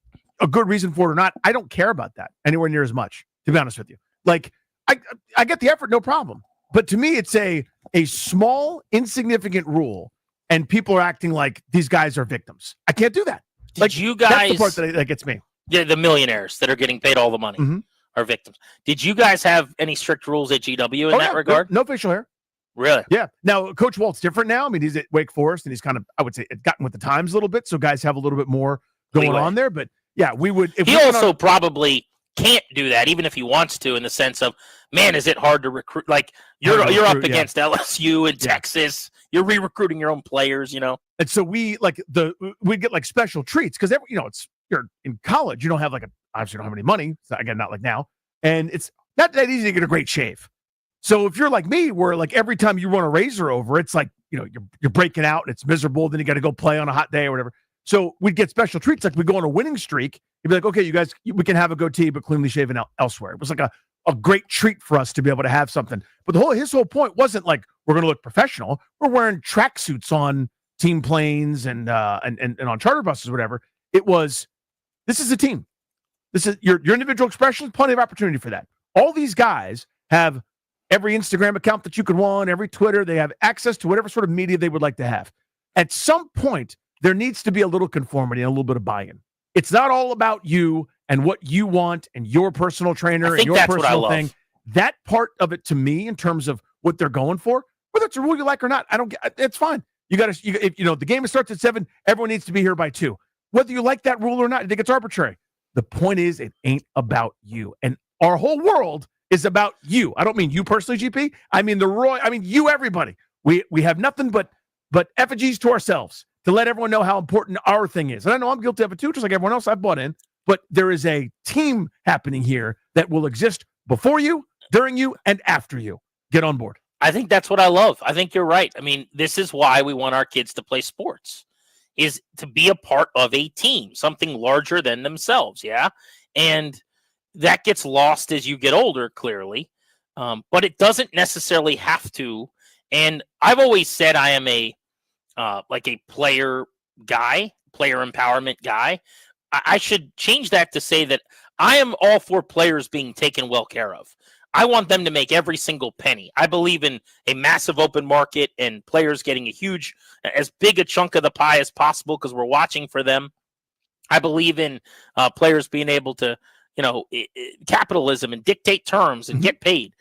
a good reason for it or not, I don't care about that anywhere near as much, to be honest with you. Like I get the effort, no problem. But to me, it's a small, insignificant rule, and people are acting like these guys are victims. I can't do that. Did you guys? That's the part that gets me. Yeah, the millionaires that are getting paid all the money are victims. Did you guys have any strict rules at GW in that regard? No facial hair. Really? Yeah. Now, Coach Walt's different now. I mean, he's at Wake Forest, and he's kind of, I would say, gotten with the times a little bit, so guys have a little bit more going on there. But yeah, we would. If He we also probably can't do that, even if he wants to, in the sense of, man, is it hard to recruit? Like you're up against LSU and Texas. You're re-recruiting your own players, And so we'd get like special treats because you're in college. You don't have obviously don't have any money. So again, not like now, and it's not that easy to get a great shave. So if you're like me, where like every time you run a razor over, it's like you're breaking out and it's miserable. Then you got to go play on a hot day or whatever. So we'd get special treats. Like we go on a winning streak. You'd be like, okay, you guys, we can have a goatee, but cleanly shaven elsewhere. It was like a great treat for us to be able to have something. But his whole point wasn't like we're going to look professional. We're wearing tracksuits on team planes and on charter buses or whatever. It was, this is a team. This is your individual expression. Plenty of opportunity for that. All these guys have every Instagram account that you could want, every Twitter. They have access to whatever sort of media they would like to have. At some point, there needs to be a little conformity and a little bit of buy-in. It's not all about you and what you want and your personal trainer and your personal thing. That part of it, to me, in terms of what they're going for, whether it's a rule you like or not, I don't get. It's fine. You got to. The game starts at 7. Everyone needs to be here by 2. Whether you like that rule or not, I think it's arbitrary. The point is, it ain't about you, and our whole world is about you. I don't mean you personally, GP. I mean I mean you, everybody. We have nothing but effigies to ourselves to let everyone know how important our thing is. And I know I'm guilty of it too, just like everyone else I've bought in. But there is a team happening here that will exist before you, during you, and after you. Get on board. I think that's what I love. I think you're right. I mean, this is why we want our kids to play sports, is to be a part of a team, something larger than themselves. Yeah. And that gets lost as you get older, clearly. But it doesn't necessarily have to. And I've always said I am a player guy, player empowerment guy. I should change that to say that I am all for players being taken well care of. I want them to make every single penny. I believe in a massive open market and players getting as big a chunk of the pie as possible because we're watching for them. I believe in players being able to, capitalism and dictate terms and get paid.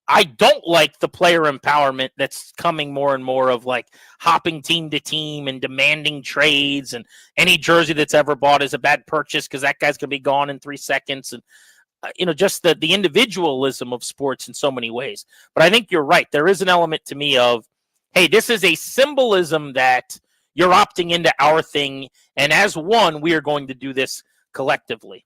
I don't like the player empowerment that's coming more and more of like hopping team to team and demanding trades, and any jersey that's ever bought is a bad purchase because that guy's going to be gone in 3 seconds. And, just the individualism of sports in so many ways. But I think you're right. There is an element to me of, hey, this is a symbolism that you're opting into our thing. And as one, we are going to do this collectively.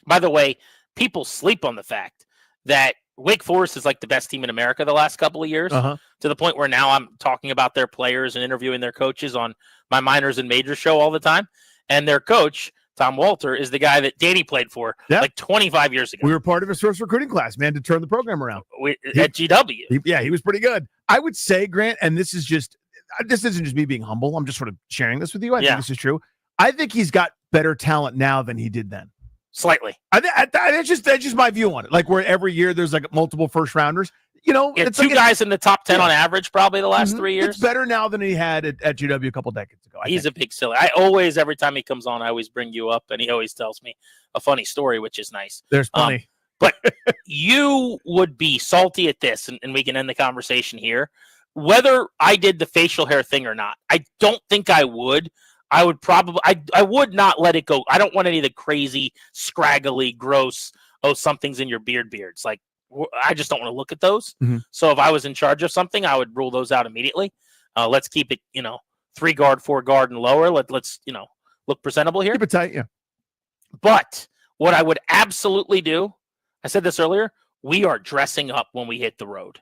By the way, people sleep on the fact that Wake Forest is like the best team in America the last couple of years, to the point where now I'm talking about their players and interviewing their coaches on my minors and majors show all the time. And their coach, Tom Walter, is the guy that Danny played for like 25 years ago. We were part of his first recruiting class, man, to turn the program around. At GW. He was pretty good. I would say, Grant, and this isn't just me being humble. I'm just sort of sharing this with you. I think this is true. I think he's got better talent now than he did then. Slightly. That's just my view on it. Like where every year there's like multiple first rounders. It's two guys in the top 10 on average probably the last 3 years. It's better now than he had at GW a couple decades ago. He's a big silly. Every time he comes on, I always bring you up, and he always tells me a funny story, which is nice. There's plenty. But you would be salty at this, and we can end the conversation here, whether I did the facial hair thing or not. I don't think I would. I would probably I would not let it go. I don't want any of the crazy, scraggly, gross, something's in your beards. Like, I just don't want to look at those. So if I was in charge of something, I would rule those out immediately. Let's keep it, 3 guard, 4 guard, and lower. Let's look presentable here. Keep it tight, yeah. But what I would absolutely do, I said this earlier, we are dressing up when we hit the road.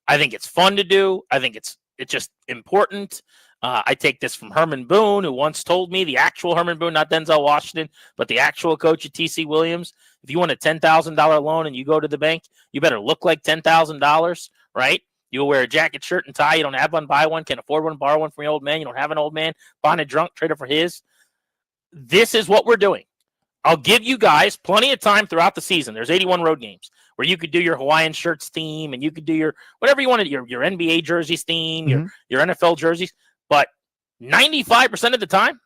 I think it's fun to do. I think it's just important. I take this from Herman Boone, who once told me, the actual Herman Boone, not Denzel Washington, but the actual coach at TC Williams. If you want a $10,000 loan and you go to the bank, you better look like $10,000, right? You'll wear a jacket, shirt, and tie. You don't have one, buy one. Can't afford one, borrow one from your old man. You don't have an old man. Find a drunk, trade it for his. This is what we're doing. I'll give you guys plenty of time throughout the season. There's 81 road games where you could do your Hawaiian shirts theme and you could do your whatever you wanted, your NBA jerseys theme, your NFL jerseys. But 95% of the time,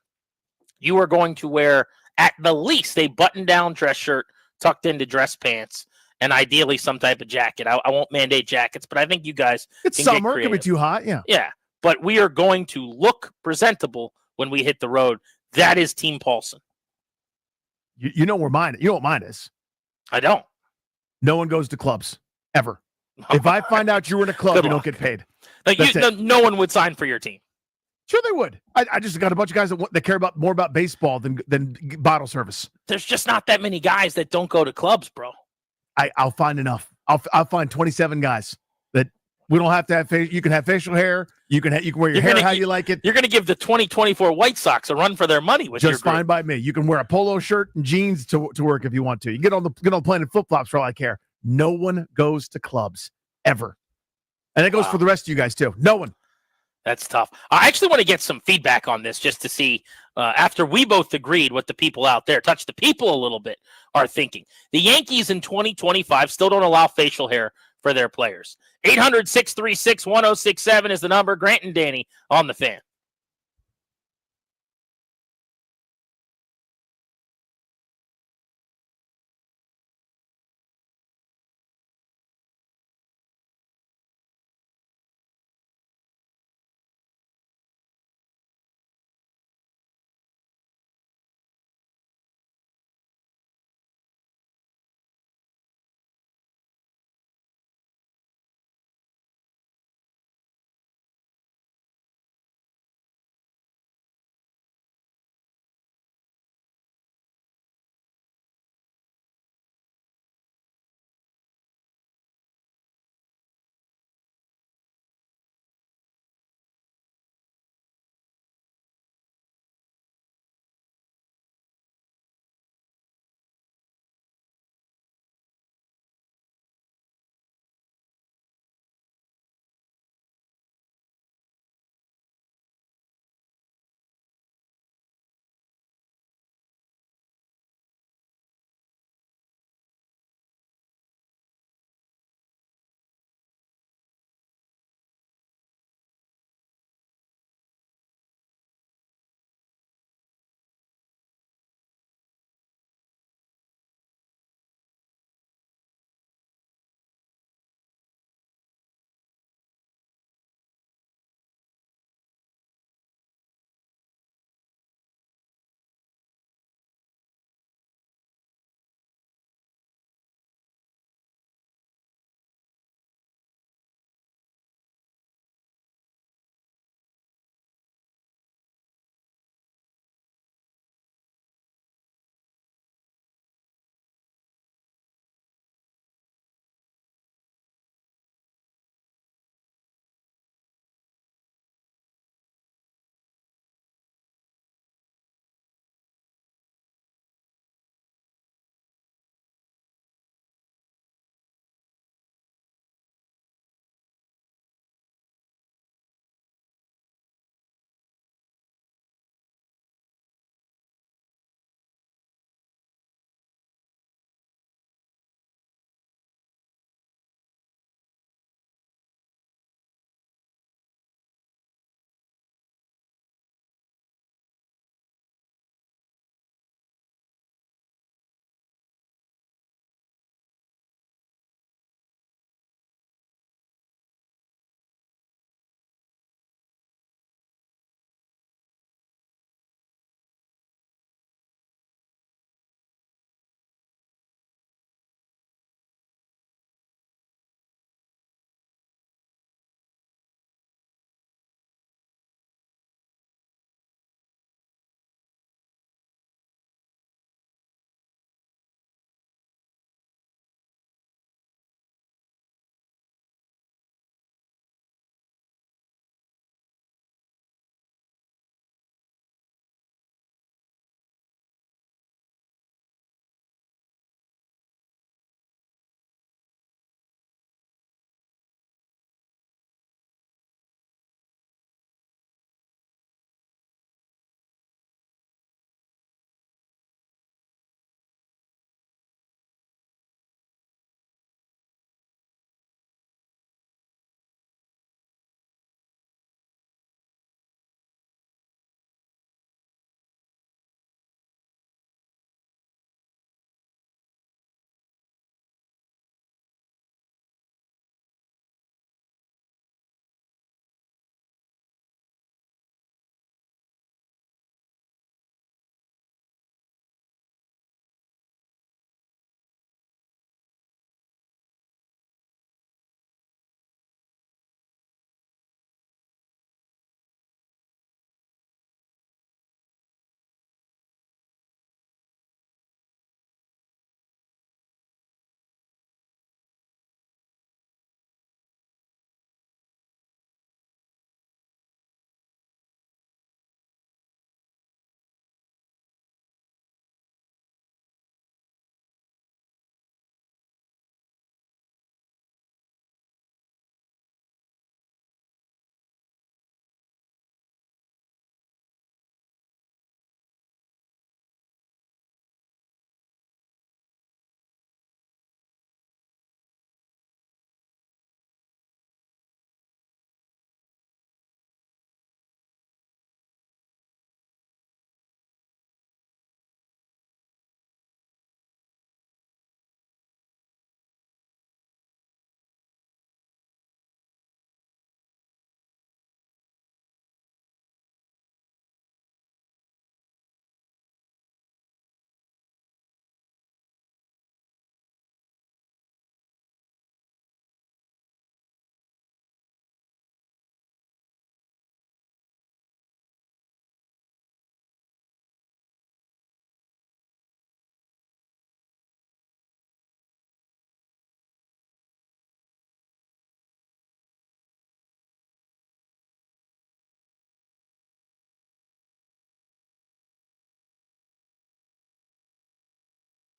you are going to wear at the least a button-down dress shirt tucked into dress pants and ideally some type of jacket. I won't mandate jackets, but I think you guys It's can summer. get It can be creative. too hot. Yeah. Yeah, but we are going to look presentable when we hit the road. That is Team Paulson. You know where mine. You know what mine is. I don't. No one goes to clubs ever. If I find out you were in a club, Good you don't luck. get paid. Like That's it. no one would sign for your team. Sure, they would. I just got a bunch of guys that care about more about baseball than bottle service. There's just not that many guys that don't go to clubs, bro. I'll find enough. I'll find 27 guys that we don't have to have. You can have facial hair. You can wear your hair how you like it. You're going to give the 2024 White Sox a run for their money with your Just group. fine by me. You can wear a polo shirt and jeans to work if you want to. You get on the plane in flip flops for all I care. No one goes to clubs ever, and that goes for the rest of you guys too. No one. That's tough. I actually want to get some feedback on this just to see, after we both agreed, what the people out there, touch the people a little bit, are thinking. The Yankees in 2025 still don't allow facial hair for their players. 800-636-1067 is the number. Grant and Danny on the Fan.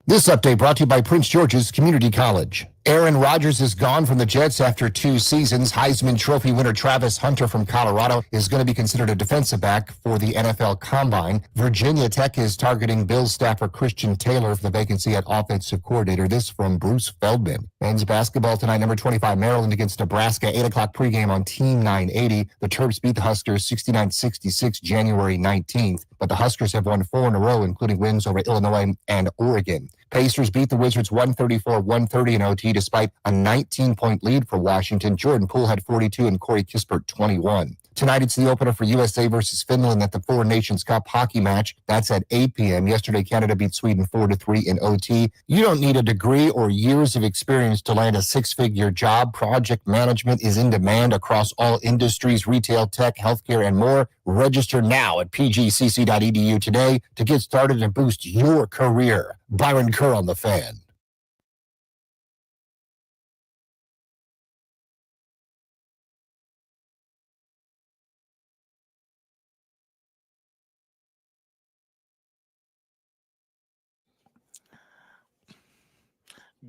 This update brought to you by Prince George's Community College. Aaron Rodgers is gone from the Jets after 2 seasons. Heisman Trophy winner Travis Hunter from Colorado is going to be considered a defensive back for the NFL Combine. Virginia Tech is targeting Bills staffer Christian Taylor for the vacancy at offensive coordinator. This from Bruce Feldman. Men's basketball tonight, number 25 Maryland against Nebraska, 8 o'clock pregame on Team 980. The Terps beat the Huskers 69-66 January 19th, but the Huskers have won 4 in a row, including wins over Illinois and Oregon. Pacers beat the Wizards 134-130 in OT despite a 19-point lead for Washington. Jordan Poole had 42 and Corey Kispert 21. Tonight, it's the opener for USA versus Finland at the Four Nations Cup hockey match. That's at 8 p.m. Yesterday, Canada beat Sweden 4-3 in OT. You don't need a degree or years of experience to land a 6-figure job. Project management is in demand across all industries, retail, tech, healthcare, and more. Register now at pgcc.edu today to get started and boost your career. Byron Kerr on The Fan.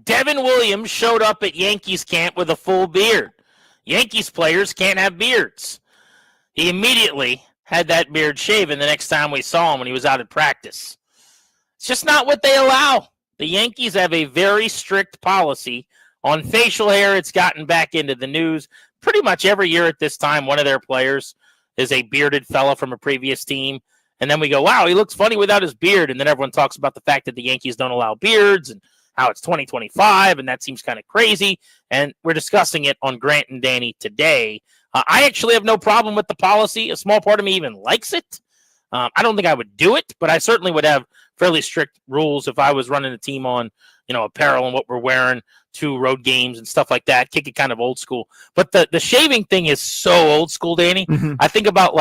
Devin Williams showed up at Yankees camp with a full beard. Yankees players can't have beards. He immediately had that beard shaven the next time we saw him when he was out at practice. It's just not what they allow. The Yankees have a very strict policy on facial hair. It's gotten back into the news. Pretty much every year at this time, one of their players is a bearded fella from a previous team. And then we go, wow, he looks funny without his beard. And then everyone talks about the fact that the Yankees don't allow beards and how it's 2025, and that seems kind of crazy. And we're discussing it on Grant and Danny today. I actually have no problem with the policy. A small part of me even likes it. I don't think I would do it, but I certainly would have fairly strict rules if I was running a team on, apparel and what we're wearing to road games and stuff like that. Kick it kind of old school. But the shaving thing is so old school, Danny. Mm-hmm. I think about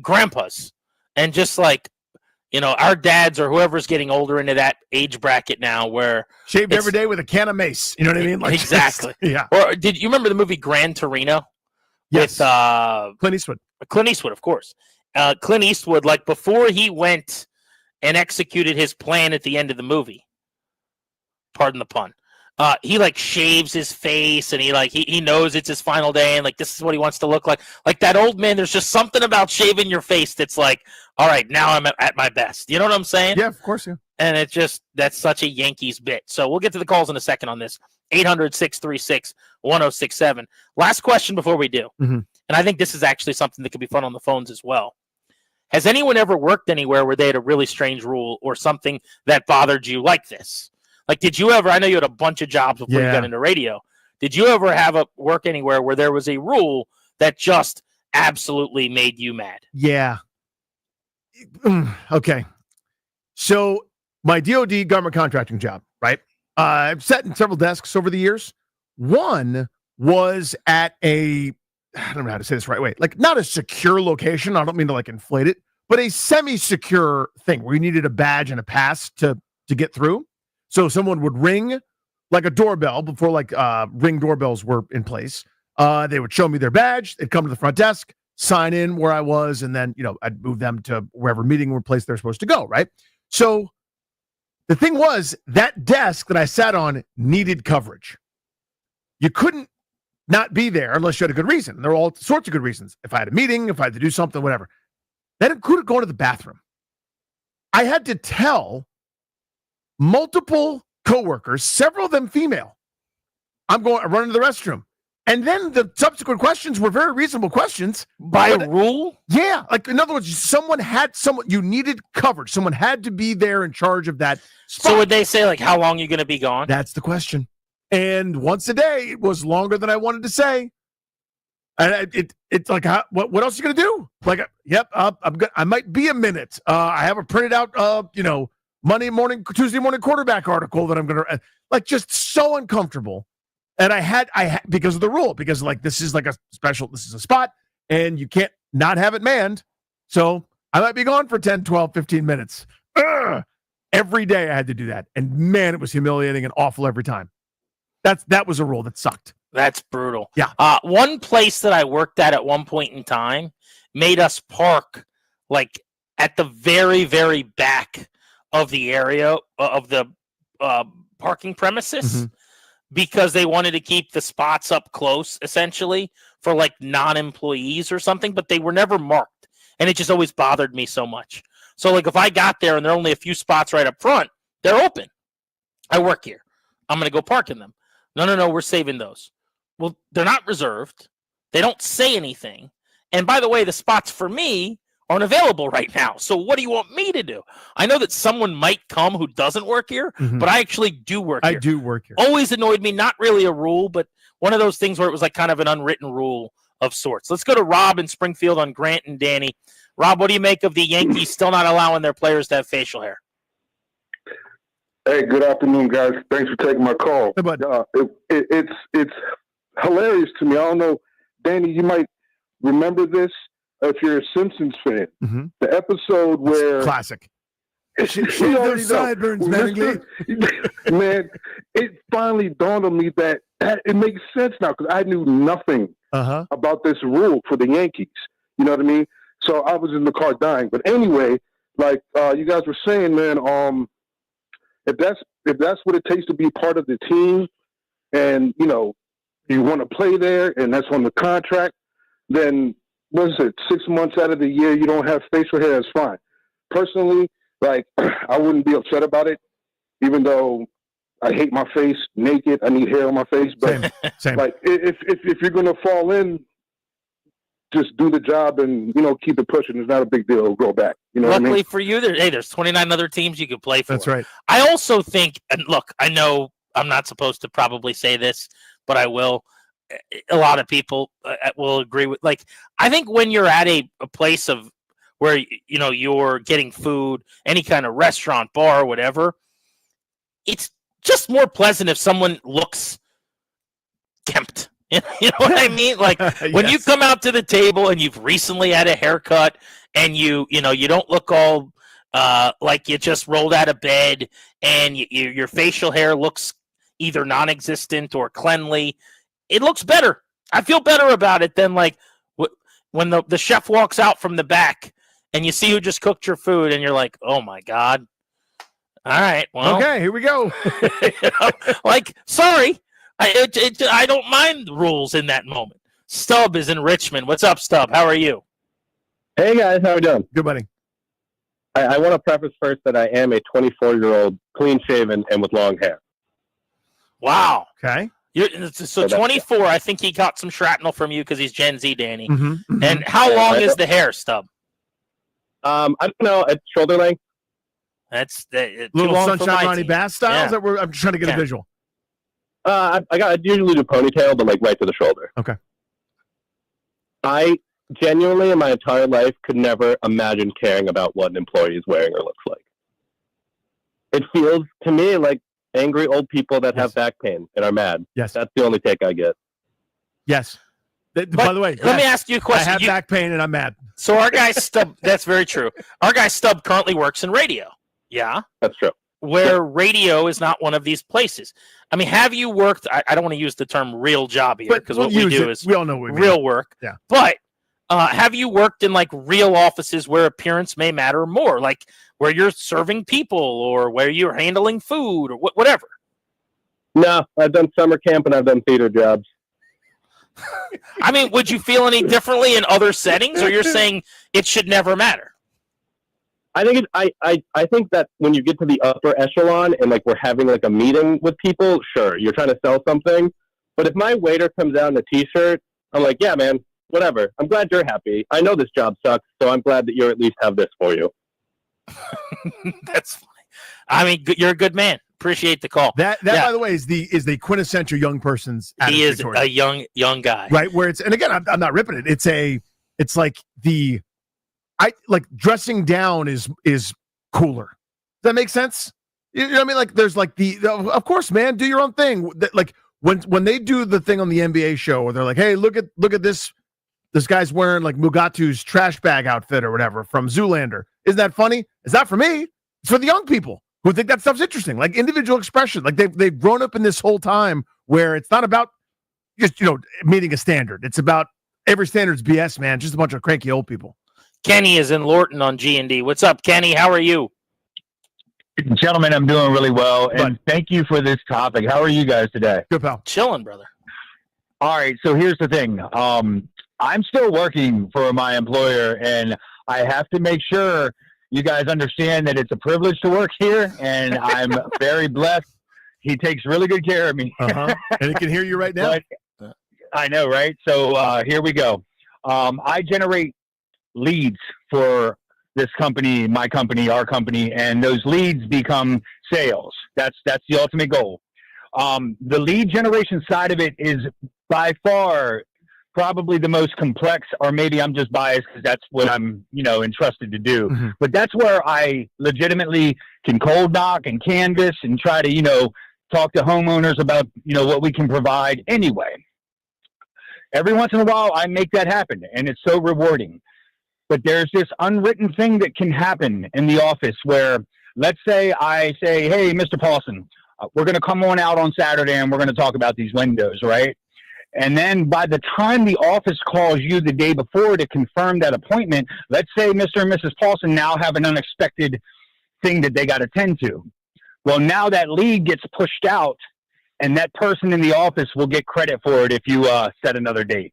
grandpas and just our dads or whoever's getting older into that age bracket now where shaved every day with a can of mace. You know what I mean? Exactly. Yeah. Or did you remember the movie Gran Torino? Yes. With Clint Eastwood. Clint Eastwood, of course. Clint Eastwood, before he went and executed his plan at the end of the movie, pardon the pun, he shaves his face and he knows it's his final day and this is what he wants to look like. Like that old man, there's just something about shaving your face that's all right, now I'm at my best. You know what I'm saying? Yeah, of course, yeah. And that's such a Yankees bit. So we'll get to the calls in a second on this. 800-636-1067. Last question before we do. Mm-hmm. And I think this is actually something that could be fun on the phones as well. Has anyone ever worked anywhere where they had a really strange rule or something that bothered you like this? Did you ever, I know you had a bunch of jobs before you got into radio. Did you ever have a work anywhere where there was a rule that just absolutely made you mad? Yeah. Okay. So my DOD government contracting job, right? I've sat in several desks over the years. One was at I don't know how to say this the right way, not a secure location. I don't mean to inflate it, but a semi-secure thing where you needed a badge and a pass to get through. So someone would ring a doorbell before Ring doorbells were in place. They would show me their badge. They'd come to the front desk, sign in where I was, and then, I'd move them to wherever meeting or place they're supposed to go, right? So the thing was, that desk that I sat on needed coverage. You couldn't not be there unless you had a good reason. There were all sorts of good reasons. If I had a meeting, if I had to do something, whatever. That included going to the bathroom. I had to tell multiple coworkers, several of them female, I'm running to the restroom. And then the subsequent questions were very reasonable questions. By rule? Yeah. In other words, you needed coverage. Someone had to be there in charge of that spot. So would they say, how long are you going to be gone? That's the question. And once a day, it was longer than I wanted to say. And it's what else are you going to do? Yep, I might be a minute. I have a printed out, Tuesday morning quarterback article that I'm going to, just so uncomfortable. And I had because of the rule, because this is this is a spot and you can't not have it manned. So I might be gone for 10, 12, 15 minutes. Every day I had to do that. And man, it was humiliating and awful every time. That was a rule that sucked. That's brutal. Yeah. One place that I worked at one point in time made us park at the very, very back of the area of the parking premises because they wanted to keep the spots up close, essentially, for like non-employees or something, but they were never marked. And it just always bothered me so much. So like if I got there and there are only a few spots right up front, they're open. I work here. I'm going to go park in them. No, we're saving those. Well, they're not reserved. They don't say anything. And by the way, the spots for me aren't available right now. So what do you want me to do? I know that someone might come who doesn't work here, but I actually do work here. I do work here. Always annoyed me. Not really a rule, but one of those things where it was like kind of an unwritten rule of sorts. Let's go to Rob in Springfield on Grant and Danny. Rob, what do you make of the Yankees still not allowing their players to have facial hair? Hey, good afternoon, guys. Thanks for taking my call. Hey, bud. It's hilarious to me. I don't know, Danny, you might remember this if you're a Simpsons fan. The episode where classic. Shave those sideburns, man, it finally dawned on me that it makes sense now because I knew nothing about this rule for the Yankees. You know what I mean? So I was in the car dying. But anyway, like you guys were saying, man, if that's what it takes to be part of the team, and you know you want to play there, and that's on the contract, then what is it? 6 months out of the year you don't have facial hair. That's fine. Personally, like I wouldn't be upset about it, even though I hate my face naked. I need hair on my face, but Same. like if you're gonna fall in, just do the job and keep it pushing. It's not a big deal. It'll grow back. You know Luckily what I mean? for you, there's 29 other teams you could play for. That's right. I also think, and look, I know I'm not supposed to probably say this, but I will. A lot of people will agree with. Like, I think when you're at a place of where you're getting food, any kind of restaurant, bar, whatever, it's just more pleasant if someone looks kempt. You know what I mean? Like when you come out to the table and you've recently had a haircut and you don't look all like you just rolled out of bed and your facial hair looks either non-existent or cleanly, it looks better. I feel better about it than like when the chef walks out from the back and you see who just cooked your food and you're like, oh my God. All right. Well, okay, here we go. Like, sorry. I don't mind rules in that moment. Stubb is in Richmond. What's up, Stubb? How are you? Hey, guys. How are we doing? Good, buddy. I want to preface first that I am a 24-year-old, clean-shaven, and with long hair. Wow. Okay. So 24, I think he got some shrapnel from you because he's Gen Z, Danny. And how Yeah, long I is know. the hair, Stubb? I don't know. At shoulder length. That's too Little long for Sunshine my Ronnie team. Bass style? Yeah. Is that where I'm trying to get a Yeah. visual. I usually do ponytail, but like right to the shoulder. Okay. I genuinely, in my entire life, could never imagine caring about what an employee is wearing or looks like. It feels to me like angry old people that have back pain and are mad. Yes. That's the only take I get. Yes. By the way, let me ask you a question. I have You- back pain and I'm mad. So our guy Stubb, that's very true. Our guy Stubb currently works in radio. Yeah. That's true. Where radio is not one of these places. I mean, have you worked? I don't want to use the term real job here because we'll what we use do it. is We all know what we mean. real work. Yeah. But have you worked in like real offices where appearance may matter more, like where you're serving people or where you're handling food or whatever? No, I've done summer camp and I've done theater jobs. I mean, would you feel any differently in other settings, or you're saying it should never matter? I think I think that when you get to the upper echelon and like we're having like a meeting with people, sure, you're trying to sell something. But if my waiter comes out in a t-shirt, I'm like, yeah, man, whatever. I'm glad you're happy. I know this job sucks, so I'm glad that you at least have this for you. That's fine. I mean, you're a good man. Appreciate the call. That by the way, is the quintessential young person's attitude. He is towards a it. young guy, Right, where it's, and again, I'm not ripping it. It's like dressing down is cooler. Does that make sense? You know what I mean? Like there's like of course, man, do your own thing. Like when they do the thing on the NBA show where they're like, hey, look at this guy's wearing like Mugatu's trash bag outfit or whatever from Zoolander. Isn't that funny? It's not for me. It's for the young people who think that stuff's interesting, like individual expression. Like they've grown up in this whole time where it's not about just meeting a standard. It's about every standard's BS, man. Just a bunch of cranky old people. Kenny is in Lorton on G&D. What's up, Kenny? How are you? Gentlemen, I'm doing really well, and thank you for this topic. How are you guys today? Good, pal. Chilling, brother. All right, so here's the thing. I'm still working for my employer, and I have to make sure you guys understand that it's a privilege to work here, and I'm very blessed. He takes really good care of me. And he can hear you right now. I know, right? So here we go. I generate leads for this company, my company, our company, and those leads become sales. That's the ultimate goal. The lead generation side of it is by far probably the most complex, or maybe I'm just biased because that's what I'm, entrusted to do. But that's where I legitimately can cold knock and canvas and try to, talk to homeowners about, what we can provide anyway. Every once in a while, I make that happen, and it's so rewarding. But there's this unwritten thing that can happen in the office where, let's say I say, hey, Mr. Paulson, we're going to come on out on Saturday and we're going to talk about these windows, right? And then by the time the office calls you the day before to confirm that appointment, let's say Mr. and Mrs. Paulson now have an unexpected thing that they got to tend to. Well, now that lead gets pushed out, and that person in the office will get credit for it if you set another date.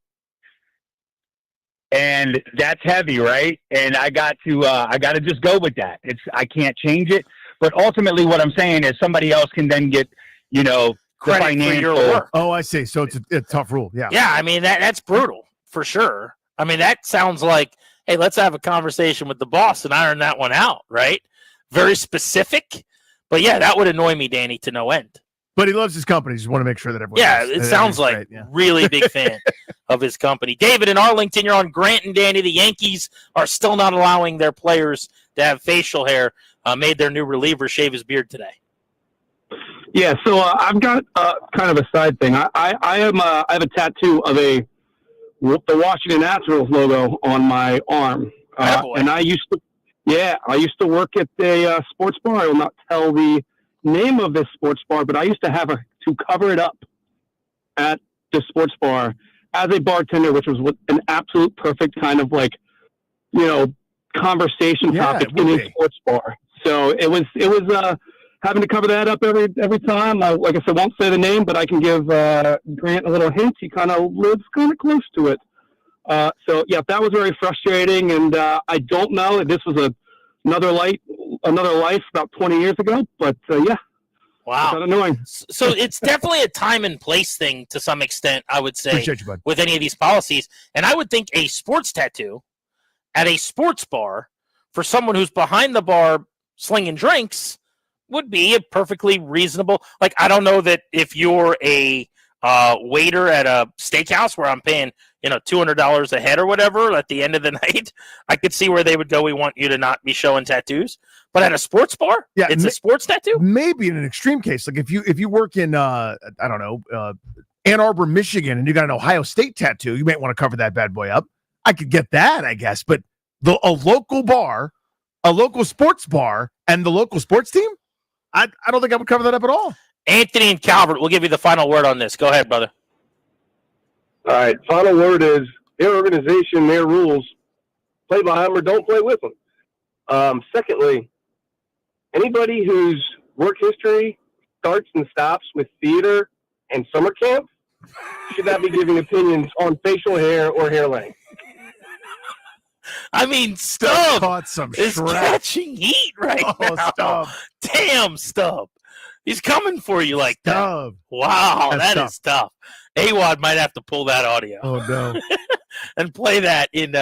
And that's heavy, right? And I got to just go with that. I can't change it. But ultimately what I'm saying is somebody else can then get, the Credit financial. for your work. Oh, I see. So it's a tough rule. Yeah. Yeah, I mean that's brutal for sure. I mean that sounds like, hey, let's have a conversation with the boss and iron that one out, right? Very specific. But yeah, that would annoy me, Danny, to no end. But he loves his company. Just want to make sure that everyone. Yeah, knows. it sounds like great, yeah. really big fan of his company. David in Arlington, you're on Grant and Danny. The Yankees are still not allowing their players to have facial hair. Made their new reliever shave his beard today. Yeah, so I've got kind of a side thing. I have a tattoo of the Washington Nationals logo on my arm, and I used to work at a sports bar. I will not tell the name of this sports bar, but I used to have to cover it up at the sports bar as a bartender, which was an absolute perfect kind of conversation topic in a sports bar. So it was having to cover that up every time. Like I said, won't say the name, but I can give Grant a little hint. He kind of lives kind of close to it. So yeah, that was very frustrating. And I don't know if this was another life about 20 years ago, but yeah. Wow. Kind of annoying. So it's definitely a time and place thing to some extent, I would say, Appreciate you, bud. with any of these policies. And I would think a sports tattoo at a sports bar for someone who's behind the bar slinging drinks would be a perfectly reasonable. Like, I don't know that if you're a waiter at a steakhouse where I'm paying, $200 a head or whatever at the end of the night, I could see where they would go, we want you to not be showing tattoos. But at a sports bar, it's a sports tattoo? Maybe in an extreme case, like if you work in I don't know, Ann Arbor, Michigan, and you got an Ohio State tattoo, you might want to cover that bad boy up. I could get that, I guess. But a local bar, a local sports bar, and the local sports team, I don't think I would cover that up at all. Anthony and Calvert, we'll give you the final word on this. Go ahead, brother. All right. Final word is their organization, their rules. Play by them or don't play with them. Secondly, anybody whose work history starts and stops with theater and summer camp should not be giving opinions on facial hair or hair length. I mean, Stubb caught some is Shrek. catching heat right now. Stubb. Damn, Stubb. He's coming for you like Stubb. that. Wow, That's that is tough. AWOD might have to pull that audio. Oh, no. And play that in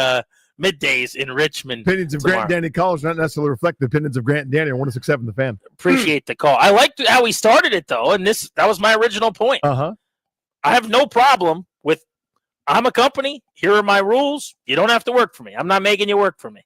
middays in Richmond. Opinions of tomorrow. Grant and Danny College not necessarily reflect the opinions of Grant and Danny or 106.7 The Fan. Appreciate the call. I liked how he started it, though, and that was my original point. Uh-huh. I have no problem with, I'm a company, here are my rules, you don't have to work for me. I'm not making you work for me.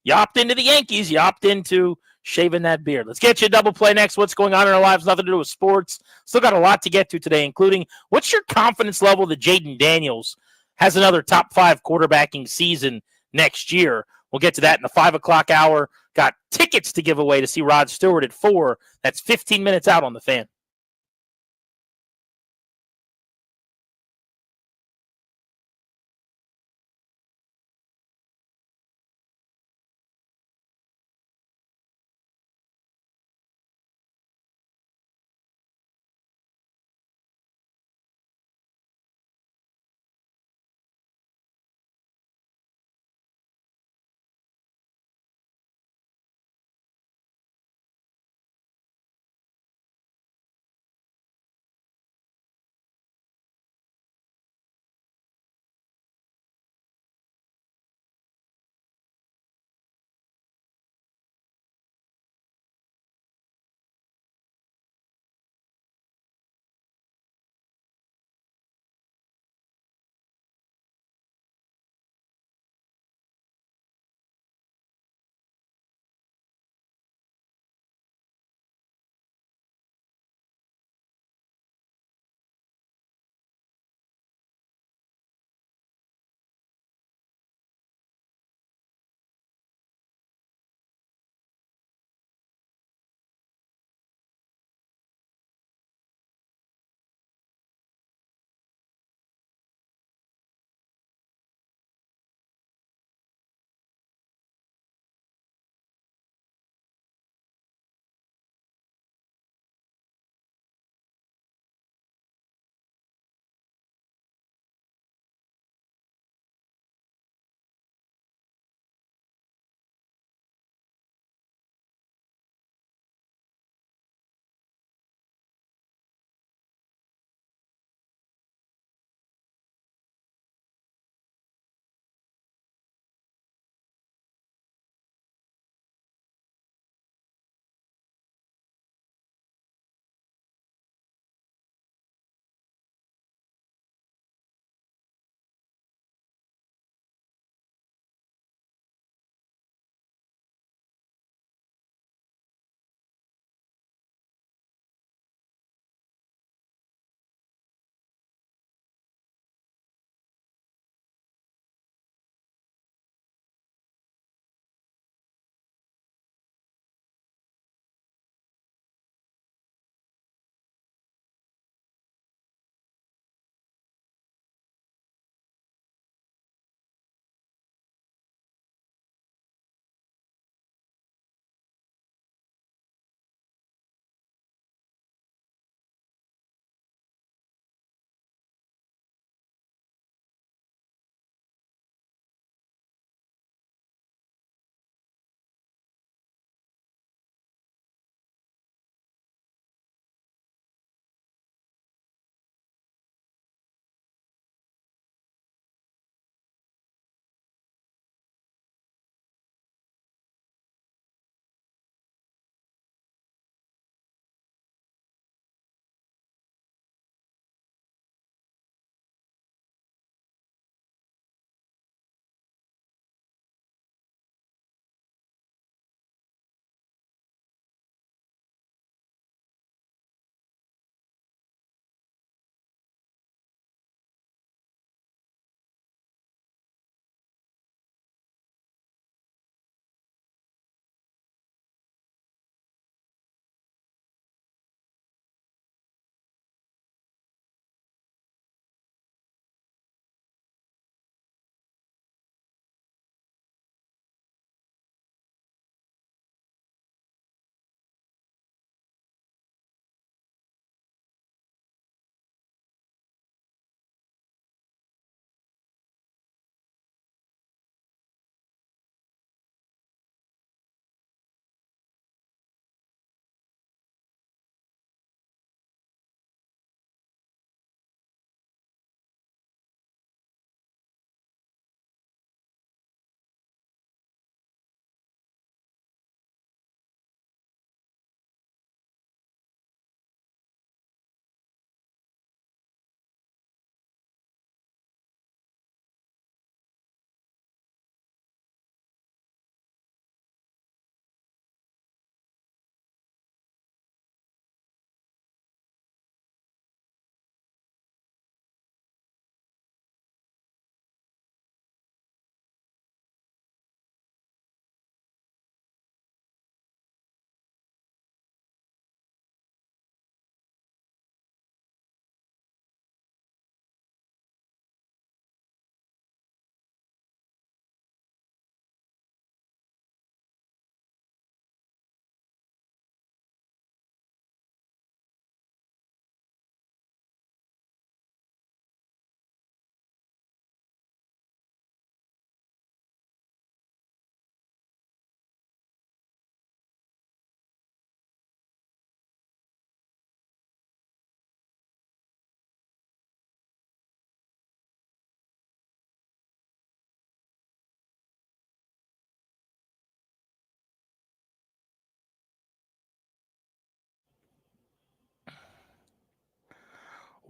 You opt into the Yankees, you opt into shaving that beard. Let's get you a double play next. What's going on in our lives? Nothing to do with sports. Still got a lot to get to today, including what's your confidence level that Jaden Daniels has another top 5 quarterbacking season next year? We'll get to that in the 5 o'clock hour. Got tickets to give away to see Rod Stewart at 4. That's 15 minutes out on the Fan.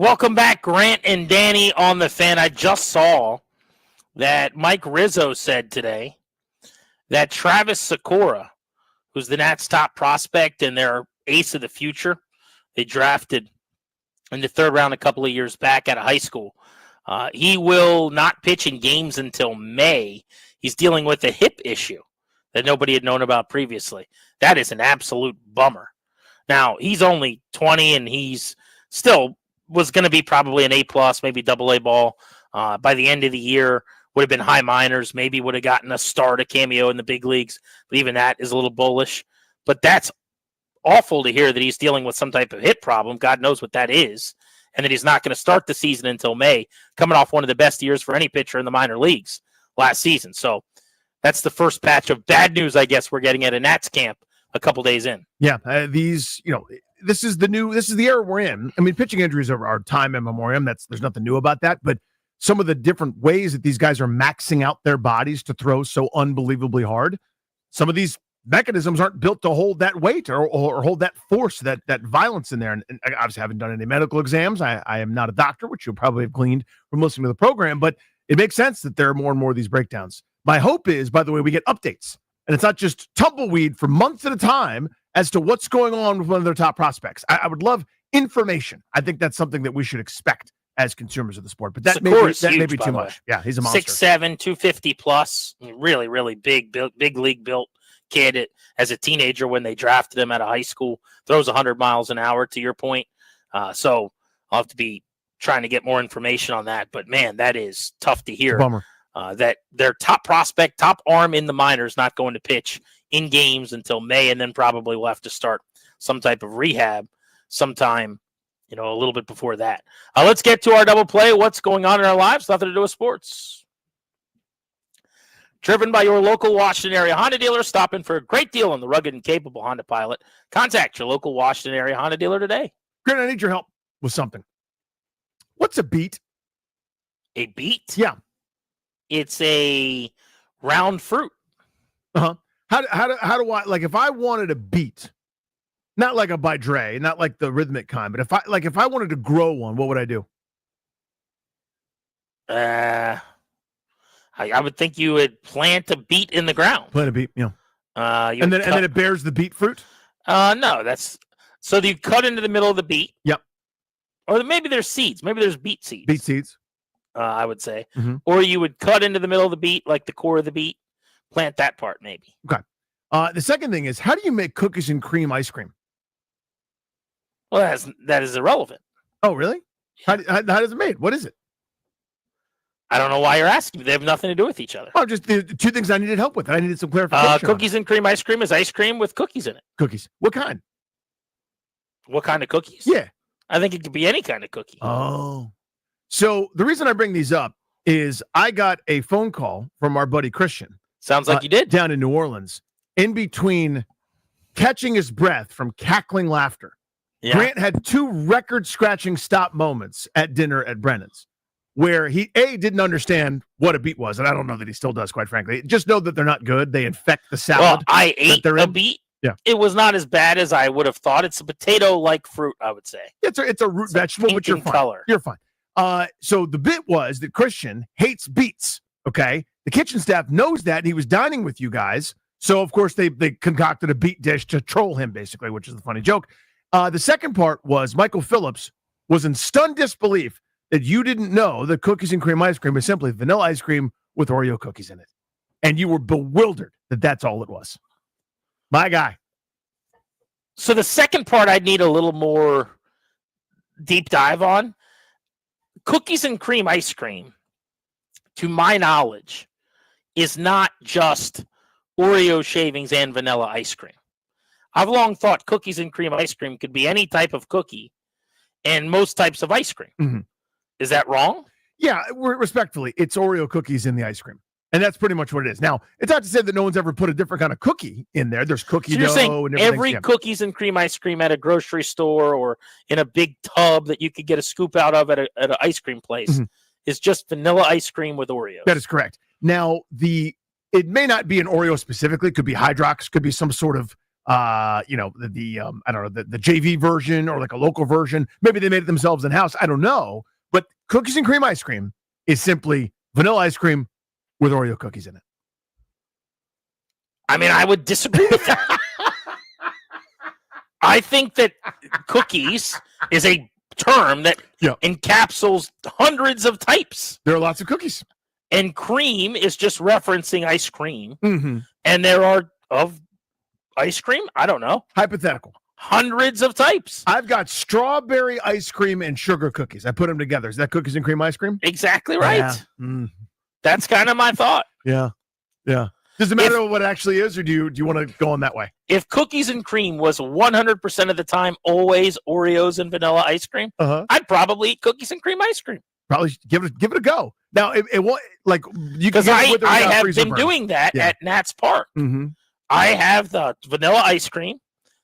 Welcome back, Grant and Danny on the Fan. I just saw that Mike Rizzo said today that Travis Sikora, who's the Nats' top prospect and their ace of the future, they drafted in the third round a couple of years back out of high school. He will not pitch in games until May. He's dealing with a hip issue that nobody had known about previously. That is an absolute bummer. Now, he's only 20, and he's still was going to be probably an A+, maybe AA ball. By the end of the year, would have been high minors, maybe would have gotten a start, a cameo in the big leagues, but even that is a little bullish. But that's awful to hear that he's dealing with some type of hip problem. God knows what that is, and that he's not going to start the season until May, coming off one of the best years for any pitcher in the minor leagues last season. So that's the first patch of bad news, I guess, we're getting at a Nats camp a couple days in. Yeah, this is the era we're in. I mean, pitching injuries are time immemorial. There's nothing new about that, but some of the different ways that these guys are maxing out their bodies to throw so unbelievably hard, some of these mechanisms aren't built to hold that weight or hold that force, that violence in there. And I obviously haven't done any medical exams. I am not a doctor, which you'll probably have gleaned from listening to the program, but it makes sense that there are more and more of these breakdowns. My hope is, by the way, we get updates, and it's not just tumbleweed for months at a time as to what's going on with one of their top prospects. I would love information. I think that's something that we should expect as consumers of the sport, but that may be too much. Yeah, he's a monster. 6'7", 250 plus, really, really big league built kid as a teenager when they drafted him out of high school. Throws 100 miles an hour, to your point. So I'll have to be trying to get more information on that. But man, that is tough to hear. Bummer. That their top prospect, top arm in the minors, not going to pitch in games until May, and then probably will have to start some type of rehab sometime, a little bit before that. Let's get to our double play. What's going on in our lives? Nothing to do with sports. Driven by your local Washington area Honda dealer. Stop in for a great deal on the rugged and capable Honda Pilot. Contact your local Washington area Honda dealer today. Grant, I need your help with something. What's a beet? A beet? Yeah. It's a round fruit. Uh-huh. How do I, like, if I wanted a beet, not like a by Dre, not like the rhythmic kind, but if I wanted to grow one, what would I do? I would think you would plant a beet in the ground. Plant a beet, yeah. And then it bears the beet fruit? No, so you cut into the middle of the beet. Yep. Or maybe there's seeds. Maybe there's beet seeds. Beet seeds. I would say. Mm-hmm. Or you would cut into the middle of the beet, like the core of the beet, plant that part maybe. Okay. The second thing is, how do you make cookies and cream ice cream? Well, that is irrelevant. Oh, really? How is it made? What is it? I don't know why you're asking. They have nothing to do with each other. Oh, just the two things I needed help with. I needed some clarification. Cookies and cream ice cream is ice cream with cookies in it. Cookies. What kind? What kind of cookies? Yeah. I think it could be any kind of cookie. Oh. So the reason I bring these up is I got a phone call from our buddy Christian. Sounds like you did. Down in New Orleans. In between catching his breath from cackling laughter. Yeah. Grant had two record-scratching stop moments at dinner at Brennan's where he, didn't understand what a beet was, and I don't know that he still does, quite frankly. Just know that they're not good. They infect the salad. Well, I ate a beet. Yeah. It was not as bad as I would have thought. It's a potato-like fruit, I would say. It's a root vegetable, but you're fine. Color. You're fine. So the bit was that Christian hates beets, okay? The kitchen staff knows that, and he was dining with you guys. So, of course, they concocted a beet dish to troll him, basically, which is the funny joke. The second part was Michael Phillips was in stunned disbelief that you didn't know that cookies and cream ice cream is simply vanilla ice cream with Oreo cookies in it. And you were bewildered that that's all it was. My guy. So the second part I'd need a little more deep dive on. Cookies and cream ice cream, to my knowledge, is not just Oreo shavings and vanilla ice cream. I've long thought cookies and cream ice cream could be any type of cookie and most types of ice cream. Mm-hmm. Is that wrong? Yeah, respectfully, it's Oreo cookies in the ice cream. And that's pretty much what it is. Now, it's not to say that no one's ever put a different kind of cookie in there. There's cookie dough and everything. Every cookies and cream ice cream at a grocery store or in a big tub that you could get a scoop out of at an ice cream place is just vanilla ice cream with Oreos. That is correct. Now, it may not be an Oreo specifically. It could be Hydrox, could be some sort of I don't know, the JV version or like a local version. Maybe they made it themselves in house. I don't know. But cookies and cream ice cream is simply vanilla ice cream with Oreo cookies in it. I mean, I would disagree with that. I think that cookies is a term that encapsulates hundreds of types. There are lots of cookies. And cream is just referencing ice cream. Mm-hmm. And there are of ice cream, I don't know. Hypothetical. Hundreds of types. I've got strawberry ice cream and sugar cookies. I put them together. Is that cookies and cream ice cream? Exactly right. Yeah. Mm. That's kind of my thought. Yeah. Does it matter what it actually is, or do you want to go on that way? If cookies and cream was 100% of the time always Oreos and vanilla ice cream, I'd probably eat cookies and cream ice cream. Probably give it a go. Now it won't like you because I have been doing that at Nats Park. Mm-hmm. I have the vanilla ice cream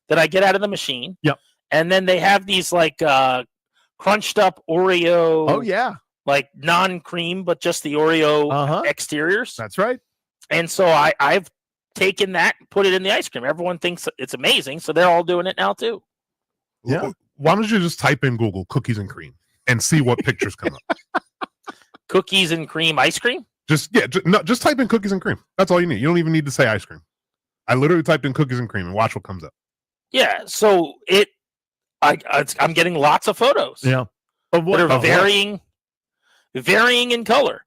that I get out of the machine. Yep. And then they have these like crunched up Oreo. Oh yeah. Like non-cream, but just the Oreo exteriors. That's right. And so I've taken that and put it in the ice cream. Everyone thinks it's amazing, so they're all doing it now too. Yeah. Why don't you just type in Google cookies and cream and see what pictures come up? Cookies and cream ice cream? Just type in cookies and cream. That's all you need. You don't even need to say ice cream. I literally typed in cookies and cream and watch what comes up. Yeah. So I'm getting lots of photos. Yeah. Of what are varying in color.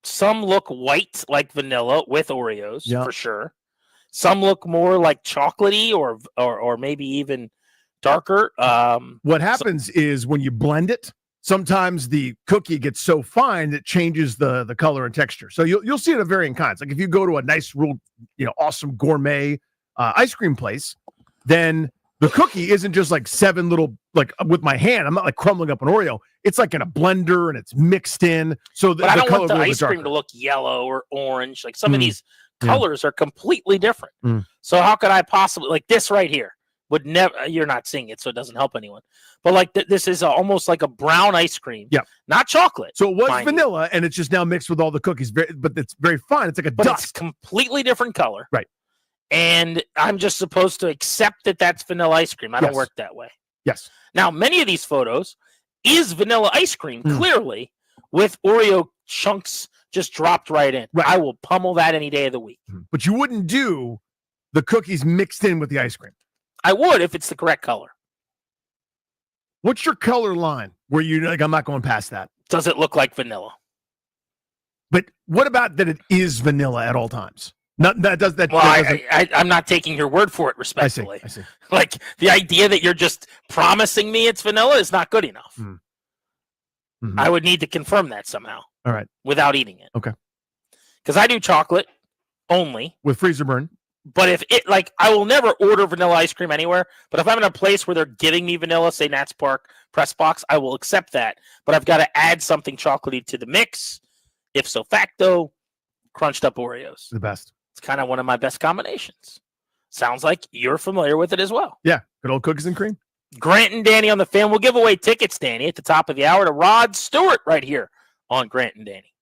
Some look white like vanilla with Oreos for sure. Some look more like chocolatey or maybe even darker. What happens is when you blend it, sometimes the cookie gets so fine that it changes the color and texture. So you'll see it of varying kinds. Like if you go to a nice, real, awesome gourmet ice cream place, then the cookie isn't just like 7 little, like with my hand. I'm not like crumbling up an Oreo. It's like in a blender and it's mixed in. So but I don't want the ice cream to look yellow or orange. Like some of these colors are completely different. So how could I possibly, like this right here would never, you're not seeing it, so it doesn't help anyone. But like this is almost like a brown ice cream. Yeah. Not chocolate. So it was vanilla and it's just now mixed with all the cookies, but it's very fine. It's like a dust. It's completely different color. Right. And I'm just supposed to accept that that's vanilla ice cream. I don't work that way. Yes. Now, many of these photos is vanilla ice cream, clearly, with Oreo chunks just dropped right in. Right. I will pummel that any day of the week. But you wouldn't do the cookies mixed in with the ice cream. I would if it's the correct color. What's your color line where you're like, I'm not going past that? Does it look like vanilla? But what about that it is vanilla at all times? Not that does that. Well, I'm not taking your word for it, respectfully. I see. Like the idea that you're just promising me it's vanilla is not good enough. Mm-hmm. I would need to confirm that somehow. All right. Without eating it. Okay. Because I do chocolate only with freezer burn. But if it I will never order vanilla ice cream anywhere. But if I'm in a place where they're giving me vanilla, say Nats Park press box, I will accept that. But I've got to add something chocolatey to the mix. If so facto, crunched up Oreos. The best. It's kind of one of my best combinations. Sounds like you're familiar with it as well. Yeah, good old cookies and cream. Grant and Danny on the Fan. We'll give away tickets, Danny, at the top of the hour to Rod Stewart right here on Grant and Danny.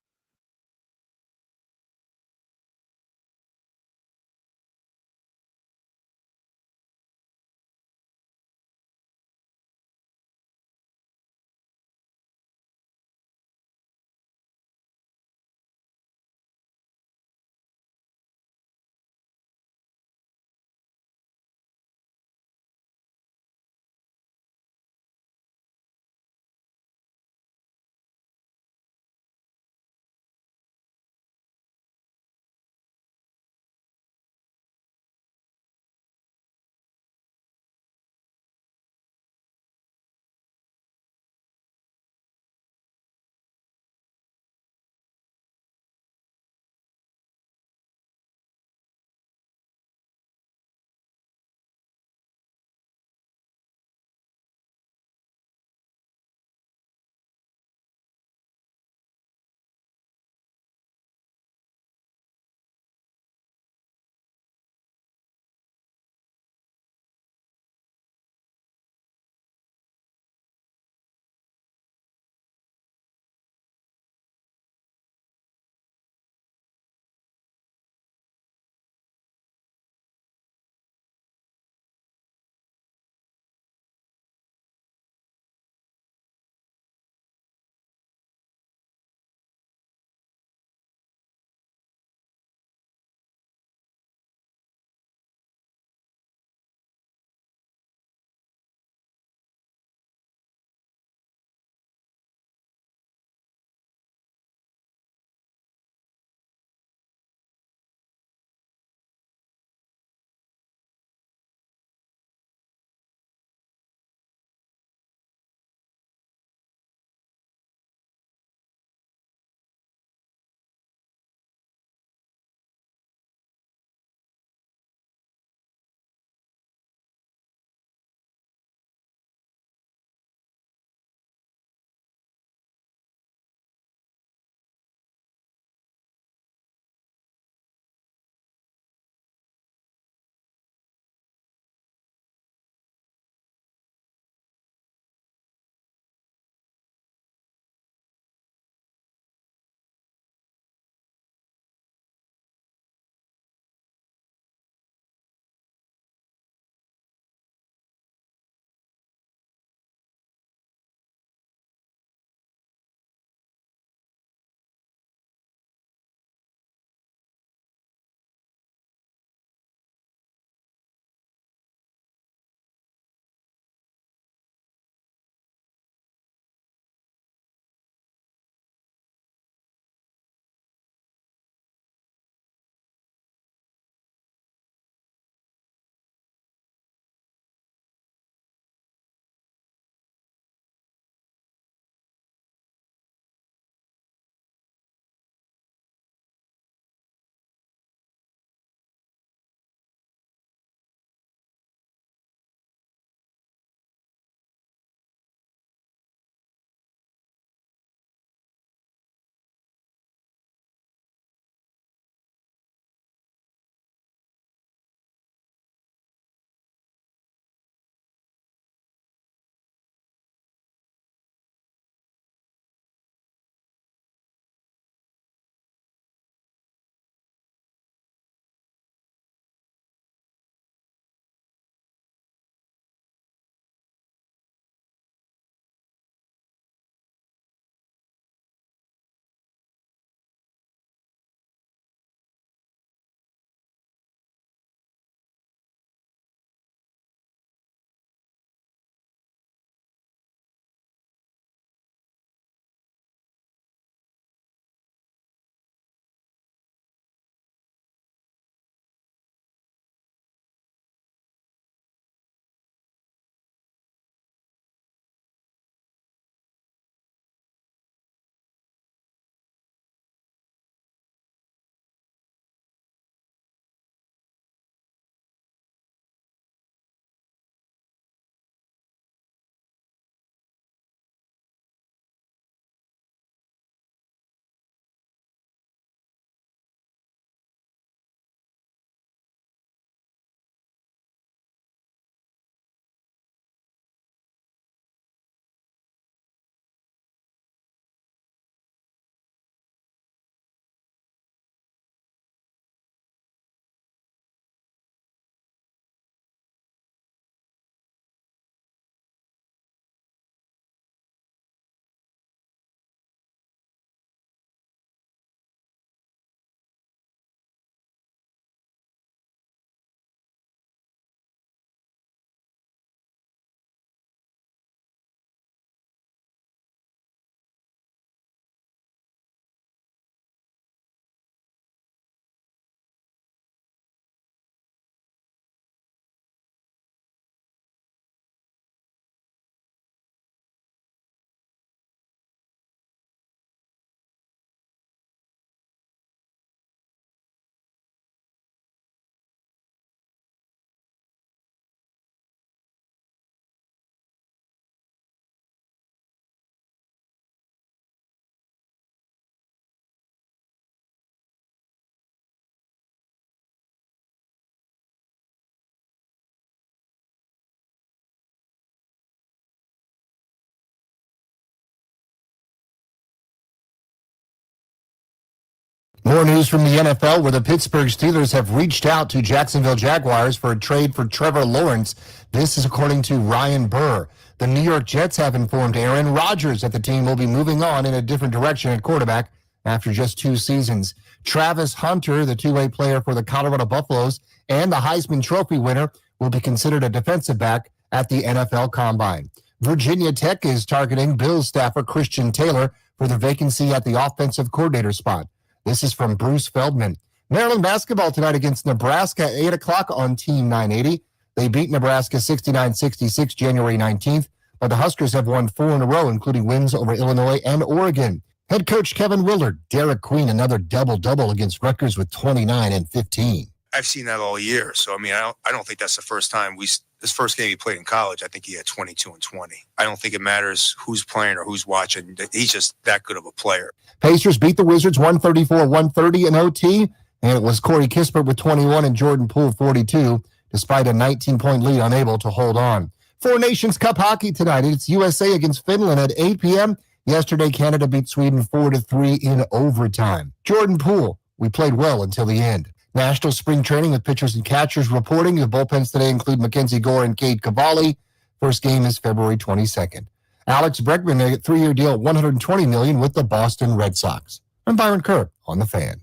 More news from the NFL, where the Pittsburgh Steelers have reached out to Jacksonville Jaguars for a trade for Trevor Lawrence. This is according to Ryan Burr. The New York Jets have informed Aaron Rodgers that the team will be moving on in a different direction at quarterback after just 2 seasons. Travis Hunter, the two-way player for the Colorado Buffaloes and the Heisman Trophy winner, will be considered a defensive back at the NFL Combine. Virginia Tech is targeting Bills staffer Christian Taylor for the vacancy at the offensive coordinator spot. This is from Bruce Feldman. Maryland basketball tonight against Nebraska at 8 o'clock on Team 980. They beat Nebraska 69-66 January 19th, but the Huskers have won 4 in a row, including wins over Illinois and Oregon. Head coach Kevin Willard, Derek Queen, another double-double against Rutgers with 29 and 15. I've seen that all year. So, I mean, I don't think that's the first time this first game he played in college, I think he had 22 and 20. I don't think it matters who's playing or who's watching. He's just that good of a player. Pacers beat the Wizards 134-130 in OT, and it was Corey Kispert with 21 and Jordan Poole 42, despite a 19-point lead, unable to hold on. 4 Nations Cup hockey tonight. It's USA against Finland at 8 p.m. Yesterday, Canada beat Sweden 4-3 in overtime. Jordan Poole, we played well until the end. National spring training with pitchers and catchers reporting. The bullpens today include Mackenzie Gore and Cade Cavalli. First game is February 22nd. Alex Bregman, a 3-year deal, $120 million with the Boston Red Sox. I'm Byron Kerr on The Fan.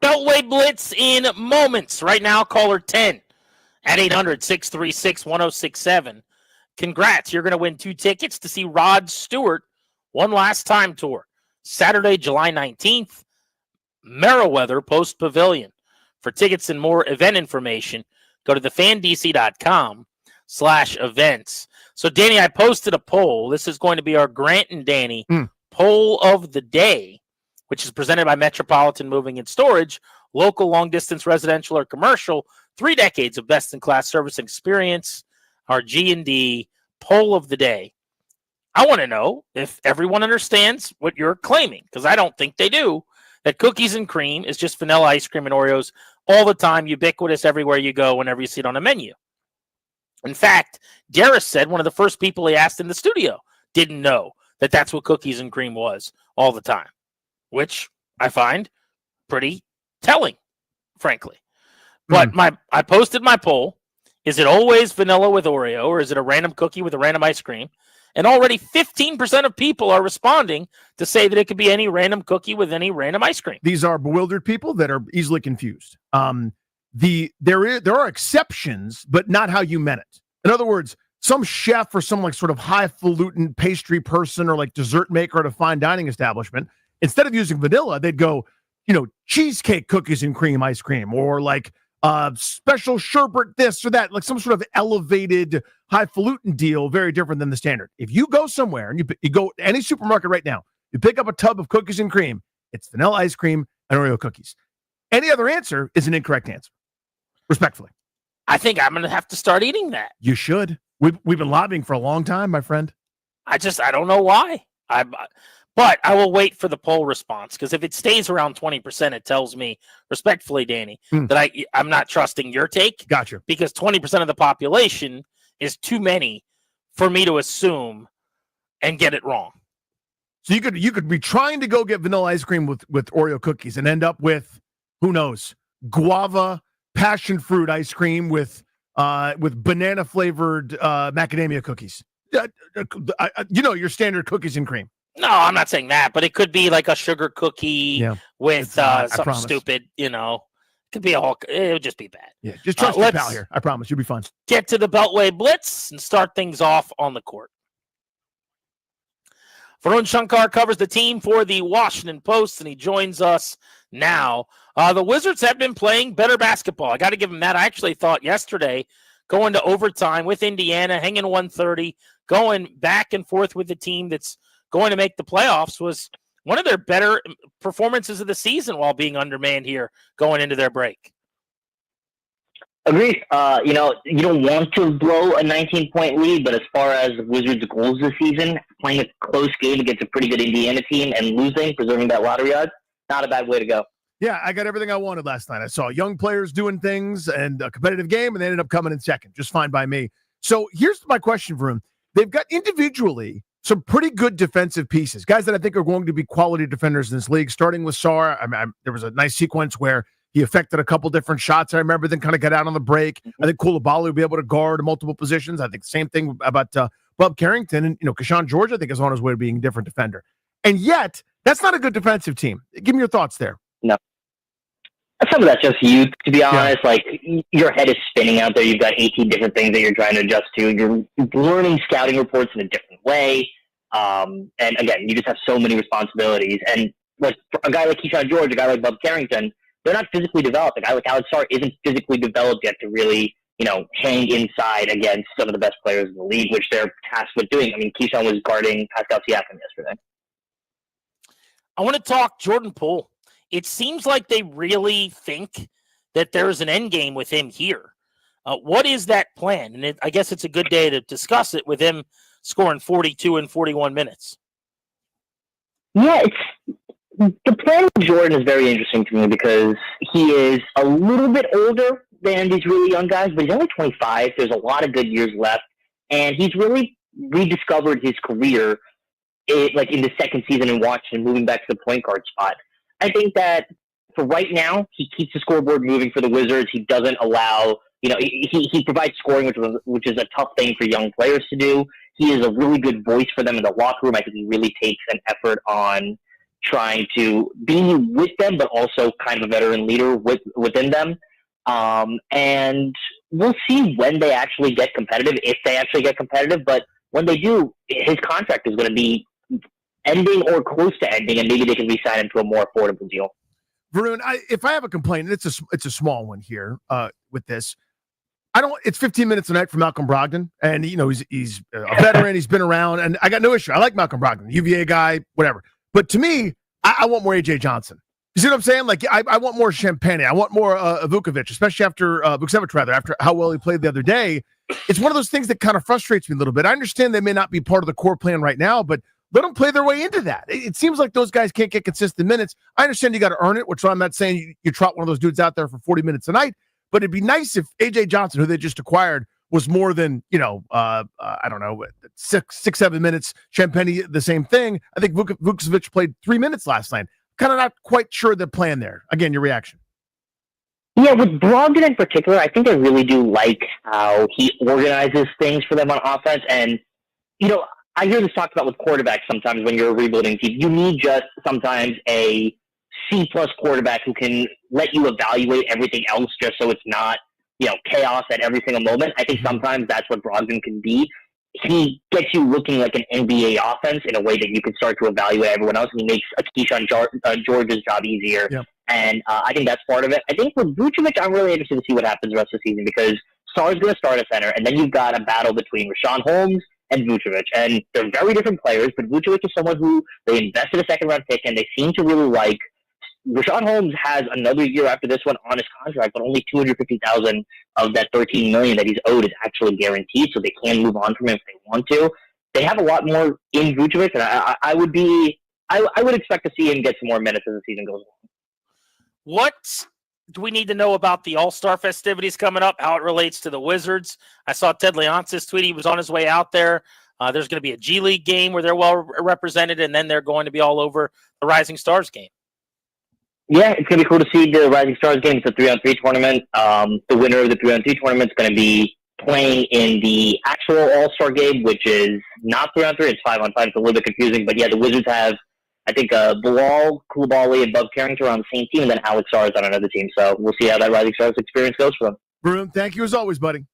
Beltway Blitz in moments. Right now, caller 10 at 800-636-1067. Congrats. You're going to win 2 tickets to see Rod Stewart One Last Time tour. Saturday, July 19th, Meriwether Post Pavilion. For tickets and more event information, go to thefandc.com/events. So, Danny, I posted a poll. This is going to be our Grant and Danny poll of the day, which is presented by Metropolitan Moving and Storage, local, long-distance, residential, or commercial, 3 decades of best-in-class service and experience, our G&D poll of the day. I want to know if everyone understands what you're claiming, because I don't think they do, that cookies and cream is just vanilla ice cream and Oreos all the time, ubiquitous everywhere you go, whenever you see it on a menu. In fact, Darius said one of the first people he asked in the studio didn't know that that's what cookies and cream was all the time, which I find pretty telling, frankly. But I posted my poll. Is it always vanilla with Oreo, or is it a random cookie with a random ice cream? And already 15% of people are responding to say that it could be any random cookie with any random ice cream. These are bewildered people that are easily confused. There are exceptions, but not how you meant it. In other words, some chef or some like sort of highfalutin pastry person or like dessert maker at a fine dining establishment, instead of using vanilla, they'd go, cheesecake cookies and cream ice cream, or like special sherbet this or that, like some sort of elevated highfalutin deal, very different than the standard. If you go somewhere and you go to any supermarket right now, you pick up a tub of cookies and cream, it's vanilla ice cream and Oreo cookies. Any other answer is an incorrect answer, respectfully. I think I'm going to have to start eating that. You should. We've been lobbying for a long time, my friend. I don't know why. But I will wait for the poll response, because if it stays around 20%, it tells me, respectfully, Danny, that I'm not trusting your take. Gotcha. Because 20% of the population is too many for me to assume and get it wrong. So you could be trying to go get vanilla ice cream with Oreo cookies and end up with, who knows, guava passion fruit ice cream with banana flavored macadamia cookies. Your standard cookies and cream. No, I'm not saying that, but it could be like a sugar cookie with something stupid, It could be it would just be bad. Yeah, just trust your pal here. I promise you'll be fine. Get to the Beltway Blitz and start things off on the court. Varun Shankar covers the team for the Washington Post, and he joins us now. The Wizards have been playing better basketball. I got to give them that. I actually thought yesterday, going to overtime with Indiana, hanging 130, going back and forth with the team that's going to make the playoffs, was one of their better performances of the season while being undermanned here going into their break. Agreed. You know, you don't want to blow a 19-point lead, but as far as Wizards' goals this season, playing a close game against a pretty good Indiana team and losing, preserving that lottery odds, not a bad way to go. Yeah, I got everything I wanted last night. I saw young players doing things and a competitive game, and they ended up coming in second. Just fine by me. So here's my question for him. They've got individually some pretty good defensive pieces, guys that I think are going to be quality defenders in this league, starting with Sarr. There was a nice sequence where he affected a couple different shots. I remember, then kind of got out on the break. I think Koulibaly will be able to guard multiple positions. I think the same thing about Bob Carrington. And, Keshawn George, I think, is on his way to being a different defender. And yet, that's not a good defensive team. Give me your thoughts there. No. Some of that's just youth, to be honest. Yeah. Like, your head is spinning out there. You've got 18 different things that you're trying to adjust to. You're learning scouting reports in a different way. And, again, you just have so many responsibilities. And, like, for a guy like Keshawn George, a guy like Bob Carrington, they're not physically developed. A guy like Alex Sarr isn't physically developed yet to really, hang inside against some of the best players in the league, which they're tasked with doing. I mean, Keyshawn was guarding Pascal Siakam yesterday. I want to talk Jordan Poole. It seems like they really think that there's an end game with him here. What is that plan? And I guess it's a good day to discuss it with him scoring 42 and 41 minutes. Yeah, the plan with Jordan is very interesting to me because he is a little bit older than these really young guys, but he's only 25. There's a lot of good years left, and he's really rediscovered his career in the second season in Washington, moving back to the point guard spot. I think that for right now, he keeps the scoreboard moving for the Wizards. He doesn't allow, he provides scoring, which is a tough thing for young players to do. He is a really good voice for them in the locker room. I think he really takes an effort on trying to be with them, but also kind of a veteran leader within them. And we'll see when they actually get competitive, if they actually get competitive. But when they do, his contract is going to be ending or close to ending, and maybe they can re-sign him to a more affordable deal. Varun, if I have a complaint, and it's a small one here with this. It's 15 minutes a night for Malcolm Brogdon, and he's a veteran, he's been around, and I got no issue. I like Malcolm Brogdon, UVA guy, whatever. But to me, I want more AJ Johnson. You see what I'm saying? Like, I want more Champagne. I want more Vukovic, especially after how well he played the other day. It's one of those things that kind of frustrates me a little bit. I understand they may not be part of the core plan right now, but let them play their way into that. It seems like those guys can't get consistent minutes. I understand you got to earn it, which I'm not saying you trot one of those dudes out there for 40 minutes a night, but it'd be nice if AJ Johnson, who they just acquired, was more than, I don't know, 6-7 minutes. Champagne, the same thing. I think Vukovic played 3 minutes last night. Kind of not quite sure the plan there. Again, your reaction. Yeah, with Brogdon in particular, I think I really do like how he organizes things for them on offense. And, I hear this talked about with quarterbacks sometimes when you're a rebuilding team. You need just sometimes a C-plus quarterback who can let you evaluate everything else just so it's not, chaos at every single moment. I think sometimes that's what Brogdon can be. He gets you looking like an NBA offense in a way that you can start to evaluate everyone else, and he makes Keyshawn George's job easier. Yep. And I think that's part of it. I think with Vucevic, I'm really interested to see what happens the rest of the season because Sarr's going to start at center, and then you've got a battle between Rashawn Holmes and Vucevic. And they're very different players, but Vucevic is someone who they invested a second-round pick, and they seem to really like. Rashawn Holmes has another year after this one on his contract, but only $250,000 of that $13 million that he's owed is actually guaranteed, so they can move on from him if they want to. They have a lot more in Vucevic, and I would expect to see him get some more minutes as the season goes on. What do we need to know about the All-Star festivities coming up, how it relates to the Wizards? I saw Ted Leonsis tweet. He was on his way out there. There's going to be a G League game where they're well represented, and then they're going to be all over the Rising Stars game. Yeah, it's going to be cool to see the Rising Stars game. It's a 3-on-3 tournament. The winner of the 3-on-3 tournament is going to be playing in the actual All-Star game, which is not 3-on-3. It's 5-on-5. It's a little bit confusing. But, yeah, the Wizards have, I think, Bilal, Koulibaly, and Bob Carrington are on the same team, and then Alex Sarr is on another team. So we'll see how that Rising Stars experience goes for them. Varun, thank you as always, buddy.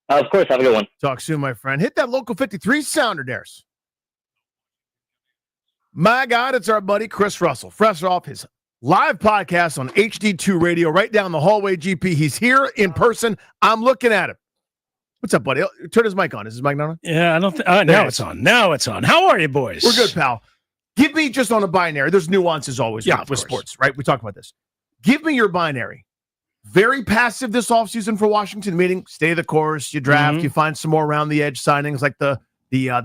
Of course. Have a good one. Talk soon, my friend. Hit that local 53 sounder, Dares. My God, it's our buddy Chris Russell, fresh off his live podcast on HD2 Radio right down the hallway, GP. He's here in person. I'm looking at him. What's up, buddy? Turn his mic on. Is his mic not on? Yeah, I don't think. Now it's on. Now it's on. How are you, boys? We're good, pal. Give me just on a binary. There's nuances always with sports, right? We talk about this. Give me your binary. very passive this offseason for Washington, meaning stay the course, you draft, you find some more around the edge signings like the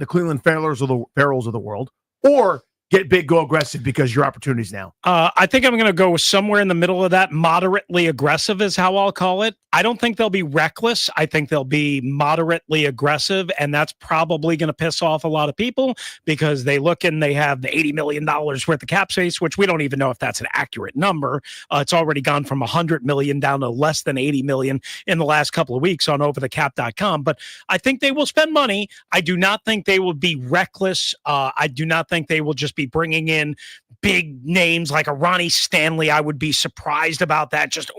Cleveland Farrells of the world, or get big, go aggressive because your opportunities now. I think I'm going to go somewhere in the middle of that. Moderately aggressive is how I'll call it. I don't think they'll be reckless. I think they'll be moderately aggressive, and that's probably going to piss off a lot of people because they look and they have the $80 million worth of cap space, which we don't even know if that's an accurate number. It's already gone from $100 million down to less than $80 million in the last couple of weeks on overthecap.com. But I think they will spend money. I do not think they will be reckless. I do not think they will just be bringing in big names like a Ronnie Stanley. I would be surprised about that. Just,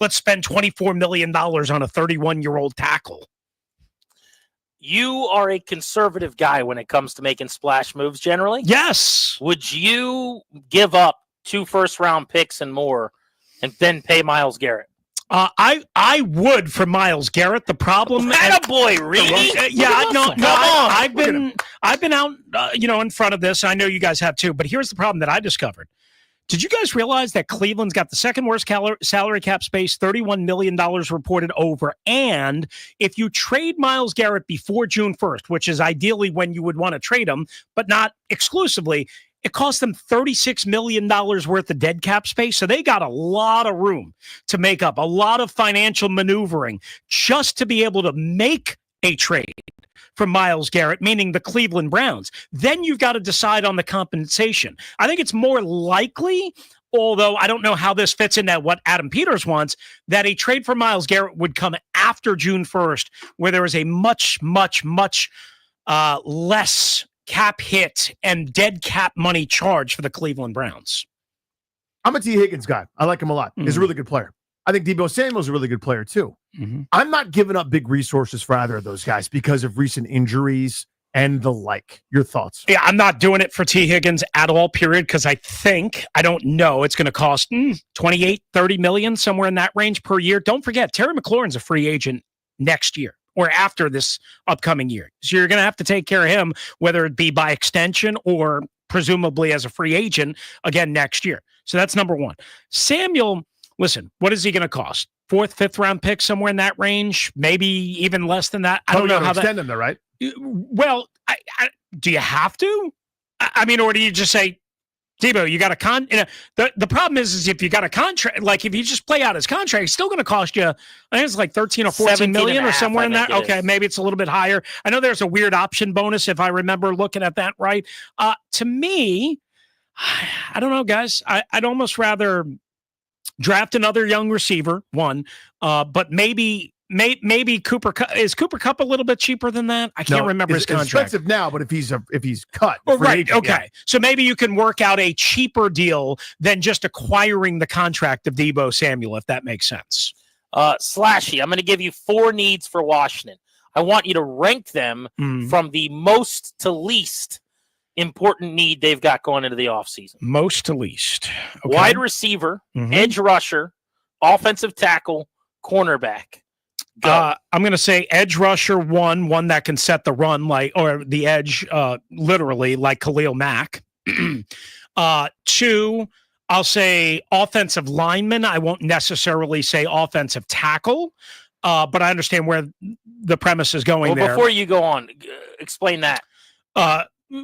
let's spend $24 million on a 31-year-old tackle. You are a conservative guy when it comes to making splash moves generally. Yes. Would you give up 2 first-round picks and more and then pay Myles Garrett? I would for Myles Garrett. The problem, boy, Reedy. I've been out, in front of this. I know you guys have too. But here's the problem that I discovered. Did you guys realize that Cleveland's got the second worst salary cap space, $31 million reported over? And if you trade Myles Garrett before June 1st, which is ideally when you would want to trade him, but not exclusively, it cost them $36 million worth of dead cap space. So they got a lot of room to make up, a lot of financial maneuvering just to be able to make a trade for Myles Garrett, meaning the Cleveland Browns. Then you've got to decide on the compensation. I think it's more likely, although I don't know how this fits into what Adam Peters wants, that a trade for Myles Garrett would come after June 1st, where there is a much, much, much less cap hit and dead cap money charge for the Cleveland Browns. I'm a T. Higgins guy. I like him a lot. He's a really good player. I think Deebo Samuel's a really good player too. I'm not giving up big resources for either of those guys because of recent injuries and the like. Your thoughts? Yeah, I'm not doing it for T. Higgins at all, period, because I don't know, it's going to cost 28, 30 million, somewhere in that range per year. Don't forget, Terry McLaurin's a free agent next year or after this upcoming year. So you're going to have to take care of him, whether it be by extension or presumably as a free agent again next year. So that's number one. Samuel, listen, what is he going to cost? 4th, 5th round pick, somewhere in that range, maybe even less than that. I don't know how that extend him there, right? Well, do you have to? I mean, or do you just say, Debo, you got a the problem is if you got a contract, like if you just play out his contract, it's still going to cost you, I think it's like 13 or 14 million or somewhere in that. Okay, maybe it's a little bit higher. I know there's a weird option bonus if I remember looking at that right. To me, I don't know, guys. I'd almost rather draft another young receiver, but maybe Cooper Kupp. Is Cooper Kupp a little bit cheaper than that? I can't remember his contract. It's expensive now, but if he's cut, right? agent, okay, yeah. So maybe you can work out a cheaper deal than just acquiring the contract of Deebo Samuel, if that makes sense. Slashy, I'm going to give you 4 needs for Washington. I want you to rank them from the most to least important need they've got going into the offseason. Most to least. Okay. Wide receiver, edge rusher, offensive tackle, cornerback. I'm going to say edge rusher, one that can set the run or the edge, literally like Khalil Mack. 2, I'll say offensive lineman. I won't necessarily say offensive tackle, but I understand where the premise is going there. Before you go on, explain that.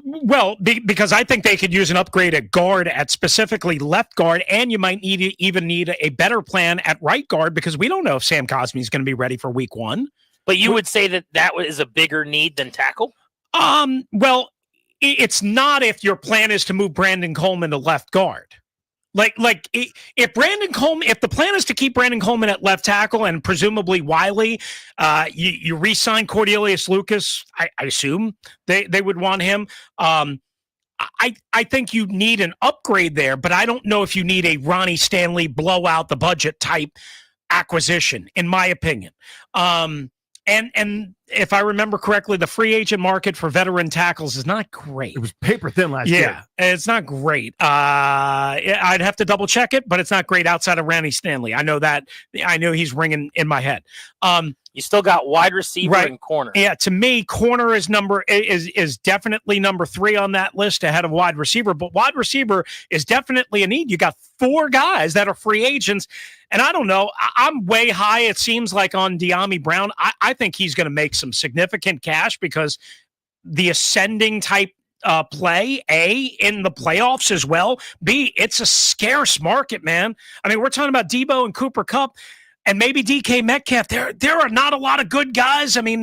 Well, because I think they could use an upgrade at guard, at specifically left guard, and you might even need a better plan at right guard because we don't know if Sam Cosmi is going to be ready for week 1. But you would say that is a bigger need than tackle? Well, it's not if your plan is to move Brandon Coleman to left guard. If the plan is to keep Brandon Coleman at left tackle and presumably Wiley, you re-sign Cordelius Lucas. I assume they would want him. I think you need an upgrade there, but I don't know if you need a Ronnie Stanley blow out the budget type acquisition, in my opinion. And if I remember correctly, the free agent market for veteran tackles is not great. It was paper thin last year. Yeah, it's not great. I'd have to double check it, but it's not great outside of Randy Stanley. I know that. I know he's ringing in my head. You still got wide receiver and corner. Yeah, to me, corner is definitely number 3 on that list ahead of wide receiver. But wide receiver is definitely a need. You got 4 guys that are free agents, and I don't know. I'm way high. It seems like on De'Ami Brown. I think he's going to make some significant cash because the ascending type play, A, in the playoffs as well. B, it's a scarce market, man. I mean, we're talking about Debo and Cooper Kupp. And maybe DK Metcalf. There are not a lot of good guys. I mean,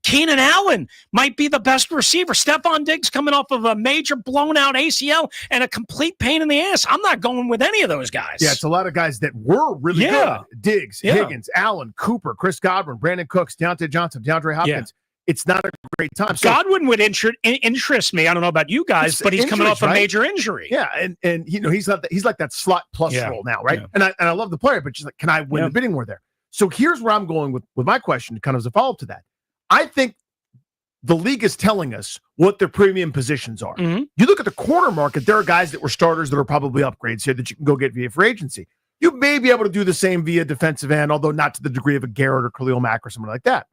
Keenan Allen might be the best receiver. Stephon Diggs coming off of a major blown out ACL and a complete pain in the ass. I'm not going with any of those guys. Yeah, it's a lot of guys that were really good. Diggs, Higgins, Allen, Cooper, Chris Godwin, Brandon Cooks, Deontay Johnson, DeAndre Hopkins. It's not a great time. So, Godwin would interest me. I don't know about you guys, but he's coming off a major injury. Yeah, and he's like that slot plus role now, right? Yeah. And I love the player, but just like, can I win the bidding war there? So here's where I'm going with my question, kind of as a follow-up to that. I think the league is telling us what their premium positions are. Mm-hmm. You look at the corner market, there are guys that were starters that are probably upgrades here that you can go get via free agency. You may be able to do the same via defensive end, although not to the degree of a Garrett or Khalil Mack or someone like that.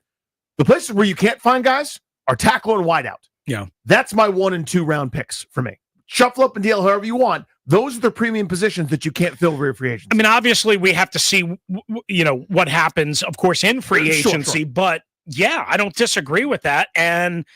The places where you can't find guys are tackle and wideout. Yeah. That's my 1 and 2 round picks for me. Shuffle up and deal however you want. Those are the premium positions that you can't fill via free agency. I mean, obviously, we have to see, what happens, of course, in free agency. Sure. But, yeah, I don't disagree with that. And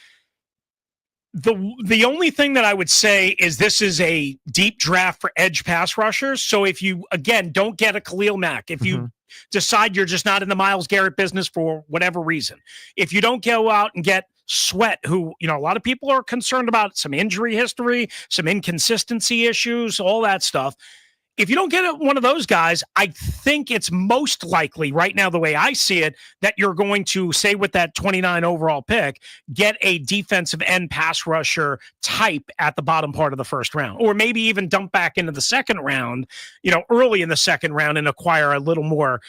the only thing that I would say is this is a deep draft for edge pass rushers. So if you, again, don't get a Khalil Mack, if you decide you're just not in the Myles Garrett business for whatever reason, if you don't go out and get Sweat, who, a lot of people are concerned about some injury history, some inconsistency issues, all that stuff. If you don't get one of those guys, I think it's most likely right now, the way I see it, that you're going to, say with that 29 overall pick, get a defensive end pass rusher type at the bottom part of the first round, or maybe even dump back into the second round, early in the second round and acquire a little more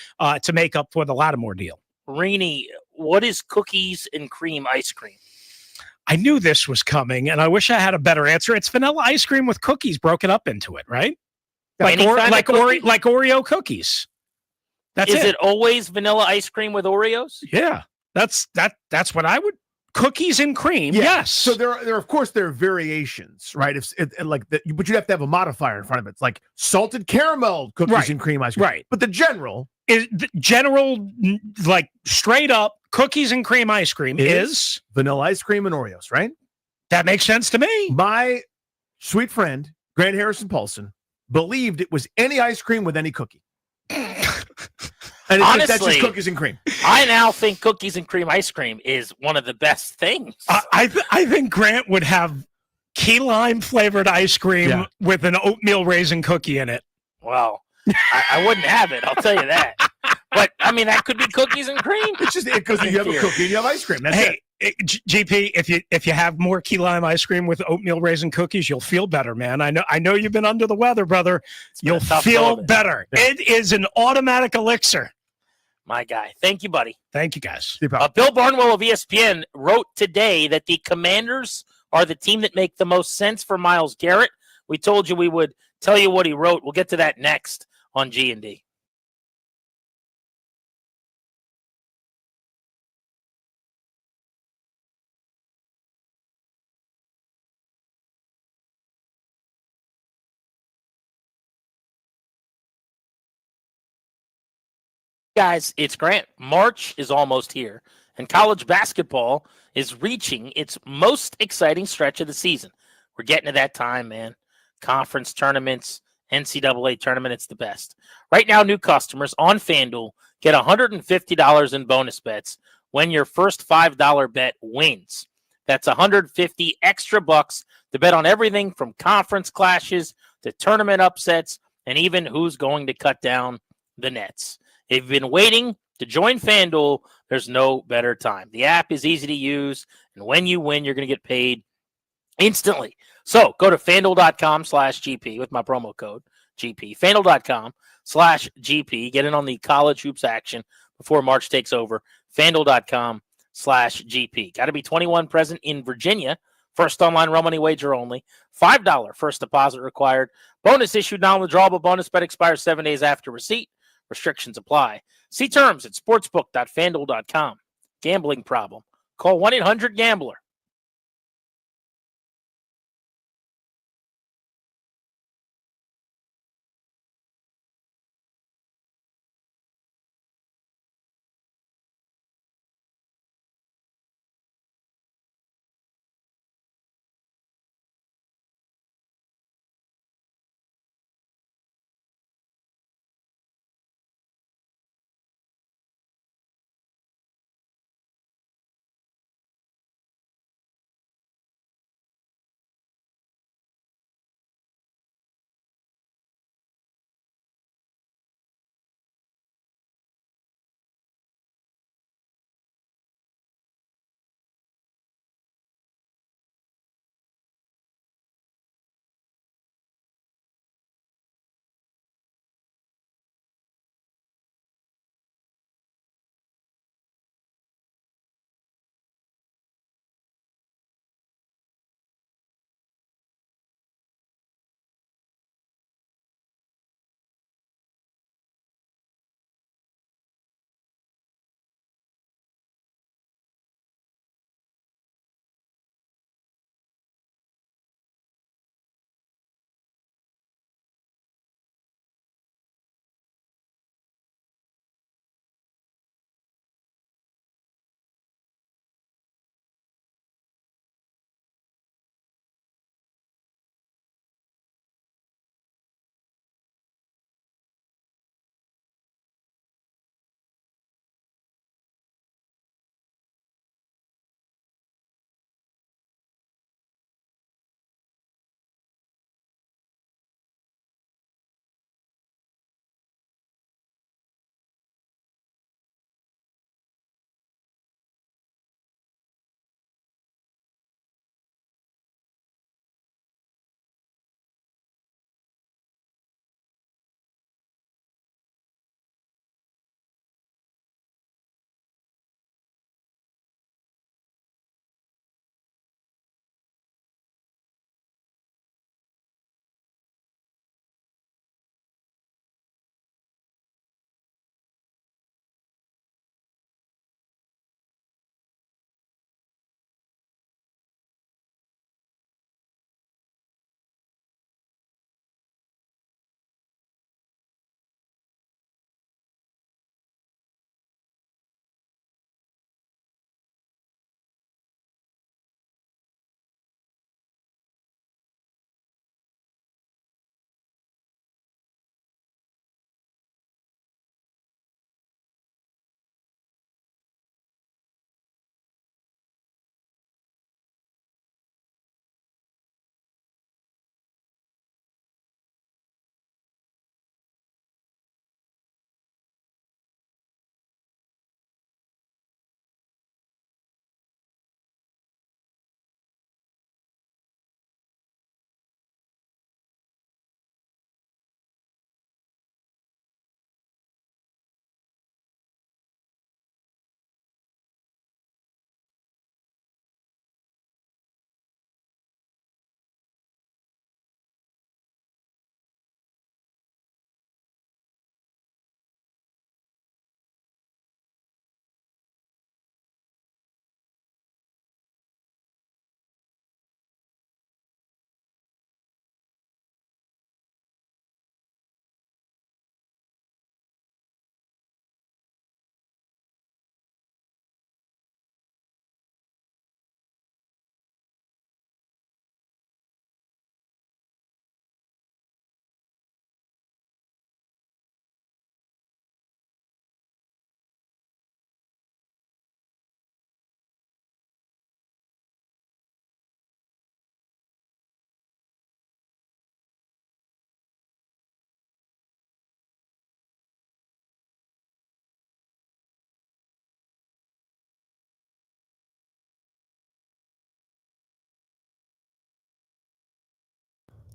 to make up for the Lattimore deal. Rainey, what is cookies and cream ice cream? I knew this was coming, and I wish I had a better answer. It's vanilla ice cream with cookies broken up into it, right? Like Oreo cookies. That's Is it always vanilla ice cream with Oreos? Yeah, that's what I would. Cookies and cream. Yeah. Yes. So there are of course there are variations, right? But you have to have a modifier in front of it. It's like salted caramel cookies and cream ice cream. Right. But the general like straight up cookies and cream ice cream is vanilla ice cream and Oreos, right? That makes sense to me. My sweet friend Grant Harrison Paulson believed it was any ice cream with any cookie. And honestly, that's just cookies and cream. I now think cookies and cream ice cream is one of the best things. I think Grant would have key lime flavored ice cream with an oatmeal raisin cookie in it. Well, I wouldn't have it. I'll tell you that. But I mean, that could be cookies and cream. It's just because you have a cookie and you have ice cream. That's it. GP, if you have more key lime ice cream with oatmeal raisin cookies, you'll feel better, man. I know you've been under the weather, brother. You'll feel better. Yeah. It is an automatic elixir. My guy. Thank you, buddy. Thank you, guys. Bill Barnwell of ESPN wrote today that the Commanders are the team that make the most sense for Myles Garrett. We told you we would tell you what he wrote. We'll get to that next on G&D. Guys, it's Grant. March is almost here, and college basketball is reaching its most exciting stretch of the season. We're getting to that time, man. Conference tournaments, NCAA tournament, it's the best. Right now, new customers on FanDuel get $150 in bonus bets when your first $5 bet wins. That's 150 extra bucks to bet on everything from conference clashes to tournament upsets and even who's going to cut down the nets. If you've been waiting to join FanDuel, there's no better time. The app is easy to use, and when you win, you're going to get paid instantly. So go to FanDuel.com/GP with my promo code GP. FanDuel.com/GP. Get in on the college hoops action before March takes over. FanDuel.com /GP. Got to be 21 present in Virginia. First online real money wager only. $5 first deposit required. Bonus issued non-withdrawable bonus bet expires 7 days after receipt. Restrictions apply. See terms at sportsbook.fanduel.com. Gambling problem? Call 1-800-GAMBLER.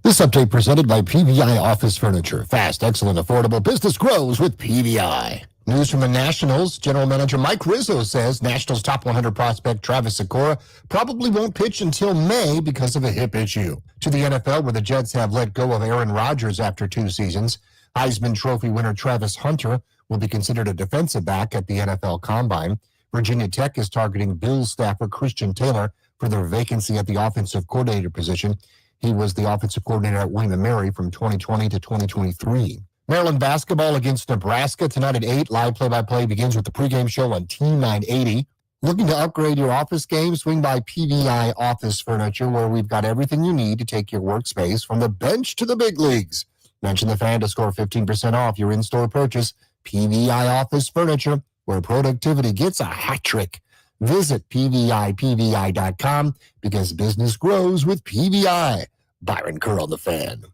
This update presented by PVI Office Furniture. Fast, excellent, affordable business grows with PVI. News from the Nationals. General Manager Mike Rizzo says Nationals top 100 prospect Travis Sakura probably won't pitch until May because of a hip issue. To the NFL, where the Jets have let go of Aaron Rodgers after 2 seasons, Heisman Trophy winner Travis Hunter will be considered a defensive back at the NFL Combine. Virginia Tech is targeting Bills staffer Christian Taylor for their vacancy at the offensive coordinator position. He was the offensive coordinator at William & Mary from 2020 to 2023. Maryland basketball against Nebraska tonight at 8. Live play-by-play begins with the pregame show on Team 980. Looking to upgrade your office game? Swing by PVI Office Furniture, where we've got everything you need to take your workspace from the bench to the big leagues. Mention the fan to score 15% off your in-store purchase. PVI Office Furniture, where productivity gets a hat trick. Visit PVIPVI.com because business grows with PVI. Byron Kerr on the Fan.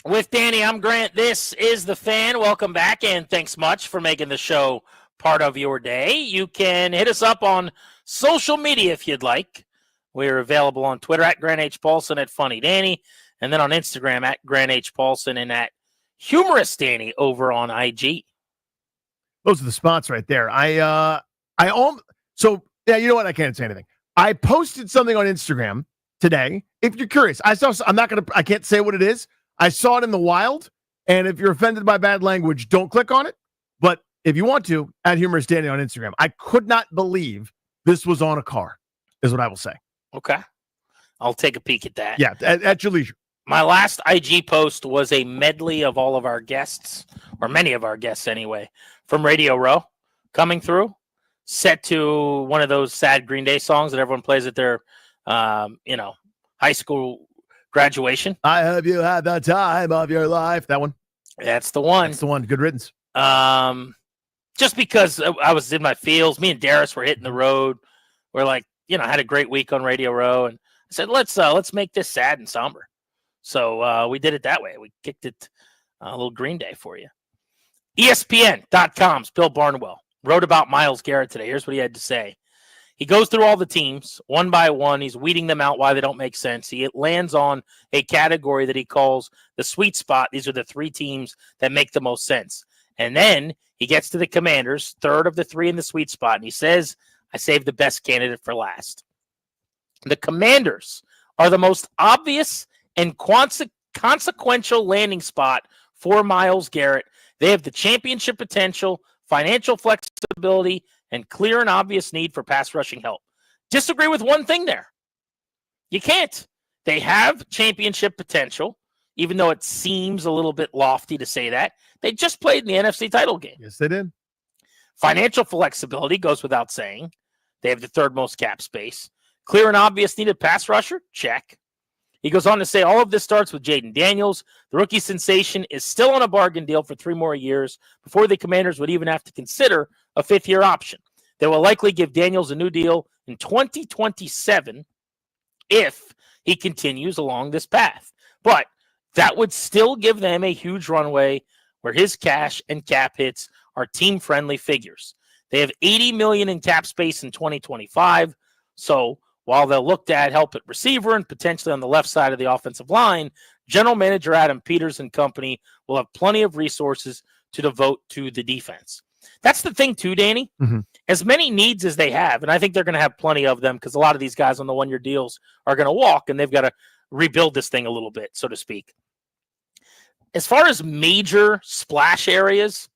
With Danny, I'm Grant. This is The Fan. Welcome back, and thanks much for making the show part of your day. You can hit us up on social media if you'd like. We're available on Twitter at Grant H. Paulson, at Funny Danny, and then on Instagram at Grant H. Paulson and at Humorous Danny over on IG. Those are the spots right there. So yeah, you know what? I can't say anything. I posted something on Instagram today. If you're curious, I can't say what it is. I saw it in the wild, and if you're offended by bad language, don't click on it. But if you want to, at Humorous Danny on Instagram. I could not believe this was on a car, is what I will say. Okay. I'll take a peek at that. Yeah, at your leisure. My last IG post was a medley of all of our guests, or many of our guests anyway, from Radio Row coming through, set to one of those sad Green Day songs that everyone plays at their, high school graduation. I hope you had the time of your life. That one. That's the one. That's the one. Good riddance. Just because I was in my fields, me and Darius were hitting the road. We're like, had a great week on Radio Row, and I said, let's make this sad and somber. So we did it that way. We kicked it a little Green Day for you. ESPN.com's Bill Barnwell wrote about Myles Garrett today. Here's what he had to say. He goes through all the teams one by one. He's weeding them out why they don't make sense. He lands on a category that he calls the sweet spot. These are the 3 teams that make the most sense. And then he gets to the Commanders, 3rd of the 3 in the sweet spot. And he says, I saved the best candidate for last. The Commanders are the most obvious and consequential landing spot for Myles Garrett. They have the championship potential, financial flexibility, and clear and obvious need for pass rushing help. Disagree with one thing there. You can't. They have championship potential, even though it seems a little bit lofty to say that. They just played in the NFC title game. Yes, they did. Financial flexibility goes without saying. They have the 3rd most cap space. Clear and obvious needed pass rusher? Check. He goes on to say all of this starts with Jaden Daniels. The rookie sensation is still on a bargain deal for 3 more years before the Commanders would even have to consider a 5th-year option. They will likely give Daniels a new deal in 2027 if he continues along this path. But that would still give them a huge runway where his cash and cap hits are team-friendly figures. They have $80 million in cap space in 2025, so while they'll look to add help at receiver and potentially on the left side of the offensive line, General Manager Adam Peters and company will have plenty of resources to devote to the defense. That's the thing too, Danny. Mm-hmm. As many needs as they have, and I think they're going to have plenty of them because a lot of these guys on the one-year deals are going to walk, and they've got to rebuild this thing a little bit, so to speak. As far as major splash areas,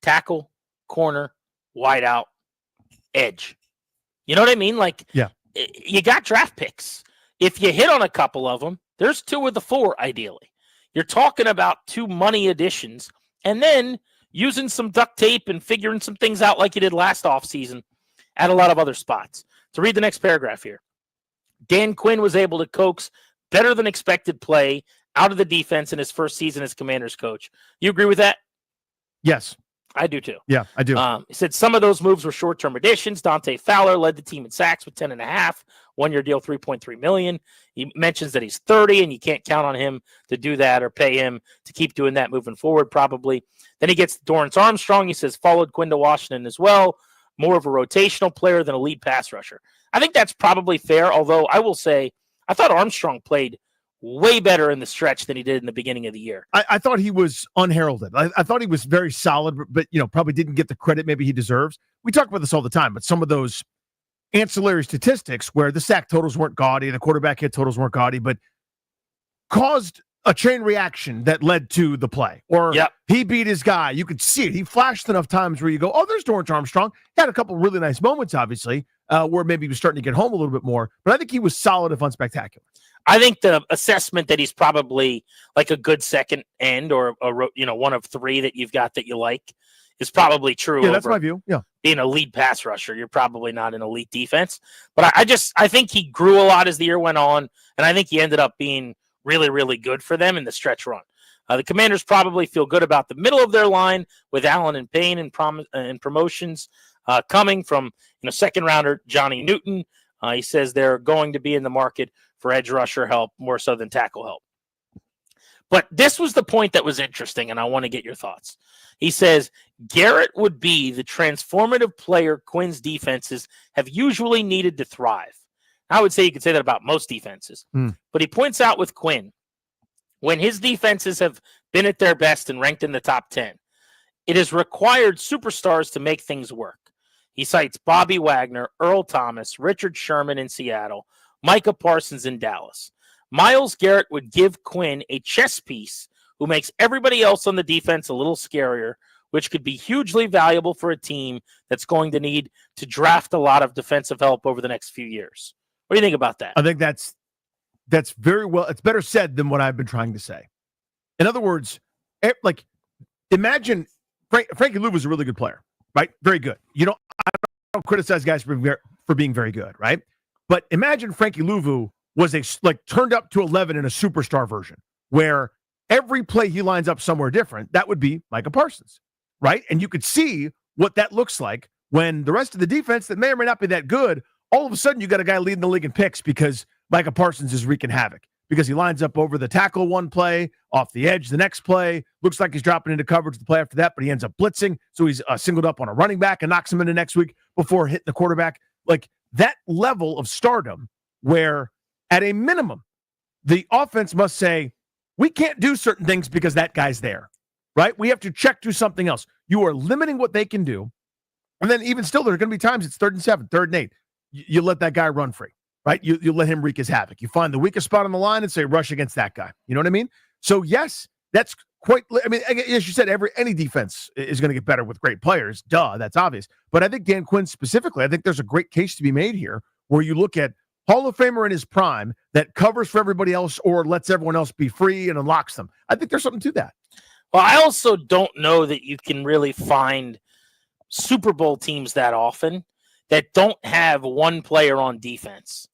tackle, corner, wideout, edge. You know what I mean? Yeah. You got draft picks. If you hit on a couple of them, there's 2 of the 4, ideally. You're talking about 2 money additions, and then using some duct tape and figuring some things out like you did last offseason at a lot of other spots. To read the next paragraph here. Dan Quinn was able to coax better than expected play out of the defense in his first season as Commanders coach. You agree with that? Yes. I do too. Yeah, I do. He said some of those moves were short-term additions. Dante Fowler led the team in sacks with 10.5, 1-year deal, $3.3 million. He mentions that he's 30 and you can't count on him to do that or pay him to keep doing that moving forward, probably. Then he gets Dorrance Armstrong. He says followed Quinn to Washington as well. More of a rotational player than a lead pass rusher. I think that's probably fair, although I will say I thought Armstrong played way better in the stretch than he did in the beginning of the year. I thought he was unheralded. I thought he was very solid, but probably didn't get the credit maybe he deserves. We talk about this all the time, but some of those ancillary statistics where the sack totals weren't gaudy, the quarterback hit totals weren't gaudy, but caused a chain reaction that led to the play. Or he beat his guy. You could see it. He flashed enough times where you go, oh, there's Dorrance Armstrong. He had a couple really nice moments, obviously, where maybe he was starting to get home a little bit more. But I think he was solid if unspectacular. I think the assessment that he's probably like a good second end or one of three that you've got that you like is probably true. Yeah, that's my view. Yeah. Being a lead pass rusher, you're probably not an elite defense. But I think he grew a lot as the year went on, and I think he ended up being really, really good for them in the stretch run. The Commanders probably feel good about the middle of their line with Allen and Payne and promotions coming from second rounder Johnny Newton. He says they're going to be in the market for edge rusher help more so than tackle help. But this was the point that was interesting, and I want to get your thoughts. He says Garrett would be the transformative player Quinn's defenses have usually needed to thrive. I would say you could say that about most defenses. But he points out with Quinn, when his defenses have been at their best and ranked in the top 10, it has required superstars to make things work. He cites Bobby Wagner, Earl Thomas, Richard Sherman in Seattle, Micah Parsons in Dallas. Myles Garrett would give Quinn a chess piece who makes everybody else on the defense a little scarier, which could be hugely valuable for a team that's going to need to draft a lot of defensive help over the next few years. What do you think about that? I think that's very well. It's better said than what I've been trying to say. In other words, imagine Frankie Lou was a really good player, right? Very good. I don't criticize guys for being very good, right? But imagine Frankie Louvu was turned up to 11 in a superstar version where every play he lines up somewhere different. That would be Micah Parsons, right? And you could see what that looks like when the rest of the defense that may or may not be that good, all of a sudden you got a guy leading the league in picks because Micah Parsons is wreaking havoc because he lines up over the tackle one play, off the edge the next play, looks like he's dropping into coverage the play after that, but he ends up blitzing, so he's singled up on a running back and knocks him into next week before hitting the quarterback. Like that level of stardom where at a minimum, the offense must say, we can't do certain things because that guy's there, right? We have to check to something else. You are limiting what they can do. And then even still, there are going to be times it's 3rd and 7, 3rd and 8. You let that guy run free, right? You let him wreak his havoc. You find the weakest spot on the line and say, rush against that guy. You know what I mean? So yes, that's quite, as you said, any defense is going to get better with great players. Duh, that's obvious. But I think Dan Quinn specifically, I think there's a great case to be made here where you look at Hall of Famer in his prime that covers for everybody else or lets everyone else be free and unlocks them. I think there's something to that. Well, I also don't know that you can really find Super Bowl teams that often that don't have one player on defense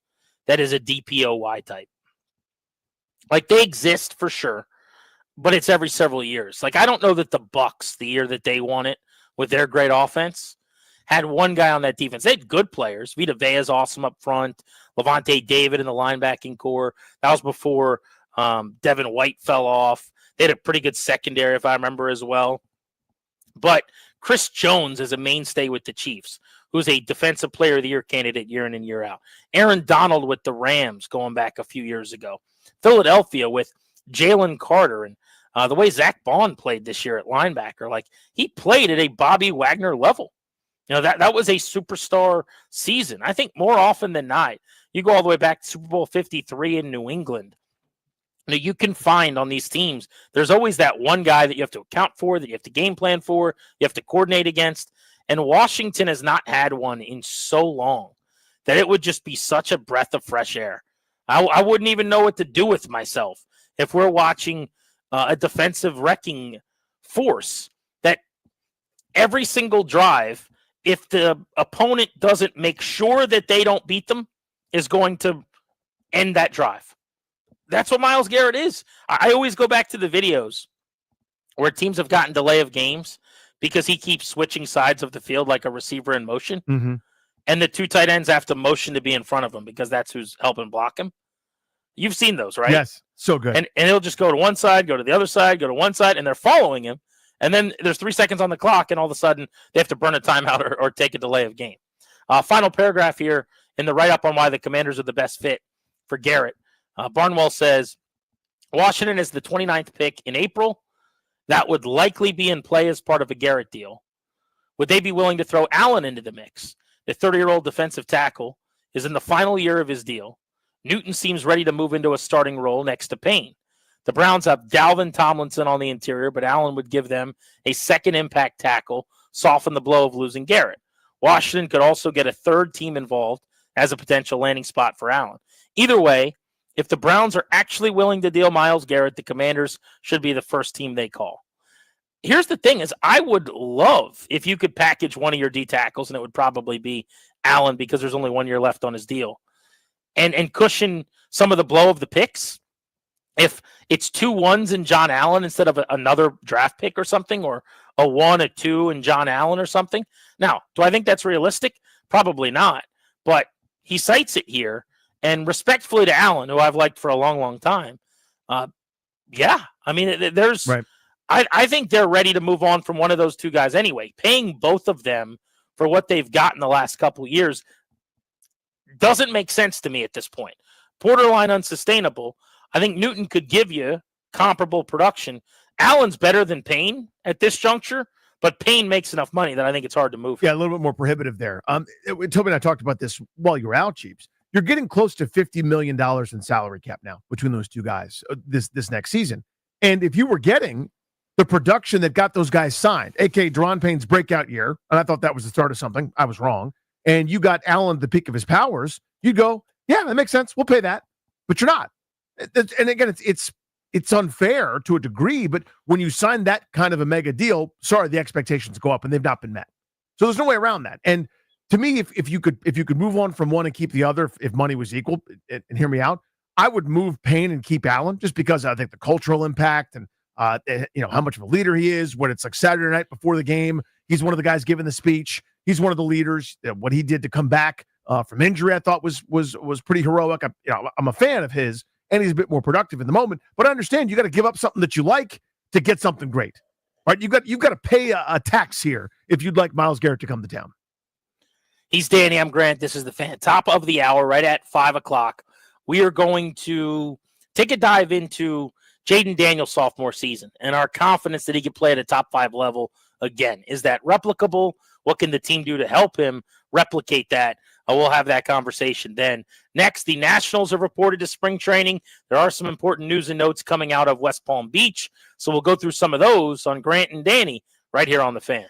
that is a DPOY type. Like they exist for sure, but it's every several years. Like I don't know that the Bucs, the year that they won it with their great offense, had one guy on that defense. They had good players. Vita Vea's awesome up front. Levante David in the linebacking core. That was before Devin White fell off. They had a pretty good secondary, if I remember as well. But Chris Jones is a mainstay with the Chiefs, who's a defensive player of the year candidate year in and year out. Aaron Donald with the Rams going back a few years ago. Philadelphia with Jalen Carter and the way Zach Bond played this year at linebacker. Like he played at a Bobby Wagner level. You know, that was a superstar season. I think more often than not, you go all the way back to Super Bowl 53 in New England. You know, you can find on these teams, there's always that one guy that you have to account for, that you have to game plan for, you have to coordinate against. And Washington has not had one in so long that it would just be such a breath of fresh air. I wouldn't even know what to do with myself if we're watching a defensive wrecking force that every single drive, if the opponent doesn't make sure that they don't beat them, is going to end that drive. That's what Myles Garrett is. I always go back to the videos where teams have gotten delay of games because he keeps switching sides of the field like a receiver in motion. Mm-hmm. and the two tight ends have to motion to be in front of him because that's who's helping block him. You've seen those, right? Yes, so good. And he'll just go to one side, go to the other side, go to one side, and they're following him. And then there's 3 seconds on the clock, and all of a sudden they have to burn a timeout or take a delay of game. Final paragraph here in the write-up on why the Commanders are the best fit for Garrett. Barnwell says, Washington is the 29th pick in April. That would likely be in play as part of a Garrett deal. Would they be willing to throw Allen into the mix? The 30-year-old defensive tackle is in the final year of his deal. Newton seems ready to move into a starting role next to Payne. The Browns have Dalvin Tomlinson on the interior, but Allen would give them a second impact tackle, soften the blow of losing Garrett. Washington could also get a third team involved as a potential landing spot for Allen. Either way, if the Browns are actually willing to deal Myles Garrett, the Commanders should be the first team they call. Here's the thing is I would love if you could package one of your D tackles, and it would probably be Allen because there's only 1 year left on his deal, and cushion some of the blow of the picks. If it's 2 1s in John Allen instead of another draft pick or something, or a 1, a 2 in John Allen or something. Now, do I think that's realistic? Probably not. But he cites it here. And respectfully to Allen, who I've liked for a long, long time, yeah. I mean, there's right. I think they're ready to move on from one of those two guys anyway. Paying both of them for what they've gotten the last couple of years doesn't make sense to me at this point. Borderline unsustainable. I think Newton could give you comparable production. Allen's better than Payne at this juncture, but Payne makes enough money that I think it's hard to move. Yeah, a little bit more prohibitive there. Toby and I talked about this while you were out, Chiefs. You're getting close to $50 million in salary cap now between those two guys this next season. And if you were getting the production that got those guys signed, a.k.a. Deron Payne's breakout year, and I thought that was the start of something. I was wrong. And you got Allen at the peak of his powers, you'd go, yeah, that makes sense. We'll pay that. But you're not. And again, it's unfair to a degree, but when you sign that kind of a mega deal, sorry, the expectations go up and they've not been met. So there's no way around that. And to me, if you could move on from one and keep the other, if money was equal, and hear me out, I would move Payne and keep Allen just because I think the cultural impact and how much of a leader he is. When it's like Saturday night before the game, he's one of the guys giving the speech. He's one of the leaders. What he did to come back from injury, I thought was pretty heroic. I'm a fan of his, and he's a bit more productive in the moment. But I understand you got to give up something that you like to get something great, right? You've got to pay a tax here if you'd like Myles Garrett to come to town. He's Danny. I'm Grant. This is the Fan. Top of the hour, right at 5 o'clock. We are going to take a dive into Jaden Daniels' sophomore season and our confidence that he can play at a top 5 level again. Is that replicable? What can the team do to help him replicate that? We'll have that conversation then. Next, the Nationals have reported to spring training. There are some important news and notes coming out of West Palm Beach, so we'll go through some of those on Grant and Danny right here on the Fan.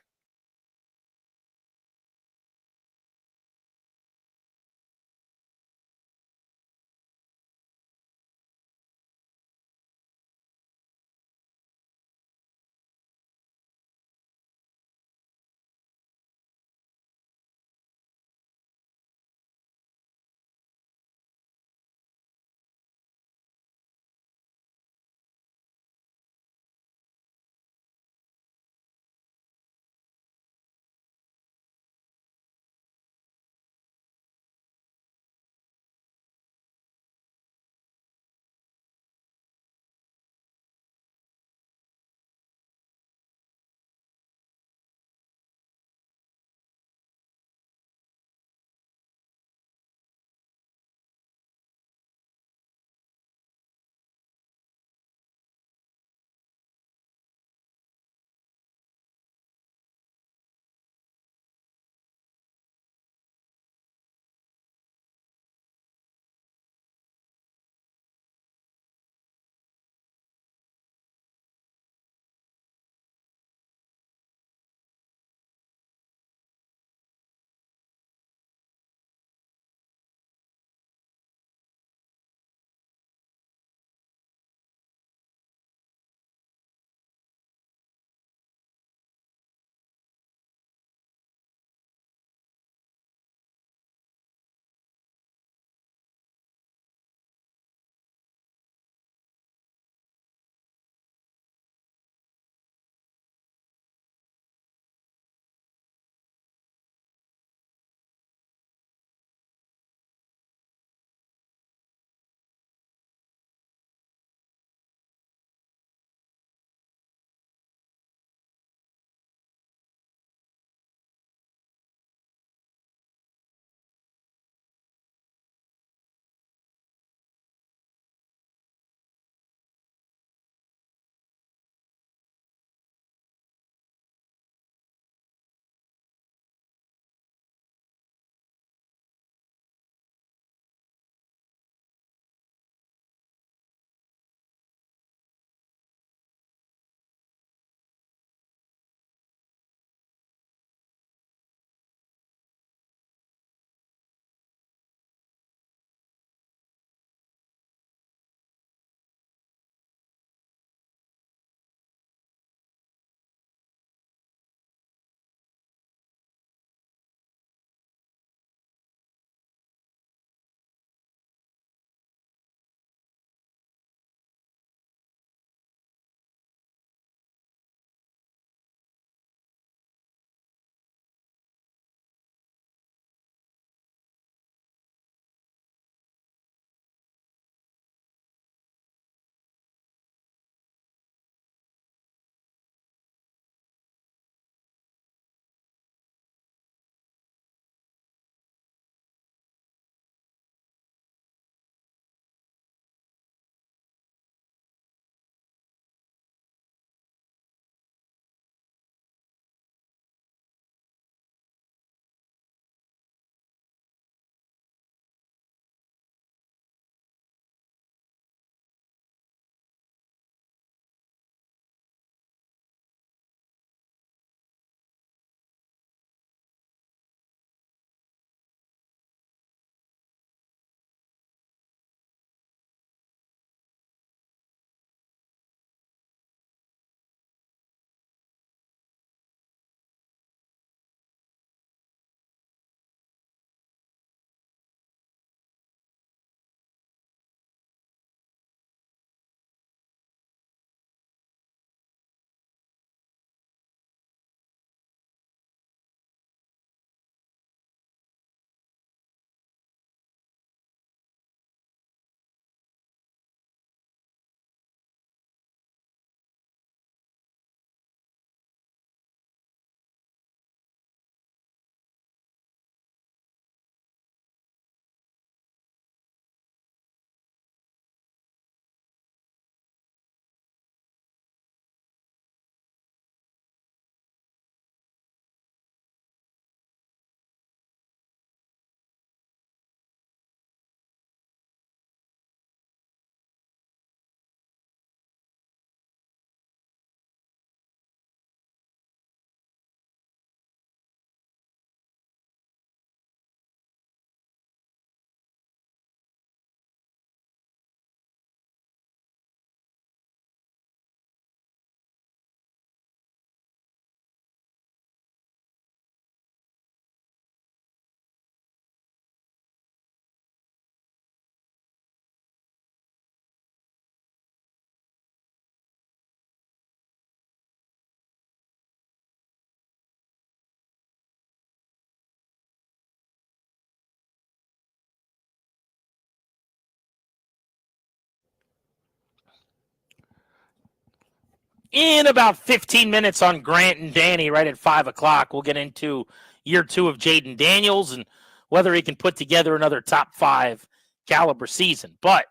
In about 15 minutes on Grant and Danny, right at 5 o'clock, we'll get into year 2 of Jaden Daniels and whether he can put together another top 5 caliber season. But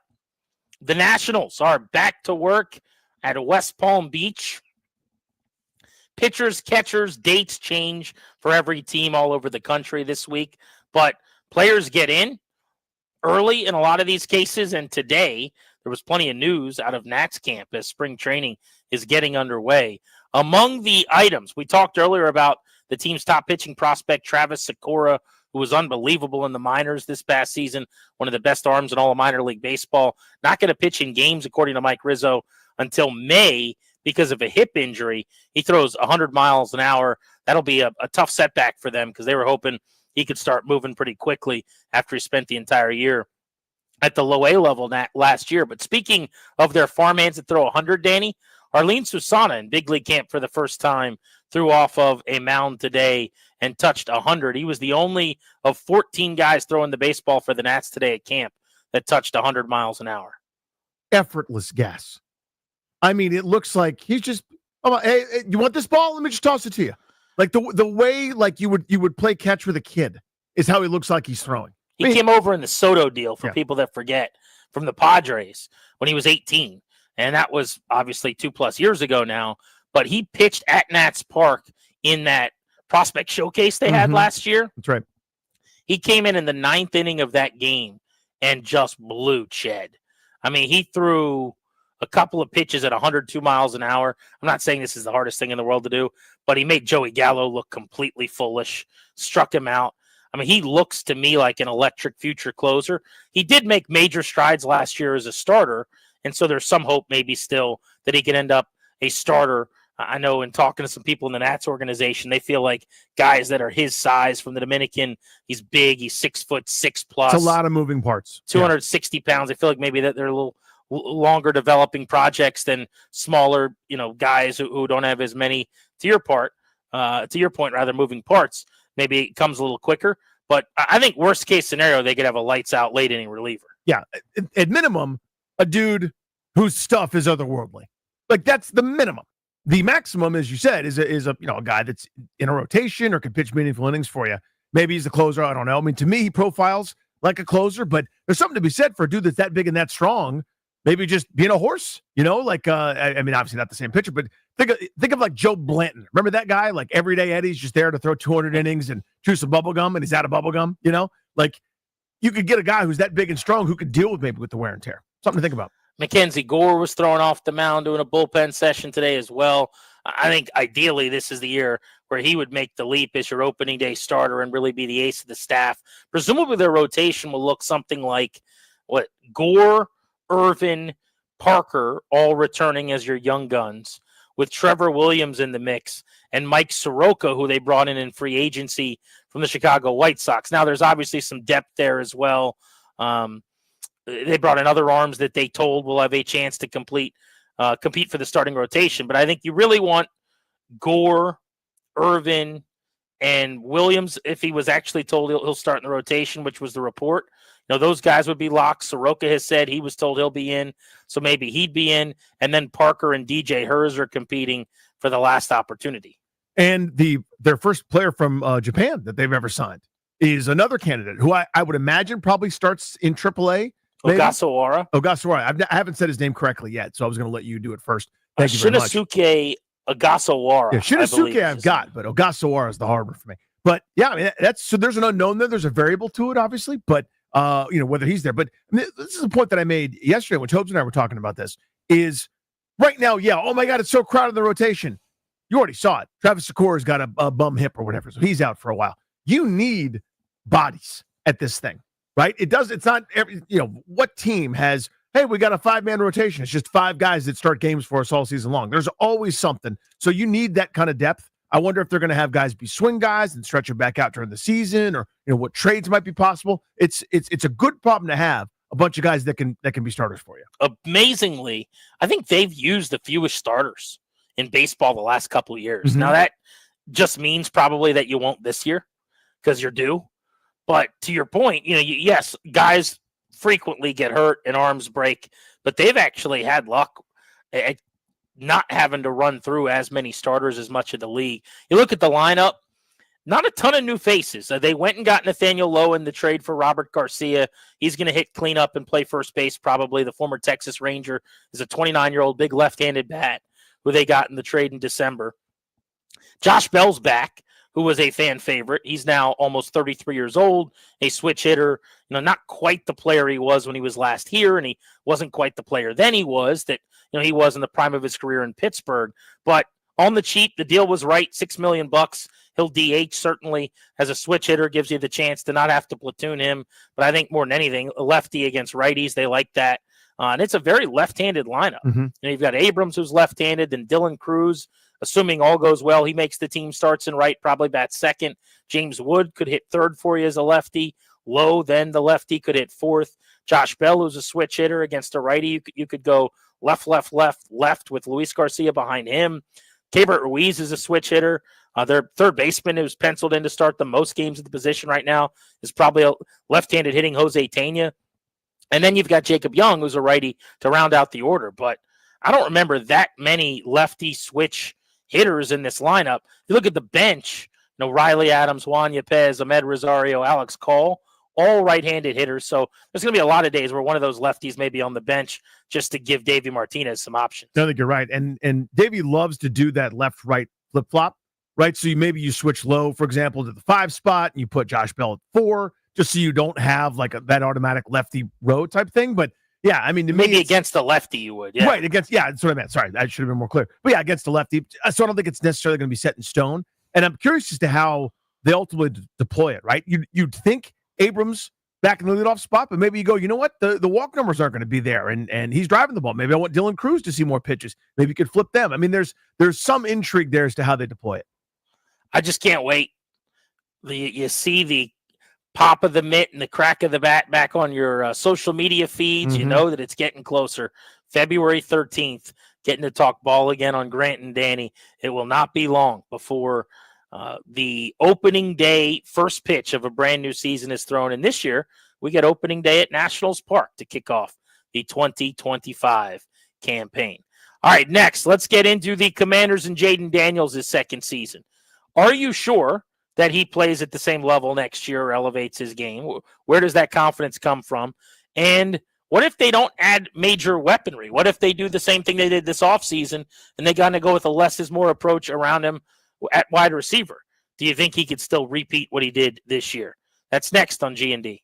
the Nationals are back to work at West Palm Beach. Pitchers, catchers, dates change for every team all over the country this week. But players get in early in a lot of these cases. And today, there was plenty of news out of Nats camp as spring training is getting underway. Among the items, we talked earlier about the team's top pitching prospect, Travis Sikora, who was unbelievable in the minors this past season, one of the best arms in all of minor league baseball. Not going to pitch in games, according to Mike Rizzo, until May because of a hip injury. He throws 100 miles an hour. That'll be a tough setback for them because they were hoping he could start moving pretty quickly after he spent the entire year at the low A level last year. But speaking of their farmhands that throw 100, Danny, Arlene Susana in big league camp for the first time threw off of a mound today and touched 100. He was the only of 14 guys throwing the baseball for the Nats today at camp that touched 100 miles an hour. Effortless gas. I mean, it looks like he's just, hey, you want this ball? Let me just toss it to you. Like the way like you would play catch with a kid is how he looks like he's throwing. He came over in the Soto deal for people that forget from the Padres when he was 18. And that was obviously 2+ years ago now. But he pitched at Nats Park in that prospect showcase they had last year. That's right. He came in the 9th inning of that game and just blew Ched. I mean, he threw a couple of pitches at 102 miles an hour. I'm not saying this is the hardest thing in the world to do, but he made Joey Gallo look completely foolish, struck him out. I mean, he looks to me like an electric future closer. He did make major strides last year as a starter, and so there's some hope maybe still that he can end up a starter. I know in talking to some people in the Nats organization, they feel like guys that are his size from the Dominican, he's big, he's 6'6+. It's a lot of moving parts. 260 pounds. I feel like maybe that they're a little longer developing projects than smaller, guys who don't have as many, to your point, rather, moving parts. Maybe it comes a little quicker. But I think worst case scenario, they could have a lights out late inning reliever. Yeah. At minimum, a dude whose stuff is otherworldly. Like that's the minimum. The maximum, as you said, is a guy that's in a rotation or can pitch meaningful innings for you. Maybe he's a closer. I don't know. I mean, to me, he profiles like a closer, but there's something to be said for a dude that's that big and that strong. Maybe just being a horse, like I mean, obviously not the same pitcher, but think of like Joe Blanton. Remember that guy? Like everyday Eddie's just there to throw 200 innings and chew some bubble gum, and he's out of bubble gum. Like you could get a guy who's that big and strong who could deal with maybe with the wear and tear. Something to think about. Mackenzie Gore was thrown off the mound doing a bullpen session today as well. I think ideally this is the year where he would make the leap as your opening day starter and really be the ace of the staff. Presumably their rotation will look something like Gore, Irvin, Parker all returning as your young guns, with Trevor Williams in the mix and Mike Soroka, who they brought in free agency from the Chicago White Sox. Now there's obviously some depth there as well. They brought in other arms that they told will have a chance to compete for the starting rotation. But I think you really want Gore, Irvin, and Williams, if he was actually told he'll start in the rotation, which was the report. Those guys would be locked. Soroka has said he was told he'll be in, so maybe he'd be in. And then Parker and DJ Herz are competing for the last opportunity. And their first player from Japan that they've ever signed is another candidate who I would imagine probably starts in AAA. Ogasawara. I haven't said his name correctly yet, so I was going to let you do it first. Thank you very much. Shinosuke Ogasawara. Yeah, Shinosuke I've got, but Ogasawara is the harbor for me. But yeah, I mean, so there's an unknown there. There's a variable to it, obviously, but whether he's there. But this is a point that I made yesterday when Tobes and I were talking about this. Is right now, oh my God, it's so crowded in the rotation. You already saw it. Travis Sikора's got a bum hip or whatever, so he's out for a while. You need bodies at this thing. Right? It's not every, what team has, hey, we got a 5-man rotation. It's just 5 guys that start games for us all season long. There's always something. So you need that kind of depth. I wonder if they're going to have guys be swing guys and stretch them back out during the season, or, what trades might be possible. It's a good problem to have, a bunch of guys that can be starters for you. Amazingly, I think they've used the fewest starters in baseball the last couple of years. Mm-hmm. Now that just means probably that you won't this year because you're due. But to your point, yes, guys frequently get hurt and arms break, but they've actually had luck at not having to run through as many starters as much of the league. You look at the lineup, not a ton of new faces. They went and got Nathaniel Lowe in the trade for Robert Garcia. He's going to hit cleanup and play first base probably. The former Texas Ranger is a 29-year-old big left-handed bat who they got in the trade in December. Josh Bell's back, who was a fan favorite. He's now almost 33 years old, a switch hitter, not quite the player he was when he was last here, and he wasn't quite the player then he was he was in the prime of his career in Pittsburgh. But on the cheap, the deal was right, $6 million. He'll DH certainly as a switch hitter, gives you the chance to not have to platoon him. But I think more than anything, a lefty against righties, they like that. And it's a very left-handed lineup. Mm-hmm. You've got Abrams, who's left-handed, then Dylan Cruz, assuming all goes well, he makes the team, starts in right, probably bats second. James Wood could hit third for you as a lefty. Lowe, then the lefty, could hit fourth. Josh Bell, who's a switch hitter against a righty, you could go left with Luis Garcia behind him. Keibert Ruiz is a switch hitter. Their third baseman, who's penciled in to start the most games at the position right now, is probably a left-handed hitting Jose Tena. And then you've got Jacob Young, who's a righty, to round out the order. But I don't remember that many lefty switch hitters in this lineup. You look at the bench, Riley Adams, Juan Yepez, Ahmed Rosario, Alex Call, all right-handed hitters. So there's going to be a lot of days where one of those lefties may be on the bench just to give Davey Martinez some options. I think you're right. And Davey loves to do that left-right flip-flop, right? So maybe you switch Lowe, for example, to the 5 spot, and you put Josh Bell at 4, just so you don't have like that automatic lefty row type thing. But yeah, I mean, to maybe me, against the lefty you would. Yeah. Right, that's what I meant. Sorry, I should have been more clear. But yeah, against the lefty. So I don't think it's necessarily going to be set in stone. And I'm curious as to how they ultimately deploy it, right? You'd think Abrams back in the leadoff spot, but maybe you go, you know what? The walk numbers aren't going to be there, and he's driving the ball. Maybe I want Dylan Cruz to see more pitches. Maybe you could flip them. I mean, there's some intrigue there as to how they deploy it. I just can't wait. You see the pop of the mitt and the crack of the bat back on your social media feeds. Mm-hmm. You know that it's getting closer. February 13th, getting to talk ball again on Grant and Danny. It will not be long before the opening day first pitch of a brand new season is thrown. And this year, we get opening day at Nationals Park to kick off the 2025 campaign. All right, next, let's get into the Commanders and Jaden Daniels' second season. Are you sure that he plays at the same level next year or elevates his game? Where does that confidence come from? And what if they don't add major weaponry? What if they do the same thing they did this offseason and they got to go with a less is more approach around him at wide receiver? Do you think he could still repeat what he did this year? That's next on G&D.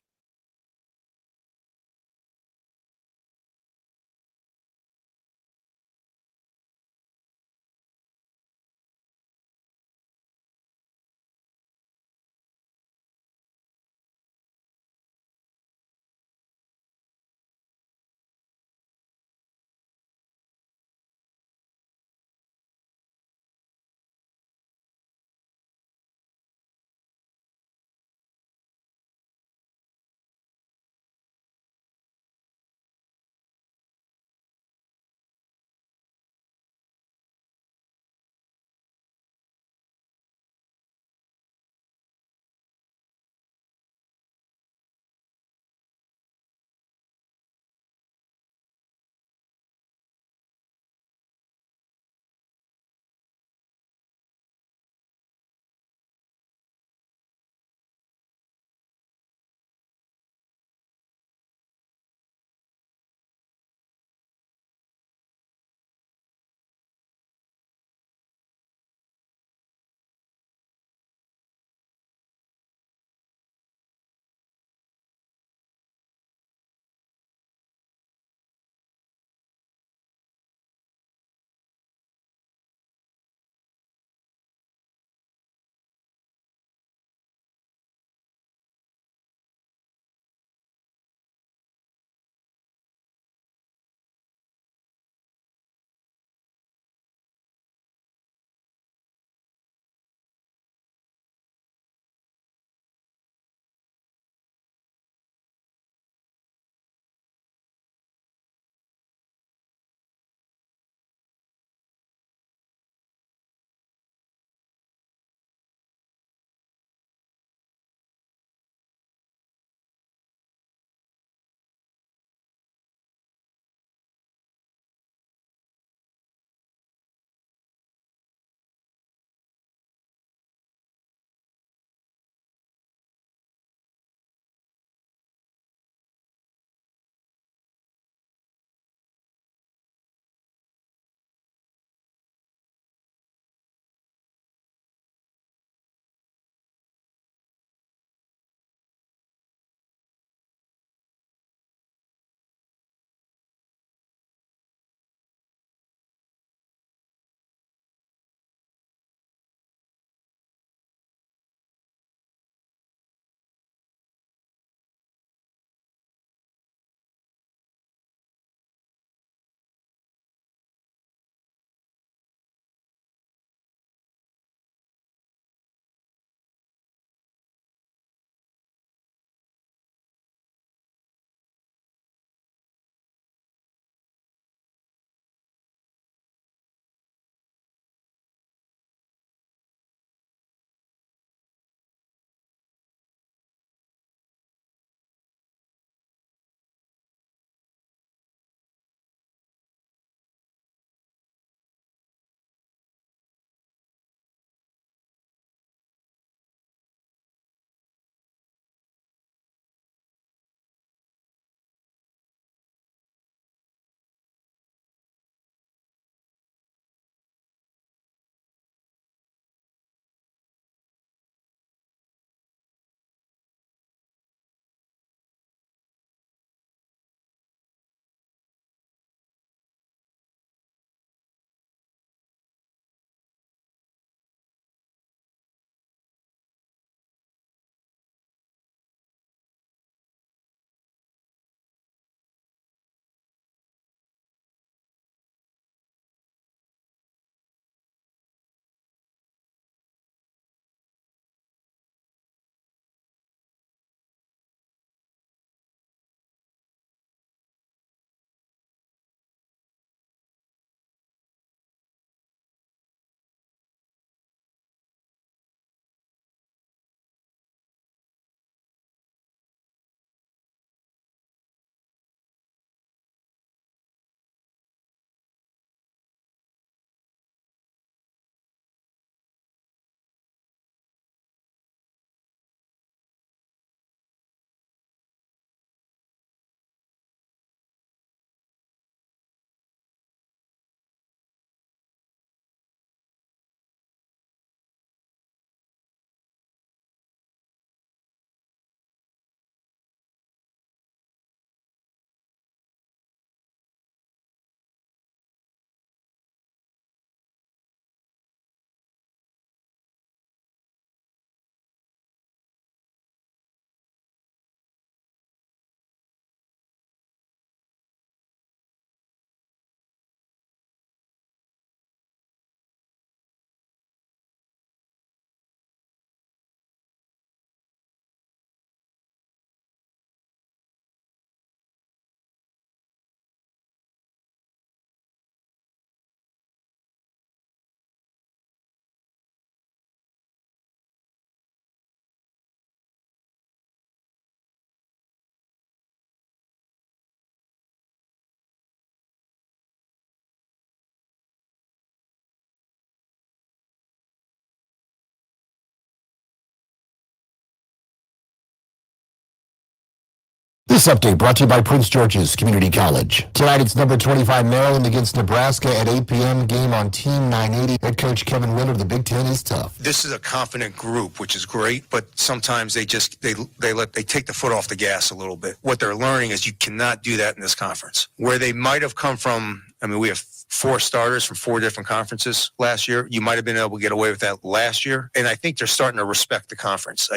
This update brought to you by Prince George's Community College. Tonight it's number 25 Maryland against Nebraska at 8 p.m. game on Team 980. Head coach Kevin Winter, the Big Ten is tough. This is a confident group, which is great, but sometimes they take the foot off the gas a little bit. What they're learning is you cannot do that in this conference. Where they might have come from, we have 4 starters from 4 different conferences last year. You might have been able to get away with that last year. And I think they're starting to respect the conference.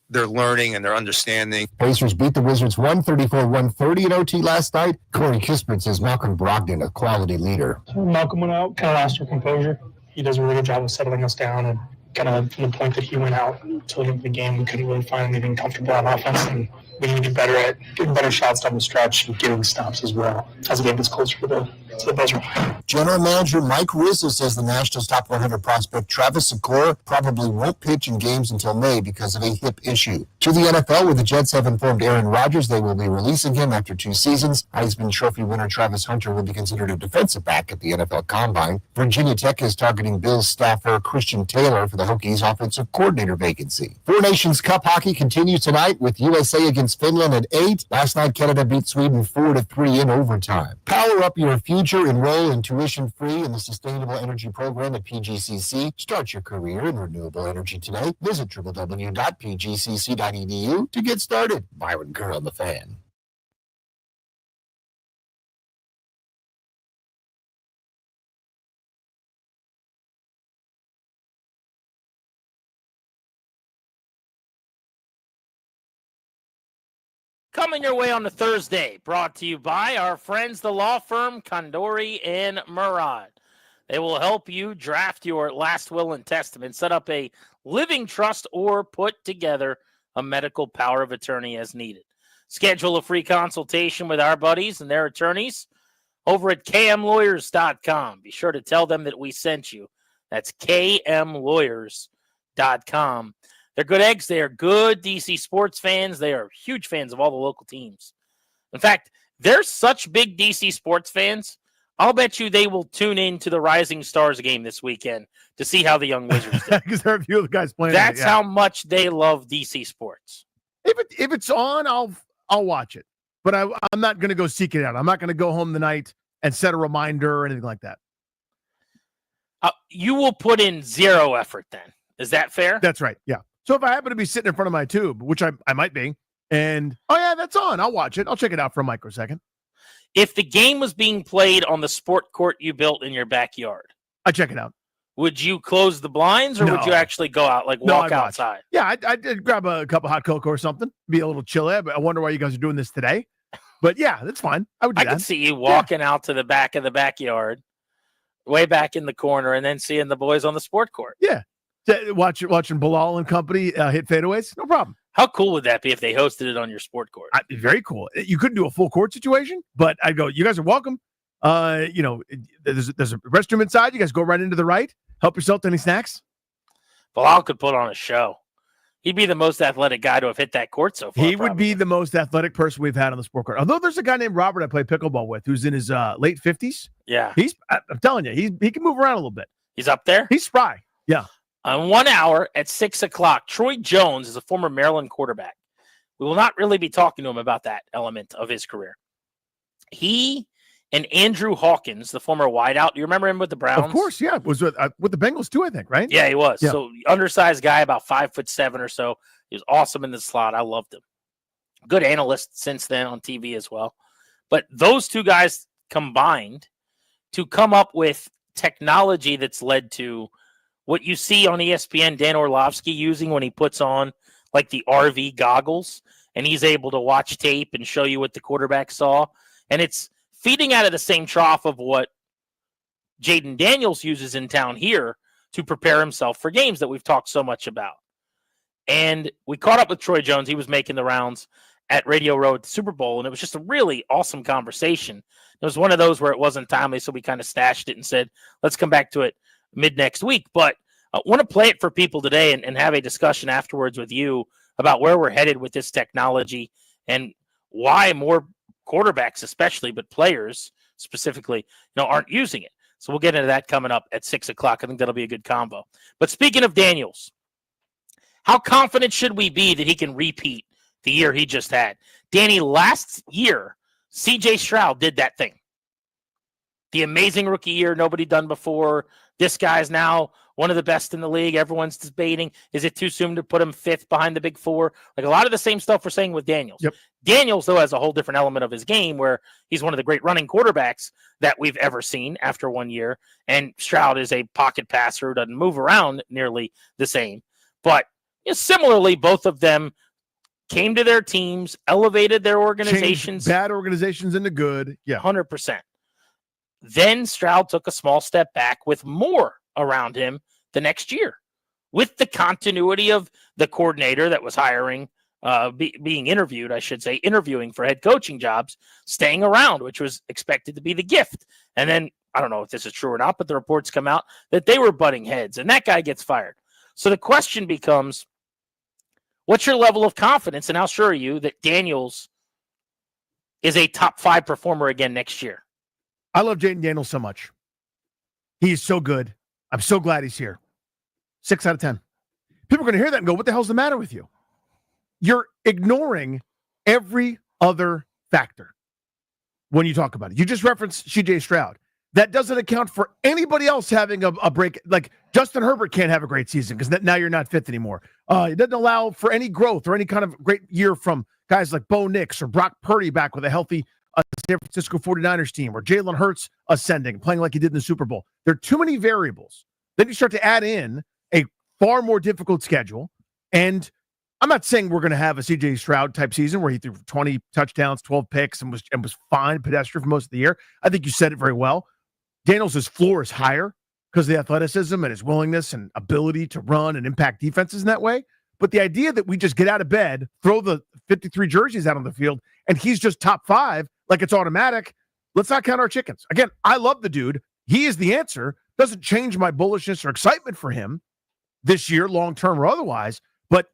They're learning and they're understanding. Pacers beat the Wizards 134-130 in OT last night. Corey Kispert says Malcolm Brogdon, a quality leader. Malcolm went out, kind of lost our composure. He does a really good job of settling us down, and kind of from the point that he went out until the end of the game, we couldn't really find anything comfortable on offense, and we need to be better at getting better shots down the stretch and getting stops as well as the game gets closer to the buzzer. General Manager Mike Rizzo says the Nationals' top 100 prospect Travis Sikora probably won't pitch in games until May because of a hip issue. To the NFL, where the Jets have informed Aaron Rodgers they will be releasing him after 2 seasons. Heisman Trophy winner Travis Hunter will be considered a defensive back at the NFL Combine. Virginia Tech is targeting Bills staffer Christian Taylor for the Hokies offensive coordinator vacancy. Four Nations Cup hockey continues tonight with USA against Finland at 8. Last night, Canada beat Sweden 4-3 in overtime. Power up your future. Enroll in tuition-free in the Sustainable Energy Program at PGCC. Start your career in renewable energy today. Visit www.pgcc.edu to get started. Byron Kerr on the Fan. Coming your way on a Thursday, brought to you by our friends, the law firm Condori and Murad. They will help you draft your last will and testament, set up a living trust, or put together a medical power of attorney as needed. Schedule a free consultation with our buddies and their attorneys over at kmlawyers.com. Be sure to tell them that we sent you. That's kmlawyers.com. They're good eggs. They are good DC sports fans. They are huge fans of all the local teams. In fact, they're such big DC sports fans, I'll bet you they will tune in to the Rising Stars game this weekend to see how the young Wizards do. Because there are a few of the guys playing. That's how much they love DC sports. If it's on, I'll watch it. But I'm not going to go seek it out. I'm not going to go home tonight and set a reminder or anything like that. You will put in zero effort then. Is that fair? That's right. Yeah. So if I happen to be sitting in front of my tube, which I might be, and, oh, yeah, that's on, I'll watch it. I'll check it out for a microsecond. If the game was being played on the sport court you built in your backyard, I check it out. Would you close the blinds or would you actually go out, walk outside? Yeah, I'd grab a cup of hot cocoa or something. Be a little chilly. But I wonder why you guys are doing this today. But, yeah, that's fine. I would do that. I can see you walking out to the back of the backyard, way back in the corner, and then seeing the boys on the sport court. Yeah. Watching Bilal and company hit fadeaways, no problem. How cool would that be if they hosted it on your sport court? Very cool. You couldn't do a full court situation, but I'd go, you guys are welcome. There's a restroom inside. You guys go right into the right. Help yourself to any snacks. Bilal could put on a show. He'd be the most athletic guy to have hit that court so far. He would be the most athletic person we've had on the sport court. Although there's a guy named Robert I play pickleball with who's in his late 50s. Yeah. I'm telling you, he can move around a little bit. He's up there? He's spry. Yeah. On 1 hour at 6 o'clock, Troy Jones is a former Maryland quarterback. We will not really be talking to him about that element of his career. He and Andrew Hawkins, the former wideout, do you remember him with the Browns? Of course, yeah. Was with the Bengals too, I think, right? Yeah, he was. Yeah. So undersized guy, about 5'7" or so. He was awesome in the slot. I loved him. Good analyst since then on TV as well. But those two guys combined to come up with technology that's led to what you see on ESPN, Dan Orlovsky using when he puts on like the RV goggles and he's able to watch tape and show you what the quarterback saw. And it's feeding out of the same trough of what Jaden Daniels uses in town here to prepare himself for games that we've talked so much about. And we caught up with Troy Jones. He was making the rounds at Radio Row at the Super Bowl, and it was just a really awesome conversation. It was one of those where it wasn't timely, so we kind of stashed it and said, let's come back to it mid-next week. But I want to play it for people today and have a discussion afterwards with you about where we're headed with this technology and why more quarterbacks especially, but players specifically, aren't using it. So we'll get into that coming up at 6 o'clock. I think that'll be a good combo. But speaking of Daniels, how confident should we be that he can repeat the year he just had. Danny, last year, CJ Stroud did that thing. The amazing rookie year, nobody done before. This guy's now one of the best in the league. Everyone's debating, is it too soon to put him fifth behind the big four? Like a lot of the same stuff we're saying with Daniels. Yep. Daniels, though, has a whole different element of his game where he's one of the great running quarterbacks that we've ever seen after 1 year. And Stroud is a pocket passer who doesn't move around nearly the same. But similarly, both of them came to their teams, elevated their organizations. Changed bad organizations into good. Yeah. 100%. Then Stroud took a small step back with more around him the next year, with the continuity of the coordinator that was being interviewed, I should say, interviewing for head coaching jobs, staying around, which was expected to be the gift. And then, I don't know if this is true or not, but the reports come out that they were butting heads, and that guy gets fired. So the question becomes, what's your level of confidence, and how sure are you that Daniels is a top 5 performer again next year? I love Jaden Daniels so much. He's so good. I'm so glad he's here. 6 out of 10. People are going to hear that and go, what the hell's the matter with you? You're ignoring every other factor when you talk about it. You just referenced CJ Stroud. That doesn't account for anybody else having a break. Like Justin Herbert can't have a great season because now you're not fifth anymore. It doesn't allow for any growth or any kind of great year from guys like Bo Nix or Brock Purdy back with a healthy San Francisco 49ers team, or Jalen Hurts ascending, playing like he did in the Super Bowl. There are too many variables. Then you start to add in a far more difficult schedule. And I'm not saying we're going to have a CJ Stroud type season where he threw 20 touchdowns, 12 picks, and was fine, pedestrian for most of the year. I think you said it very well. Daniels' floor is higher because of the athleticism and his willingness and ability to run and impact defenses in that way. But the idea that we just get out of bed, throw the 53 jerseys out on the field, and he's just top 5, like it's automatic, let's not count our chickens. Again, I love the dude. He is the answer. Doesn't change my bullishness or excitement for him this year, long-term or otherwise, but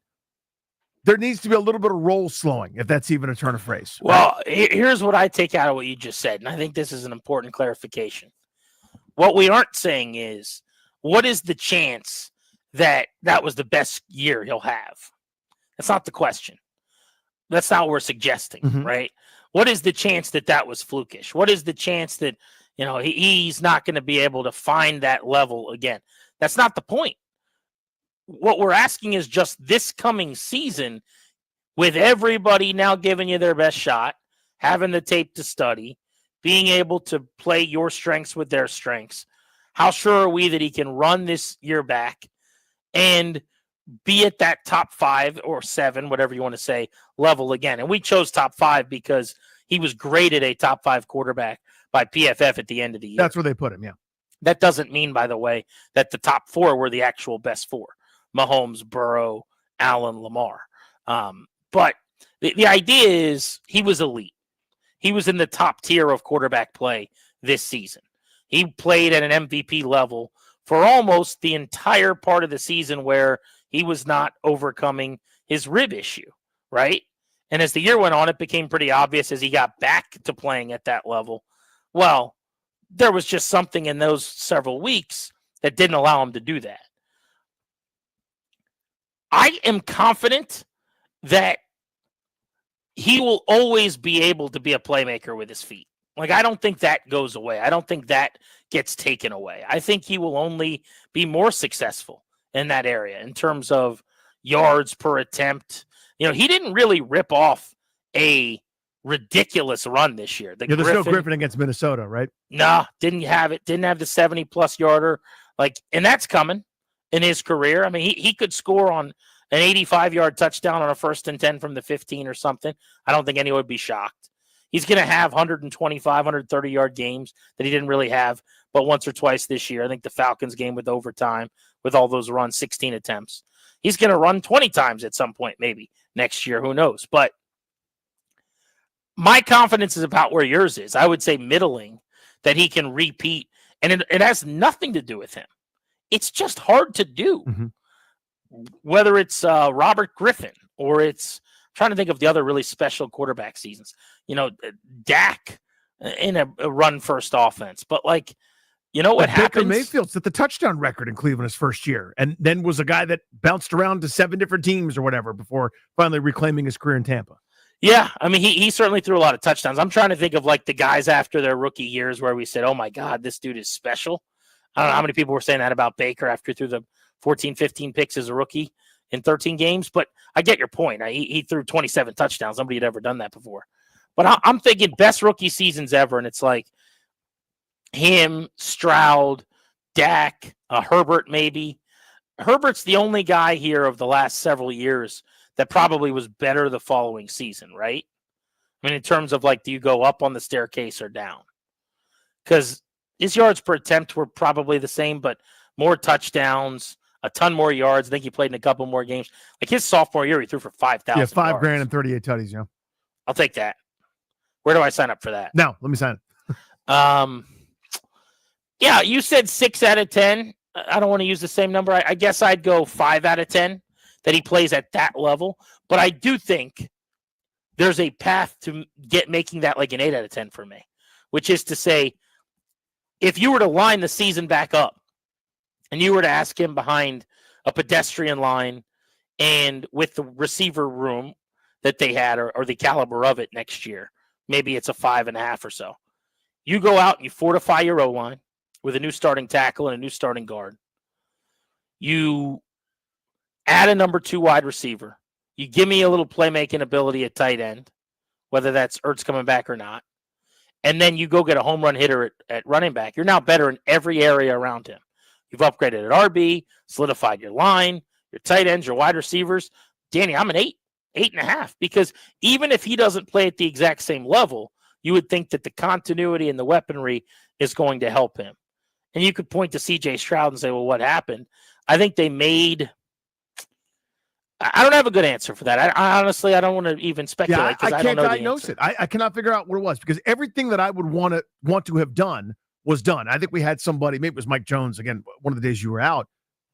there needs to be a little bit of roll slowing, if that's even a turn of phrase. Well, here's what I take out of what you just said, and I think this is an important clarification. What we aren't saying is, what is the chance that was the best year he'll have? That's not the question. That's not what we're suggesting, right? What is the chance that was flukish? What is the chance that, he's not going to be able to find that level again? That's not the point. What we're asking is just this coming season, with everybody now giving you their best shot, having the tape to study, being able to play your strengths with their strengths, how sure are we that he can run this year back and be at that top 5 or 7, whatever you want to say, level again? And we chose top 5 because he was graded a top 5 quarterback by PFF at the end of the year. That's where they put him, yeah. That doesn't mean, by the way, that the top 4 were the actual best 4. Mahomes, Burrow, Allen, Lamar. But the idea is he was elite. He was in the top tier of quarterback play this season. He played at an MVP level for almost the entire part of the season where he was not overcoming his rib issue, right? And as the year went on, it became pretty obvious as he got back to playing at that level. Well, there was just something in those several weeks that didn't allow him to do that. I am confident that he will always be able to be a playmaker with his feet. Like, I don't think that goes away. I don't think that gets taken away. I think he will only be more successful in that area in terms of yards per attempt. He didn't really rip off a ridiculous run this year. There's no Griffin against Minnesota, right? Nah, didn't have it. Didn't have the 70-plus yarder. And that's coming in his career. I mean, he could score on an 85-yard touchdown on a 1st and 10 from the 15 or something. I don't think anyone would be shocked. He's going to have 125, 130-yard games that he didn't really have but once or twice this year. I think the Falcons game with overtime, with all those runs, 16 attempts. He's going to run 20 times at some point, maybe next year. Who knows? But my confidence is about where yours is. I would say middling, that he can repeat. And it has nothing to do with him. It's just hard to do. Whether it's Robert Griffin or it's trying to think of the other really special quarterback seasons, Dak in a run first offense. But You know what happens? Baker Mayfield set the touchdown record in Cleveland his first year, and then was a guy that bounced around to 7 different teams or whatever before finally reclaiming his career in Tampa. Yeah, I mean, he certainly threw a lot of touchdowns. I'm trying to think of like the guys after their rookie years where we said, oh my God, this dude is special. I don't know how many people were saying that about Baker after he threw the 14, 15 picks as a rookie in 13 games, but I get your point. He threw 27 touchdowns. Nobody had ever done that before. But I'm thinking best rookie seasons ever, and it's like him, Stroud, Dak, Herbert maybe. Herbert's the only guy here of the last several years that probably was better the following season, right? I mean, in terms of like, do you go up on the staircase or down? Because his yards per attempt were probably the same, but more touchdowns, a ton more yards. I think he played in a couple more games. Like his sophomore year, he threw for 5,000. Yeah, $5,000 and 38 tutties. Yeah, I'll take that. Where do I sign up for that? No, let me sign it. Yeah, you said 6 out of 10. I don't want to use the same number. I guess I'd go 5 out of 10 that he plays at that level. But I do think there's a path to making that like an 8 out of 10 for me, which is to say, if you were to line the season back up and you were to ask him behind a pedestrian line and with the receiver room that they had or the caliber of it next year, maybe it's a 5.5 or so. You go out and you fortify your O-line with a new starting tackle and a new starting guard. You add a number 2 wide receiver. You give me a little playmaking ability at tight end, whether that's Ertz coming back or not. And then you go get a home run hitter at running back. You're now better in every area around him. You've upgraded at RB, solidified your line, your tight ends, your wide receivers. Danny, I'm an 8.5, because even if he doesn't play at the exact same level, you would think that the continuity and the weaponry is going to help him. And you could point to C.J. Stroud and say, well, what happened? I think they made – I don't have a good answer for that. I honestly, I don't want to even speculate because I don't know diagnose it. I cannot figure out what it was, because everything that I would want to have done was done. I think we had somebody, maybe it was Mike Jones, again, one of the days you were out,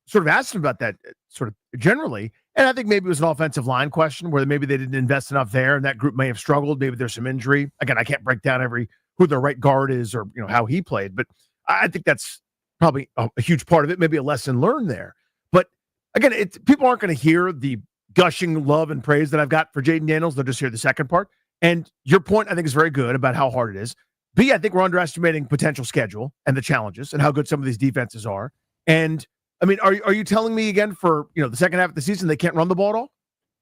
sort of asked him about that sort of generally. And I think maybe it was an offensive line question where maybe they didn't invest enough there and that group may have struggled. Maybe there's some injury. Again, I can't break down who their right guard is or how he played, but I think that's probably a huge part of it, maybe a lesson learned there. But again, people aren't going to hear the gushing love and praise that I've got for Jaden Daniels. They'll just hear the second part. And your point, I think, is very good about how hard it is. B, I think we're underestimating potential schedule and the challenges and how good some of these defenses are. And I mean, are you telling me again for the second half of the season they can't run the ball at all,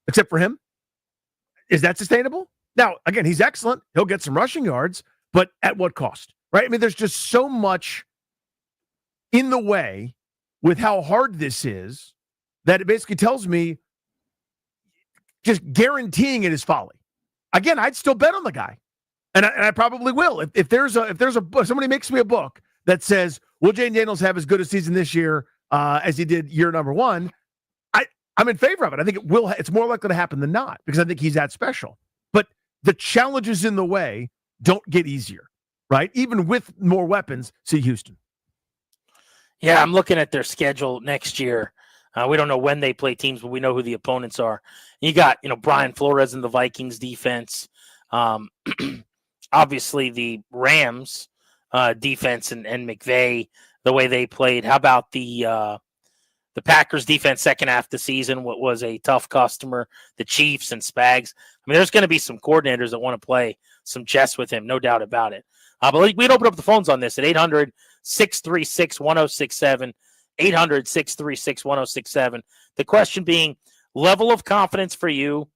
except for him? Is that sustainable? Now, again, he's excellent. He'll get some rushing yards, but at what cost, right? I mean, there's just so much in the way with how hard this is that it basically tells me just guaranteeing it is folly. Again, I'd still bet on the guy, and I probably will. If there's a book, somebody makes me a book that says, will Jaden Daniels have as good a season this year as he did year number 1? I'm in favor of it. I think it's more likely to happen than not, because I think he's that special. But the challenges in the way don't get easier, right? Even with more weapons, see Houston. Yeah, I'm looking at their schedule next year. We don't know when they play teams, but we know who the opponents are. You got, Brian Flores in the Vikings defense. Obviously, the Rams defense and McVay, the way they played. How about the Packers defense second half of the season? What was a tough customer? The Chiefs and Spags. I mean, there's going to be some coordinators that want to play some chess with him, no doubt about it. But we'd open up the phones on this at 800-636-1067. 800-636-1067. The question being, level of confidence for you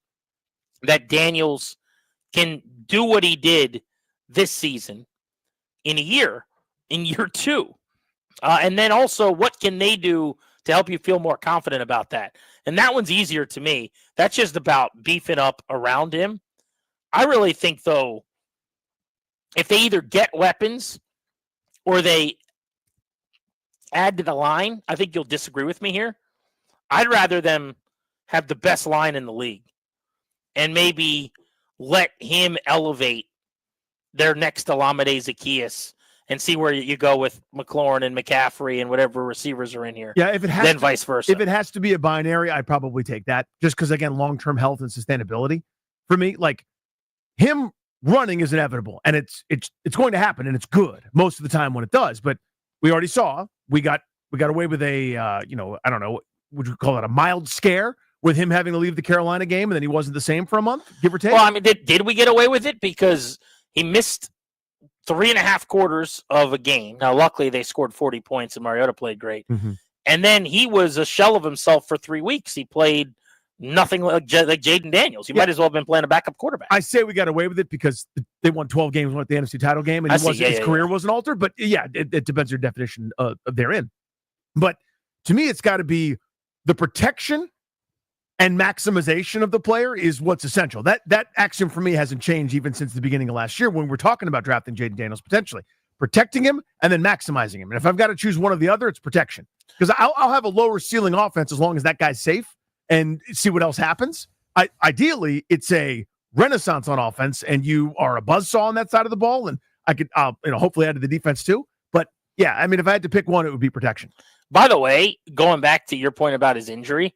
that Daniels can do what he did this season in year 2. And then also, what can they do to help you feel more confident about that? And that one's easier to me. That's just about beefing up around him. I really think, though, if they either get weapons or they add to the line, I think you'll disagree with me here. I'd rather them have the best line in the league and maybe let him elevate their next Olamide Zaccheaus and see where you go with McLaurin and McCaffrey and whatever receivers are in here. Yeah, if it has then vice versa. If it has to be a binary, I'd probably take that, just because, again, long-term health and sustainability for me. Like, him running is inevitable, and it's going to happen, and it's good most of the time when it does. But we already saw we got away with a I don't know, would you call it a mild scare with him having to leave the Carolina game, and then he wasn't the same for a month, give or take? Well, I mean, did we get away with it because he missed 3.5 quarters of a game? Now, luckily, they scored 40 points, and Mariota played great. Mm-hmm. And then he was a shell of himself for 3 weeks. He played nothing like Jaden Daniels. He might as well have been playing a backup quarterback. I say we got away with it because they won 12 games, won the NFC title game, and his career wasn't altered. But yeah, it depends your definition of therein. But to me, it's got to be the protection and maximization of the player is what's essential. That axiom for me hasn't changed even since the beginning of last year when we're talking about drafting Jaden Daniels potentially. Protecting him and then maximizing him. And if I've got to choose one or the other, it's protection. Because I'll have a lower ceiling offense as long as that guy's safe and see what else happens. Ideally, it's a renaissance on offense, and you are a buzzsaw on that side of the ball, and I could hopefully add to the defense too. But yeah, I mean, if I had to pick one, it would be protection. By the way, going back to your point about his injury,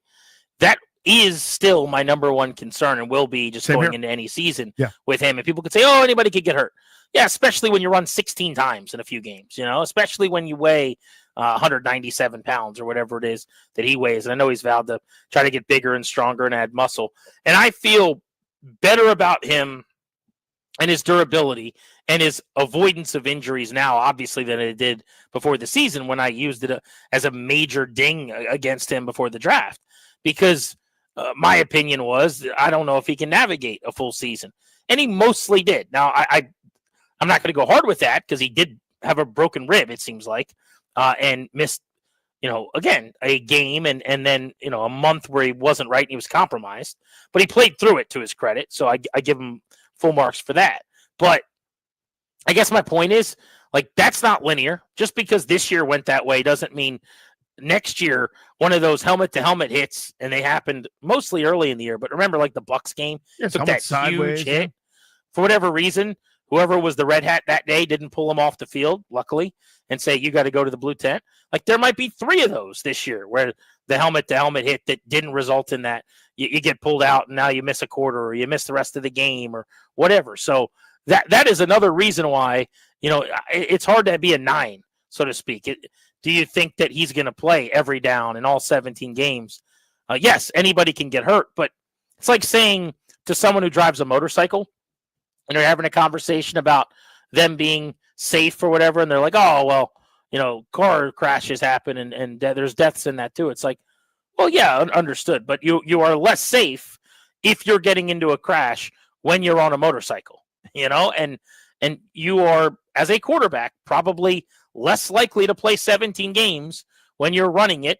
that is still my number one concern and will be just going into any season with him. And people could say, oh, anybody could get hurt. Yeah, especially when you run 16 times in a few games, especially when you weigh 197 pounds or whatever it is that he weighs. And I know he's vowed to try to get bigger and stronger and add muscle. And I feel better about him and his durability and his avoidance of injuries now, obviously, than it did before the season when I used it as a major ding against him before the draft. Because my opinion was, I don't know if he can navigate a full season. And he mostly did. Now, I'm not going to go hard with that because he did have a broken rib, it seems like, and missed, again, a game and then, a month where he wasn't right and he was compromised. But he played through it to his credit, so I give him full marks for that. But I guess my point is, that's not linear. Just because this year went that way doesn't mean next year one of those helmet-to-helmet hits, and they happened mostly early in the year. But remember, the Bucs game, took that huge hit. For whatever reason, whoever was the red hat that day didn't pull him off the field, luckily, and say, you got to go to the blue tent. There might be 3 of those this year where the helmet-to-helmet hit that didn't result in that. You get pulled out, and now you miss a quarter, or you miss the rest of the game, or whatever. So that is another reason why, it's hard to be a 9, so to speak. Do you think that he's going to play every down in all 17 games? Yes, anybody can get hurt, but it's like saying to someone who drives a motorcycle, and they're having a conversation about them being safe or whatever, and they're like, oh, well, car crashes happen, and there's deaths in that too. It's like, well, yeah, understood, but you are less safe if you're getting into a crash when you're on a motorcycle, and you are, as a quarterback, probably less likely to play 17 games when you're running it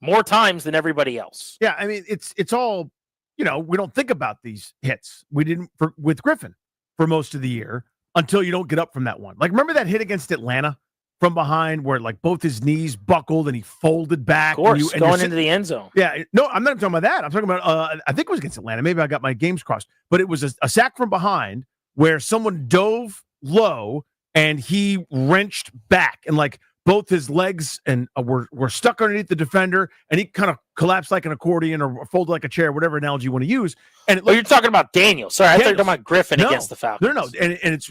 more times than everybody else. Yeah, I mean, it's all, we don't think about these hits. We didn't with Griffin for most of the year until you don't get up from that one. Remember that hit against Atlanta from behind where both his knees buckled and he folded back? Of course, going into the end zone. Yeah, no, I'm not talking about that. I'm talking about, I think it was against Atlanta. Maybe I got my games crossed. But it was a sack from behind where someone dove low and he wrenched back and both his legs and were stuck underneath the defender, and he kind of collapsed like an accordion or folded like a chair, whatever analogy you want to use. And you're talking about Daniel. Sorry, I thought you were talking about Griffin against the Falcons. No, and it's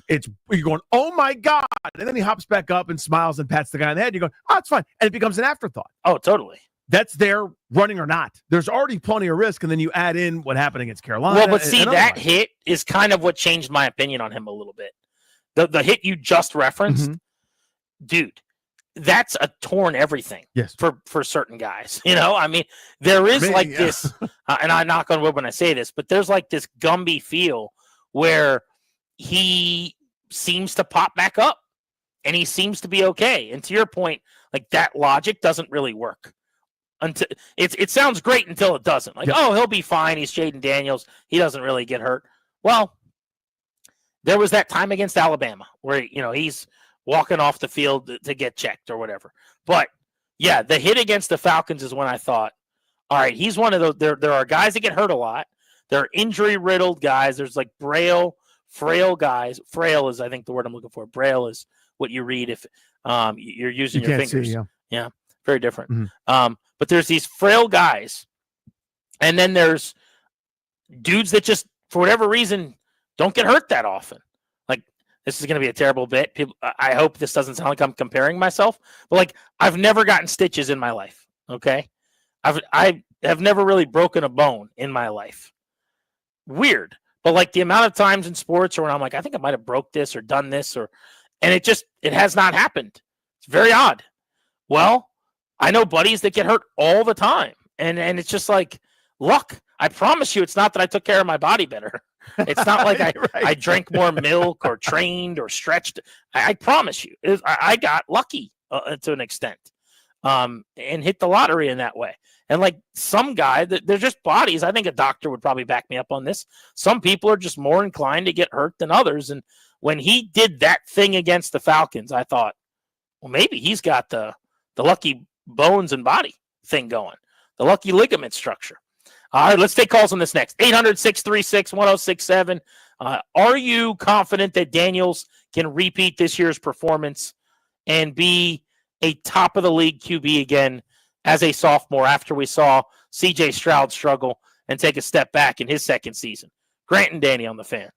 you're going, oh my God, and then he hops back up and smiles and pats the guy on the head. You go, oh, it's fine, and it becomes an afterthought. Oh, totally. That's their running or not. There's already plenty of risk, and then you add in what happened against Carolina. Well, but see, that hit is kind of what changed my opinion on him a little bit. The hit you just referenced, dude. That's a torn everything for certain guys. I mean, there is this, and I knock on wood when I say this, but there's this Gumby feel where he seems to pop back up and he seems to be okay. And to your point, that logic doesn't really work. Until it sounds great until it doesn't. Oh, he'll be fine. He's Jaden Daniels. He doesn't really get hurt. Well, there was that time against Alabama where, he's walking off the field to get checked or whatever. But, yeah, the hit against the Falcons is when I thought, all right, he's one of those. There are guys that get hurt a lot. There are injury-riddled guys. There's frail guys. Frail is, I think, the word I'm looking for. Braille is what you read if you're using your fingers. See, yeah, very different. But there's these frail guys, and then there's dudes that just, for whatever reason, don't get hurt that often. This is going to be a terrible bit. People, I hope this doesn't sound like I'm comparing myself, but like I've never gotten stitches in my life. Okay, I have never really broken a bone in my life. Weird, but like the amount of times in sports where I'm like, I think I might have broke this or done this, and it has not happened. It's very odd. Well, I know buddies that get hurt all the time, and it's just like luck. I promise you, it's not that I took care of my body better. It's not like I drank more milk or trained or stretched. I promise you, I got lucky to an extent, and hit the lottery in that way. And like some guy, they're just bodies. I think a doctor would probably back me up on this. Some people are just more inclined to get hurt than others. And when he did that thing against the Falcons, I thought, well, maybe he's got the lucky bones and body thing going, the lucky ligament structure. All right, let's take calls on this next. 800-636-1067. Are you confident that Daniels can repeat this year's performance and be a top-of-the-league QB again as a sophomore after we saw C.J. Stroud struggle and take a step back in his second season? Grant and Danny on the Fan.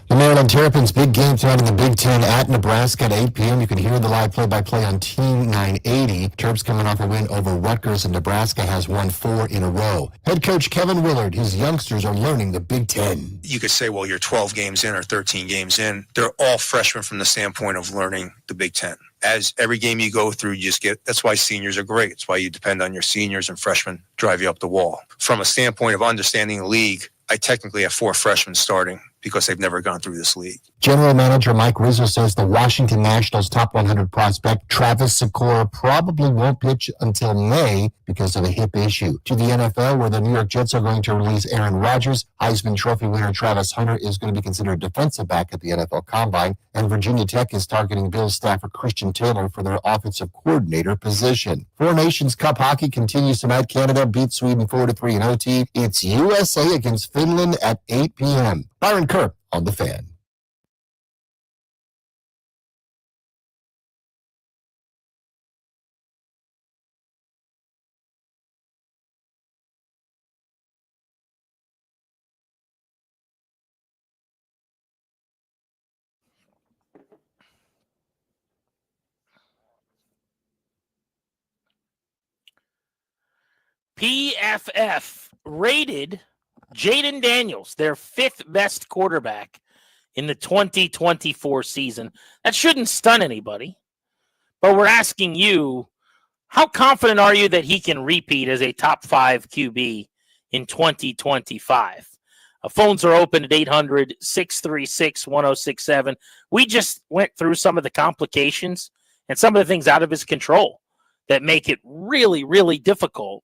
The Maryland Terrapins big game tonight in the Big Ten at Nebraska at 8 p.m. You can hear the live play-by-play on Team 980. Terps coming off a win over Rutgers, and Nebraska has won 4 in a row. Head coach Kevin Willard, his youngsters are learning the Big Ten. You could say, well, you're 12 games in or 13 games in. They're all freshmen from the standpoint of learning the Big Ten. As every game you go through, you just get, that's why seniors are great. It's why you depend on your seniors and freshmen drive you up the wall. From a standpoint of understanding the league, I technically have 4 freshmen starting because they've never gone through this league. General Manager Mike Rizzo says the Washington Nationals top 100 prospect Travis Sikora probably won't pitch until May because of a hip issue. To the NFL, where the New York Jets are going to release Aaron Rodgers, Heisman Trophy winner Travis Hunter is going to be considered defensive back at the NFL Combine, and Virginia Tech is targeting Bills staffer Christian Taylor for their offensive coordinator position. Four Nations Cup hockey continues tonight. Canada beats Sweden 4-3 in OT. It's USA against Finland at 8 p.m. Byron Kerr on The Fan. PFF rated Jaden Daniels their 5th best quarterback in the 2024 season. That shouldn't stun anybody, but we're asking you, how confident are you that he can repeat as a top 5 QB in 2025? Phones are open at 800-636-1067. We just went through some of the complications and some of the things out of his control that make it really, really difficult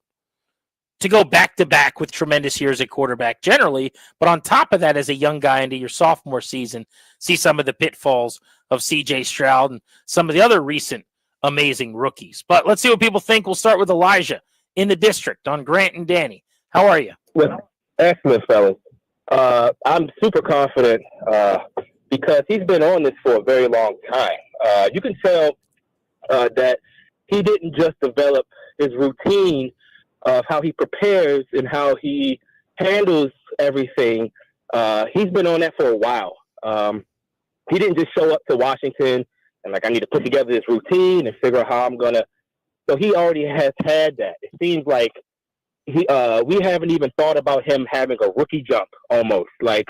to go back-to-back with tremendous years at quarterback generally, but on top of that, as a young guy into your sophomore season, see some of the pitfalls of C.J. Stroud and some of the other recent amazing rookies. But let's see what people think. We'll start with Elijah in the district on Grant and Danny. How are you? Excellent, fellas. I'm super confident because he's been on this for a very long time. You can tell that he didn't just develop his routine of how he prepares and how he handles everything. He's been on that for a while. He didn't just show up to Washington and I need to put together this routine and figure out how I'm going to. So he already has had that. It seems like we haven't even thought about him having a rookie jump almost. Like,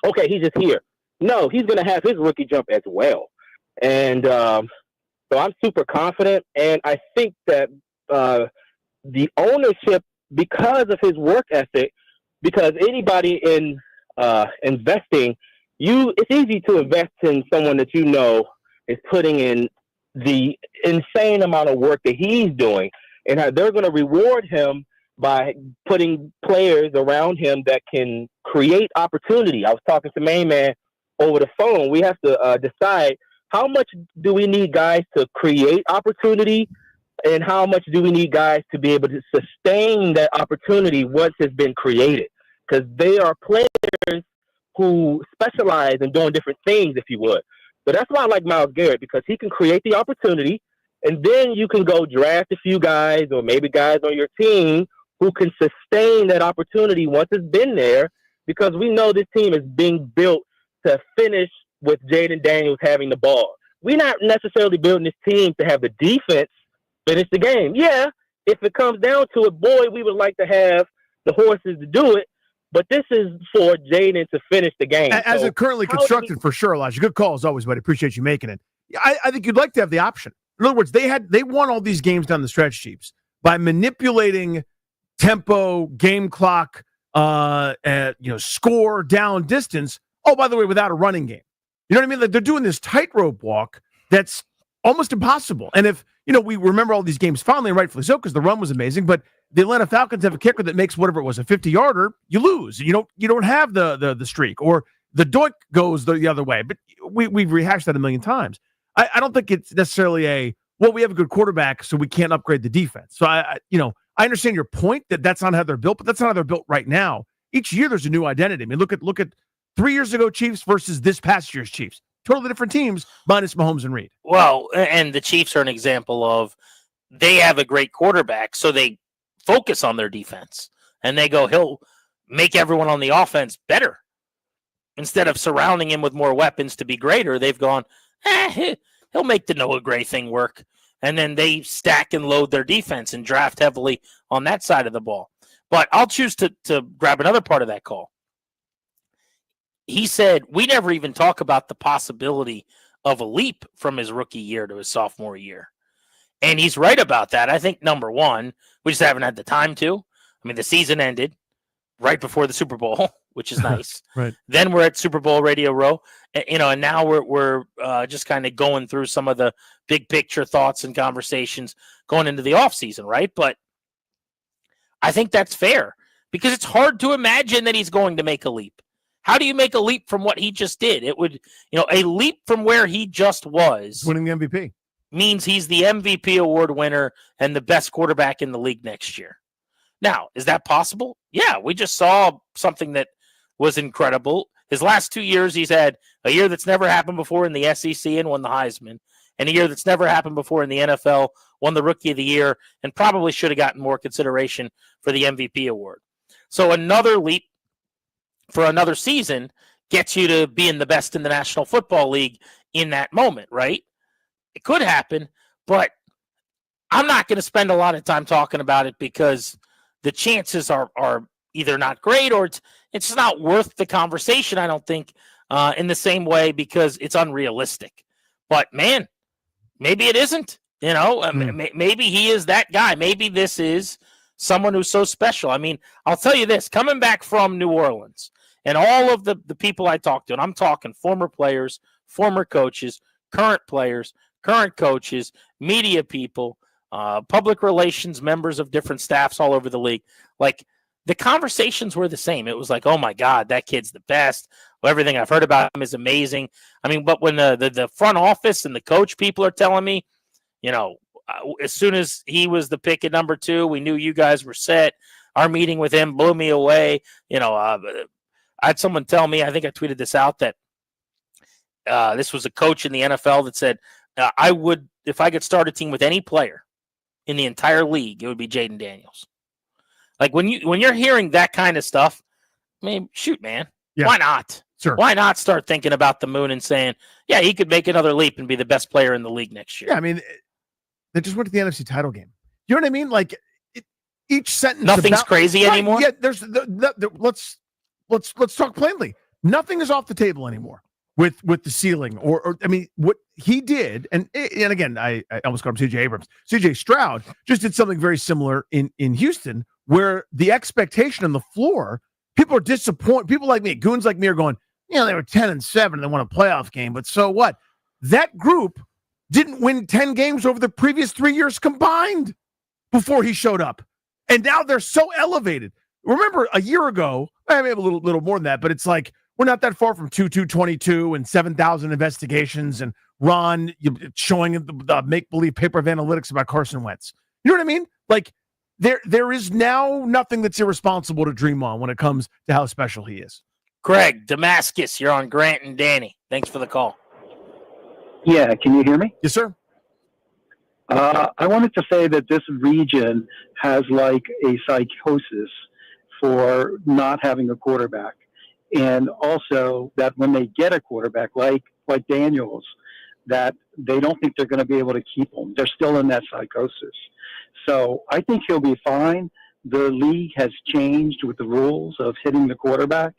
okay, he's just here. No, he's going to have his rookie jump as well. And so I'm super confident. And I think that the ownership, because of his work ethic, because anybody in investing, it's easy to invest in someone that you know is putting in the insane amount of work that he's doing, and how they're going to reward him by putting players around him that can create opportunity. I was talking to Main Man over the phone. We have to decide how much do we need guys to create opportunity, and how much do we need guys to be able to sustain that opportunity once it's been created? Because they are players who specialize in doing different things, if you would. So that's why I like Myles Garrett, because he can create the opportunity, and then you can go draft a few guys or maybe guys on your team who can sustain that opportunity once it's been there, because we know this team is being built to finish with Jaden Daniels having the ball. We're not necessarily building this team to have the defense finish the game. Yeah, if it comes down to it, boy, we would like to have the horses to do it, but this is for Jaden to finish the game. As it currently constructed, for sure, Elijah. Good call as always, buddy. Appreciate you making it. I think you'd like to have the option. In other words, they won all these games down the stretch, Chiefs, by manipulating tempo, game clock, score, down, distance. Oh, by the way, without a running game. You know what I mean? Like, they're doing this tightrope walk that's almost impossible. And if, we remember all these games fondly, and rightfully so, because the run was amazing, but the Atlanta Falcons have a kicker that makes whatever it was, a 50-yarder, you lose. You don't have the streak, or the doink goes the other way. But we've rehashed that a million times. I don't think it's necessarily we have a good quarterback, so we can't upgrade the defense. So I understand your point that that's not how they're built, but that's not how they're built right now. Each year there's a new identity. I mean, look at 3 years ago Chiefs versus this past year's Chiefs. Totally different teams, minus Mahomes and Reed. Well, and the Chiefs are an example of they have a great quarterback, so they focus on their defense, and they go, he'll make everyone on the offense better. instead of surrounding him with more weapons to be greater, they've gone, he'll make the Noah Gray thing work. And then they stack and load their defense and draft heavily on that side of the ball. But I'll choose to grab another part of that call. He said, we never even talk about the possibility of a leap from his rookie year to his sophomore year. And he's right about that. I think, number one, we just haven't had the time to. I mean, the season ended right before the Super Bowl, which is nice. Right. Then we're at Super Bowl Radio Row, and now we're just kind of going through some of the big picture thoughts and conversations going into the offseason, right? But I think that's fair because it's hard to imagine that he's going to make a leap. How do you make a leap from what he just did? It would, a leap from where he just was. Winning the MVP. Means he's the MVP award winner and the best quarterback in the league next year. Now, is that possible? Yeah, we just saw something that was incredible. His last 2 years, he's had a year that's never happened before in the SEC and won the Heisman, and a year that's never happened before in the NFL, won the Rookie of the Year, and probably should have gotten more consideration for the MVP award. So another leap for another season gets you to being the best in the National Football League in that moment, right? It could happen, but I'm not going to spend a lot of time talking about it because the chances are either not great or it's not worth the conversation, I don't think, in the same way because it's unrealistic. But, man, maybe it isn't. Maybe he is that guy. Maybe this is someone who's so special. I mean, I'll tell you this, coming back from New Orleans and all of the people I talked to, and I'm talking former players, former coaches, current players, current coaches, media people, public relations members of different staffs all over the league. Like, the conversations were the same. It was like, oh, my God, that kid's the best. Everything I've heard about him is amazing. I mean, but when the front office and the coach people are telling me, as soon as he was the pick at number 2, we knew you guys were set. Our meeting with him blew me away. I had someone tell me, I think I tweeted this out, that this was a coach in the NFL that said, I would, if I could start a team with any player in the entire league, it would be Jaden Daniels. Like when you're hearing that kind of stuff, I mean, shoot, man, why not? Sure. Why not start thinking about the moon and saying, yeah, he could make another leap and be the best player in the league next year? Yeah, I mean, they just went to the NFC title game. You know what I mean? Like each sentence. Nothing's crazy anymore. Yeah, there's let's talk plainly. Nothing is off the table anymore with the ceiling or I mean, what he did, and again, I almost called him CJ Abrams. CJ Stroud just did something very similar in Houston, where the expectation on the floor, people are disappointed. People like me, goons like me, are going, they were 10-7 and they won a playoff game, but so what? That group didn't win 10 games over the previous 3 years combined before he showed up, and now they're so elevated. Remember a year ago, maybe a little more than that, but it's like, we're not that far from 2-2-22 and 7,000 investigations and Ron showing the make-believe paper of analytics about Carson Wentz. You know what I mean? Like, there is now nothing that's irresponsible to dream on when it comes to how special he is. Greg, Damascus, you're on Grant and Danny. Thanks for the call. Yeah, can you hear me? Yes, sir. I wanted to say that this region has like a psychosis for not having a quarterback. And also that when they get a quarterback like Daniels, that they don't think they're going to be able to keep him. They're still in that psychosis. So I think he'll be fine. The league has changed with the rules of hitting the quarterback.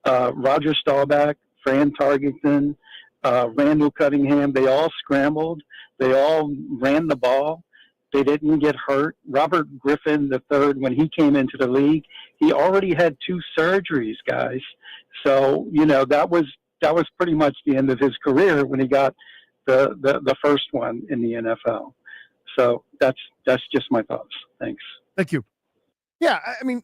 Roger Staubach, Fran Tarkenton, Randall Cunningham, they all scrambled. They all ran the ball. They didn't get hurt. Robert Griffin III, when he came into the league, he already had 2 surgeries, guys. So, that was pretty much the end of his career when he got the first one in the NFL. So that's just my thoughts. Thanks. Thank you. Yeah, I mean,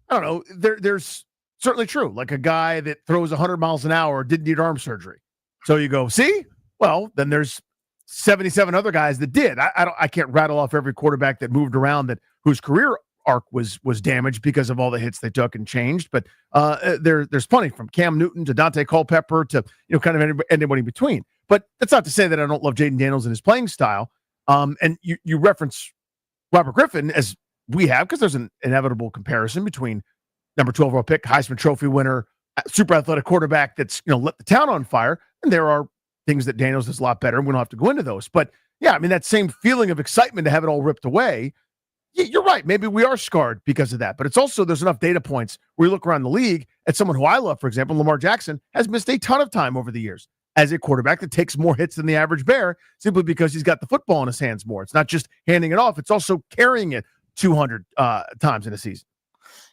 I don't know. There's certainly true. Like a guy that throws 100 miles an hour didn't need arm surgery. So you go, see? Well, then there's 77 other guys that did. I can't rattle off every quarterback that moved around whose career arc was damaged because of all the hits they took and changed. But there's plenty, from Cam Newton to Dante Culpepper to kind of anybody in between. But that's not to say that I don't love Jaden Daniels and his playing style. And you reference Robert Griffin, as we have, because there's an inevitable comparison between number 12 overall pick, Heisman Trophy winner, super athletic quarterback that's, lit the town on fire. And there are things that Daniels does a lot better, and we don't have to go into those. But yeah, I mean, that same feeling of excitement to have it all ripped away. Yeah, you're right. Maybe we are scarred because of that. But it's also, there's enough data points where you look around the league at someone who I love, for example, Lamar Jackson, has missed a ton of time over the years as a quarterback that takes more hits than the average bear simply because he's got the football in his hands more. It's not just handing it off. It's also carrying it 200 times in a season.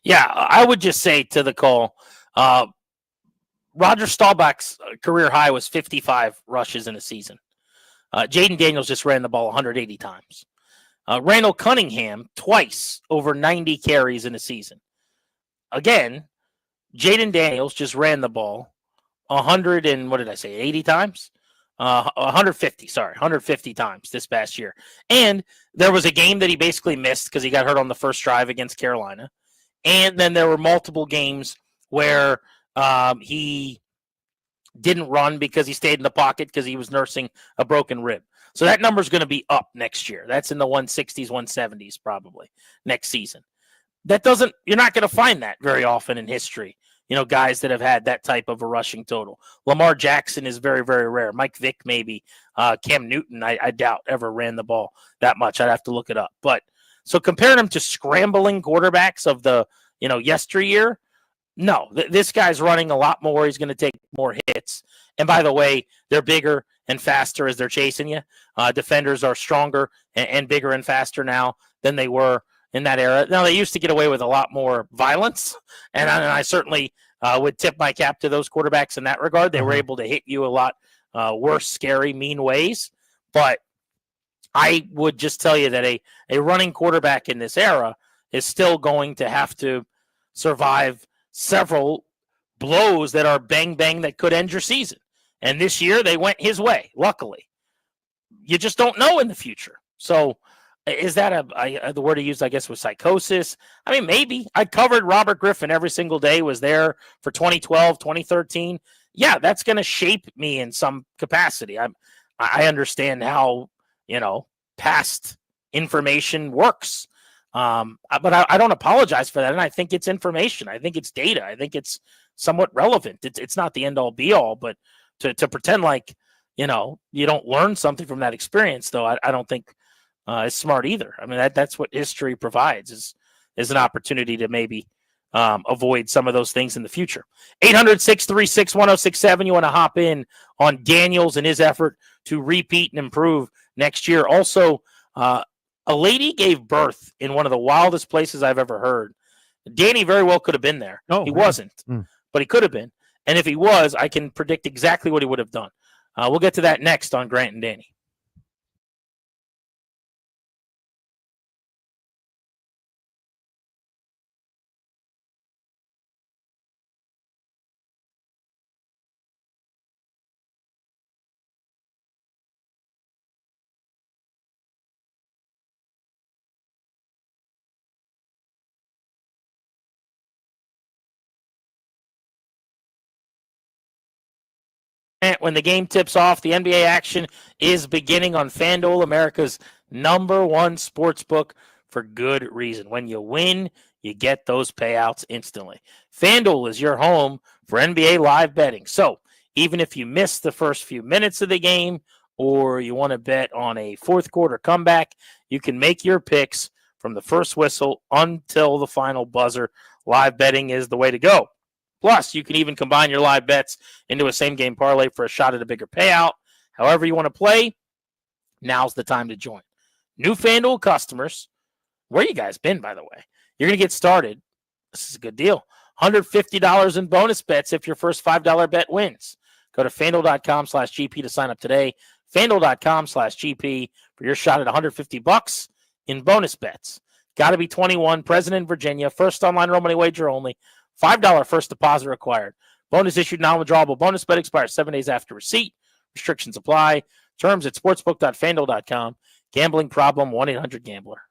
Yeah, I would just say to the call, Roger Staubach's career high was 55 rushes in a season. Jaden Daniels just ran the ball 180 times. Randall Cunningham twice over 90 carries in a season. Again, Jaden Daniels just ran the ball 100 and what did I say, 80 times? 150 times this past year. And there was a game that he basically missed because he got hurt on the first drive against Carolina. And then there were multiple games where he didn't run because he stayed in the pocket because he was nursing a broken rib. So that number is going to be up next year. That's in the 160s, 170s probably next season. You're not going to find that very often in history. Guys that have had that type of a rushing total. Lamar Jackson is very, very rare. Mike Vick maybe. Cam Newton, I doubt ever ran the ball that much. I'd have to look it up. But so comparing him to scrambling quarterbacks of the yesteryear, no, this guy's running a lot more. He's going to take more hits. And by the way, they're bigger and faster as they're chasing you. Defenders are stronger and bigger and faster now than they were in that era. Now, they used to get away with a lot more violence, and I certainly would tip my cap to those quarterbacks in that regard. They were able to hit you a lot worse, scary, mean ways. But I would just tell you that a running quarterback in this era is still going to have to survive several blows that are bang, bang that could end your season. And this year, they went his way, luckily. You just don't know in the future. So is that the word he used, I guess, was psychosis? I mean, maybe. I covered Robert Griffin every single day, was there for 2012, 2013. Yeah, that's going to shape me in some capacity. I understand how, past information works. But I don't apologize for that. And I think it's information. I think it's data. I think it's somewhat relevant. It's not the end all be all, but to pretend like, you don't learn something from that experience, though, I don't think is smart either. I mean, that's what history provides is an opportunity to maybe avoid some of those things in the future. 800-636-1067. You want to hop in on Daniels and his effort to repeat and improve next year. Also, a lady gave birth in one of the wildest places I've ever heard. Danny very well could have been there. He wasn't, but he could have been. And if he was, I can predict exactly what he would have done. We'll get to that next on Grant and Danny. When the game tips off, the NBA action is beginning on FanDuel, America's #1 sports book, for good reason. When you win, you get those payouts instantly. FanDuel is your home for NBA live betting. So even if you miss the first few minutes of the game or you want to bet on a fourth quarter comeback, you can make your picks from the first whistle until the final buzzer. Live betting is the way to go. Plus, you can even combine your live bets into a same-game parlay for a shot at a bigger payout. However you want to play, now's the time to join. New FanDuel customers, where you guys been, by the way? You're going to get started. This is a good deal. $150 in bonus bets if your first $5 bet wins. Go to FanDuel.com/GP to sign up today. FanDuel.com/GP for your shot at $150 in bonus bets. Got to be 21, present in Virginia, first online real money wager only. $5 first deposit required. Bonus issued, non-withdrawable bonus bet expires 7 days after receipt. Restrictions apply. Terms at sportsbook.fanduel.com. Gambling problem, 1-800-GAMBLER.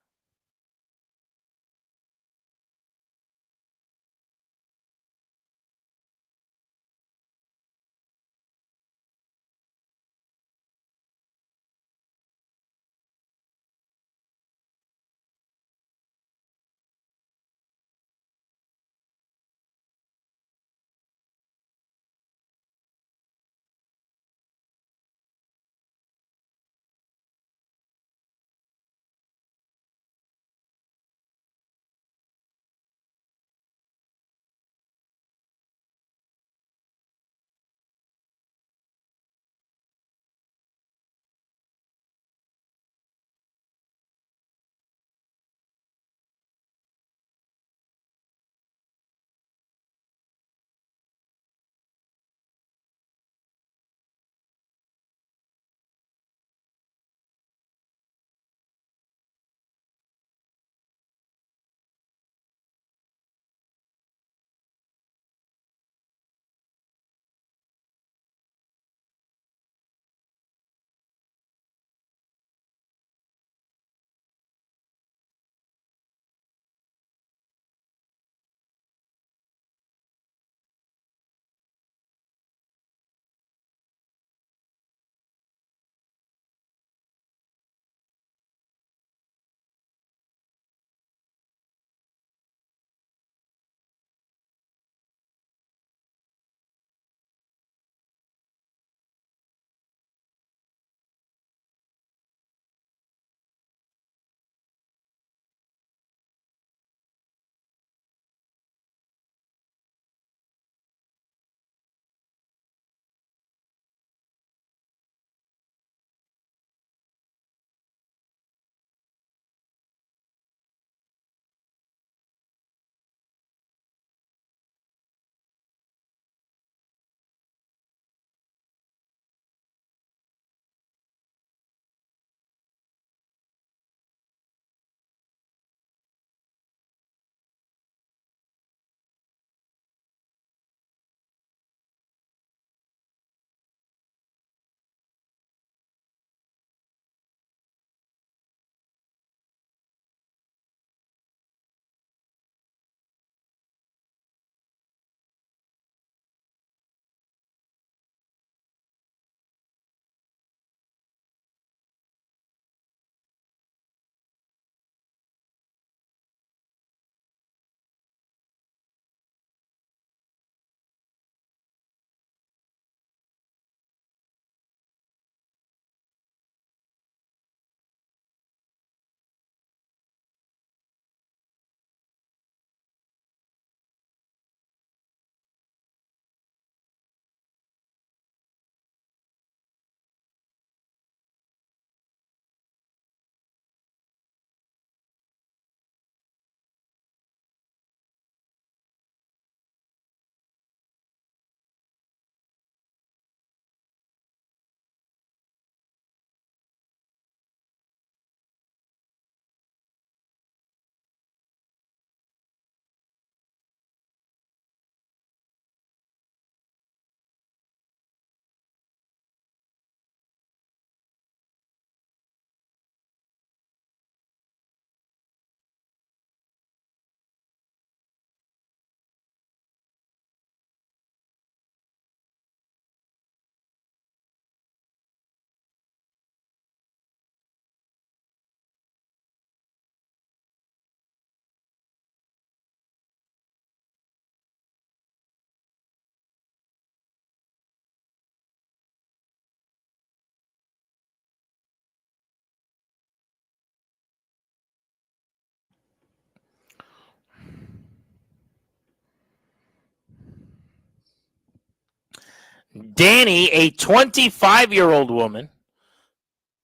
Danny, a 25-year-old woman,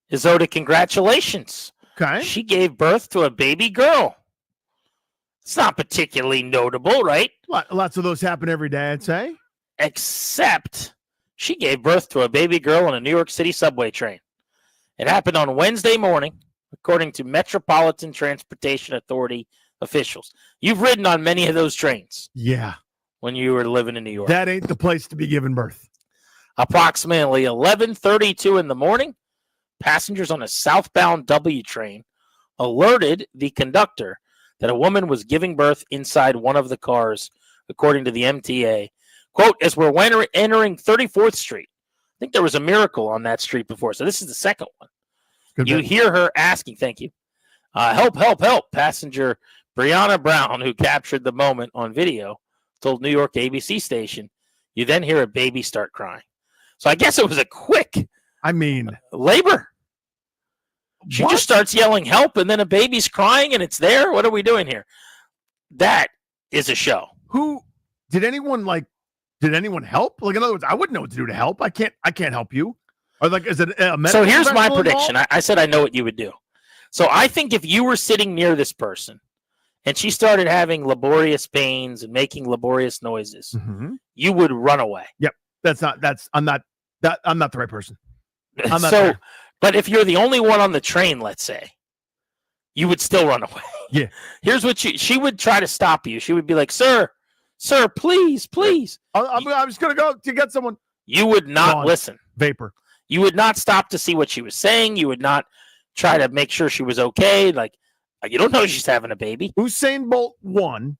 is owed a congratulations. Okay. She gave birth to a baby girl. It's not particularly notable, right? Lots of those happen every day, I'd say. Except she gave birth to a baby girl on a New York City subway train. It happened on Wednesday morning, according to Metropolitan Transportation Authority officials. You've ridden on many of those trains. Yeah. When you were living in New York. That ain't the place to be giving birth. Approximately 11:32 in the morning, passengers on a southbound W train alerted the conductor that a woman was giving birth inside one of the cars, according to the MTA. Quote, as we're entering 34th Street. I think there was a miracle on that street before, so this is the second one. Good you bit. hear her asking, thank you, help, help, help. Passenger Brianna Brown, who captured the moment on video, told New York ABC station, you then hear a baby start crying. So I guess it was a quick labor. She just starts yelling help, and then a baby's crying, and it's there. What are we doing here? That is a show. Did anyone help? Like, in other words, I wouldn't know what to do to help. I can't help you. Or like, is it a medical So here's my professional prediction. involved? I said I know what you would do. So I think if you were sitting near this person and she started having laborious pains and making laborious noises, you would run away. Yep. I'm not the right person. I'm not So, there. but if you're the only one on the train, let's say, you would still run away. Yeah. Here's what she would try to stop you. She would be like, sir, please. I'm just going to go to get someone. You would not Gone. listen. Vapor. You would not stop to see what she was saying. You would not try to make sure she was okay. Like, you don't know she's having a baby. Usain Bolt 1,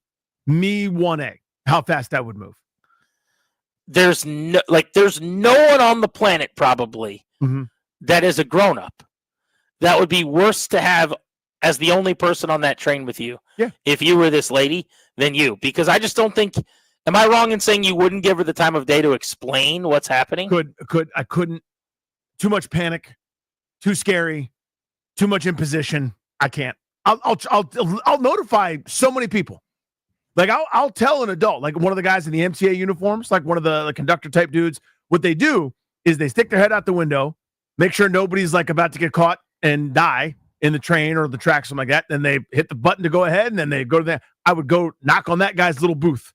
me 1A. How fast that would move. There's no one on the planet probably that is a grown-up that would be worse to have as the only person on that train with you. Yeah. If you were this lady than you, because I just don't think. Am I wrong in saying you wouldn't give her the time of day to explain what's happening? I couldn't. Too much panic. Too scary. Too much imposition. I can't. I'll notify so many people. Like I'll tell an adult, like one of the guys in the MTA uniforms, like one of the conductor type dudes. What they do is they stick their head out the window, make sure nobody's like about to get caught and die in the train or the track, something like that. Then they hit the button to go ahead, and then they go to that. I would go knock on that guy's little booth.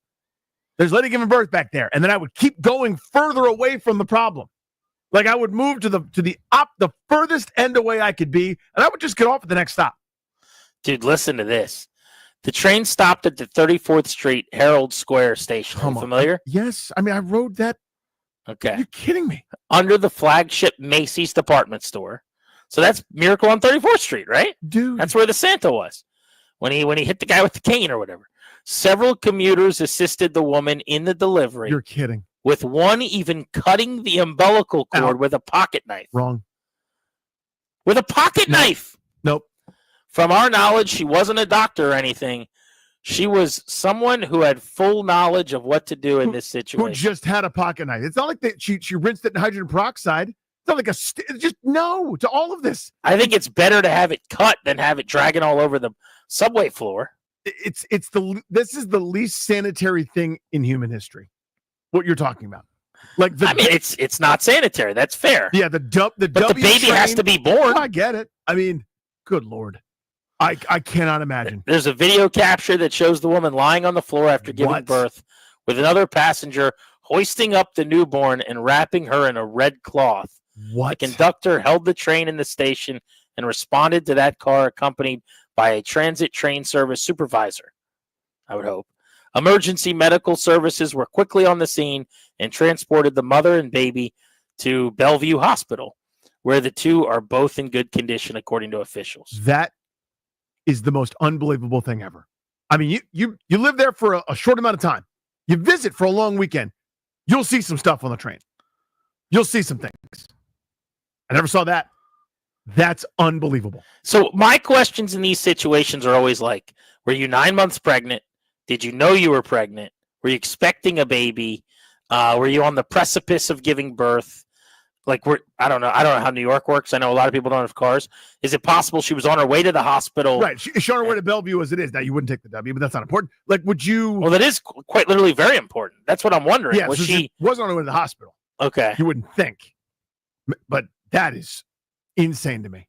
There's lady giving birth back there, and then I would keep going further away from the problem. Like I would move to the furthest end away I could be, and I would just get off at the next stop. Dude, listen to this. The train stopped at the 34th Street Herald Square station. Are you familiar? Yes. I mean, I rode that. Okay. You're kidding me. Under the flagship Macy's department store. So that's Miracle on 34th Street, right? Dude. That's where the Santa was. When he hit the guy with the cane or whatever. Several commuters assisted the woman in the delivery. You're kidding. With one even cutting the umbilical cord with a pocket knife. Wrong. With a pocket knife. Nope. From our knowledge, she wasn't a doctor or anything. She was someone who had full knowledge of what to do in this situation. Who just had a pocket knife. It's not like that she rinsed it in hydrogen peroxide. It's not like just no to all of this. I think it's better to have it cut than have it dragging all over the subway floor. This is the least sanitary thing in human history. What you're talking about. Like it's not sanitary. That's fair. Yeah, but the baby has to be born. I get it. I mean, good Lord. I cannot imagine. There's a video capture that shows the woman lying on the floor after giving birth with another passenger hoisting up the newborn and wrapping her in a red cloth. What? The conductor held the train in the station and responded to that car accompanied by a transit train service supervisor, I would hope. Emergency medical services were quickly on the scene and transported the mother and baby to Bellevue Hospital, where the two are both in good condition, according to officials. That is the most unbelievable thing ever. I mean, you live there for a short amount of time. You visit for a long weekend. You'll see some stuff on the train. You'll see some things. I never saw that. That's unbelievable. So my questions in these situations are always like, were you 9 months pregnant? Did you know you were pregnant? Were you expecting a baby? Were you on the precipice of giving birth? Like, I don't know how New York works. I know a lot of people don't have cars. Is it possible she was on her way to the hospital? Right. She's on her way to Bellevue as it is. Now, you wouldn't take the W, but that's not important. Like, would you? Well, that is quite literally very important. That's what I'm wondering. Yeah, was so she wasn't on her way to the hospital. Okay. You wouldn't think. But that is insane to me.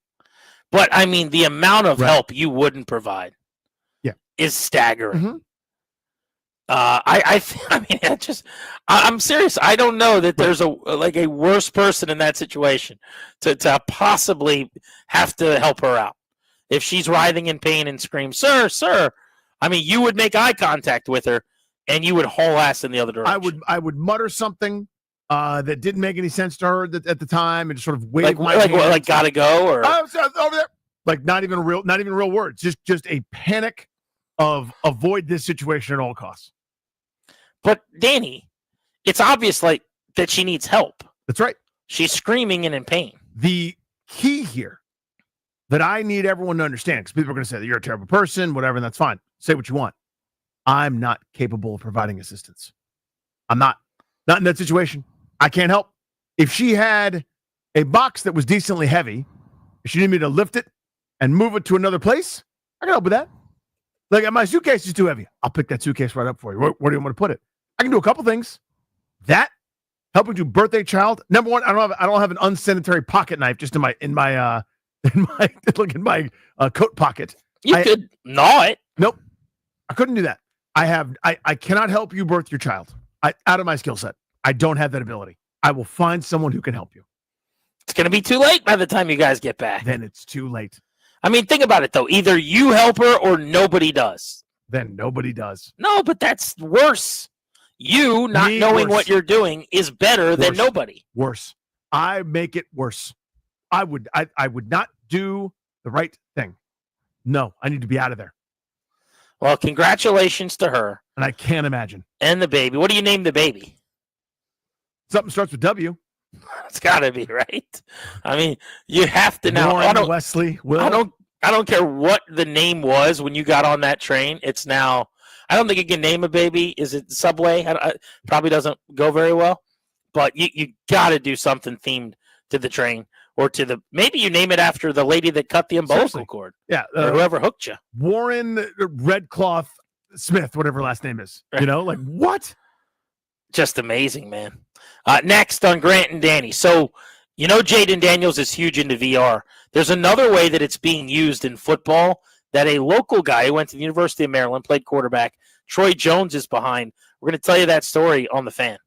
But I mean, the amount of help you wouldn't provide is staggering. I mean, I'm serious. I don't know that there's a worse person in that situation to possibly have to help her out. If she's writhing in pain and screams, "Sir, sir," I mean, you would make eye contact with her and you would haul ass in the other direction. I would mutter something that didn't make any sense to her at the time, and just sort of wave my like hand. like gotta go, or over there. Like not even real words. Just a panic of avoid this situation at all costs. But Danny, it's obvious that she needs help. That's right. She's screaming and in pain. The key here that I need everyone to understand, because people are going to say that you're a terrible person, whatever, and that's fine. Say what you want. I'm not capable of providing assistance. I'm not in that situation. I can't help. If she had a box that was decently heavy, if she needed me to lift it and move it to another place, I can help with that. Like, my suitcase is too heavy. I'll pick that suitcase right up for you. Where do you want to put it? I can do a couple things. That, helping to birth a child. Number one, I don't have an unsanitary pocket knife just in my coat pocket. You could gnaw it. Nope, I couldn't do that. I cannot help you birth your child. Out of my skill set. I don't have that ability. I will find someone who can help you. It's going to be too late by the time you guys get back. Then it's too late. I mean, think about it, though. Either you help her or nobody does. Then nobody does. No, but that's worse. You not knowing what you're doing is better than nobody. Worse. I make it worse. I would not do the right thing. No, I need to be out of there. Well, congratulations to her. And I can't imagine. And the baby. What do you name the baby? Something starts with W. It's got to be, right? I mean, you have to now. Warren, Wesley, Will. I don't care what the name was when you got on that train. It's now. I don't think you can name a baby. Is it Subway? Probably doesn't go very well. But you got to do something themed to the train or maybe you name it after the lady that cut the umbilical cord. Yeah, or whoever hooked you. Warren Red Cloth Smith, whatever her last name is. You know, like what? Just amazing, man. Next on Grant and Danny. So, Jaden Daniels is huge into VR. There's another way that it's being used in football that a local guy who went to the University of Maryland, played quarterback, Troy Jones, is behind. We're going to tell you that story on The Fan.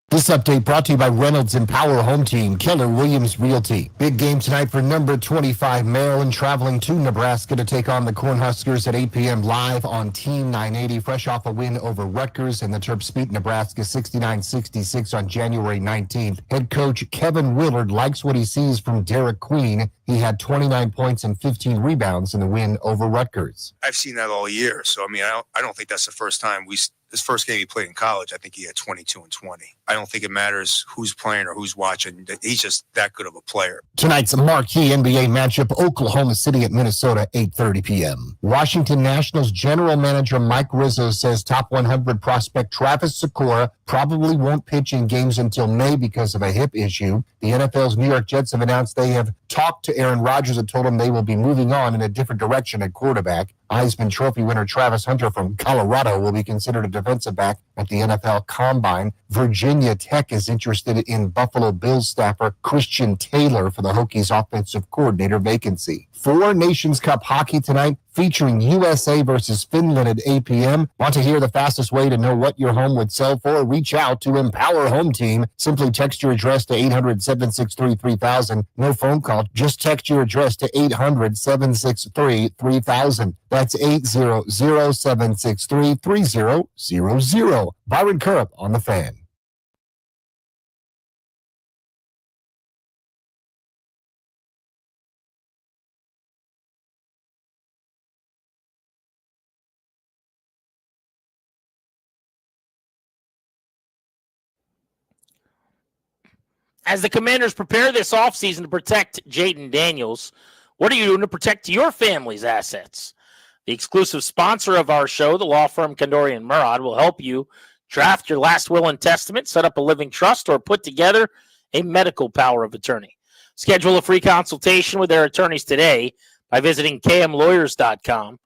This update brought to you by Reynolds Empower Home Team, Keller Williams Realty. Big game tonight for number 25 Maryland traveling to Nebraska to take on the Cornhuskers at 8 p.m. live on Team 980, fresh off a win over Rutgers, and the Terps beat Nebraska 69-66 on January 19th. Head coach Kevin Willard likes what he sees from Derek Queen. He had 29 points and 15 rebounds in the win over Rutgers. I've seen that all year. So, I mean, I don't think that's the first time this first game he played in college, I think he had 22 and 20. I don't think it matters who's playing or who's watching. He's just that good of a player. Tonight's marquee NBA matchup, Oklahoma City at Minnesota, 8:30 p.m. Washington Nationals general manager Mike Rizzo says top 100 prospect Travis Sikora probably won't pitch in games until May because of a hip issue. The NFL's New York Jets have announced they have talked to Aaron Rodgers and told him they will be moving on in a different direction at quarterback. Heisman Trophy winner Travis Hunter from Colorado will be considered a defensive back at the NFL Combine. Virginia Tech is interested in Buffalo Bills staffer Christian Taylor for the Hokies offensive coordinator vacancy. Four Nations Cup hockey tonight featuring USA versus Finland at 8 p.m. Want to hear the fastest way to know what your home would sell for? Reach out to Empower Home Team. Simply text your address to 800-763-3000. No phone call. Just text your address to 800-763-3000. That's 800-763-3000. Byron Curb on the Fan. As the Commanders prepare this offseason to protect Jaden Daniels, what are you doing to protect your family's assets? The exclusive sponsor of our show, the law firm Kandori & Murad, will help you draft your last will and testament, set up a living trust, or put together a medical power of attorney. Schedule a free consultation with their attorneys today by visiting kmlawyers.com.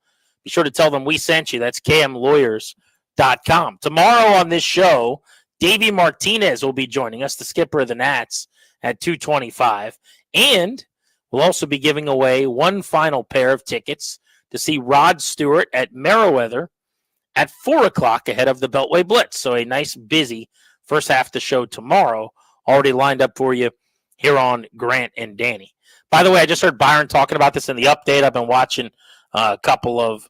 Be sure to tell them we sent you. That's kmlawyers.com. Tomorrow on this show, Davey Martinez will be joining us, the skipper of the Nats, at 2:25. And we'll also be giving away one final pair of tickets to see Rod Stewart at Meriwether at 4 o'clock ahead of the Beltway Blitz. So a nice, busy first half of the show tomorrow already lined up for you here on Grant and Danny. By the way, I just heard Byron talking about this in the update. I've been watching a couple of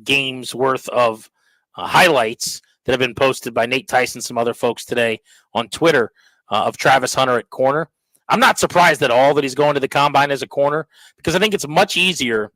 games worth of highlights that have been posted by Nate Tyson and some other folks today on Twitter of Travis Hunter at corner. I'm not surprised at all that he's going to the combine as a corner because I think it's much easier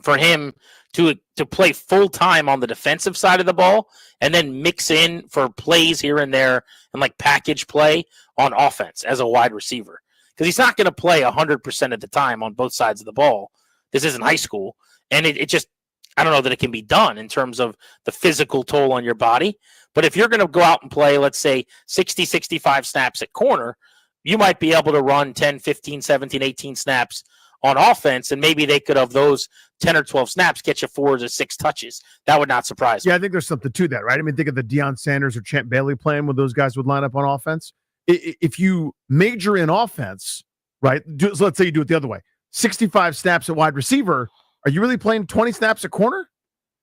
for him to play full-time on the defensive side of the ball and then mix in for plays here and there and like package play on offense as a wide receiver. Because he's not going to play 100% of the time on both sides of the ball. This isn't high school. And it just, I don't know that it can be done in terms of the physical toll on your body. But if you're going to go out and play, let's say, 60, 65 snaps at corner, you might be able to run 10, 15, 17, 18 snaps on offense, and maybe they could, of those 10 or 12 snaps, get you 4 to 6 touches. That would not surprise me. Yeah, I think there's something to that, right? I mean, think of the Deion Sanders or Champ Bailey playing when those guys would line up on offense. If you major in offense, right, so let's say you do it the other way, 65 snaps at wide receiver, are you really playing 20 snaps at corner?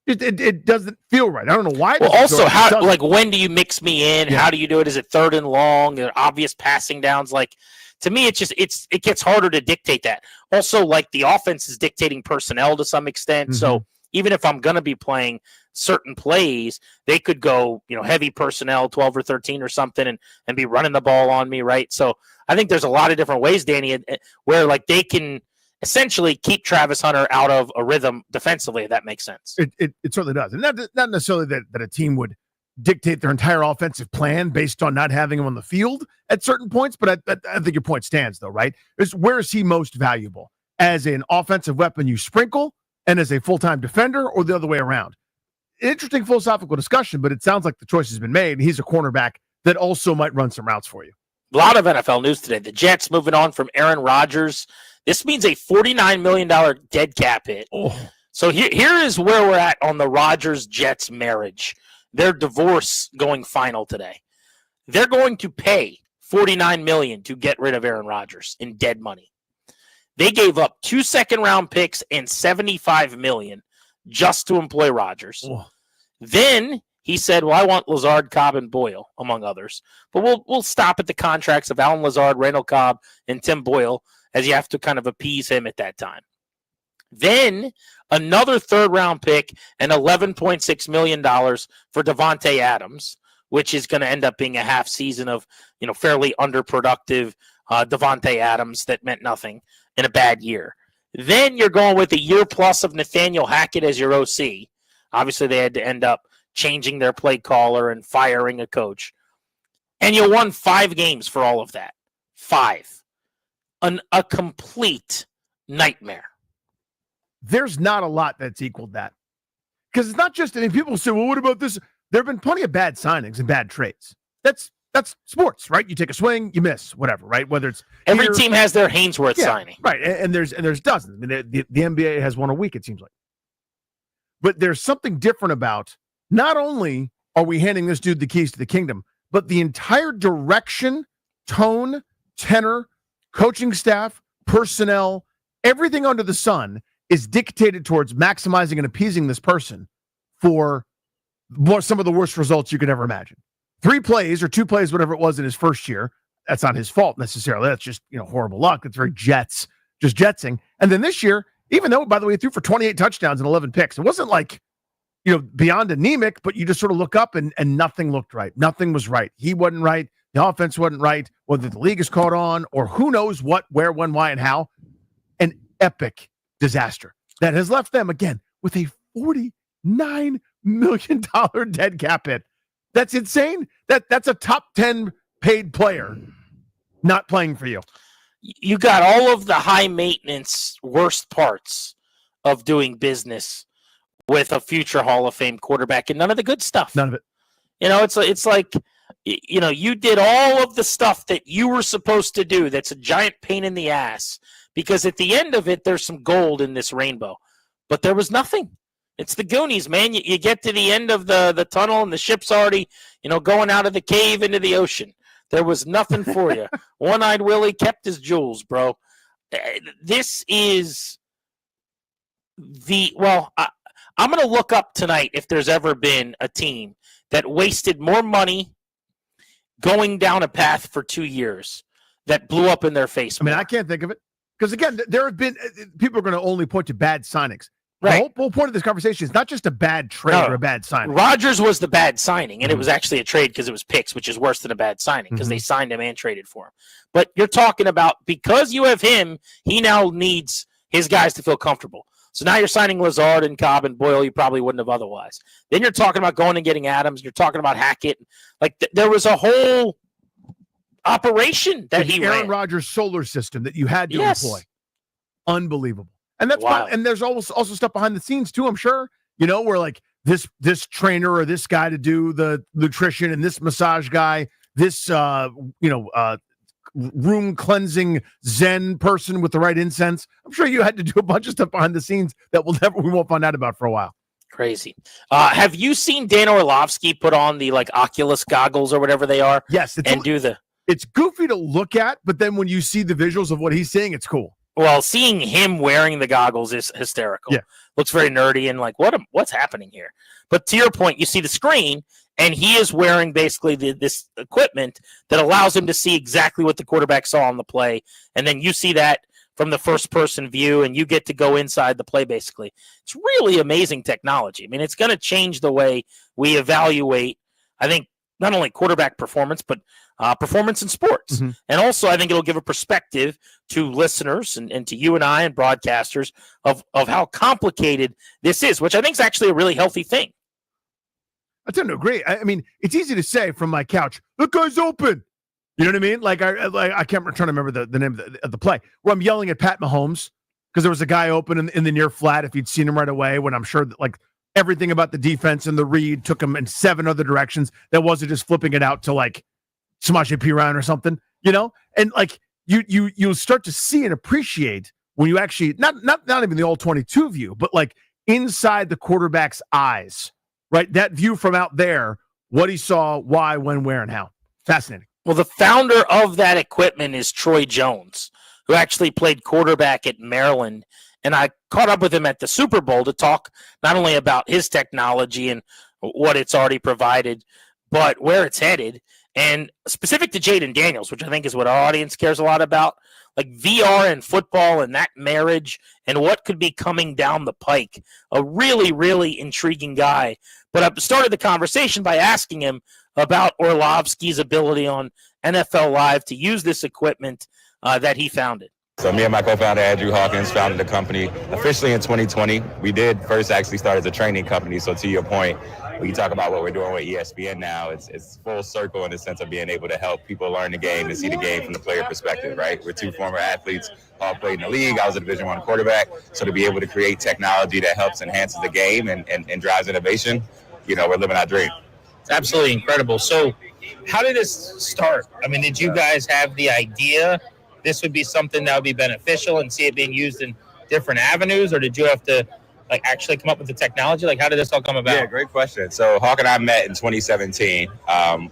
It doesn't feel right. I don't know why. Well, also, how like when do you mix me in? Yeah. How do you do it? Is it third and long? Are obvious passing downs? Like, to me, it gets harder to dictate that. Also, like the offense is dictating personnel to some extent. Mm-hmm. So even if I'm going to be playing certain plays, they could go, heavy personnel, 12 or 13 or something, and be running the ball on me, right? So I think there's a lot of different ways, Danny, where like they can essentially keep Travis Hunter out of a rhythm defensively, if that makes sense. It certainly does. And not necessarily that a team would dictate their entire offensive plan based on not having him on the field at certain points, but I think your point stands, though, right? Where is he most valuable? As an offensive weapon you sprinkle and as a full-time defender, or the other way around? Interesting philosophical discussion, but it sounds like the choice has been made, and he's a cornerback that also might run some routes for you. A lot of NFL news today. The Jets moving on from Aaron Rodgers. This means a $49 million dead cap hit. Oh. So here is where we're at on the Rodgers-Jets marriage. Their divorce going final today. They're going to pay $49 million to get rid of Aaron Rodgers in dead money. They gave up 2 second-round picks and $75 million just to employ Rodgers. Oh. Then he said, well, I want Lazard, Cobb, and Boyle, among others. But we'll stop at the contracts of Alan Lazard, Randall Cobb, and Tim Boyle, as you have to kind of appease him at that time. Then another third-round pick and $11.6 million for Devontae Adams, which is going to end up being a half season of, fairly underproductive Devontae Adams that meant nothing in a bad year. Then you're going with a year plus of Nathaniel Hackett as your OC. Obviously, they had to end up changing their play caller and firing a coach. And you won 5 games for all of that. 5. A complete nightmare. There's not a lot that's equaled that. Because it's not just, people say, well, what about this? There have been plenty of bad signings and bad trades. That's sports, right? You take a swing, you miss, whatever, right? Whether it's every team has their Hainsworth signing, right? And there's dozens. I mean, the NBA has one a week, it seems like. But there's something different about not only are we handing this dude the keys to the kingdom, but the entire direction, tone, tenor, coaching staff, personnel, everything under the sun is dictated towards maximizing and appeasing this person for some of the worst results you could ever imagine. 3 plays or 2 plays, whatever it was in his first year. That's not his fault necessarily. That's just, horrible luck. It's very just jetsing. And then this year, even though, by the way, he threw for 28 touchdowns and 11 picks, it wasn't like, beyond anemic, but you just sort of look up and nothing looked right. Nothing was right. He wasn't right. The offense wasn't right. Whether the league is caught on or who knows what, where, when, why, and how. An epic disaster that has left them, again, with a $49 million dead cap hit. That's insane. That's a top 10 paid player not playing for you. You got all of the high maintenance worst parts of doing business with a future Hall of Fame quarterback and none of the good stuff. None of it. It's like, you did all of the stuff that you were supposed to do. That's a giant pain in the ass because at the end of it, there's some gold in this rainbow, but there was nothing. It's the Goonies, man. You get to the end of the tunnel and the ship's already, going out of the cave into the ocean. There was nothing for you. One-eyed Willie kept his jewels, bro. This is I'm going to look up tonight if there's ever been a team that wasted more money going down a path for 2 years that blew up in their face. I mean, I can't think of it. Because, again, there have been people are going to only point to bad signings. Right. The whole point of this conversation is not just a bad trade or a bad signing. Rodgers was the bad signing, and it was actually a trade because it was picks, which is worse than a bad signing because they signed him and traded for him. But you're talking about because you have him, he now needs his guys to feel comfortable. So now you're signing Lazard and Cobb and Boyle you probably wouldn't have otherwise. Then you're talking about going and getting Adams. You're talking about Hackett. Like there was a whole operation that he ran. Aaron Rodgers solar system that you had to employ. Unbelievable. And that's fine. And there's also stuff behind the scenes too, I'm sure, where like this trainer or this guy to do the nutrition and this massage guy, this, room cleansing Zen person with the right incense. I'm sure you had to do a bunch of stuff behind the scenes that we won't find out about for a while. Crazy. Have you seen Dan Orlovsky put on the Oculus goggles or whatever they are? Yes. It's goofy to look at, but then when you see the visuals of what he's saying, it's cool. Well, seeing him wearing the goggles is hysterical. Yeah. Looks very nerdy and what's happening here? But to your point, you see the screen, and he is wearing basically this equipment that allows him to see exactly what the quarterback saw on the play, and then you see that from the first-person view, and you get to go inside the play, basically. It's really amazing technology. I mean, it's going to change the way we evaluate, I think, not only quarterback performance, but performance in sports. Mm-hmm. And also, I think it'll give a perspective to listeners and to you and I and broadcasters of how complicated this is, which I think is actually a really healthy thing. I tend to agree. I mean, it's easy to say from my couch, the guy's open. You know what I mean? I can't trying to remember the name of the play where I'm yelling at Pat Mahomes because there was a guy open in the near flat if he'd seen him right away when I'm sure that everything about the defense and the read took him in 7 other directions. That wasn't just flipping it out to Samaje Perine or something, and you start to see and appreciate when you actually not even the all 22 view, but inside the quarterback's eyes, right? That view from out there, what he saw, why, when, where, and how. Fascinating. Well, the founder of that equipment is Troy Jones, who actually played quarterback at Maryland. And I caught up with him at the Super Bowl to talk not only about his technology and what it's already provided, but where it's headed. And specific to Jaden Daniels, which I think is what our audience cares a lot about, like VR and football and that marriage and what could be coming down the pike. A really, really intriguing guy. But I started the conversation by asking him about Orlovsky's ability on NFL Live to use this equipment that he founded. So me and my co-founder, Andrew Hawkins, founded the company officially in 2020. We did first actually start as a training company. So to your point, when you talk about what we're doing with ESPN now, it's full circle in the sense of being able to help people learn the game and see the game from the player perspective, right? We're two former athletes, all played in the league. I was a Division I quarterback. So to be able to create technology that helps enhances the game and drives innovation, we're living our dream. It's absolutely incredible. So how did this start? I mean, did you guys have the idea this would be something that would be beneficial and see it being used in different avenues, or did you have to actually come up with the technology? How did this all come about? Yeah, great question. So Hawk and I met in 2017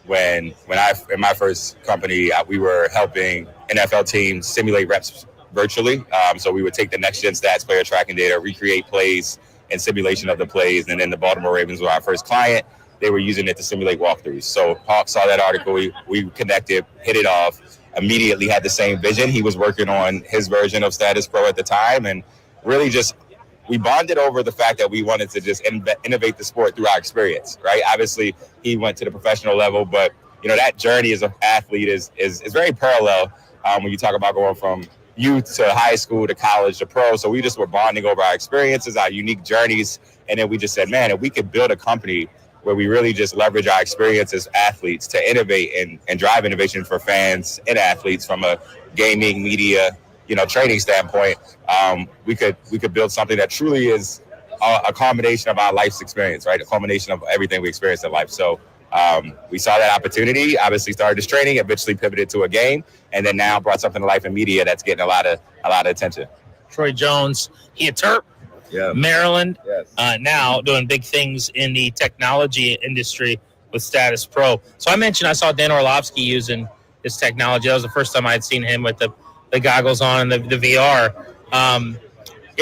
when I, in my first company, we were helping NFL teams simulate reps virtually. So we would take the next gen stats, player tracking data, recreate plays and simulation of the plays. And then the Baltimore Ravens were our first client. They were using it to simulate walkthroughs. So Hawk saw that article, we connected, hit it off, immediately had the same vision. He was working on his version of Status Pro at the time, and really we bonded over the fact that we wanted to just innovate the sport through our experience, right? Obviously, he went to the professional level, but that journey as an athlete is very parallel when you talk about going from youth to high school to college to pro. So we just were bonding over our experiences, our unique journeys, and then we just said, man, if we could build a company where we really just leverage our experience as athletes to innovate and drive innovation for fans and athletes from a gaming, media, training standpoint, we could build something that truly is a combination of our life's experience, right? A combination of everything we experience in life. So we saw that opportunity, obviously started this training, eventually pivoted to a game, and then now brought something to life in media that's getting a lot of attention. Troy Jones, he a Terp. Yeah. Maryland, yes. Now doing big things in the technology industry with Status Pro. So I mentioned I saw Dan Orlovsky using this technology. That was the first time I had seen him with the goggles on and the VR.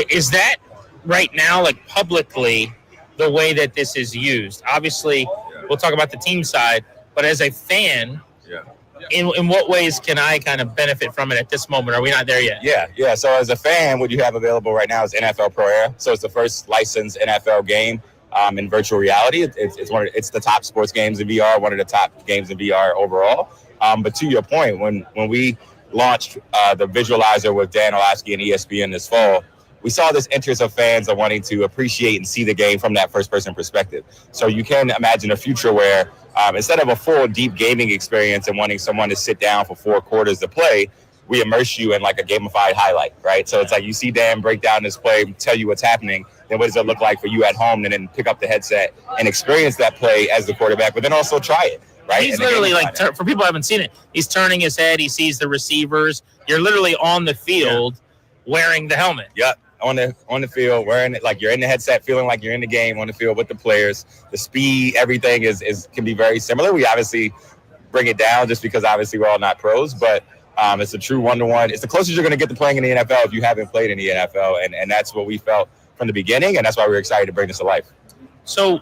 Is that right now, publicly, the way that this is used? Obviously, we'll talk about the team side, but as a fan, in what ways can I kind of benefit from it at this moment? Are we not there yet? Yeah. So as a fan, what you have available right now is NFL Pro Air. So it's the first licensed NFL game in virtual reality. It's the top sports games in VR, one of the top games in VR overall. But to your point, when we launched the visualizer with Dan Orlovsky and ESPN this fall, we saw this interest of fans of wanting to appreciate and see the game from that first-person perspective. So you can imagine a future where instead of a full deep gaming experience and wanting someone to sit down for 4 quarters to play, we immerse you in a gamified highlight, right? So it's you see Dan break down this play, tell you what's happening, then what does it look like for you at home, and then pick up the headset and experience that play as the quarterback, but then also try it, right? He's literally for people who haven't seen it, he's turning his head, he sees the receivers. You're literally on the field wearing the helmet. Yep. On the field, wearing it you're in the headset, feeling like you're in the game on the field with the players. The speed, everything can be very similar. We obviously bring it down just because obviously we're all not pros, but it's a true one-to-one. It's the closest you're going to get to playing in the NFL if you haven't played in the NFL, and that's what we felt from the beginning, and that's why we're excited to bring this to life. So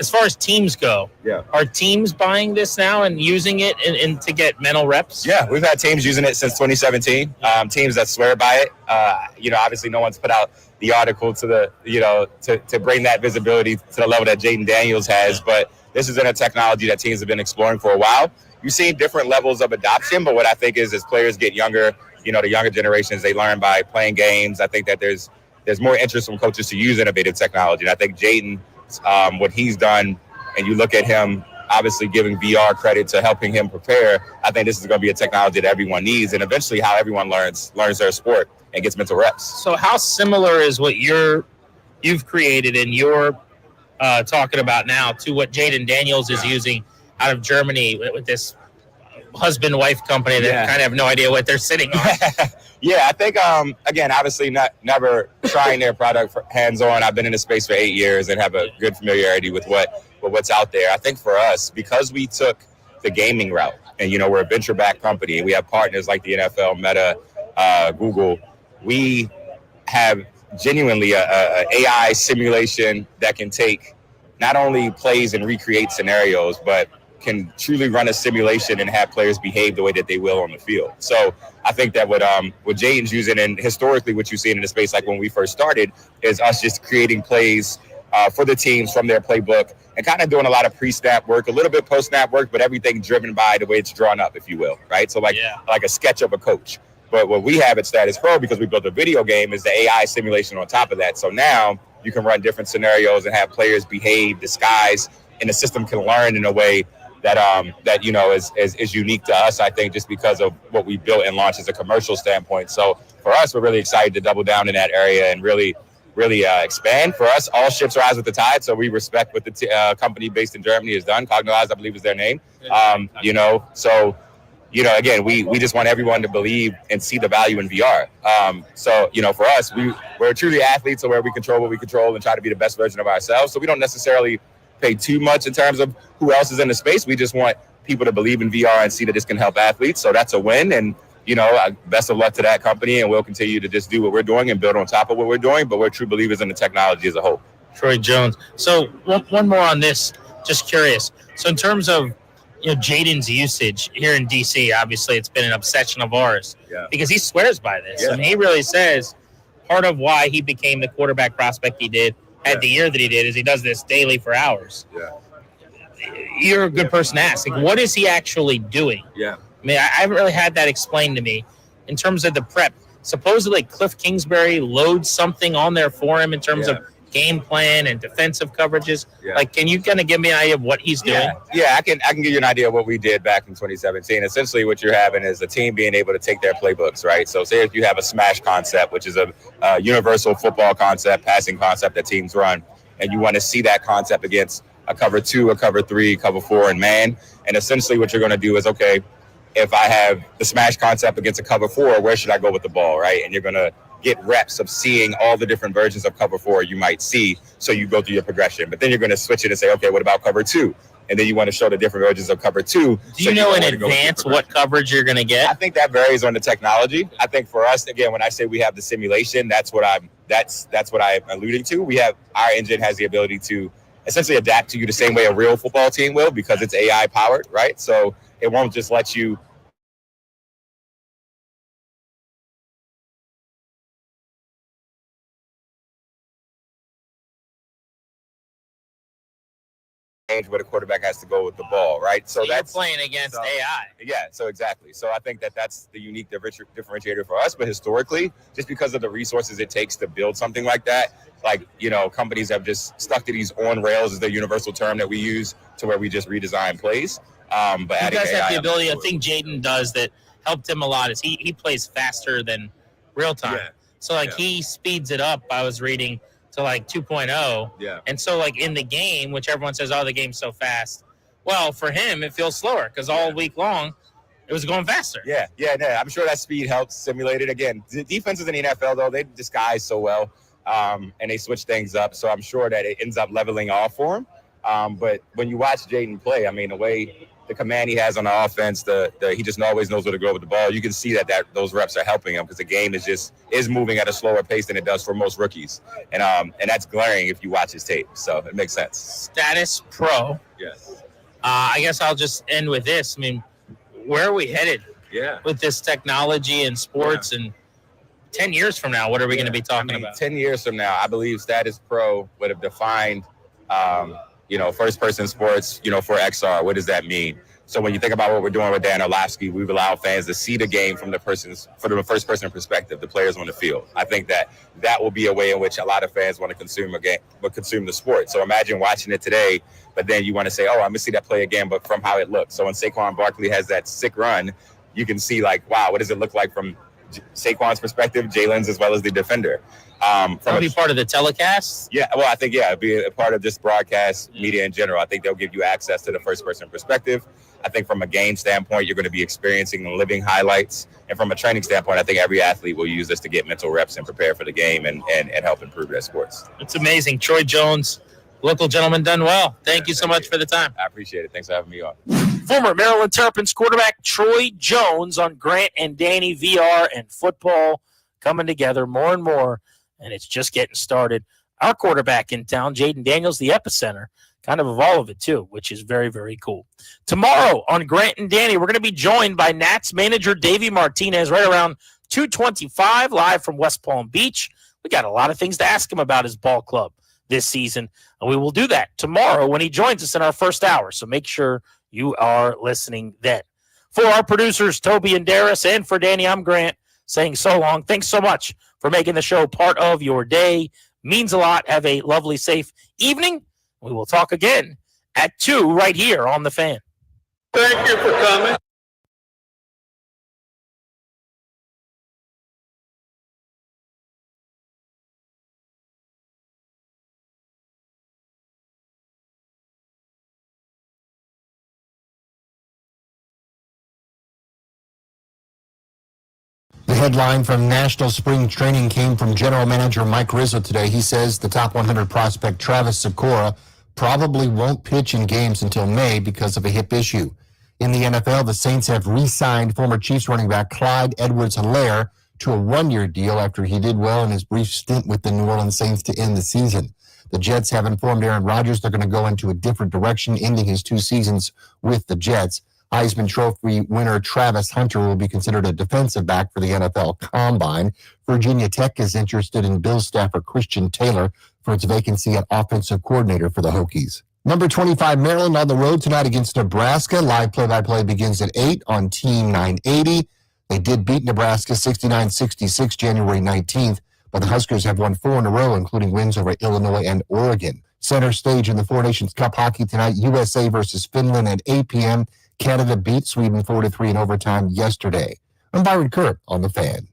as far as teams go, yeah, are teams buying this now and using it and to get mental reps? Yeah, we've had teams using it since 2017. Teams that swear by it. Obviously, no one's put out the article to to bring that visibility to the level that Jaden Daniels has. But this has been a technology that teams have been exploring for a while. You've seen different levels of adoption, but what I think is as players get younger, the younger generations, they learn by playing games. I think that there's more interest from coaches to use innovative technology. And I think Jaden, what he's done, and you look at him obviously giving VR credit to helping him prepare, I think this is going to be a technology that everyone needs, and eventually how everyone learns their sport and gets mental reps. So how similar is what you've created and you're talking about now to what Jaden Daniels is using out of Germany with this husband-wife company that kind of have no idea what they're sitting on? Yeah, I think, again, obviously never trying their product hands-on. I've been in the space for 8 years and have a good familiarity with what's out there. I think for us, because we took the gaming route, and, we're a venture-backed company, and we have partners like the NFL, Meta, Google, we have genuinely a AI simulation that can take not only plays and recreates scenarios, but can truly run a simulation and have players behave the way that they will on the field. So I think that what Jaden's using, and historically what you've seen in the space, like when we first started, is us just creating plays for the teams from their playbook and kind of doing a lot of pre-snap work, a little bit post-snap work, but everything driven by the way it's drawn up, if you will, right? So like a sketch of a coach. But what we have at Status Pro, because we built a video game, is the AI simulation on top of that. So now you can run different scenarios and have players behave, disguise, and the system can learn in a way that is unique to us, I think, just because of what we built and launched as a commercial standpoint. So for us, we're really excited to double down in that area and really expand. For us, all ships rise with the tide. So we respect what the company based in Germany has done. Cognized, I believe, is their name. Again, we just want everyone to believe and see the value in VR. For us, we're truly athletes, so where we control what we control and try to be the best version of ourselves. So we don't necessarily pay too much in terms of who else is in the space. We just want people to believe in VR and see that this can help athletes. So that's a win. And, best of luck to that company. And we'll continue to just do what we're doing and build on top of what we're doing. But we're true believers in the technology as a whole. Troy Jones. So one more on this, just curious. So in terms of, Jaden's usage here in DC, obviously it's been an obsession of ours because he swears by this. Yeah. And he really says part of why he became the quarterback prospect he did at the year that he did is he does this daily for hours. Yeah. You're a good person to ask. Like, what is he actually doing? Yeah. I mean, I haven't really had that explained to me in terms of the prep. Supposedly Cliff Kingsbury loads something on there for him in terms of game plan and defensive coverages. Yeah. Like, can you kind of give me an idea of what he's doing? Yeah, I can give you an idea of what we did back in 2017. Essentially, what you're having is a team being able to take their playbooks, right? So say if you have a smash concept, which is a universal football concept, passing concept that teams run, and you want to see that concept against a cover 2, a cover 3, cover 4, and man. And essentially what you're going to do is, okay, if I have the smash concept against a cover 4, where should I go with the ball, right? And you're going to get reps of seeing all the different versions of cover 4 you might see, so you go through your progression. But then you're going to switch it and say, okay, what about cover 2? And then you want to show the different versions of cover 2. Do you know in advance what coverage you're going to get? I think that varies on the technology. I think for us, again, when I say we have the simulation, that's what I'm alluding to. We have, our engine has the ability to essentially adapt to you the same way a real football team will, because it's AI powered, right? So it won't just let you where the quarterback has to go with the ball, right? So that's playing against AI. Yeah, so exactly. So I think that's the unique differentiator for us. But historically, just because of the resources it takes to build something like that, companies have just stuck to these on rails is the universal term that we use, to where we just redesign plays. But you adding guys AI, have the ability. I think Jaden does that helped him a lot. Is he plays faster than real time. Yeah. So he speeds it up. I was reading to 2.0. Yeah. And so in the game, which everyone says, oh, the game's so fast. Well, for him, it feels slower because all week long it was going faster. Yeah. I'm sure that speed helps simulate it. Again, the defenses in the NFL, though, they disguise so well and they switch things up. So I'm sure that it ends up leveling off for him. But when you watch Jaden play, I mean, the way the command he has on the offense, he just always knows where to go with the ball. You can see that those reps are helping him because the game is moving at a slower pace than it does for most rookies, and that's glaring if you watch his tape. So it makes sense. Status Pro. Yes. I guess I'll just end with this. I mean, where are we headed? Yeah. With this technology and sports, and 10 years from now, what are we going to be talking about? 10 years from now, I believe Status Pro would have defined first-person sports, for XR. What does that mean? So when you think about what we're doing with Dan Orlovsky, we've allowed fans to see the game from the first-person perspective, the players on the field. I think that will be a way in which a lot of fans want to consume a game, but consume the sport. So imagine watching it today, but then you want to say, oh, I'm going to see that play again, but from how it looks. So when Saquon Barkley has that sick run, you can see wow, what does it look like from Saquon's perspective, Jalen's, as well as the defender. That'll be part of the telecast? Yeah, well, I think, it'd be a part of this broadcast media in general. I think they'll give you access to the first-person perspective. I think from a game standpoint, you're going to be experiencing and living highlights. And from a training standpoint, I think every athlete will use this to get mental reps and prepare for the game and help improve their sports. It's amazing. Troy Jones, local gentleman done well. Thank you so much for the time. I appreciate it. Thanks for having me on. Former Maryland Terrapins quarterback Troy Jones on Grant and Danny VR and football coming together more and more, and it's just getting started. our quarterback in town, Jaden Daniels, the epicenter, kind of all of it too, which is very, very cool. Tomorrow on Grant and Danny, we're going to be joined by Nats manager Davey Martinez right around 2:25 live from West Palm Beach. We got a lot of things to ask him about his ball club this season, and we will do that tomorrow when he joins us in our first hour. So make sure you are listening then. For our producers, Toby and Darius, and for Danny, I'm Grant, saying so long. Thanks so much for making the show part of your day. Means a lot. Have a lovely, safe evening. We will talk again at 2 right here on The Fan. Thank you for coming. The headline from National Spring Training came from General Manager Mike Rizzo today. He says the top 100 prospect Travis Sikora probably won't pitch in games until May because of a hip issue. In the NFL, the Saints have re-signed former Chiefs running back Clyde Edwards-Helaire to a one-year deal after he did well in his brief stint with the New Orleans Saints to end the season. The Jets have informed Aaron Rodgers they're going to go into a different direction, ending his 2 seasons with the Jets. Heisman Trophy winner Travis Hunter will be considered a defensive back for the NFL Combine. Virginia Tech is interested in Bills staffer Christian Taylor for its vacancy at offensive coordinator for the Hokies. Number 25, Maryland on the road tonight against Nebraska. Live play-by-play begins at 8 on Team 980. They did beat Nebraska 69-66 January 19th, but the Huskers have won 4 in a row, including wins over Illinois and Oregon. Center stage in the Four Nations Cup hockey tonight, USA versus Finland at 8 p.m. Canada beat Sweden 4-3 in overtime yesterday. I'm Byron Kerr on The Fan.